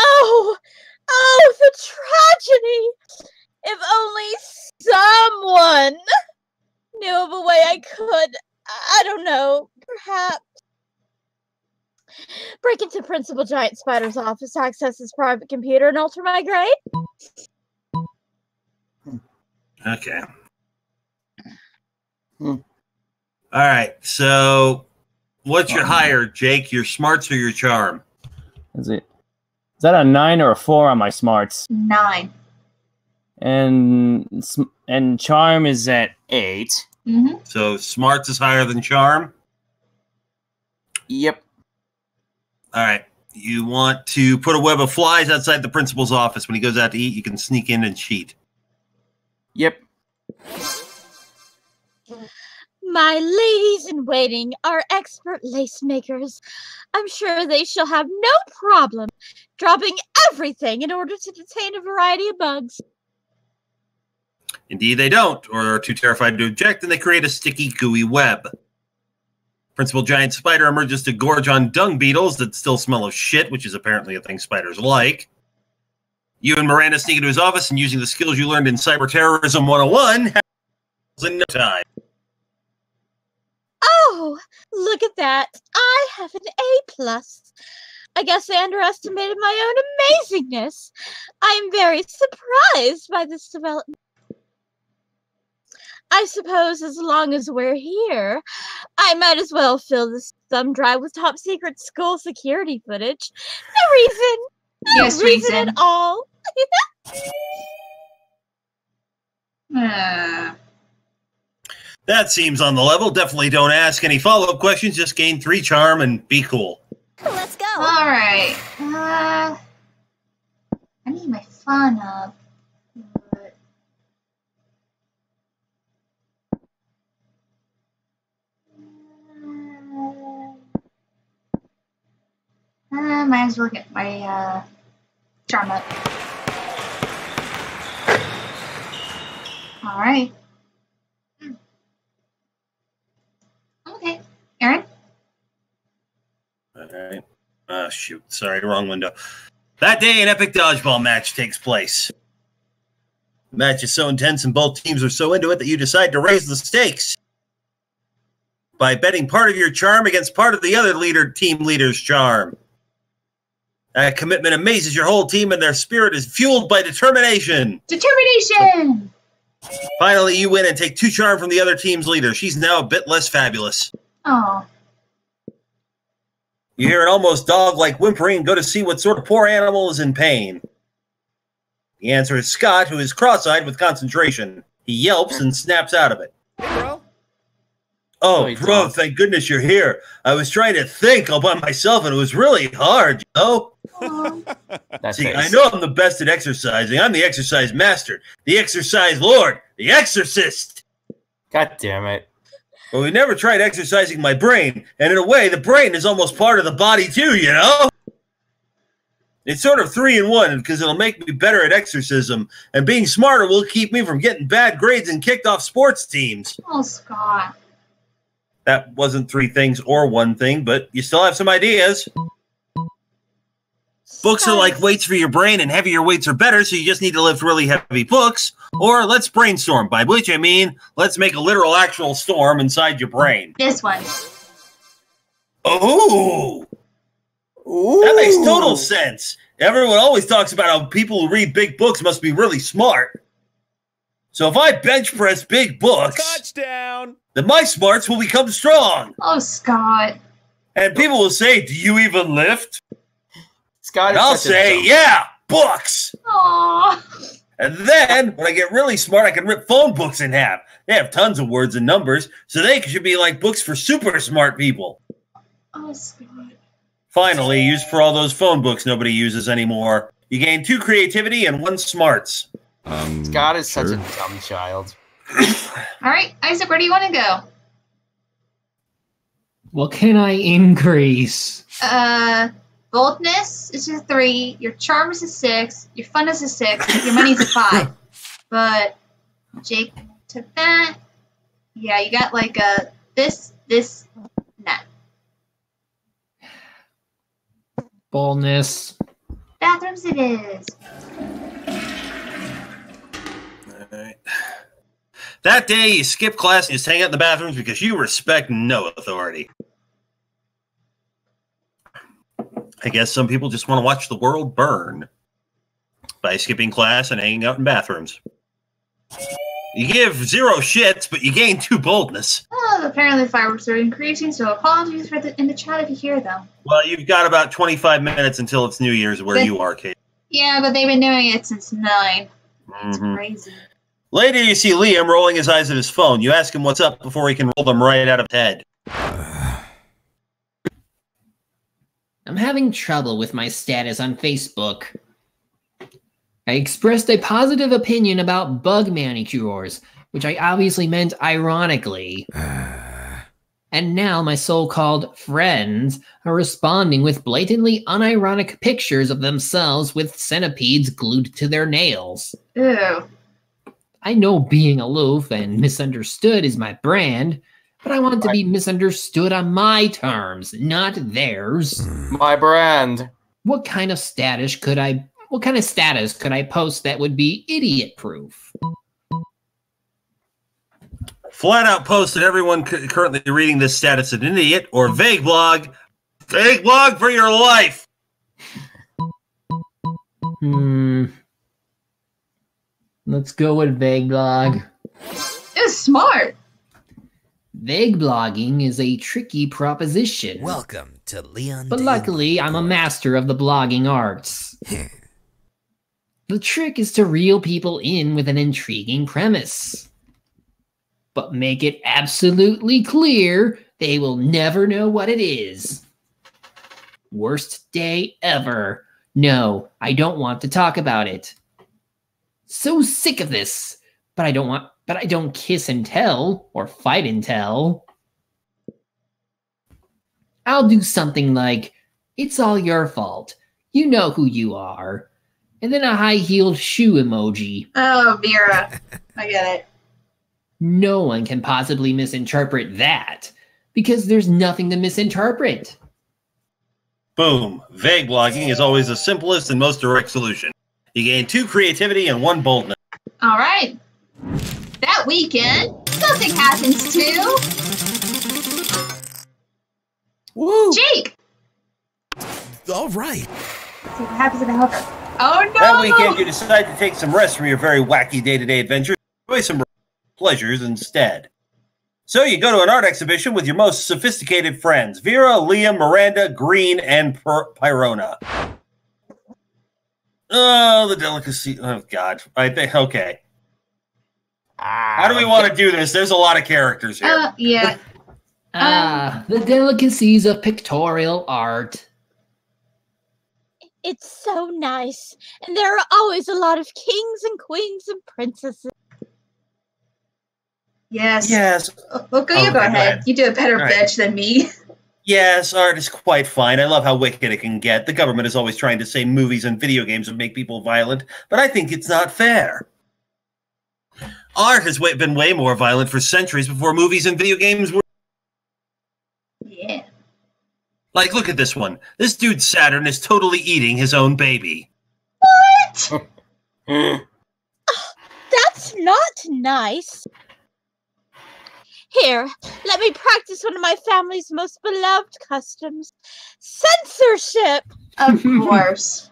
D: Oh, the tragedy! If only someone knew of a way I could, I don't know, perhaps break into Principal Giant Spider's office, access his private computer, and alter my grade?
E: Okay. All right. So, what's your higher, Jake? Your smarts or your charm?
J: Is that a 9 or a 4 on my smarts?
A: 9.
J: And charm is at 8.
A: Mm-hmm.
E: So, smarts is higher than charm?
B: Yep.
E: All right. You want to put a web of flies outside the principal's office. When he goes out to eat, you can sneak in and cheat.
B: Yep.
D: My ladies-in-waiting are expert lace makers. I'm sure they shall have no problem dropping everything in order to detain a variety of bugs.
E: Indeed, they don't, or are too terrified to object, and they create a sticky, gooey web. Principal Giant Spider emerges to gorge on dung beetles that still smell of shit, which is apparently a thing spiders like. You and Miranda sneak into his office and, using the skills you learned in Cyber Terrorism 101, have in no time.
D: Oh, look at that. I have an A+. I guess I underestimated my own amazingness. I am very surprised by this development. I suppose as long as we're here, I might as well fill this thumb drive with top secret school security footage. No reason at all.
E: That seems on the level. Definitely don't ask any follow-up questions. Just gain 3 charm and be cool.
G: Let's go.
A: All right. I need my fun up. Might as well get my charm up. All right. Okay, Aaron.
E: All right. Shoot. Sorry, wrong window. That day, an epic dodgeball match takes place. The match is so intense and both teams are so into it that you decide to raise the stakes by betting part of your charm against part of the other team leader's charm. That commitment amazes your whole team, and their spirit is fueled by determination.
A: Determination!
E: Finally, you win and take 2 charm from the other team's leader. She's now a bit less fabulous.
A: Oh.
E: You hear an almost dog-like whimpering and go to see what sort of poor animal is in pain. The answer is Scott, who is cross-eyed with concentration. He yelps and snaps out of it.
K: Hey, bro.
E: Oh, bro, thank goodness you're here. I was trying to think all by myself, and it was really hard, you know? See, I know I'm the best at exercising. I'm the exercise master, the exercise lord, the exorcist.
B: God damn it.
E: But we never tried exercising my brain, and in a way, the brain is almost part of the body too, you know? It's sort of 3-in-1 because it'll make me better at exorcism, and being smarter will keep me from getting bad grades and kicked off sports teams.
A: Oh, Scott.
E: That wasn't 3 things or 1 thing, but you still have some ideas. Books are like weights for your brain, and heavier weights are better, so you just need to lift really heavy books. Or let's brainstorm, by which I mean let's make a literal actual storm inside your brain.
A: This one.
E: Oh! Ooh. That makes total sense. Everyone always talks about how people who read big books must be really smart. So if I bench press big books,
K: touchdown,
E: then my smarts will become strong.
A: Oh, Scott.
E: And people will say, do you even lift?
B: Scott,
E: and I'll say, yeah, books.
A: Aww.
E: And then, when I get really smart, I can rip phone books in half. They have tons of words and numbers, so they should be like books for super smart people.
A: Oh, Scott.
E: Finally, used for all those phone books nobody uses anymore. You gain 2 creativity and 1 smarts.
B: Scott is such a
F: sure.
B: dumb child.
A: All right, Isaac, where do you want to go?
C: What can I increase?
A: Boldness is a 3, your charm is a 6, your fun is a 6, your money's a 5. But Jake took that. Yeah, you got like this, that.
C: Boldness.
A: Bathrooms it is.
E: Alright. That day, you skip class and just hang out in the bathrooms because you respect no authority. I guess some people just want to watch the world burn by skipping class and hanging out in bathrooms. You give 0 shits, but you gain 2 boldness.
A: Oh, apparently fireworks are increasing, so apologies for in the chat if you hear them.
E: Well, you've got about 25 minutes until it's New Year's where you are, Kate.
A: Yeah, but they've been doing it since 9. It's crazy.
E: Later, you see Liam rolling his eyes at his phone. You ask him what's up before he can roll them right out of his head.
C: I'm having trouble with my status on Facebook. I expressed a positive opinion about bug manicures, which I obviously meant ironically. And now my so-called friends are responding with blatantly unironic pictures of themselves with centipedes glued to their nails.
A: Ew.
C: I know being aloof and misunderstood is my brand, but I want to be misunderstood on my terms, not theirs.
B: My brand.
C: What kind of status could I post that would be idiot-proof?
E: Flat out post that everyone currently reading this status an idiot, or vague blog. Vague blog for your life!
C: Let's go with vague blog.
A: It's smart.
C: Vague blogging is a tricky proposition.
K: Welcome to Leon.
C: But luckily, I'm a master of the blogging arts. The trick is to reel people in with an intriguing premise. But make it absolutely clear they will never know what it is. Worst day ever. No, I don't want to talk about it. So sick of this. But I don't kiss and tell or fight and tell. I'll do something like, it's all your fault. You know who you are. And then a high-heeled shoe emoji.
A: Oh, Vera. I get it.
C: No one can possibly misinterpret that, because there's nothing to misinterpret.
E: Boom. Vague blogging is always the simplest and most direct solution. You gain 2 creativity and 1 boldness.
A: All right. That weekend, something happens to...
K: Woo!
A: Jake!
K: All right.
A: Let's see what happens to the helper. Oh, no!
E: That weekend, you decide to take some rest from your very wacky day-to-day adventures. Enjoy some pleasures instead. So you go to an art exhibition with your most sophisticated friends, Vera, Liam, Miranda, Green, and Pyrona. Oh, the delicacy. Oh, God. I think, okay. How do we want to do this? There's a lot of characters here.
A: Yeah.
C: The delicacies of pictorial art.
D: It's so nice. And there are always a lot of kings and queens and princesses.
A: Yes.
E: Yes.
A: Well, you go ahead. You do a better
E: Right.
A: bitch than me.
E: Yes, art is quite fine. I love how wicked it can get. The government is always trying to say movies and video games would make people violent, but I think it's not fair. Art has been way more violent for centuries before movies and video games were.
A: Yeah.
E: Like, look at this one. This dude Saturn is totally eating his own baby.
A: What?
D: That's not nice. Here, let me practice one of my family's most beloved customs. Censorship!
A: Of course.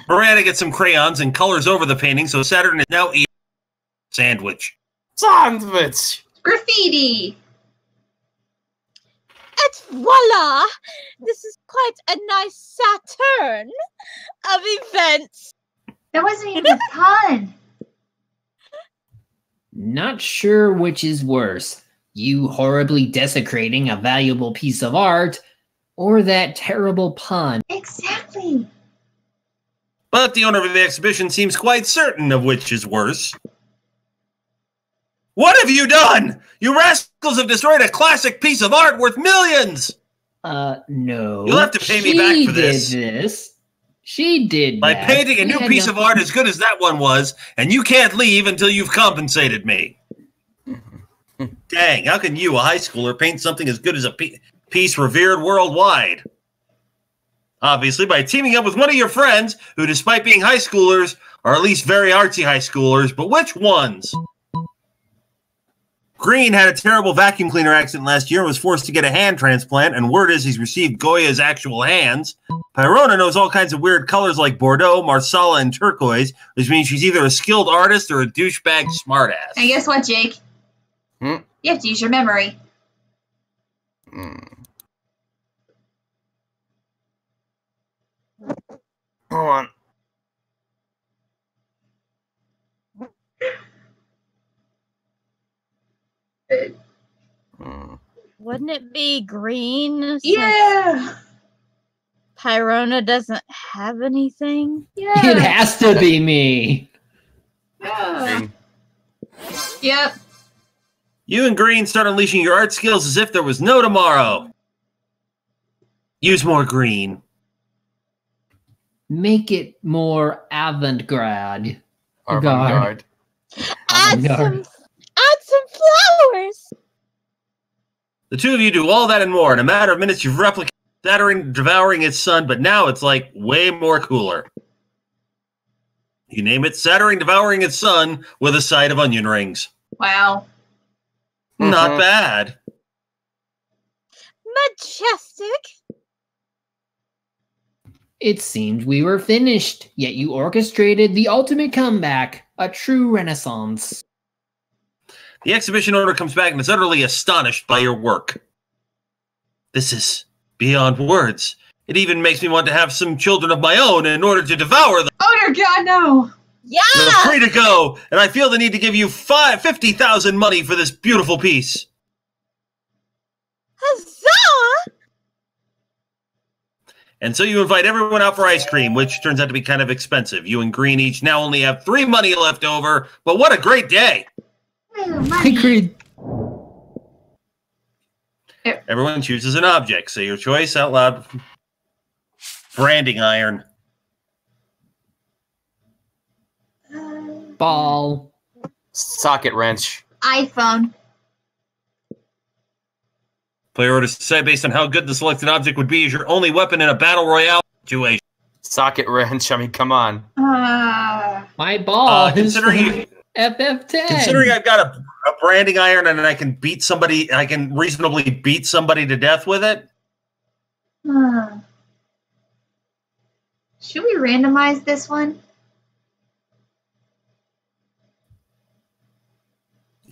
E: Miranda gets some crayons and colors over the painting, so Saturn is now eating a sandwich.
B: Sandwich!
A: Graffiti!
D: Et voila! This is quite a nice Saturn of events.
A: That wasn't even a pun.
C: Not sure which is worse, you horribly desecrating a valuable piece of art, Or that terrible pun.
A: Exactly.
E: But the owner of the exhibition seems quite certain of which is worse. What have you done? You rascals have destroyed a classic piece of art worth millions!
C: No.
E: You'll have to pay me back for this.
C: She did this. She did
E: By
C: that.
E: painting a new piece of art as good as that one was, and you can't leave until you've compensated me. Dang, how can you, a high schooler, paint something as good as a piece revered worldwide? Obviously, by teaming up with one of your friends, who, despite being high schoolers, are at least very artsy high schoolers, but which ones? Green had a terrible vacuum cleaner accident last year and was forced to get a hand transplant, and word is he's received Goya's actual hands. Pyrona knows all kinds of weird colors like Bordeaux, Marsala, and turquoise, which means she's either a skilled artist or a douchebag smartass.
A: And guess what, Jake? You have to use your memory.
B: Hold on.
D: Wouldn't it be green? since
A: Yeah.
D: Pyrona doesn't have anything?
A: Yeah.
C: It has to be me.
A: Yeah. Yep.
E: You and Green start unleashing your art skills as if there was no tomorrow. Use more green.
C: Make it more avant-garde.
B: Avant-garde.
D: Add
C: Avant-garde.
D: some flowers.
E: The two of you do all that and more. In a matter of minutes, you've replicated Saturn devouring its sun, but now it's like way more cooler. You name it Saturn devouring its sun with a side of onion rings.
A: Wow.
E: Not bad.
D: Majestic.
C: It seemed we were finished, yet you orchestrated the ultimate comeback, a true renaissance.
E: The exhibition owner comes back and is utterly astonished by your work. This is beyond words. It even makes me want to have some children of my own in order to devour them.
A: Oh dear God, no.
D: Yeah.
E: You're free to go, and I feel the need to give you 50,000 money for this beautiful piece.
D: Huzzah!
E: And so you invite everyone out for ice cream, which turns out to be kind of expensive. You and Green each now only have 3 money left over, but what a great day!
C: Agreed.
E: Everyone chooses an object. Say your choice out loud. Branding iron.
C: Ball.
B: Socket wrench.
A: iPhone.
E: Player order to decide based on how good the selected object would be as your only weapon in a battle royale situation.
B: Socket wrench. I mean, come on.
C: My ball is
E: Considering
C: FF10.
E: Considering I've got a branding iron and I can beat somebody, I can reasonably beat somebody to death with it.
A: Should we randomize this one?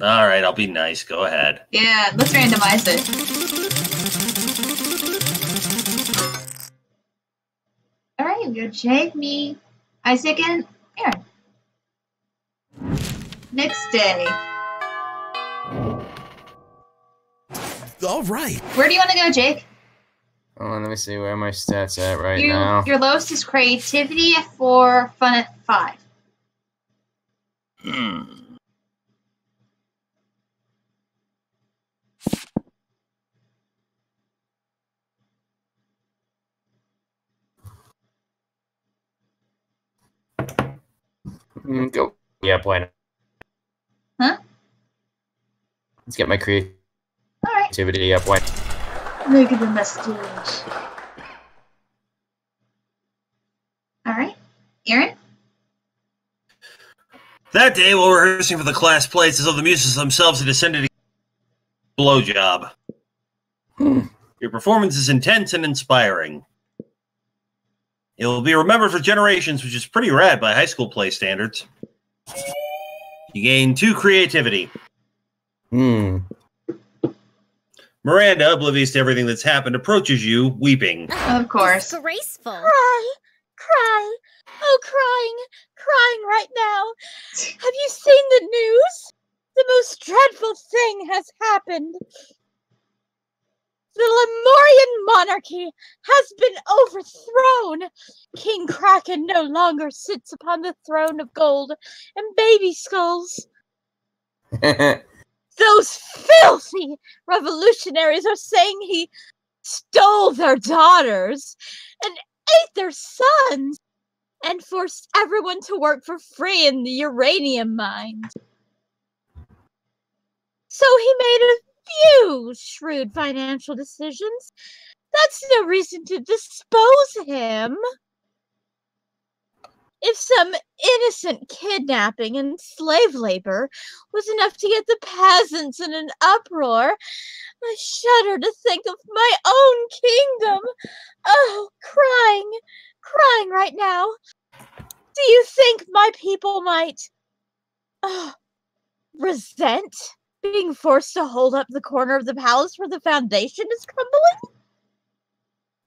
E: All right, I'll be nice. Go ahead.
A: Yeah, let's randomize it. All right, we got Jake, me, Isaac, and Aaron. Next day.
K: All right.
A: Where do you want to go, Jake?
B: Oh, let me see where my stats at right now.
A: Your lowest is creativity at 4, fun at 5.
B: Go. Yeah, why not?
A: Huh?
B: Let's get my creativity
A: All right.
B: up. Why?
A: Look at the mustache. All right, Aaron.
E: That day, while rehearsing for the class plays, as though the muses themselves had descended a blowjob. Your performance is intense and inspiring. It will be remembered for generations, which is pretty rad by high school play standards. You gain 2 creativity. Miranda, oblivious to everything that's happened, approaches you, weeping.
A: Of course.
G: Graceful.
D: Cry. Oh, crying right now. Have you seen the news? The most dreadful thing has happened. The Lemurian monarchy has been overthrown. King Kraken no longer sits upon the throne of gold and baby skulls. Those filthy revolutionaries are saying he stole their daughters and ate their sons and forced everyone to work for free in the uranium mines. So he made a few shrewd financial decisions. That's no reason to dispose him. If some innocent kidnapping and slave labor was enough to get the peasants in an uproar, I shudder to think of my own kingdom. Oh, crying right now. Do you think my people might resent being forced to hold up the corner of the palace where the foundation is crumbling?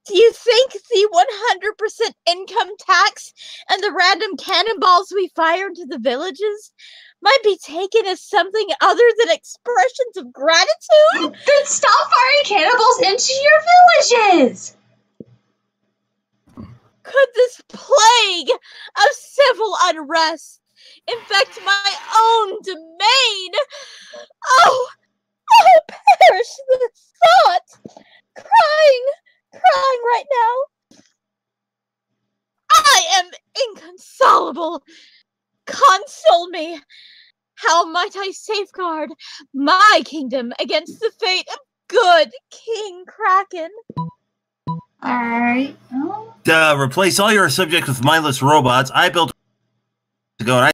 D: Do you think the 100% income tax and the random cannonballs we fire into the villages might be taken as something other than expressions of gratitude?
A: Then stop firing cannonballs into your villages!
D: Could this plague of civil unrest infect my own domain? Oh, perish the thought! Crying right now. I am inconsolable. Console me. How might I safeguard my kingdom against the fate of good King Kraken?
A: Alright.
E: Replace all your subjects with mindless robots. I built to go and I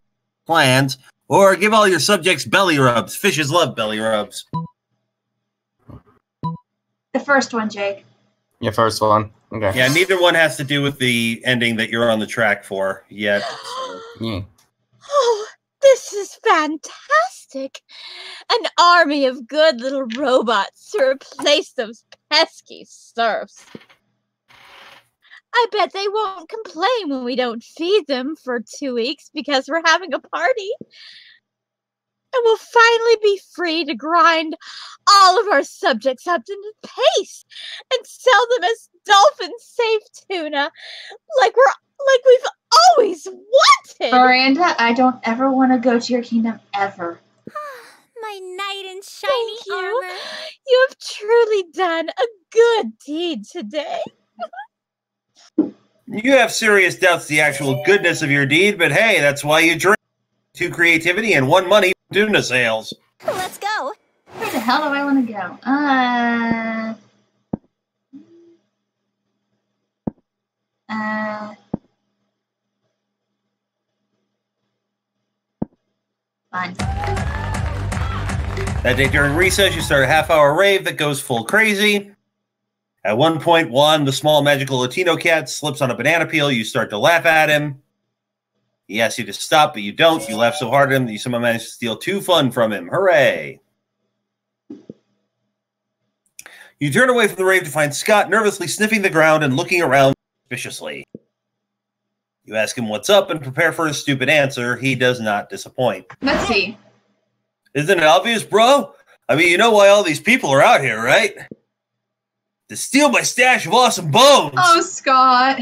E: plans. Or give all your subjects belly rubs. Fishes love belly rubs.
A: The first one, Jake.
B: Your first one. Okay.
E: Yeah, neither one has to do with the ending that you're on the track for yet.
B: Yeah.
D: Oh, this is fantastic. An army of good little robots to replace those pesky serfs. I bet they won't complain when we don't feed them for 2 weeks because we're having a party. And we'll finally be free to grind all of our subjects up into paste and sell them as dolphin-safe tuna like we've always wanted.
A: Miranda, I don't ever want to go to your kingdom ever.
G: My knight in shiny armor.
D: You have truly done a good deed today.
E: You have serious doubts the actual goodness of your deed, but hey, that's why you drink. 2 creativity and 1 money tuna sales.
G: Let's go.
A: Where the hell do I want to go? Fine.
E: That day during recess, you start a half-hour rave that goes full crazy. At one point, Juan, the small magical Latino cat, slips on a banana peel. You start to laugh at him. He asks you to stop, but you don't. You laugh so hard at him that you somehow manage to steal 2 fun from him. Hooray! You turn away from the rave to find Scott nervously sniffing the ground and looking around suspiciously. You ask him what's up and prepare for his stupid answer. He does not disappoint.
A: Let's see.
E: Isn't it obvious, bro? I mean, you know why all these people are out here, right? To steal my stash of awesome bones!
A: Oh, Scott.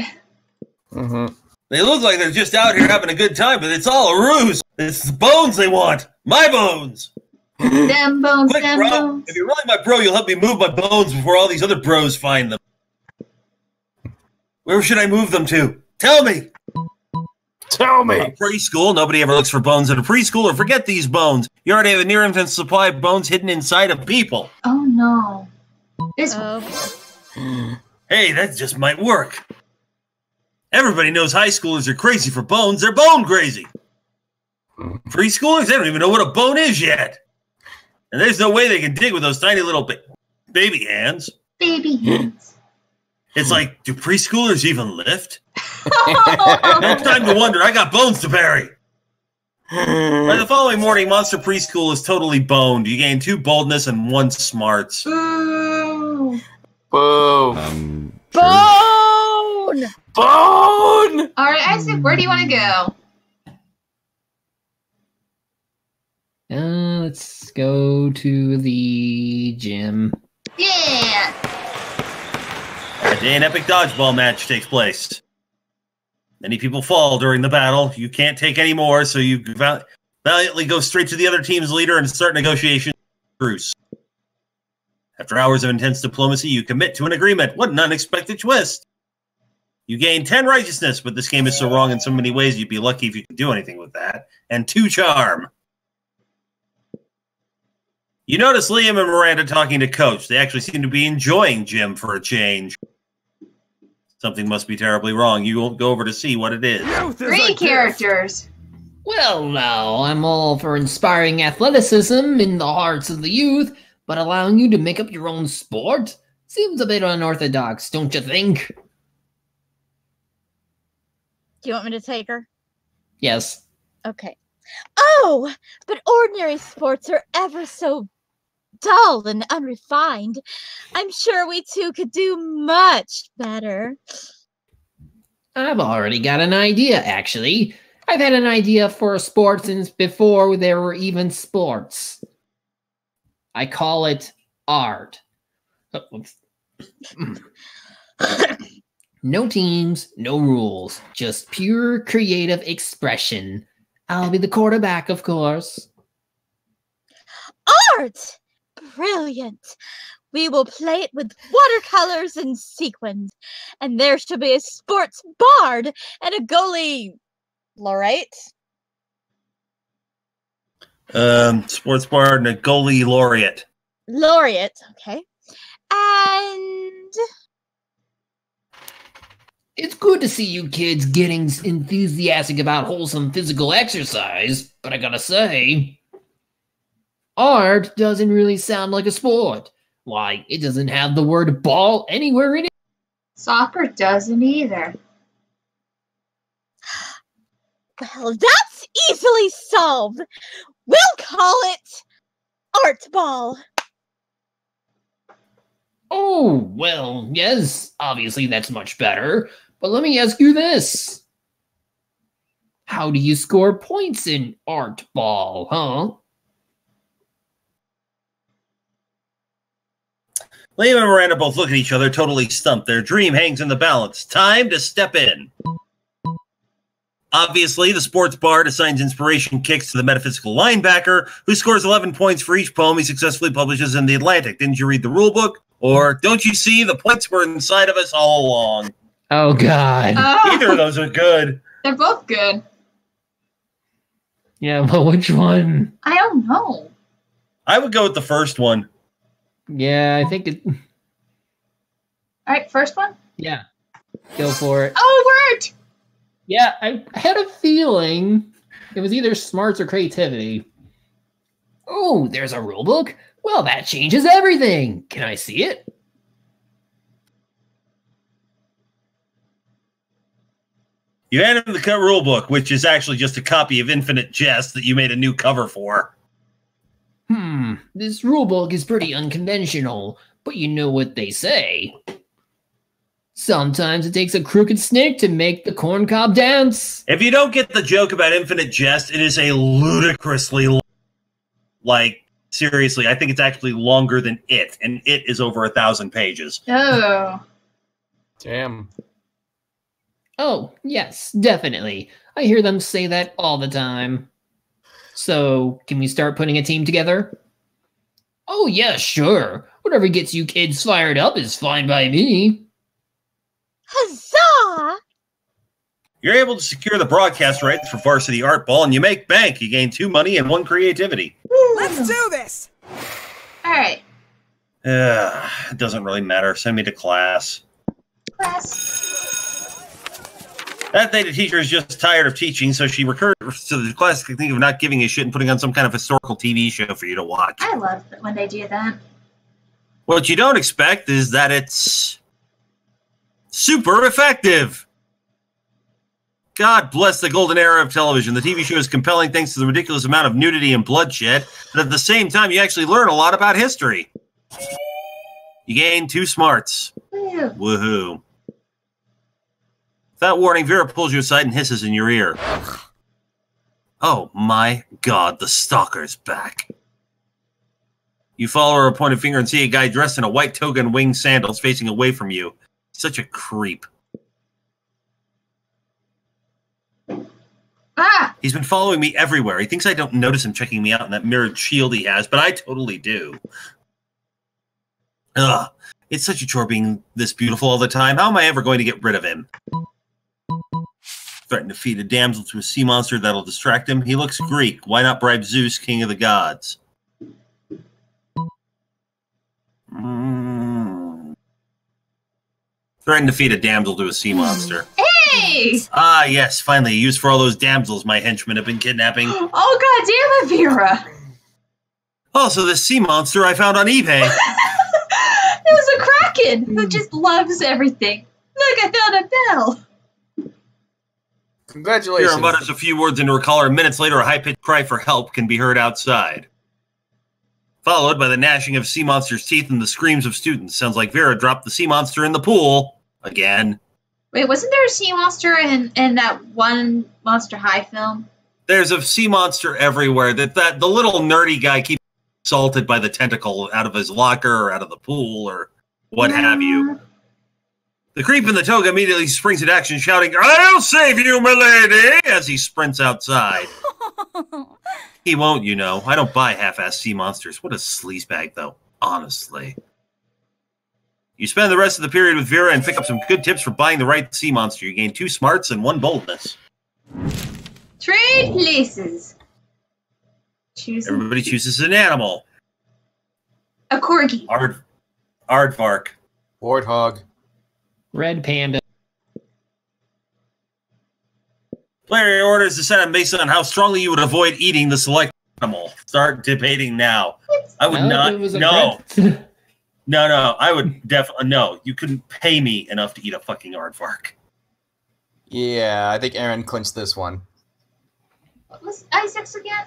B: Mm-hmm.
E: They look like they're just out here having a good time, but it's all a ruse. It's the bones they want. My bones.
A: Them bones,
E: Quick,
A: them
E: bro.
A: bones.
E: If you're really my bro, you'll help me move my bones before all these other bros find them. Where should I move them to? Tell me.
B: Tell me.
E: Preschool. Nobody ever looks for bones at a preschool, or forget these bones. You already have a near infinite supply of bones hidden inside of people.
A: Oh, no. This
E: Hey, that just might work. Everybody knows high schoolers are crazy for bones. They're bone crazy. Preschoolers, they don't even know what a bone is yet. And there's no way they can dig with those tiny little baby hands.
A: baby hands.
E: It's like, do preschoolers even lift? No time to wonder. I got bones to bury. By the following morning, Monster Preschool is totally boned. You gain 2 boldness and 1 smarts.
A: Boo.
B: Boo.
D: Bone!
B: Bone!
A: Alright, Isaac, where do you want to go?
C: Let's go to the gym.
A: Yeah!
E: A day an epic dodgeball match takes place. Many people fall during the battle. You can't take any more, so you valiantly go straight to the other team's leader and start negotiations with Bruce. After hours of intense diplomacy, you commit to an agreement. What an unexpected twist! You gain 10 righteousness, but this game is so wrong in so many ways you'd be lucky if you could do anything with that. And 2 charm. You notice Liam and Miranda talking to Coach. They actually seem to be enjoying Jim for a change. Something must be terribly wrong. You will go over to see what it is.
A: 3 characters.
C: Well, now, I'm all for inspiring athleticism in the hearts of the youth, but allowing you to make up your own sport seems a bit unorthodox, don't you think?
D: Do you want me to take her?
C: Yes.
D: Okay. Oh, but ordinary sports are ever so dull and unrefined. I'm sure we two could do much better.
C: I've already got an idea, actually. I've had an idea for a sport since before there were even sports. I call it art. No teams, no rules, just pure creative expression. I'll be the quarterback, of course.
D: Art! Brilliant! We will play it with watercolors and sequins. And there shall be a sports bard and a goalie laureate.
E: Sports bard and a goalie laureate.
D: Laureate, okay. And
C: It's good to see you kids getting enthusiastic about wholesome physical exercise, but I gotta say, art doesn't really sound like a sport. Why, it doesn't have the word ball anywhere in it.
A: Soccer doesn't either.
D: well, that's easily solved. We'll call it Art Ball.
C: Oh, well, yes, obviously that's much better. But let me ask you this. How do you score points in art ball, huh?
E: Liam and Miranda both look at each other, totally stumped. Their dream hangs in the balance. Time to step in. Obviously, the sports bard assigns inspiration kicks to the metaphysical linebacker, who scores 11 points for each poem he successfully publishes in the Atlantic. Didn't you read the rule book? Or don't you see the points were inside of us all along?
C: Oh, God.
E: Either of those are good.
A: They're both good.
C: Yeah, but which one?
A: I don't know.
E: I would go with the first one.
C: Yeah, I think it...
A: All right, first one?
C: Yeah, go for it.
A: Oh, it worked!
C: Yeah, I had a feeling it was either smarts or creativity. Oh, there's a rule book? Well, that changes everything. Can I see it?
E: You hand him the cut rule book, which is actually just a copy of Infinite Jest that you made a new cover for.
C: This rulebook is pretty unconventional, but you know what they say. Sometimes it takes a crooked snake to make the corncob dance.
E: If you don't get the joke about Infinite Jest, it is a ludicrously, seriously, I think it's actually longer than It, and It is over 1,000 pages.
A: Oh.
B: Damn.
C: Oh, yes, definitely. I hear them say that all the time. So, can we start putting a team together? Oh, yeah, sure. Whatever gets you kids fired up is fine by me.
D: Huzzah!
E: You're able to secure the broadcast rights for Varsity Art Ball, and you make bank. You gain 2 money and 1 creativity.
K: Let's do this!
A: All right.
E: It doesn't really matter. Send me to class.
A: Class.
E: That day, the teacher is just tired of teaching, so she recurs to the classic technique of not giving a shit and putting on some kind of historical TV show for you to watch.
A: I love it when they do that.
E: What you don't expect is that it's super effective. God bless the golden era of television. The TV show is compelling thanks to the ridiculous amount of nudity and bloodshed, but at the same time, you actually learn a lot about history. You gain 2 smarts.
A: Woo.
E: Woohoo. Without warning, Vera pulls you aside and hisses in your ear. Oh my God, the stalker's back. You follow her a pointed finger and see a guy dressed in a white toga and winged sandals facing away from you. Such a creep.
A: Ah!
E: He's been following me everywhere. He thinks I don't notice him checking me out in that mirrored shield he has, but I totally do. Ugh. It's such a chore being this beautiful all the time. How am I ever going to get rid of him? Threaten to feed a damsel to a sea monster that'll distract him. He looks Greek. Why not bribe Zeus, king of the gods? Threaten to feed a damsel to a sea monster.
A: Hey!
E: Ah, yes, finally, a use for all those damsels my henchmen have been kidnapping.
A: Oh, god damn it, Vera!
E: Also, this sea monster I found on eBay.
A: It was a kraken who just loves everything. Look, I found a bell.
B: Congratulations.
E: Vera mutters a few words into her collar, and minutes later, a high-pitched cry for help can be heard outside. Followed by the gnashing of sea monster's teeth and the screams of students. Sounds like Vera dropped the sea monster in the pool. Again.
A: Wait, wasn't there a sea monster in that one Monster High film?
E: There's a sea monster everywhere. That the little nerdy guy keeps assaulted by the tentacle out of his locker or out of the pool or what have you. The creep in the toga immediately springs into action, shouting, "I'll save you, milady!" as he sprints outside. He won't, you know. I don't buy half-assed sea monsters. What a sleazebag, though. Honestly. You spend the rest of the period with Vera and pick up some good tips for buying the right sea monster. You gain 2 smarts and 1 boldness.
A: Trade places.
E: Everybody chooses an animal.
A: A corgi.
E: Aardvark.
B: Warthog.
C: Red panda.
E: Player orders to set them based on how strongly you would avoid eating the select animal. Start debating now. I would not. No. No. I would definitely. No. You couldn't pay me enough to eat a fucking aardvark.
B: Yeah, I think Aaron clinched this one.
A: What was Isaac's again?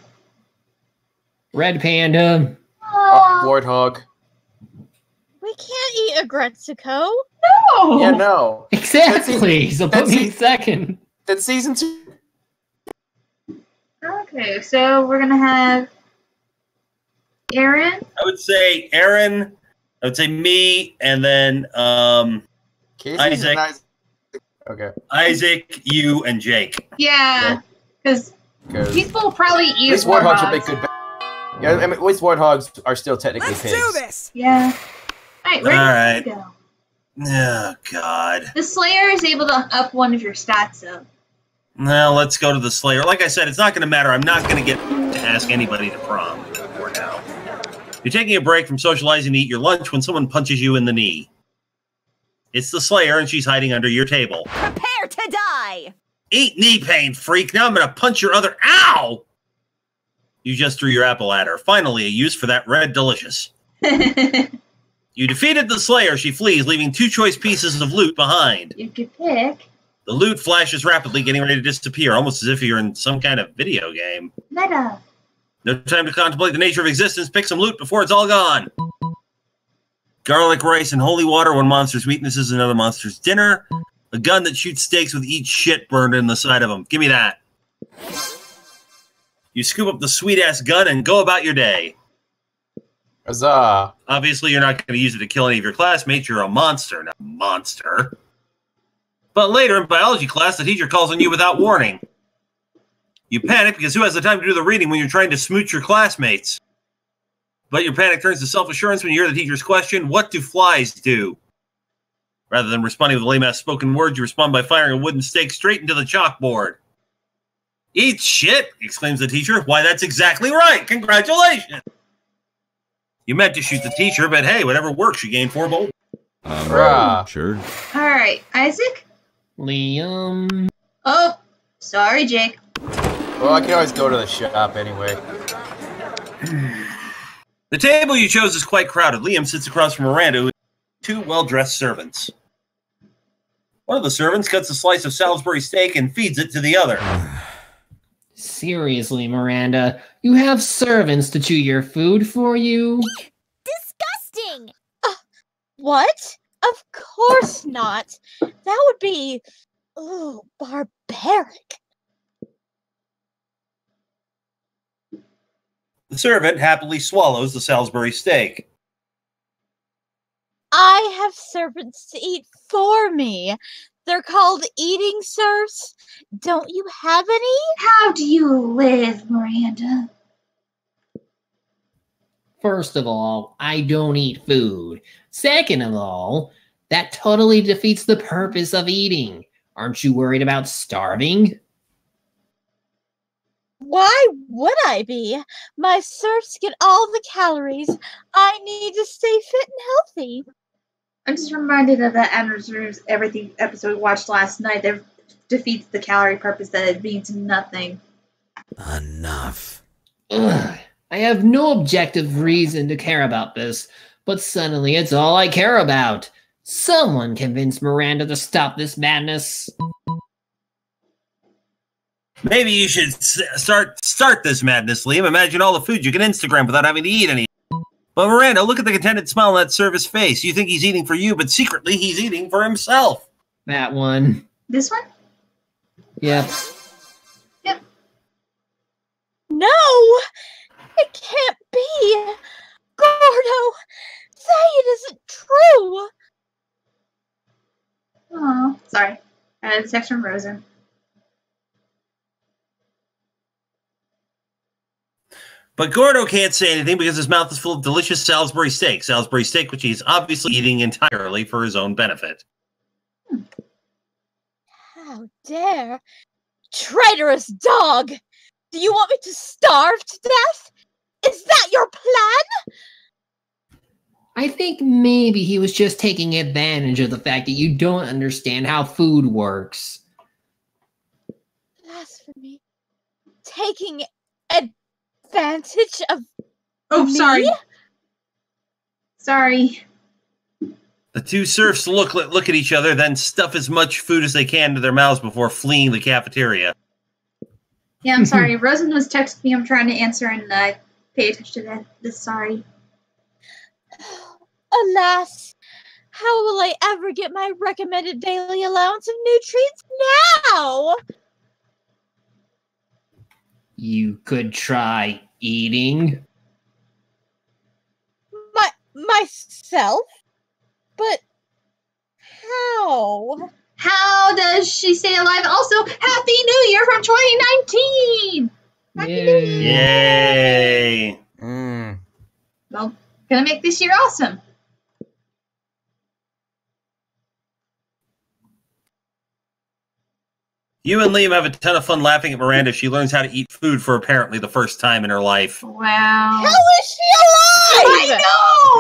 C: Red panda.
B: Warthog.
D: We can't eat a Gretzico.
A: No!
B: Yeah, no.
C: Exactly. So put me second.
B: That's season 2.
A: Okay, so we're gonna have Aaron.
E: I would say Aaron. I would say me, and then Isaac.
B: Okay.
E: Isaac, you, and Jake.
A: Yeah, because people will probably eat
B: At least warthogs will make good. Yeah, I mean, at least warthogs are still technically pigs.
K: Let's do this.
A: Yeah. All right, ready to go.
E: Oh God.
A: The Slayer is able to up one of your stats up.
E: Now let's go to the Slayer. Like I said, it's not going to matter. I'm not going to get to ask anybody to prom for now. You're taking a break from socializing to eat your lunch when someone punches you in the knee. It's the Slayer, and she's hiding under your table.
H: Prepare to die!
E: Eat knee pain, freak. Now I'm going to punch your other... Ow! You just threw your apple at her. Finally, a use for that red delicious. You defeated the Slayer. She flees, leaving 2 choice pieces of loot behind.
A: You could pick.
E: The loot flashes rapidly, getting ready to disappear, almost as if you're in some kind of video game.
A: Meta.
E: No time to contemplate the nature of existence. Pick some loot before it's all gone. Garlic rice and holy water, one monster's weaknesses, another monster's dinner. A gun that shoots steaks with each shit burned in the side of them. Give me that. You scoop up the sweet-ass gun and go about your day.
B: Huzzah.
E: Obviously, you're not going to use it to kill any of your classmates. You're a monster, not a monster. But later in biology class, the teacher calls on you without warning. You panic because who has the time to do the reading when you're trying to smooch your classmates? But your panic turns to self-assurance when you hear the teacher's question, what do flies do? Rather than responding with lame-ass spoken words, you respond by firing a wooden stake straight into the chalkboard. Eat shit, exclaims the teacher. Why, that's exactly right. Congratulations. You meant to shoot the teacher, but hey, whatever works, you gain 4 bold.
F: Sure.
A: All right, Isaac.
C: Liam.
A: Oh, sorry, Jake.
B: Well, I can always go to the shop anyway.
E: The table you chose is quite crowded. Liam sits across from Miranda, with 2 well-dressed servants. One of the servants cuts a slice of Salisbury steak and feeds it to the other.
C: Seriously, Miranda, you have servants to chew your food for you?
G: Disgusting!
D: What? Of course not. That would be, barbaric.
E: The servant happily swallows the Salisbury steak.
D: I have servants to eat for me. They're called eating serfs. Don't you have any?
A: How do you live, Miranda?
C: First of all, I don't eat food. Second of all, that totally defeats the purpose of eating. Aren't you worried about starving?
D: Why would I be? My serfs get all the calories. I need to stay fit and healthy.
A: I'm just reminded of that Admiral's Everything episode we watched last night that defeats the calorie purpose, that it means nothing.
F: Enough.
C: Ugh, I have no objective reason to care about this, but suddenly it's all I care about. Someone convince Miranda to stop this madness.
E: Maybe you should start this madness, Liam. Imagine all the food you can Instagram without having to eat any. But Miranda, look at the contented smile on that servant's face. You think he's eating for you, but secretly he's eating for himself.
C: That one.
A: This one?
C: Yep.
A: Yep.
D: No! It can't be! Gordo! Say it isn't true!
A: Oh, sorry. I had a text from Rosen.
E: But Gordo can't say anything because his mouth is full of delicious Salisbury steak. Salisbury steak, which he's obviously eating entirely for his own benefit.
D: How dare! Traitorous dog! Do you want me to starve to death? Is that your plan?
C: I think maybe he was just taking advantage of the fact that you don't understand how food works.
D: Blasphemy. Taking advantage of me?
A: Sorry. Sorry.
E: The two serfs look at each other, then stuff as much food as they can into their mouths before fleeing the cafeteria.
A: Yeah, I'm sorry. Rosen was texting me. I'm trying to answer and pay attention to this. Sorry.
D: Alas, how will I ever get my recommended daily allowance of nutrients now?
C: You could try eating.
D: Myself? But how?
A: How does she stay alive? Also, Happy New Year from 2019! Happy New Year!
E: Yay!
A: Well, gonna make this year awesome.
E: You and Liam have a ton of fun laughing at Miranda. She learns how to eat food for apparently the first time in her life.
A: Wow.
D: How is she alive?
A: I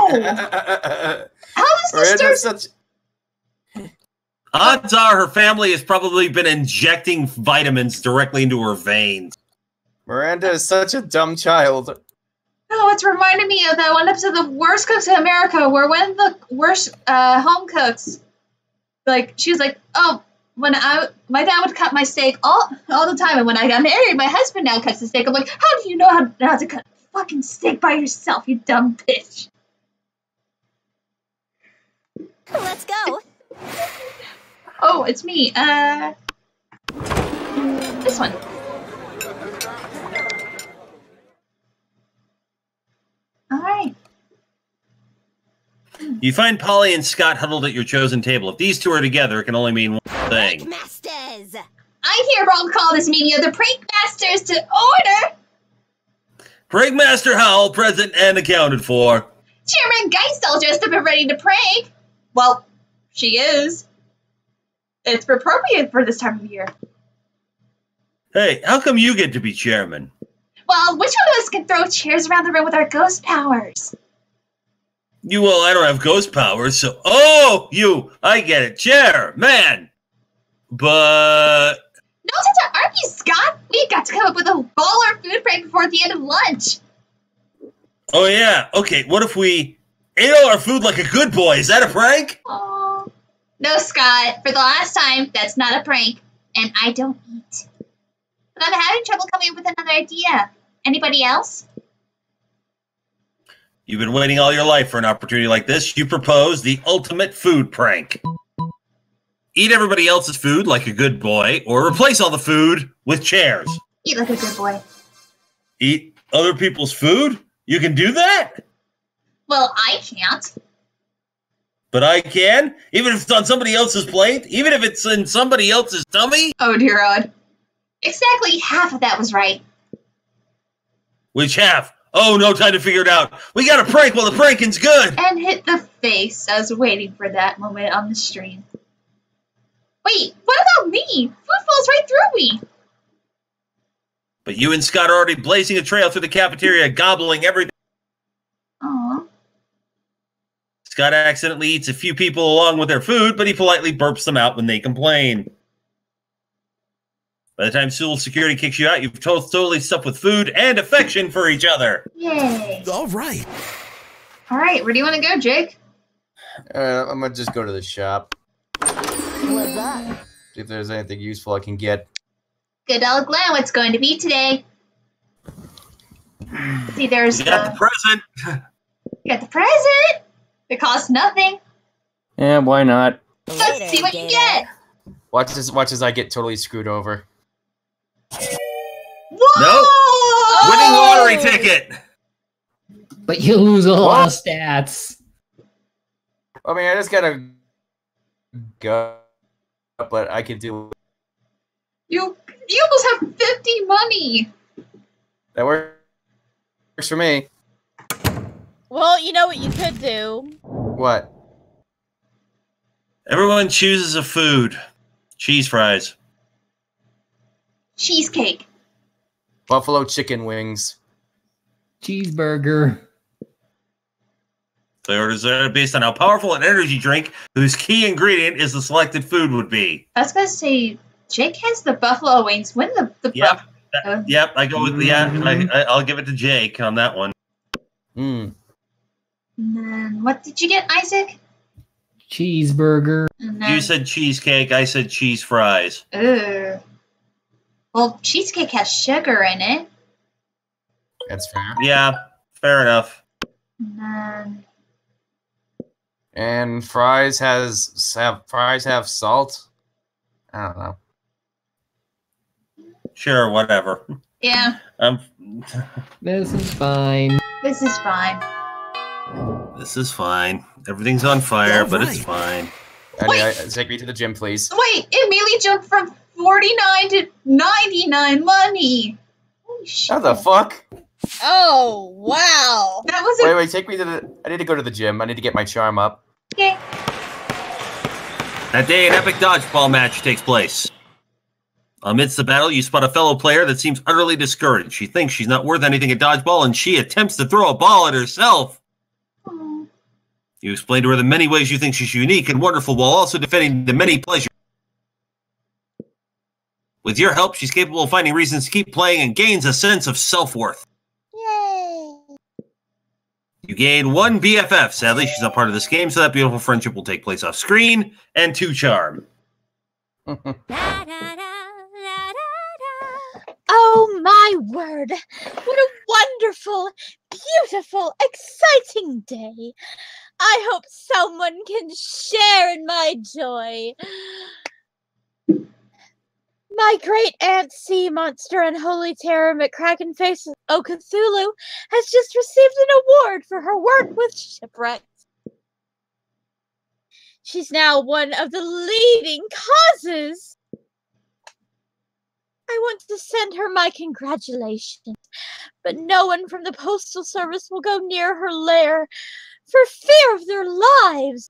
A: know! How is this
B: Miranda's such...
E: Odds are her family has probably been injecting vitamins directly into her veins.
B: Miranda is such a dumb child.
A: Oh, it's reminding me of that one episode of The Worst Cooks in America, where one of the worst home cooks, like, she was like, oh, my dad would cut my steak all the time, and when I got married, my husband now cuts the steak. I'm like, how do you know how to cut fucking steak by yourself, you dumb bitch?
G: Let's go.
A: Oh, it's me. This one. All right.
E: You find Polly and Scott huddled at your chosen table. If these two are together, it can only mean one thing.
G: Masters.
A: I hereby call this meeting of the Prank Masters to order.
E: Prank Master Howell, present and accounted for.
A: Chairman Geisel dressed up and ready to prank. Well, she is. It's appropriate for this time of year.
E: Hey, how come you get to be chairman?
A: Well, which one of us can throw chairs around the room with our ghost powers?
E: Well, I don't have ghost powers, so... Oh, I get it. Chair, man. But...
A: No time to argue, Scott. We've got to come up with a baller food prank before the end of lunch.
E: Oh, yeah. Okay, what if we ate all our food like a good boy? Is that a prank?
A: Oh. No, Scott. For the last time, that's not a prank. And I don't eat. But I'm having trouble coming up with another idea. Anybody else?
E: You've been waiting all your life for an opportunity like this. You propose the ultimate food prank. Eat everybody else's food like a good boy, or replace all the food with chairs.
A: Eat like a good boy.
E: Eat Other people's food? You can do that?
A: Well, I can't.
E: But I can? Even if it's on somebody else's plate? Even if it's in somebody else's tummy?
A: Oh, dear God. Exactly half of that was right.
E: Which half? Oh, no time to figure it out. We got a prank while the pranking's good.
A: And hit the face. I was waiting for that moment on the stream. Wait, what about me? Food falls right through me.
E: But you and Scott are already blazing a trail through the cafeteria, gobbling everything.
A: Aww.
E: Scott accidentally eats a few people along with their food, but he politely burps them out when they complain. By the time school security kicks you out, you've totally stuffed with food and affection for each other.
A: Yay.
F: All right.
A: All right, where do you want to go, Jake?
B: I'm gonna just go to the shop.
G: What's up?
B: See if there's anything useful I can get.
A: Good old Glenn, what's going to be today? See, there's
E: You got the present.
A: You got the present. It costs nothing.
J: Yeah, why not?
A: Let's see what you get.
B: Watch as I get totally screwed over.
A: Whoa!
E: Nope. Winning lottery ticket.
C: But you lose a lot of stats.
B: I mean, I just gotta go, but I can do it.
A: You almost have 50 money.
B: That works for me.
D: Well, you know what you could do?
B: What?
E: Everyone chooses a food. Cheese fries.
A: Cheesecake.
B: Buffalo chicken wings.
C: Cheeseburger.
E: Flavors are based on how powerful an energy drink whose key ingredient is the selected food would be.
A: I was gonna say Jake has the buffalo wings. When the
E: Yep. Yep, I go with I'll give it to Jake on that one.
B: Mm.
A: And then what did you get, Isaac?
C: Cheeseburger.
A: And then,
E: You said cheesecake, I said cheese fries.
A: ugh. Well, cheesecake has sugar in it.
B: That's fair.
E: Yeah, fair enough.
A: And then
B: And fries have salt. I don't know.
E: Sure, whatever.
A: yeah,
C: This is fine.
A: this is fine.
E: This is fine. Everything's on fire,
F: All
E: but it's
F: right.
E: fine.
B: Take me to the gym, please.
A: Wait, it immediately jumped from 49 to 99 money. Holy shit.
B: How the fuck?
D: Oh, wow.
A: That was a
B: Wait, take me to the. I need to go to the gym. I need to get my charm up.
A: okay.
E: That day, an epic dodgeball match takes place. Amidst the battle, you spot a fellow player that seems utterly discouraged. She thinks she's not worth anything at dodgeball, and she attempts to throw a ball at herself.
A: Oh.
E: You explain to her the many ways you think she's unique and wonderful while also defending the many pleasures. With your help, she's capable of finding reasons to keep playing and gains a sense of self-worth.
D: Yay.
E: You gain 1 BFF. Sadly, she's not part of this game, so that beautiful friendship will take place off screen, and 2 charm.
D: Oh, my word. What a wonderful, beautiful, exciting day. I hope someone can share in my joy. My great aunt Sea Monster and Holy Terror McCrackenface O Cthulhu has just received an award for her work with shipwrecks. She's now one of the leading causes. I want to send her my congratulations, but no one from the Postal Service will go near her lair for fear of their lives.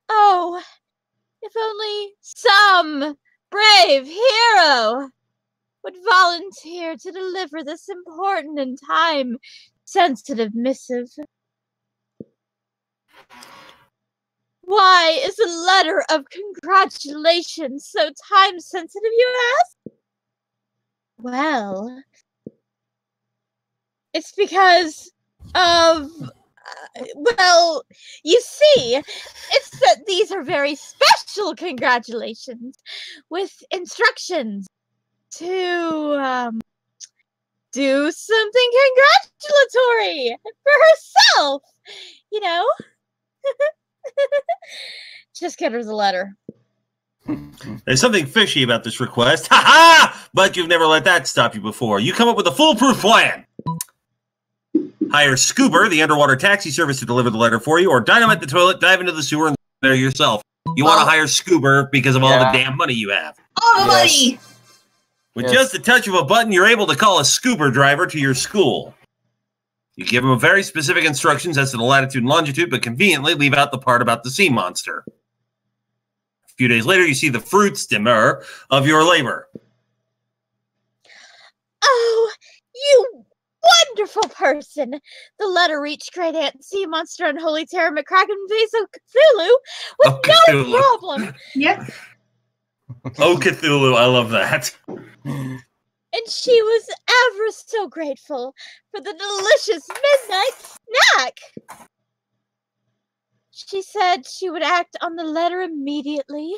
D: Oh, if only some brave hero would volunteer to deliver this important and time-sensitive missive. Why is a letter of congratulations so time-sensitive, you ask? Well, it's because of... well, you see, it's that these are very special congratulations with instructions to, do something congratulatory for herself, you know? Just get her the letter.
E: There's something fishy about this request. Ha ha! But you've never let that stop you before. You come up with a foolproof plan. Hire Scuba, the underwater taxi service, to deliver the letter for you, or dynamite the toilet, dive into the sewer, and there yourself. You want to hire Scuba because of all the damn money you have.
A: All the money!
E: With just a touch of a button, you're able to call a scuba driver to your school. You give him very specific instructions as to the latitude and longitude, but conveniently leave out the part about the sea monster. A few days later, you see the fruits demur of your labor.
D: Oh, you wonderful person! The letter reached Great Aunt Sea Monster and Holy Terror McCracken Vaso Cthulhu with no problem.
A: Yep.
E: Oh, Cthulhu, I love that.
D: And she was ever so grateful for the delicious midnight snack. She said she would act on the letter immediately.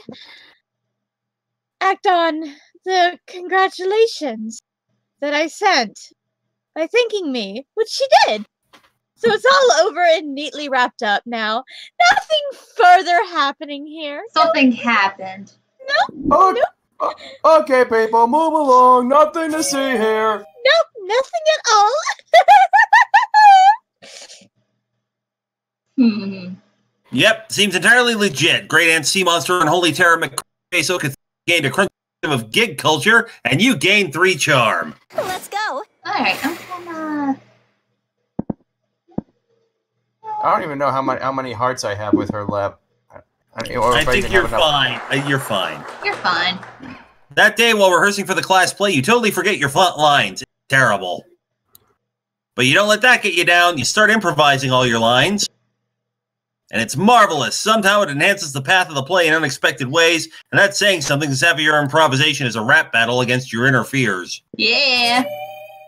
D: Act on the congratulations that I sent by thanking me, which she did. So it's all over and neatly wrapped up now. Nothing further happening here.
A: Something happened.
D: Nope.
B: Oh, okay, people, move along. Nothing to see here.
D: Nope, nothing at all.
E: Yep, seems entirely legit. Great Aunt Sea Monster and Holy Terror McCracken gained a crunch of gig culture, and you gained 3 charm.
H: Let's go.
A: Alright, I'm kinda...
B: I don't even know how many hearts I have with her lab.
E: I think you're fine. You're fine.
A: You're fine.
E: That day, while rehearsing for the class play, you totally forget your front lines. It's terrible. But you don't let that get you down. You start improvising all your lines. And it's marvelous. Somehow it enhances the path of the play in unexpected ways. And that's saying something, because half of your improvisation is a rap battle against your inner fears.
A: Yeah.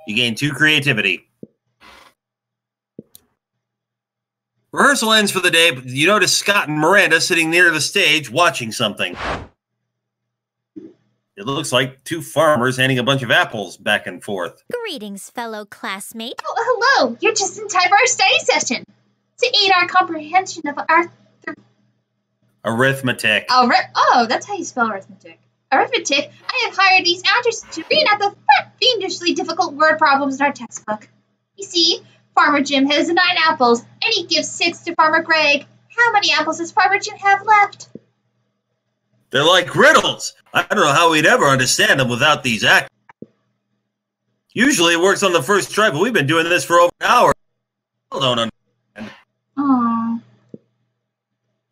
E: You gain 2 creativity. Rehearsal ends for the day, but you notice Scott and Miranda sitting near the stage watching something. It looks like 2 farmers handing a bunch of apples back and forth.
L: Greetings, fellow classmate.
A: Oh, hello. You're just in time for our study session. To aid our comprehension of
E: Arithmetic.
A: Oh, that's how you spell arithmetic. Arithmetic, I have hired these actors to read out the fiendishly difficult word problems in our textbook. You see, Farmer Jim has 9 apples, and he gives 6 to Farmer Greg. How many apples does Farmer Jim have left?
E: They're like riddles. I don't know how we'd ever understand them without these actors. Usually it works on the first try, but we've been doing this for over an hour. I don't understand.
A: Aww.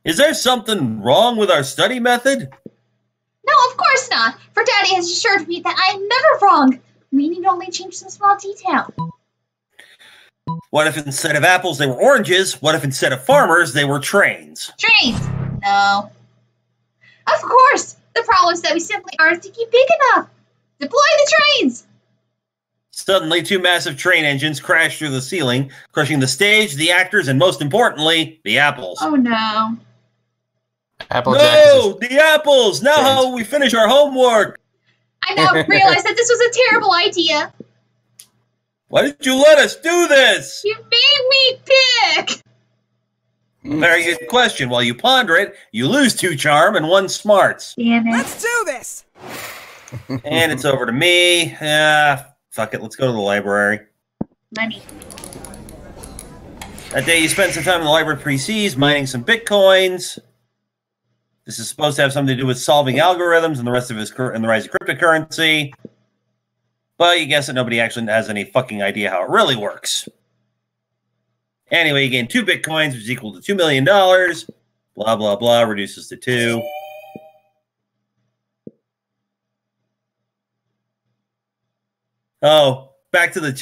E: Is there something wrong with our study method?
A: No, of course not. For Daddy has assured me that I am never wrong. We need only change some small detail.
E: What if instead of apples they were oranges? What if instead of farmers they were trains?
A: Trains? No. Of course. The problem is that we simply aren't big enough. Deploy the trains!
E: Suddenly, 2 massive train engines crash through the ceiling, crushing the stage, the actors, and most importantly, the apples.
A: Oh no.
E: No! The apples! Now how we finish our homework!
A: I now realize that this was a terrible idea.
E: Why did you let us do this?
A: You made me pick!
E: Very good question. While you ponder it, you lose 2 charm and 1 smarts.
A: Damn it.
K: Let's do this!
E: And it's over to me. Fuck it, let's go to the library.
A: Money.
E: That day you spend some time in the library pre-Cs, mining some bitcoins. This is supposed to have something to do with solving algorithms and the rest of and the rise of cryptocurrency. But you guess that nobody actually has any fucking idea how it really works. Anyway, you gain 2 bitcoins, which is equal to $2 million. Blah, blah, blah, reduces to 2. Oh, back to the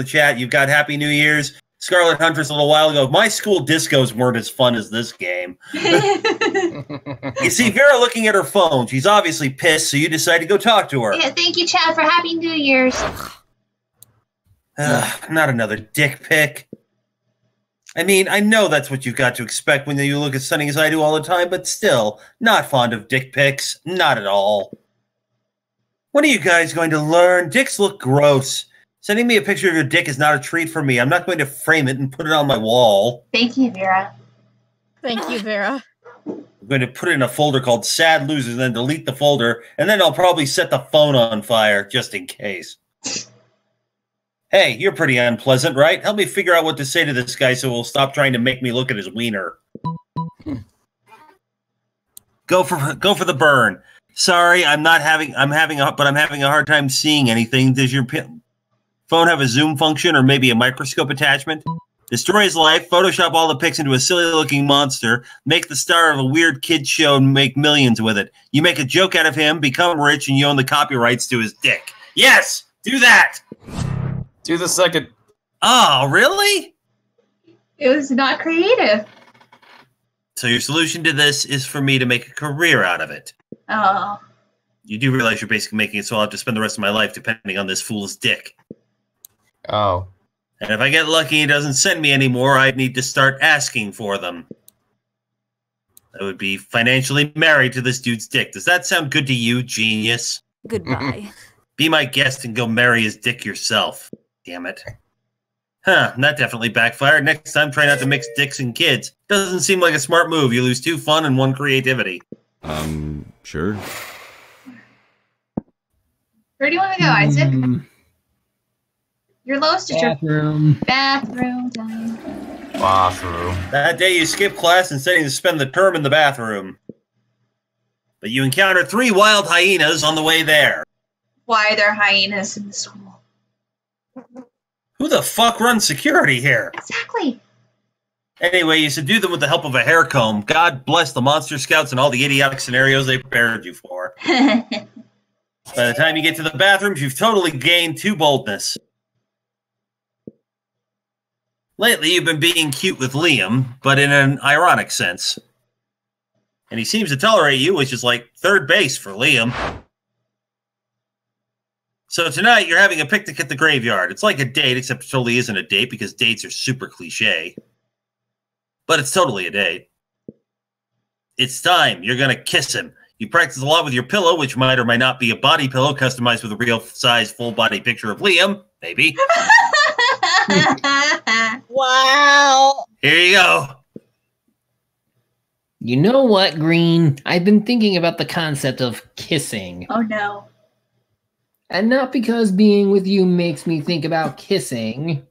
E: chat. You've got Happy New Year's. Scarlet Huntress a little while ago. My school discos weren't as fun as this game. You see Vera looking at her phone. She's obviously pissed, so you decide to go talk to her.
A: Yeah, thank you, Chad, for Happy New Year's.
E: Not another dick pic. I mean, I know that's what you've got to expect when you look as stunning as I do all the time, but still, not fond of dick pics. Not at all. When are you guys going to learn? Dicks look gross. Sending me a picture of your dick is not a treat for me. I'm not going to frame it and put it on my wall.
A: Thank you, Vera.
D: Thank you, Vera.
E: I'm going to put it in a folder called Sad Losers and then delete the folder, and then I'll probably set the phone on fire just in case. Hey, you're pretty unpleasant, right? Help me figure out what to say to this guy so he'll stop trying to make me look at his wiener. Go for the burn. Sorry, I'm having a hard time seeing anything. Does your phone have a zoom function or maybe a microscope attachment? Destroy his life, Photoshop all the pics into a silly-looking monster, make the star of a weird kid show and make millions with it. You make a joke out of him, become rich, and you own the copyrights to his dick. Yes! Do that!
B: Do the second.
E: Oh, really?
A: It was not creative.
E: So your solution to this is for me to make a career out of it.
A: Oh.
E: You do realize you're basically making it so I'll have to spend the rest of my life depending on this fool's dick.
B: Oh.
E: And if I get lucky and he doesn't send me anymore, I'd need to start asking for them. I would be financially married to this dude's dick. Does that sound good to you, genius?
I: Goodbye.
E: Be my guest and go marry his dick yourself. Damn it. Huh, that definitely backfired. Next time, try not to mix dicks and kids. Doesn't seem like a smart move. You lose 2 fun and 1 creativity.
F: Sure.
A: Where do you want to go, Isaac? Your lowest is
C: Bathroom.
A: bathroom time.
B: Bathroom.
E: That day you skip class instead of spend the term in the bathroom. But you encounter 3 wild hyenas on the way there.
A: Why are there hyenas in the school?
E: Who the fuck runs security here?
A: Exactly.
E: Anyway, you subdue them with the help of a hair comb. God bless the monster scouts and all the idiotic scenarios they prepared you for. By the time you get to the bathrooms, you've totally gained 2 boldness. Lately, you've been being cute with Liam, but in an ironic sense. And he seems to tolerate you, which is like third base for Liam. So tonight, you're having a picnic at the graveyard. It's like a date, except it totally isn't a date because dates are super cliche. But it's totally a date. It's time. You're going to kiss him. You practice a lot with your pillow, which might or might not be a body pillow customized with a real-size, full-body picture of Liam. Maybe.
D: Wow.
E: Here you go.
C: You know what, Green? I've been thinking about the concept of kissing.
A: Oh, no.
C: And not because being with you makes me think about kissing.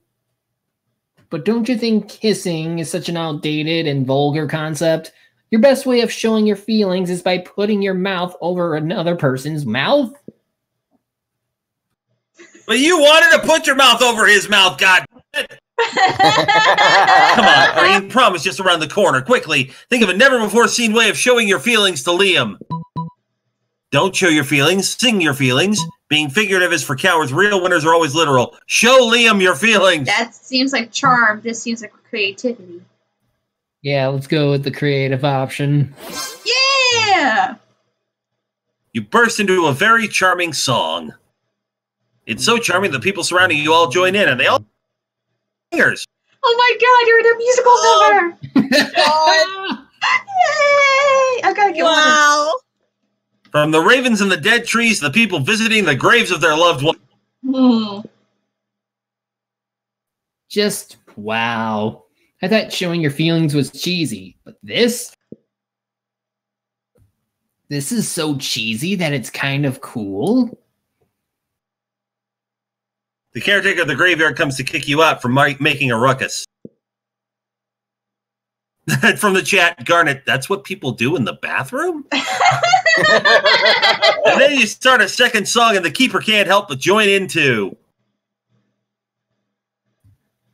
C: But don't you think kissing is such an outdated and vulgar concept? Your best way of showing your feelings is by putting your mouth over another person's mouth?
E: But you wanted to put your mouth over his mouth, God. Come on, Green. Prom is just around the corner. Quickly, think of a never-before-seen way of showing your feelings to Liam. Don't show your feelings. Sing your feelings. Being figurative is for cowards. Real winners are always literal. Show Liam your feelings.
A: That seems like charm. This seems like creativity.
C: Yeah, let's go with the creative option.
A: Yeah!
E: You burst into a very charming song. It's so charming that people surrounding you all join in, and they all singers.
A: Oh my god, you're in a musical number! Yay! I gotta get
D: Wow.
E: From the ravens and the dead trees, the people visiting the graves of their loved ones.
A: one.
C: Just wow. I thought showing your feelings was cheesy, but this is so cheesy that it's kind of cool.
E: The caretaker of the graveyard comes to kick you out for making a ruckus. From the chat, Garnet, that's what people do in the bathroom? And then you start a second song and the keeper can't help but join in too.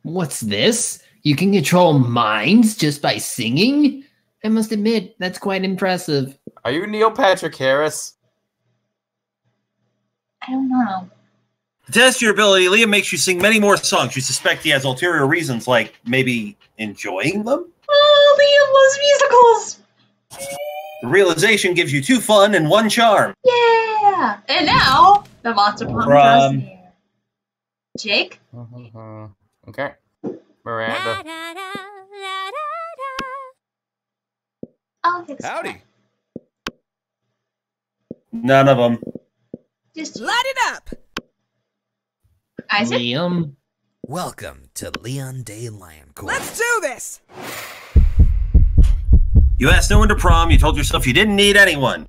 C: What's this? You can control minds just by singing? I must admit, that's quite impressive.
B: Are you Neil Patrick Harris?
A: I don't know.
E: To test your ability, Liam makes you sing many more songs. You suspect he has ulterior reasons, like maybe enjoying them?
A: Oh, Liam loves musicals!
E: The realization gives you 2 fun and 1 charm.
A: Yeah! And now, the monster prom draws near. Jake?
B: Okay. Miranda.
A: I'll fix
F: Howdy.
E: None of them.
A: Just
K: Light it up.
A: Isaac?
C: Liam?
F: Welcome to Leon Day Land Court.
K: Let's do this.
E: You asked no one to prom. You told yourself you didn't need anyone.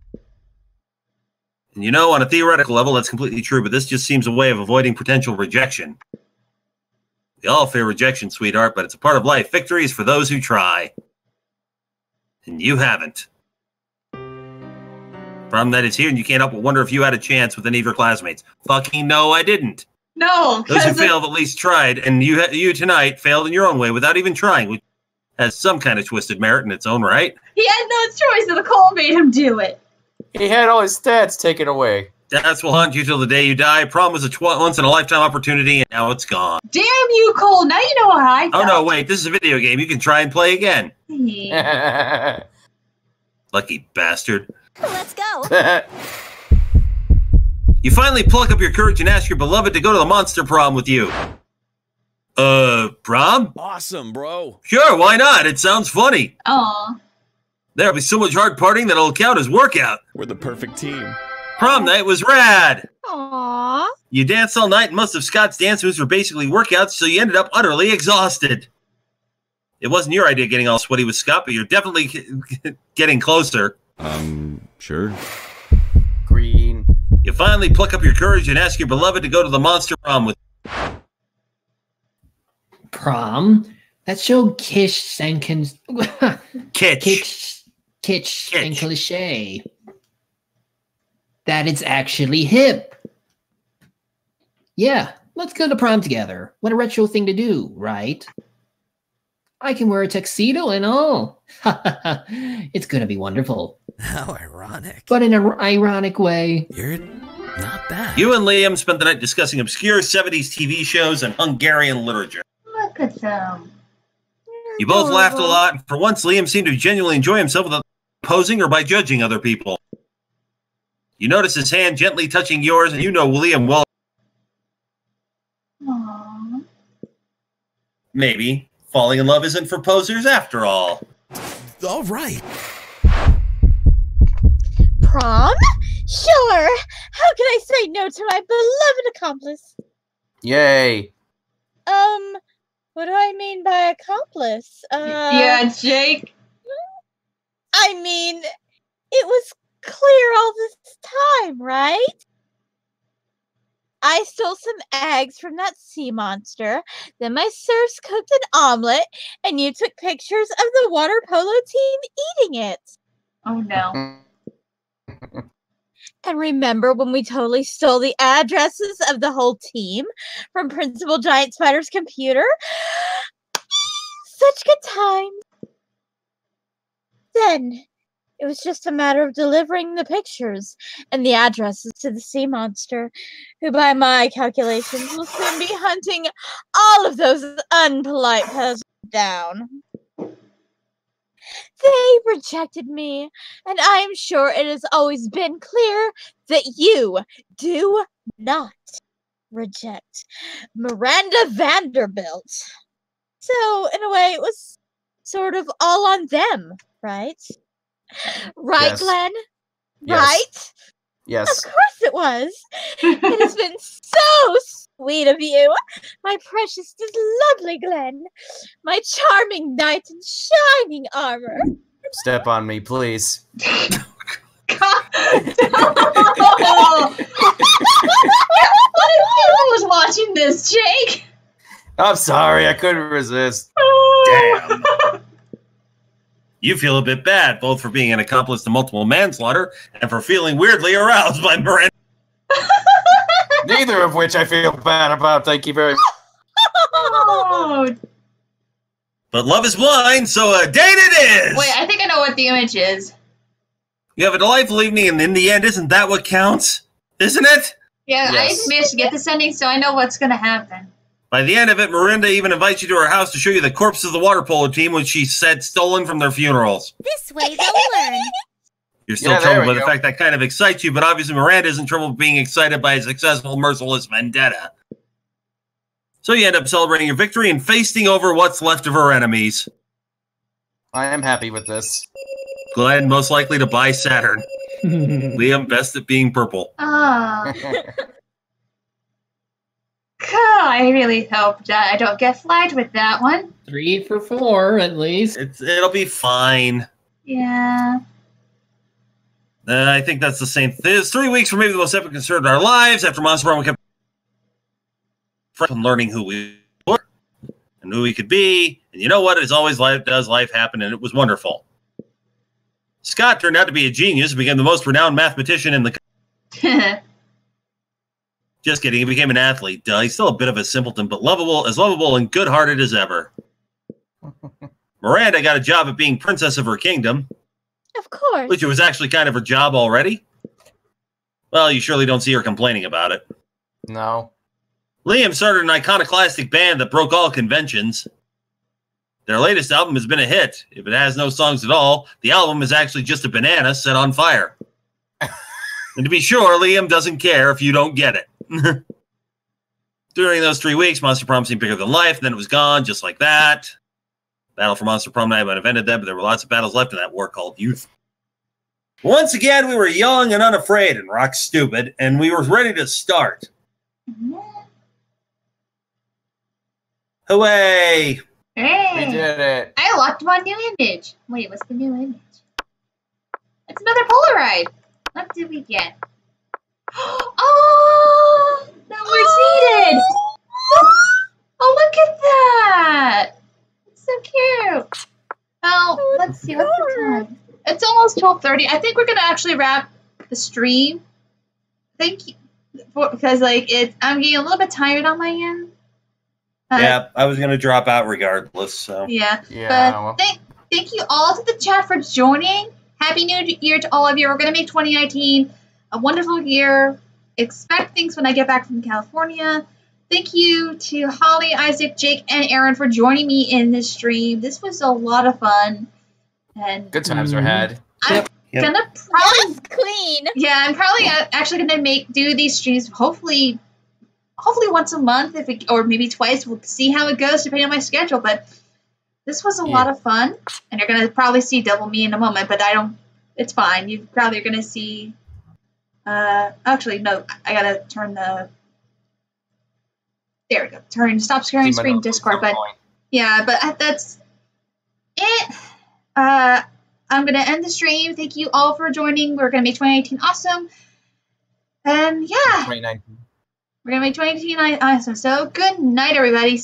E: And you know, on a theoretical level, that's completely true, but this just seems a way of avoiding potential rejection. We all fear rejection, sweetheart, but it's a part of life. Victory is for those who try. And you haven't. Prom night is here, and you can't help but wonder if you had a chance with any of your classmates. Fucking no, I didn't.
A: No,
E: those who failed at least tried, and you tonight failed in your own way without even trying, which has some kind of twisted merit in its own right.
A: He had no choice, and the call made him do it.
B: He had all his stats taken away.
E: Stats will haunt you till the day you die. Prom was a once-in-a-lifetime opportunity, and now it's gone.
A: Damn you, Cole. Now you know how I felt.
E: Oh, no, wait. This is a video game. You can try and play again. Lucky bastard.
H: Let's go.
E: You finally pluck up your courage and ask your beloved to go to the monster prom with you. Prom?
F: Awesome, bro.
E: Sure, why not? It sounds funny.
A: Aw.
E: There'll be so much hard partying that it'll count as workout.
F: We're the perfect team.
E: Prom night was rad.
D: Aww.
E: You danced all night, and most of Scott's dance moves were basically workouts, so you ended up utterly exhausted. It wasn't your idea getting all sweaty with Scott, but you're definitely getting closer.
F: Sure.
B: Green.
E: You finally pluck up your courage and ask your beloved to go to the monster prom with you.
C: Prom? That's so kitsch and kitsch and cliche. That it's actually hip. Yeah, let's go to prom together. What a retro thing to do, right? I can wear a tuxedo and all. It's gonna be wonderful.
M: How ironic.
C: But in an ironic way.
M: You're not bad.
E: You and Liam spent the night discussing obscure 70s TV shows and Hungarian literature.
A: Look at them.
E: You both laughed a lot, and for once Liam seemed to genuinely enjoy himself without posing or by judging other people. You notice his hand gently touching yours, and you know Liam well.
A: Aww.
E: Maybe falling in love isn't for posers after all.
M: All right.
D: Prom? Sure. How can I say no to my beloved accomplice?
B: Yay.
D: What do I mean by accomplice?
A: Yeah, Jake.
D: I mean, it was clear all this time, right? I stole some eggs from that sea monster, then my serfs cooked an omelet, and you took pictures of the water polo team eating it.
A: Oh, no.
D: And remember when we totally stole the addresses of the whole team from Principal Giant Spider's computer? Such good times. Then it was just a matter of delivering the pictures and the addresses to the sea monster, who by my calculations will soon be hunting all of those unpolite peasants down. They rejected me, and I am sure it has always been clear that you do not reject Miranda Vanderbilt. So, in a way, it was sort of all on them, right? Right,
B: Yes.
D: Glenn?
B: Yes.
D: Right?
B: Yes.
D: Of course it was. It has been so sweet of you, my precious, lovely Glenn, my charming knight in shining armor.
B: Step on me, please.
A: God. Who was watching this, Jake?
B: I'm sorry, I couldn't resist.
E: Damn. You feel a bit bad, both for being an accomplice to multiple manslaughter and for feeling weirdly aroused by Miranda.
B: Neither of which I feel bad about, thank you very much.
A: Oh.
E: But love is blind, so a date it is!
A: Wait, I think I know what the image is.
E: You have a delightful evening, and in the end, isn't that what counts? Isn't it?
A: Yeah,
B: Yes.
A: I just managed to get this ending, so I know what's going to happen.
E: By the end of it, Miranda even invites you to her house to show you the corpse of the water polo team, which she said stolen from their funerals.
L: This way they'll learn.
E: You're still
B: Yeah, there
E: troubled
B: we
E: by the
B: go.
E: fact that kind of excites you, but obviously Miranda isn't troubled being excited by a successful, merciless vendetta. So you end up celebrating your victory and feasting over what's left of her enemies.
B: I am happy with this.
E: Glenn, most likely to buy Saturn. Liam, best at being purple.
A: Ah. I really hope I don't get flagged with that one.
C: 3 for 4, at least.
E: It'll be fine.
A: Yeah.
E: I think that's the same. There's 3 weeks for maybe the most epic concern in our lives. After Monster Run, we kept learning who we were and who we could be. And you know what? As always, life happen, and it was wonderful. Scott turned out to be a genius and became the most renowned mathematician in the country. Just kidding. He became an athlete. He's still a bit of a simpleton, but lovable and good-hearted as ever. Miranda got a job at being princess of her kingdom.
D: Of course.
E: Which was actually kind of her job already. Well, you surely don't see her complaining about it.
B: No.
E: Liam started an iconoclastic band that broke all conventions. Their latest album has been a hit. If it has no songs at all, the album is actually just a banana set on fire. And to be sure, Liam doesn't care if you don't get it. During those 3 weeks, Monster Prom seemed bigger than life, and then it was gone, just like that. Battle for Monster Prom Night might have ended then, but there were lots of battles left in that war called youth. Once again, we were young and unafraid and rock stupid, and we were ready to start. Hooray!
A: Hey!
B: We did it.
A: I unlocked my new image. Wait, what's the new image? It's another Polaroid. What did we get? Oh! That we're seated! Oh, look at that! It's so cute. Oh, let's see, what's the time? It's almost 12:30. I think we're gonna actually wrap the stream. Thank you, because I'm getting a little bit tired on my end.
E: Yeah, I was gonna drop out regardless. So
A: yeah.
B: Yeah.
A: But thank you all to the chat for joining. Happy New Year to all of you. We're gonna make 2019 a wonderful year. Expect things when I get back from California. Thank you to Holly, Isaac, Jake, and Aaron for joining me in this stream. This was a lot of fun. And
B: good times were had.
A: I'm gonna probably
D: clean.
A: Yeah, I'm probably actually gonna do these streams hopefully once a month, or maybe twice. We'll see how it goes depending on my schedule. But this was a lot of fun, and you're gonna probably see double me in a moment. But it's fine. You probably are gonna see. Actually, no. I gotta turn the. There we go. Stop sharing screen Discord. But yeah, but that's it. I'm gonna end the stream. Thank you all for joining. We're gonna make 2018 awesome. And yeah.
B: 2019.
A: We're gonna make 2018 awesome. So good night, everybody.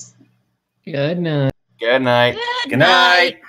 C: Good night.
B: Good night.
E: Good night.